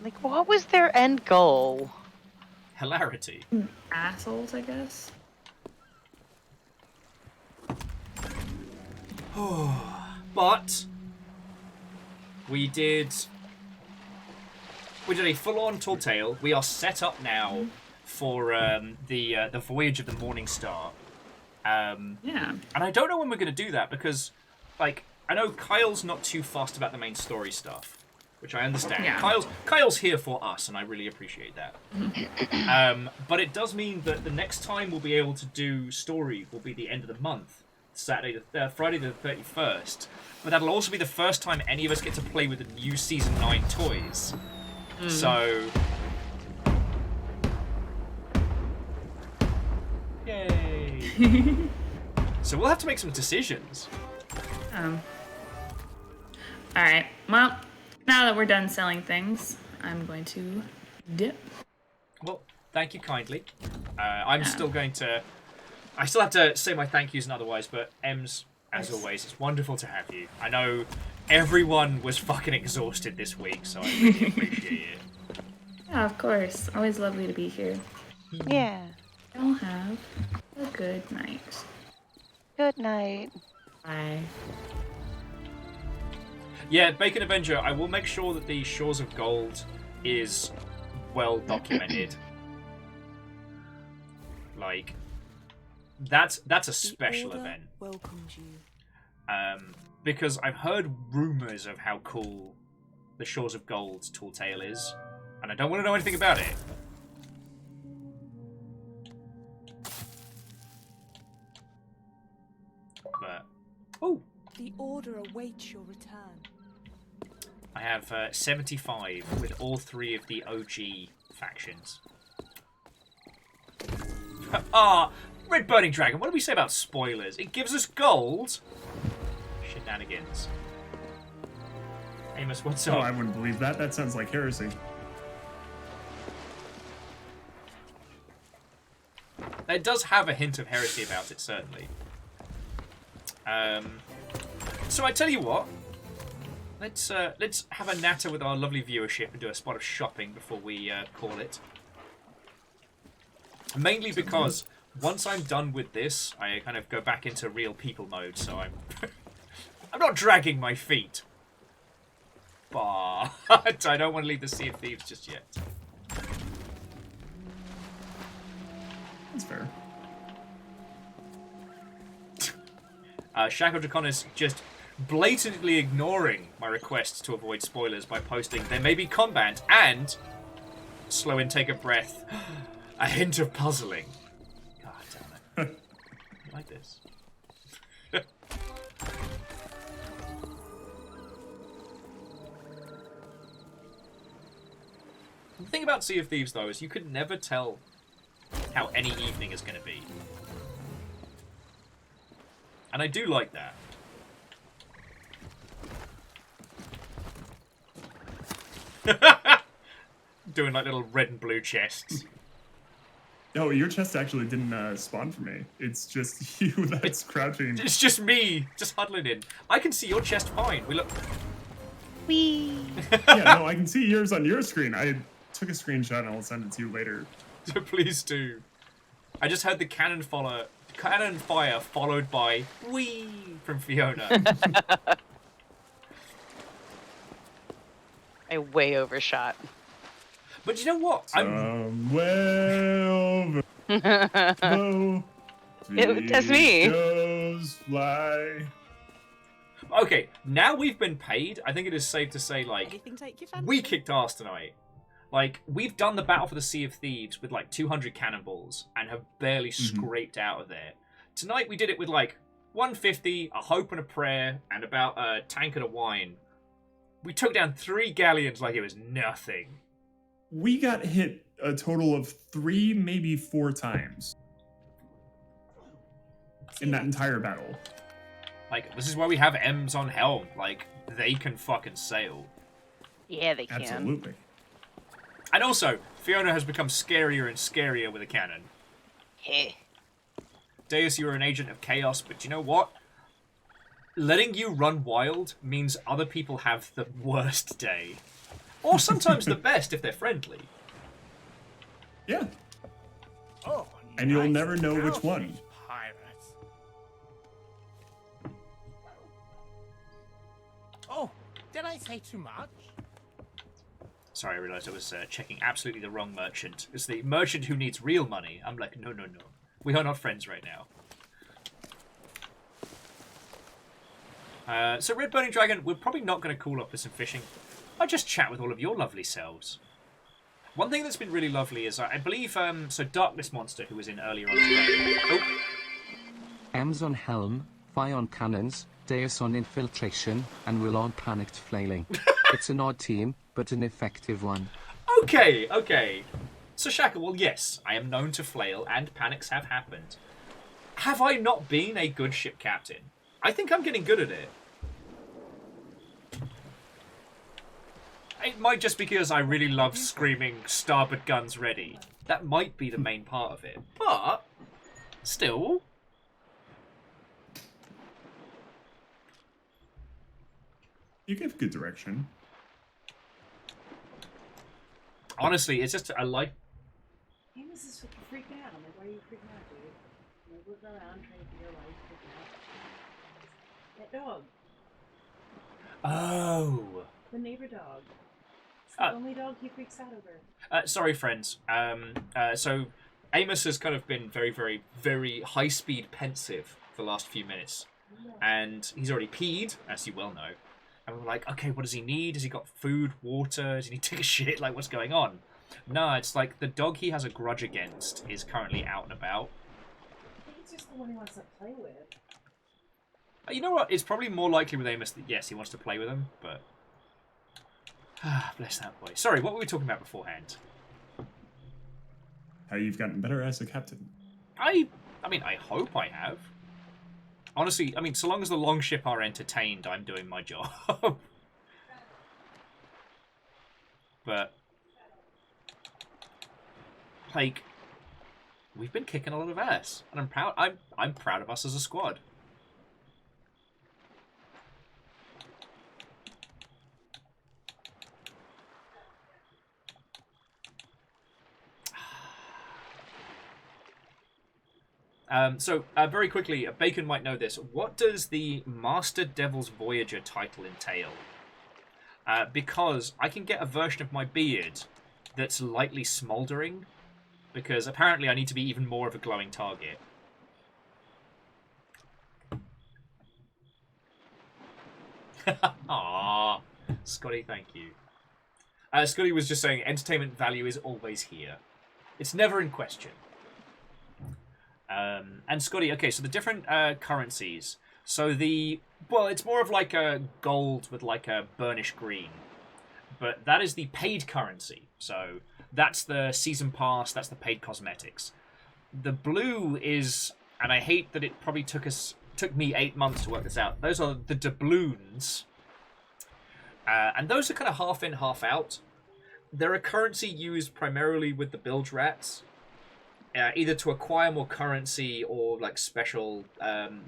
Like, what was their end goal? Hilarity. Assholes, I guess. But... We did a full-on tall tale. We are set up now for the voyage of the Morning Star. Yeah. And I don't know when we're going to do that because, like, I know Kyle's not too fussed about the main story stuff, which I understand. Yeah. Kyle's here for us, and I really appreciate that. But it does mean that the next time we'll be able to do story will be the end of the month, Friday the 31st. But that'll also be the first time any of us get to play with the new Season 9 toys. So... Yay! So we'll have to make some decisions. Alright, well, now that we're done selling things, I'm going to dip. Well, thank you kindly. I'm still going to... I still have to say my thank yous and otherwise, but Ems, as always, it's wonderful to have you. I know everyone was fucking exhausted this week, so I really appreciate it. Yeah, of course. Always lovely to be here. Yeah. Y'all have a good night. Good night. Bye. Yeah, Bacon Avenger, I will make sure that the Shores of Gold is well documented. Like, that's a special event. Welcomes you. Because I've heard rumours of how cool the Shores of Gold's Tall Tale is, and I don't want to know anything about it. But, oh, The Order awaits your return. I have 75 with all 3 of the OG factions. Red Burning Dragon, what do we say about spoilers? It gives us gold. Shenanigans. Amos, what's Oh, up? I wouldn't believe that. That sounds like heresy. It does have a hint of heresy about it, certainly. So I tell you what, let's have a natter with our lovely viewership and do a spot of shopping before we call it. Mainly because once I'm done with this, I kind of go back into real people mode, so I'm I'm not dragging my feet. But I don't want to leave the Sea of Thieves just yet. That's fair. Shackle Dracon is just blatantly ignoring my request to avoid spoilers by posting there may be combat and slow intake of breath, a hint of puzzling. God damn it. I like this. The thing about Sea of Thieves, though, is you could never tell how any evening is going to be. And I do like that. Doing like little red and blue chests. No, your chest actually didn't spawn for me. It's just you that's crouching. It's just me, just huddling in. I can see your chest fine. We look. Wee. Yeah, no, I can see yours on your screen. I took a screenshot and I'll send it to you later. Please do. I just heard the cannon fire followed by "wee" from Fiona. I way overshot. But you know what? Somewhere over low, That's me. Goes fly. Okay, now we've been paid, I think it is safe to say, like, Anything take your fancy? we kicked ass tonight. Like, we've done the Battle for the Sea of Thieves with, like, 200 cannonballs and have barely scraped out of there. Tonight we did it with, like, 150, a hope and a prayer, and about a tankard of wine. We took down 3 galleons like it was nothing. We got hit a total of 3, maybe 4 times in that entire battle. Like, this is why we have M's on helm. Like, they can fucking sail. Yeah, they can. Absolutely. And also, Fiona has become scarier and scarier with a cannon. Hey. Deus, you're an agent of chaos, but you know what? Letting you run wild means other people have the worst day. Or sometimes the best if they're friendly. Yeah. Oh, And you'll nice never know which one. outfit, Pirates. Oh, did I say too much? Sorry, I realised I was checking absolutely the wrong merchant. It's the merchant who needs real money. I'm like, no. We are not friends right now. So Red Burning Dragon, we're probably not going to call up for some fishing. I'll just chat with all of your lovely selves. One thing that's been really lovely is, I believe, so Darkness Monster, who was in earlier on today. Oh. M's on helm, Fi on cannons, Deus on infiltration, and Will on panicked flailing. It's an odd team, but an effective one. Okay. So Shaka, well, yes, I am known to flail, and panics have happened. Have I not been a good ship captain? I think I'm getting good at it. It might just because I really love screaming starboard guns ready. That might be the main part of it. But, still. You give good direction. Honestly, it's just, I like... Amos is freaking out. I'm like, why are you freaking out, dude? I'm like, looking around, trying to figure out why he's freaking out. That dog. Oh. The neighbor dog. It's the only dog he freaks out over. Sorry, friends. So Amos has kind of been very, very, very high-speed pensive for the last few minutes. And he's already peed, as you well know. And we're like, okay, what does he need? Has he got food, water? Does he need to take a shit? Like, what's going on? No, it's like the dog he has a grudge against is currently out and about. I think it's just the one he wants to play with. You know what? It's probably more likely with Amos that, yes, he wants to play with him, but... bless that boy. Sorry, what were we talking about beforehand? How you've gotten better as a captain. I mean, I hope I have. Honestly, I mean, so long as the longship are entertained, I'm doing my job. But, like, we've been kicking a lot of ass, and I'm proud. I'm proud of us as a squad. So, very quickly, Bacon might know this. What does the Master Devil's Voyager title entail? Because I can get a version of my beard that's lightly smouldering, because apparently I need to be even more of a glowing target. Aww. Scotty, thank you. Scotty was just saying entertainment value is always here. It's never in question. And Scotty, okay, so the different currencies. So well, it's more of like a gold with like a burnished green. But that is the paid currency. So that's the season pass, that's the paid cosmetics. The blue is, and I hate that it probably took me 8 months to work this out. Those are the doubloons. And those are kind of half in, half out. They're a currency used primarily with the bilge rats. Either to acquire more currency or like special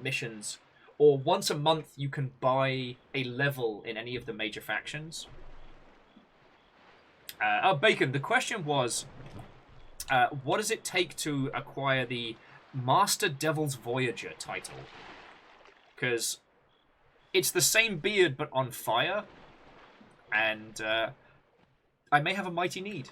missions, or once a month you can buy a level in any of the major factions. Bacon, the question was, what does it take to acquire the Master Devil's Voyager title? Because it's the same beard but on fire, and I may have a mighty need.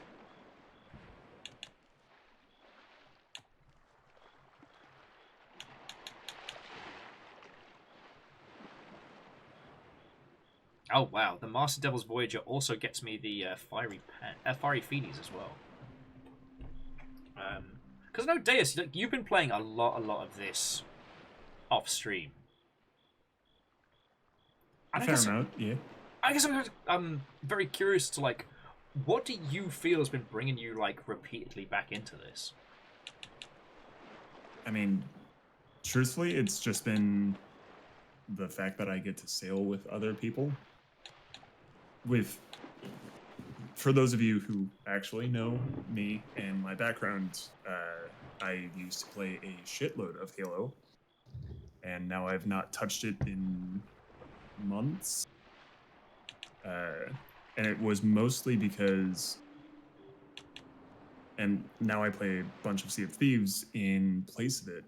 Oh wow, the Master Devil's Voyager also gets me the fiery Phoenix as well. Because no, Deus, you've been playing a lot of this off stream. A fair amount, yeah. I guess I'm very curious to like, what do you feel has been bringing you like repeatedly back into this? I mean, truthfully, it's just been the fact that I get to sail with other people. For those of you who actually know me and my background, I used to play a shitload of Halo, and now I've not touched it in months. And it was mostly because, and now I play a bunch of Sea of Thieves in place of it.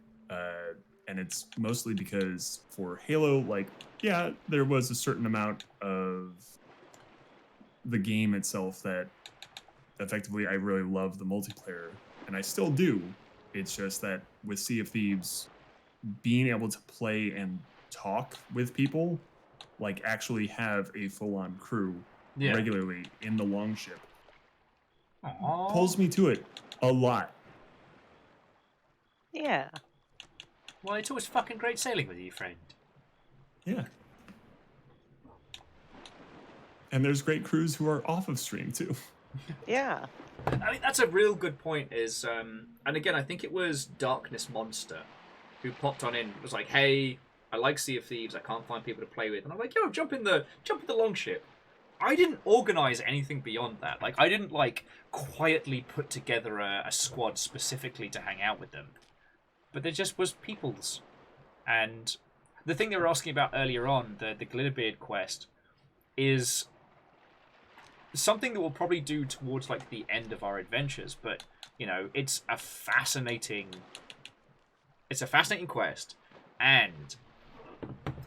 And it's mostly because for Halo, like, yeah, there was a certain amount of the game itself that effectively I really love the multiplayer, and I still do. It's just that with Sea of Thieves, being able to play and talk with people, like actually have a full-on crew regularly in the longship, pulls me to it a lot. Yeah. Well, it's always fucking great sailing with you, friend. Yeah. And there's great crews who are off of stream too. Yeah. I mean, that's a real good point. And again, I think it was Darkness Monster who popped on in. It was like, "Hey, I like Sea of Thieves. I can't find people to play with." And I'm like, "Yo, jump in the longship." I didn't organize anything beyond that. Like, I didn't quietly put together a squad specifically to hang out with them. But there just was peoples. And the thing they were asking about earlier on, the Glitterbeard quest, is something that we'll probably do towards the end of our adventures, but it's a fascinating quest, and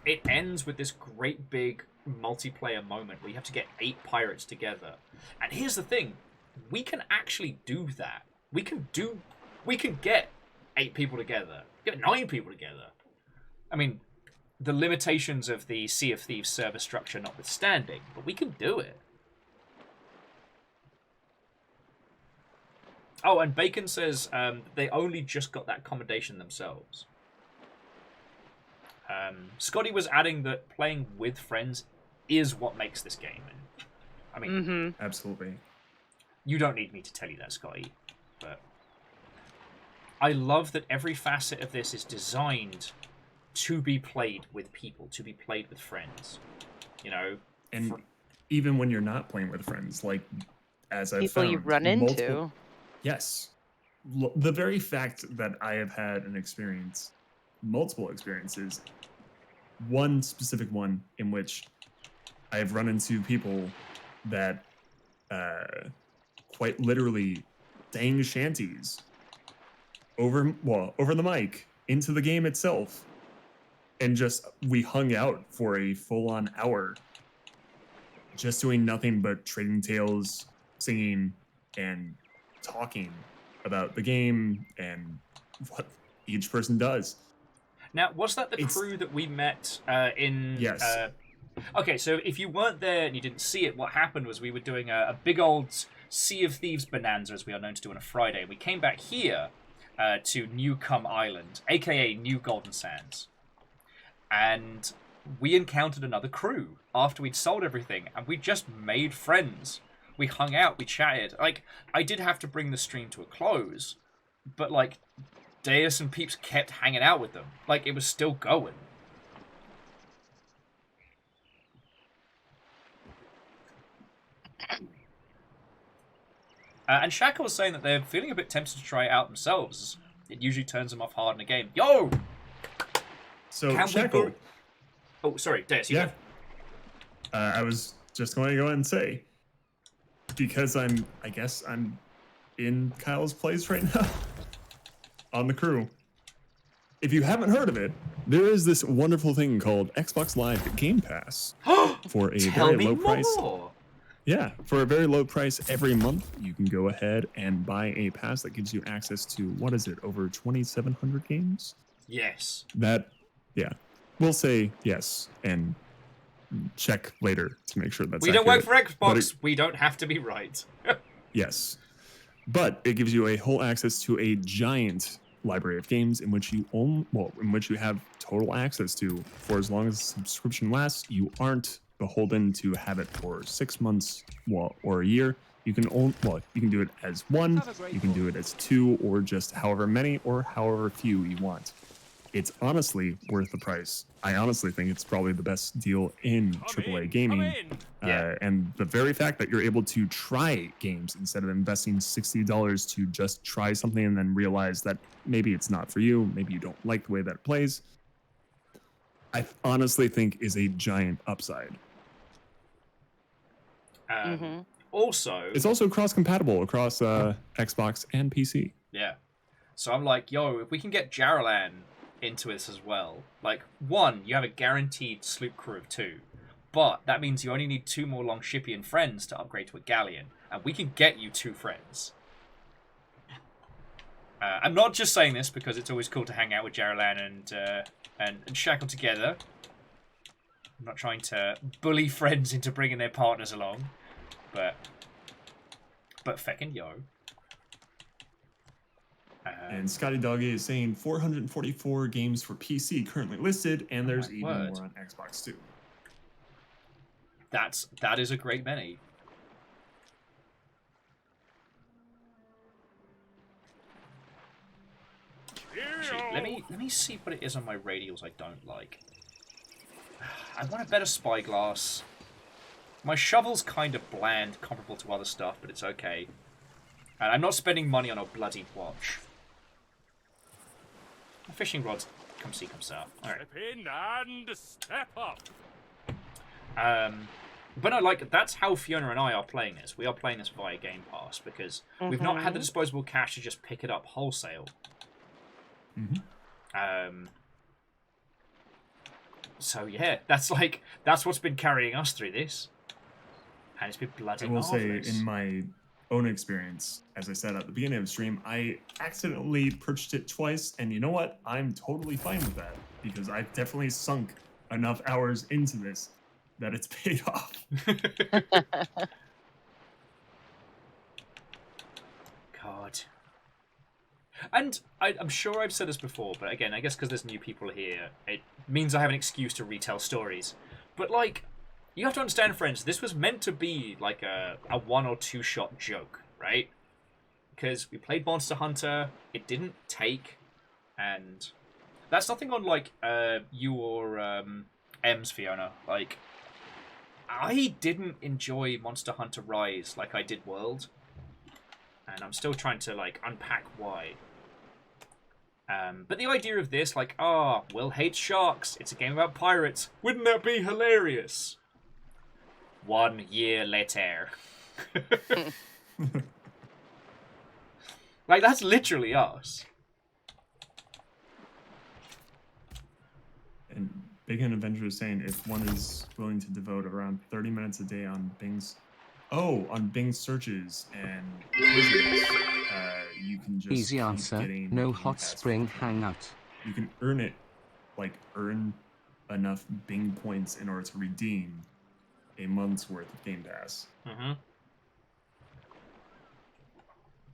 it ends with this great big multiplayer moment where you have to get 8 pirates together. And here's the thing, we can actually do that. We can get 8 people together, get 9 people together. I mean, the limitations of the Sea of Thieves server structure notwithstanding, but we can do it. Oh, and Bacon says they only just got that accommodation themselves. Scotty was adding that playing with friends is what makes this game. And, I mean, absolutely. You don't need me to tell you that, Scotty. But I love that every facet of this is designed to be played with people, to be played with friends. And even when you're not playing with friends, as I've people found, you run into. Yes. The very fact that I have had multiple experiences, one specific one in which I have run into people that quite literally sang shanties over the mic into the game itself, and we hung out for a full-on hour just doing nothing but trading tales, singing, and talking about the game and what each person does. Now, was that the crew that we met in... Yes. Okay, so if you weren't there and you didn't see it, what happened was we were doing a big old Sea of Thieves bonanza, as we are known to do on a Friday. We came back here to Newcomb Island, aka New Golden Sands. And we encountered another crew after we'd sold everything, and we just made friends. We hung out, we chatted. I did have to bring the stream to a close, but Deus and Peeps kept hanging out with them. It was still going. And Shaka was saying that they're feeling a bit tempted to try it out themselves. It usually turns them off hard in a game. Yo! So, Shaka... Oh, sorry, Deus, you go. I was just going to go ahead and say, because I guess I'm in Kyle's place right now on the crew. If you haven't heard of it, there is this wonderful thing called Xbox Live Game Pass for a very low price. Yeah, for a very low price every month, you can go ahead and buy a pass that gives you access to, over 2,700 games? Yes. We'll say yes and check later to make sure that's We don't work for Xbox. We don't have to be right. Yes. But it gives you a whole access to a giant library of games in which you have total access to for as long as the subscription lasts. You aren't beholden to have it for 6 months or a year. You can do it as 1, you can do it as 2, or just however many or however few you want. it's honestly worth the price. I honestly think it's probably the best deal in AAA gaming. And the very fact that you're able to try games instead of investing $60 to just try something and then realize that maybe it's not for you, maybe you don't like the way that it plays, I honestly think is a giant upside. Also, it's also cross-compatible across Xbox and PC. Yeah. So I'm like, yo, if we can get Jaralan into this as well, like, 1, you have a guaranteed sloop crew of 2, but that means you only need 2 more Longshipian friends to upgrade to a galleon, and we can get you 2 friends. I'm not just saying this because it's always cool to hang out with Jaralan and shackle together. I'm not trying to bully friends into bringing their partners along, but feckin' yo. And Scotty Doggy is saying 444 games for PC currently listed, and there's even more on Xbox too. That is a great many. Actually, let me see what it is on my radials I don't like. I want a better spyglass. My shovel's kind of bland, comparable to other stuff, but it's okay. And I'm not spending money on a bloody watch. The fishing rod's come see, come south. Alright. Step in and step up. But no, like, that's how Fiona and I are playing this. We are playing this via Game Pass, because we've not had the disposable cash to just pick it up wholesale. So yeah, that's what's been carrying us through this. And it's been bloody marvelous. I will say, in my own experience, as I said at the beginning of the stream, I accidentally purchased it twice, and you know what? I'm totally fine with that, because I've definitely sunk enough hours into this that it's paid off. God. And I'm sure I've said this before, but again, I guess because there's new people here, it means I have an excuse to retell stories. But, like, you have to understand, friends, this was meant to be, like, a 1 or 2 shot joke, right? Because we played Monster Hunter, it didn't take, and that's nothing on, like, you or M's, Fiona. Like, I didn't enjoy Monster Hunter Rise like I did World, and I'm still trying to, like, unpack why. But the idea of this, like, Will hates sharks, it's a game about pirates, wouldn't that be hilarious? 1 year later. Like, that's literally us. And Big Hand Avenger is saying if one is willing to devote around 30 minutes a day on Bing's searches and quizzes, you can just easy answer, no hot spring hangout. You can earn enough Bing points in order to redeem a month's worth of Game Pass.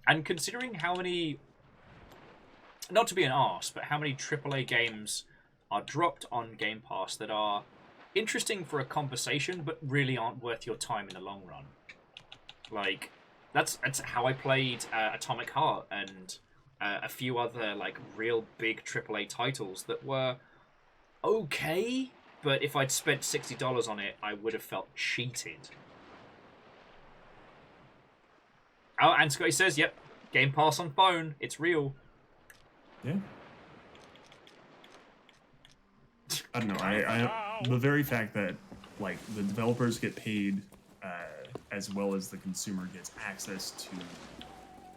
And considering how many, not to be an arse, but how many AAA games are dropped on Game Pass that are interesting for a conversation, but really aren't worth your time in the long run. Like, that's how I played Atomic Heart and a few other, like, real big AAA titles that were okay, but if I'd spent $60 on it, I would have felt cheated. Oh, and Scotty says, yep, Game Pass on phone, it's real. Yeah. I don't know. I the very fact that, like, the developers get paid as well as the consumer gets access to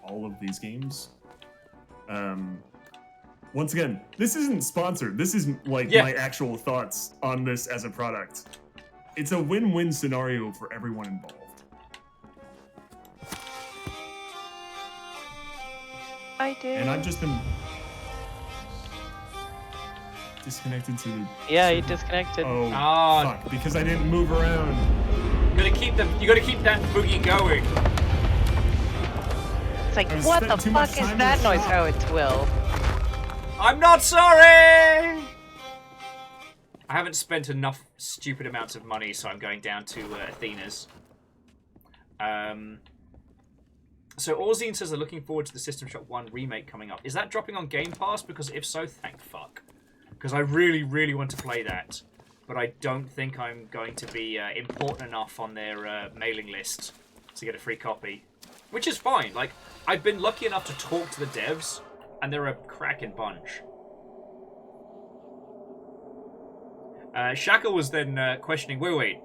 all of these games. Once again, this isn't sponsored. This isn't, like, my actual thoughts on this as a product. It's a win-win scenario for everyone involved. I did. And I've just been disconnected to the... Yeah, you disconnected. Oh, fuck, because I didn't move around. You gotta keep that boogie going. It's like, what the fuck is that noise? Oh, it's Will. I'm not sorry! I haven't spent enough stupid amounts of money, so I'm going down to Athena's. So Orzine says they're looking forward to the System Shock 1 remake coming up. Is that dropping on Game Pass? Because if so, thank fuck. because I really, really want to play that, but I don't think I'm going to be important enough on their mailing list to get a free copy, which is fine. Like, I've been lucky enough to talk to the devs, and they're a cracking bunch. Shaka was then questioning, wait,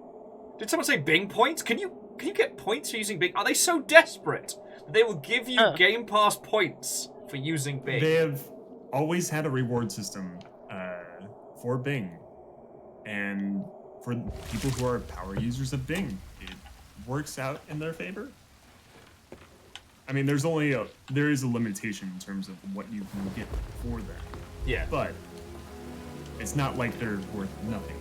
did someone say Bing points? Can you get points for using Bing? Are they so desperate that they will give you Game Pass points for using Bing? They have always had a reward system for Bing. And for people who are power users of Bing, it works out in their favor. I mean, there is a limitation in terms of what you can get for that. Yeah. But it's not like they're worth nothing.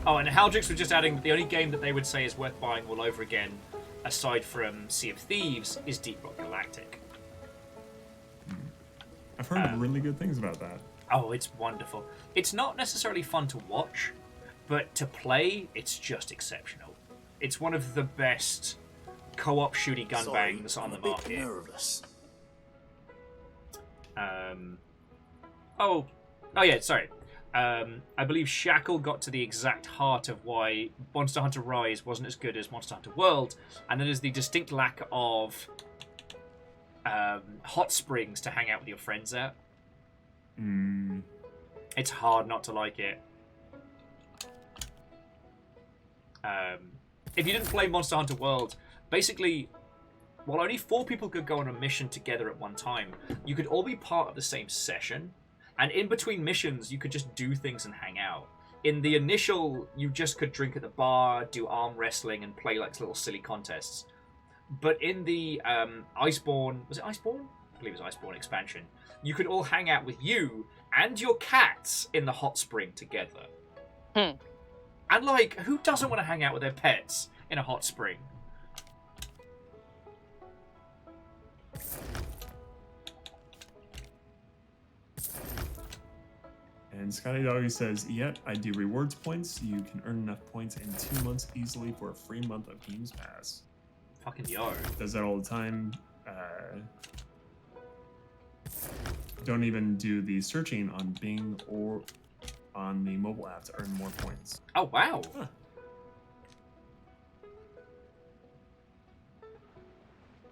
Oh, and Haldrix was just adding that the only game that they would say is worth buying all over again, aside from Sea of Thieves, is Deep Rock Galactic. I've heard really good things about that. Oh, it's wonderful. It's not necessarily fun to watch, but to play, it's just exceptional. It's one of the best co-op shooty gunbangs on the market. Nervous. Oh yeah, sorry. I believe Shackle got to the exact heart of why Monster Hunter Rise wasn't as good as Monster Hunter World, and that is the distinct lack of hot springs to hang out with your friends at. It's hard not to like it. If you didn't play Monster Hunter World, basically, while only 4 people could go on a mission together at one time, you could all be part of the same session, and in between missions, you could just do things and hang out. In the initial, you just could drink at the bar, do arm wrestling, and play like little silly contests. But in the Iceborne... Was it Iceborne? I believe it was Iceborne expansion. You could all hang out with you and your cats in the hot spring together. And, like, who doesn't want to hang out with their pets in a hot spring? And Scotty Doggy says, yep, I do rewards points. You can earn enough points in 2 months easily for a free month of Games Pass. Fucking yo. Does that all the time. Don't even do the searching on Bing or on the mobile app to earn more points. Oh, wow. Huh.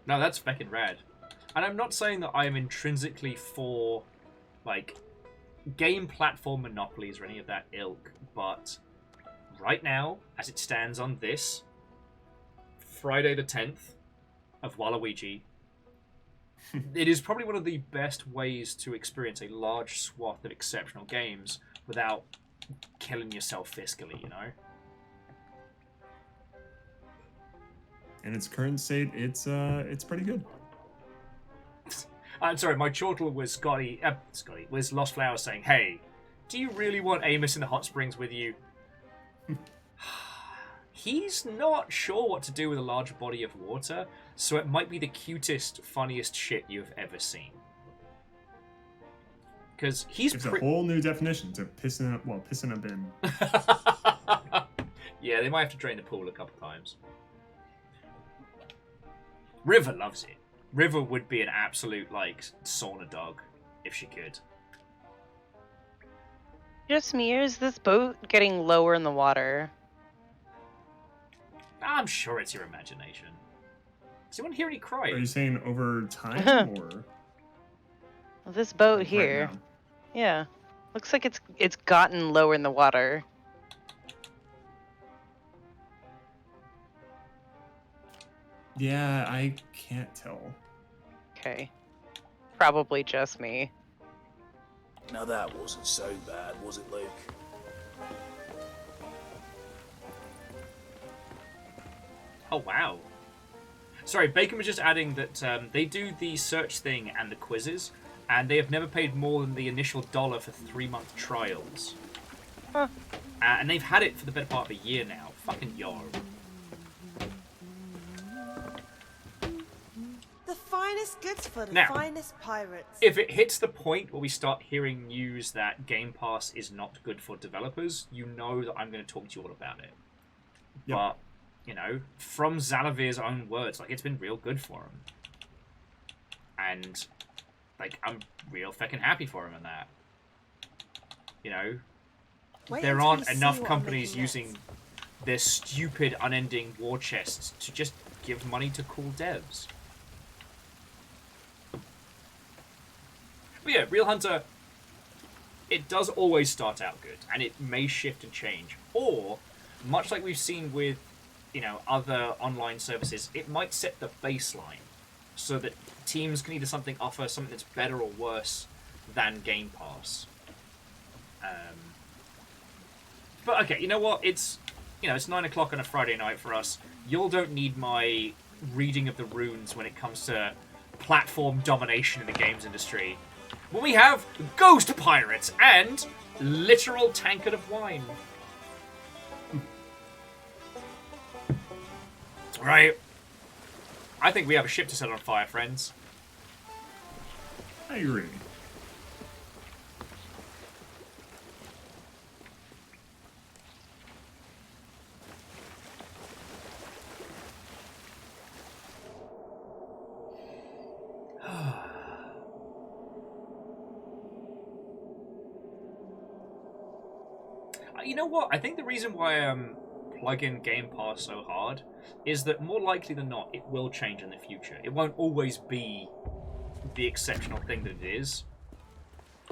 No, that's fucking rad. And I'm not saying that I am intrinsically for, like, game platform monopolies or any of that ilk, but right now, as it stands on this Friday the 10th of Waluigi, it is probably one of the best ways to experience a large swath of exceptional games without killing yourself fiscally, you know? In its current state, it's pretty good. I'm sorry, my chortle was Scotty was Lost Flowers saying, hey, do you really want Amos in the hot springs with you? He's not sure what to do with a large body of water, so it might be the cutest, funniest shit you've ever seen. Because he's It's a whole new definition to pissing a bin. Yeah, they might have to drain the pool a couple times. River loves it. River would be an absolute, like, sauna dog if she could. Just me, or is this boat getting lower in the water? I'm sure it's your imagination. Does anyone hear any crying? Are you saying over time or? This boat Right here. now? Yeah. Looks like it's gotten lower in the water. Yeah, I can't tell. Okay. Probably just me. Now that wasn't so bad, was it, Luke? Oh, wow. Sorry, Bacon was just adding that they do the search thing and the quizzes, and they have never paid more than the initial $1 for 3-month trials. Huh. And they've had it for the better part of a year now. Fucking yo. The finest goods for the Now, finest pirates. If it hits the point where we start hearing news that Game Pass is not good for developers, you know that I'm going to talk to you all about it. Yep. But, you know, from Zalavir's own words, like, it's been real good for him. And like, I'm real fucking happy for him in that. You know, Wait there until aren't you see enough what I'm companies making using their stupid, unending war chests to just give money to cool devs. But yeah, Real Hunter, it does always start out good, and it may shift and change. Or, much like we've seen with, you know, other online services, it might set the baseline so that teams can either offer something that's better or worse than Game Pass. But okay, you know what? It's 9 o'clock on a Friday night for us. Y'all don't need my reading of the runes when it comes to platform domination in the games industry. When we have ghost pirates and literal tankard of wine. Right. I think we have a ship to set on fire, friends. I agree. You know what? I think the reason why plug in Game Pass so hard is that more likely than not, it will change in the future. It won't always be the exceptional thing that it is.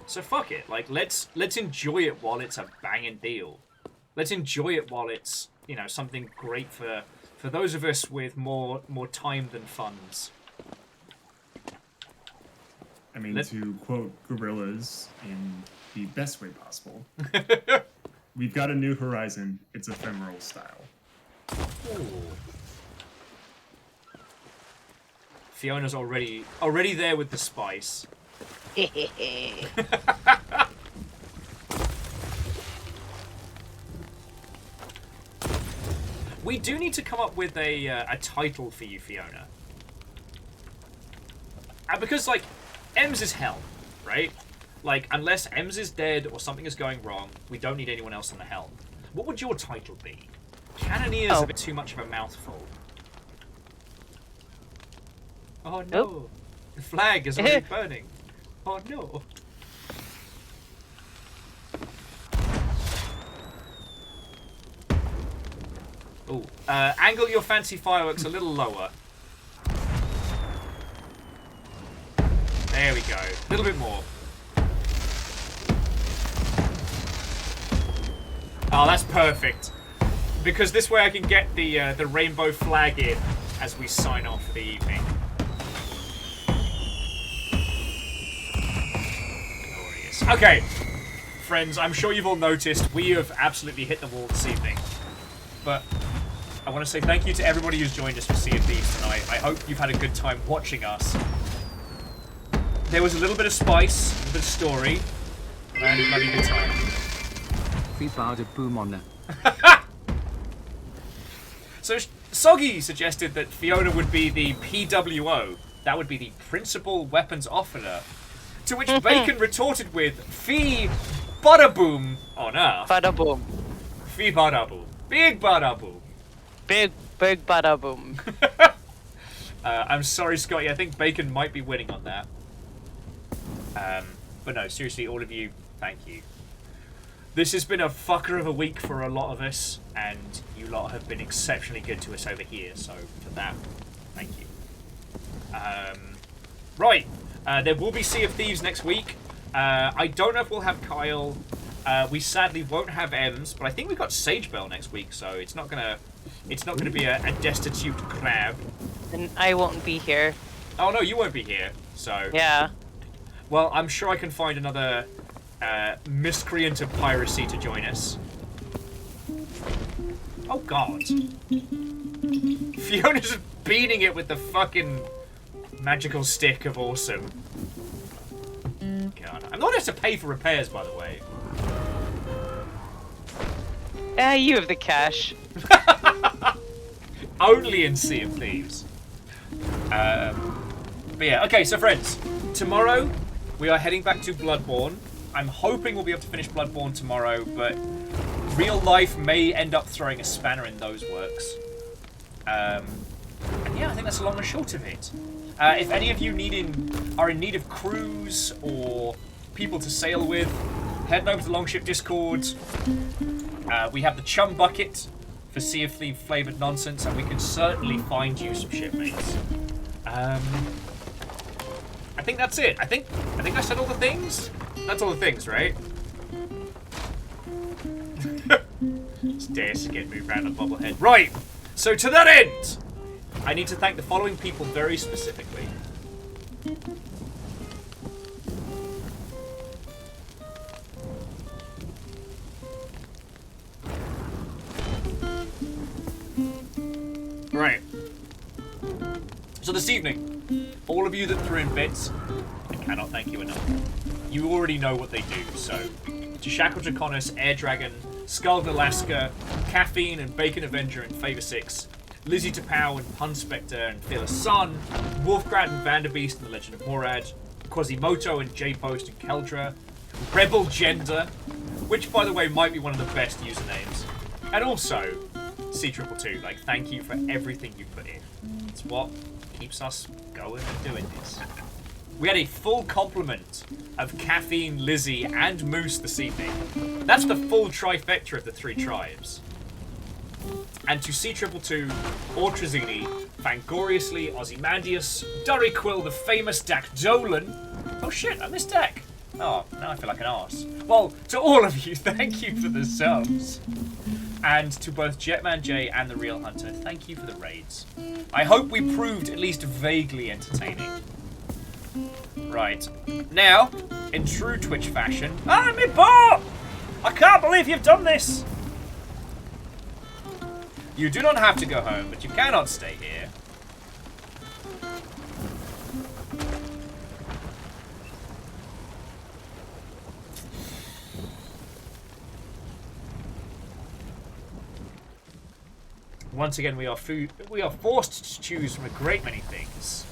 So fuck it. Like, let's enjoy it while it's a banging deal. Let's enjoy it while it's, you know, something great for those of us with more time than funds. I mean, to quote Gorillas in the best way possible, we've got a new horizon. It's ephemeral style. Ooh. Fiona's already there with the spice. We do need to come up with a title for you, Fiona. Because, like, Ems is helm, right? Like, unless Ems is dead or something is going wrong, we don't need anyone else on the helm. What would your title be? Cannoneer's a bit too much of a mouthful. Oh no! Nope. The flag is already burning. Oh no! Oh, angle your fancy fireworks a little lower. There we go. A little bit more. Oh, that's perfect. Because this way I can get the rainbow flag in as we sign off for the evening. Glorious. Okay, friends, I'm sure you've all noticed we have absolutely hit the wall this evening. But I want to say thank you to everybody who's joined us for Sea of Thieves tonight. I hope you've had a good time watching us. There was a little bit of spice, a little bit of story, and I had a bloody good time. We bowed a boom on So Soggy suggested that Fiona would be the PWO. That would be the Principal Weapons Officer. To which Bacon retorted with, Fee Bada-boom on Earth. Bada-boom. Fee Bada-boom. Big Bada-boom. Big Bada-boom. I'm sorry, Scotty. I think Bacon might be winning on that. But no, seriously, all of you, thank you. This has been a fucker of a week for a lot of us, and you lot have been exceptionally good to us over here, so for that, thank you. Right, there will be Sea of Thieves next week. I don't know if we'll have Kyle. We sadly won't have Ems, but I think we've got Sagebell next week, so it's not gonna be a destitute crab. And I won't be here. Oh no, you won't be here, so... Yeah. Well, I'm sure I can find another miscreant of piracy to join us. Oh god. Fiona's just beating it with the fucking magical stick of awesome. God. I'm not going to have to pay for repairs, by the way. You have the cash. Only in Sea of Thieves. But yeah, okay, so friends, tomorrow we are heading back to Bloodborne. I'm hoping we'll be able to finish Bloodborne tomorrow, but real life may end up throwing a spanner in those works. And yeah, I think that's the long and short of it. If any of you needing are in need of crews or people to sail with, head over to the Longship Discord. We have the Chum Bucket for Sea of Thieves flavoured nonsense, and we can certainly find you some shipmates. I think that's it. I think I said all the things. That's all the things, right? Stairs to get moved around a bobblehead. Right. So to that end, I need to thank the following people very specifically. Right. So this evening, all of you that threw in bits, I cannot thank you enough. You already know what they do, so to Shackle Draconis, Air Dragon, Skull Alaska, Caffeine and Bacon Avenger and Favor 6, Lizzie Tapow and Pun Spectre and Fearless Sun, Wolfgrad and Vanderbeast and The Legend of Morad, Quasimoto and J-Post and Keldra, Rebel Gender, which by the way might be one of the best usernames, and also C222, like, thank you for everything you put in. It's what keeps us going and doing this. We had a full complement of Caffeine, Lizzie, and Moose this evening. That's the full trifecta of the three tribes. And to C222, Ortrazini, Fangoriously, Ozymandias, Durry Quill, the famous Dak Dolan. Oh shit, I missed Dak. Oh, now I feel like an arse. Well, to all of you, thank you for the subs. And to both Jetman J and the Real Hunter, thank you for the raids. I hope we proved at least vaguely entertaining. Right. Now, in true Twitch fashion... Ah, me bot! I can't believe you've done this! You do not have to go home, but you cannot stay here. Once again, we are forced to choose from a great many things.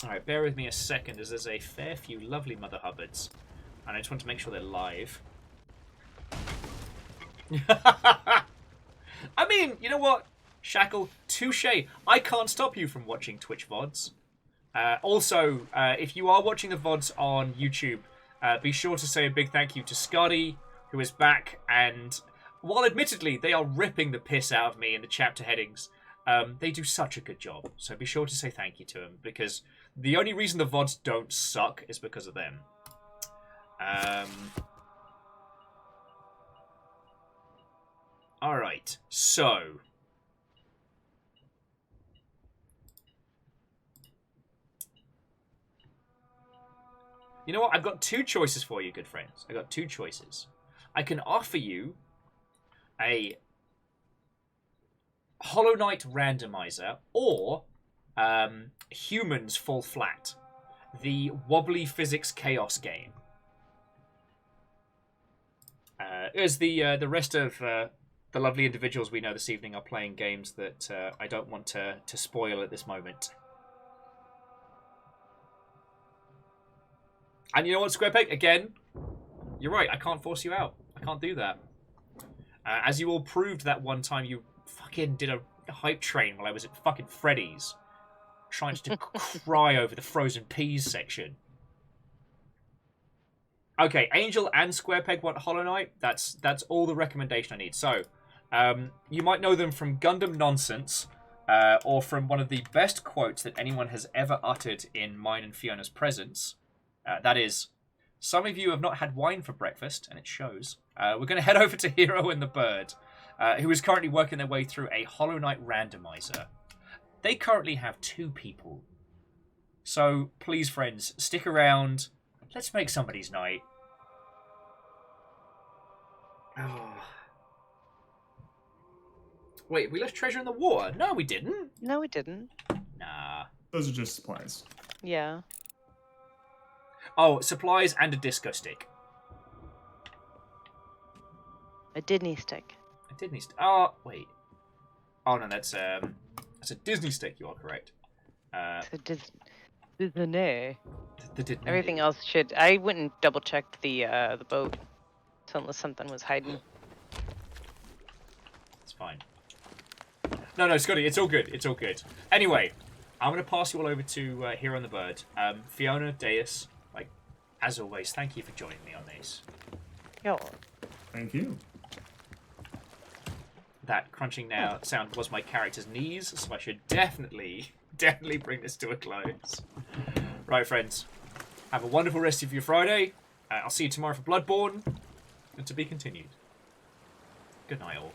Alright, bear with me a second, as there's a fair few lovely Mother Hubbards. And I just want to make sure they're live. I mean, you know what? Shackle, touche. I can't stop you from watching Twitch VODs. Also, if you are watching the VODs on YouTube, be sure to say a big thank you to Scotty, who is back, and while admittedly they are ripping the piss out of me in the chapter headings, they do such a good job. So be sure to say thank you to them, because the only reason the VODs don't suck is because of them. Alright, so... You know what? I've got two choices for you, good friends. I've got two choices. I can offer you a Hollow Knight randomizer or Humans Fall Flat, the wobbly physics chaos game. As the rest of the lovely individuals we know this evening are playing games that I don't want to spoil at this moment. And you know what, Squarepeg? Again, you're right. I can't force you out. I can't do that. As you all proved that one time you fucking did a hype train while I was at fucking Freddy's. Trying to cry over the frozen peas section. Okay, Angel and Squarepeg want Hollow Knight. That's all the recommendation I need. So, you might know them from Gundam Nonsense, or from one of the best quotes that anyone has ever uttered in mine and Fiona's presence. That is, some of you have not had wine for breakfast, and it shows. We're going to head over to Hero and the Bird, who is currently working their way through a Hollow Knight randomizer. They currently have 2 people. So, please, friends, stick around. Let's make somebody's night. Oh. Wait, we left treasure in the water? No, we didn't. No, we didn't. Nah. Those are just supplies. Yeah. Oh, supplies and a disco stick. A Disney stick. A Disney stick. Oh, wait. Oh, no, that's a Disney stick. You are correct. It's a Disney. Disney. Everything else should. I wouldn't double check the boat unless something was hiding. fine. No, Scotty, it's all good. It's all good. Anyway, I'm going to pass you all over to Hero and the Bird. Fiona, Deus, like, as always, thank you for joining me on this. Yo. Thank you. That crunching now sound was my character's knees, so I should definitely bring this to a close. Right, friends. Have a wonderful rest of your Friday. I'll see you tomorrow for Bloodborne. And to be continued. Good night, all.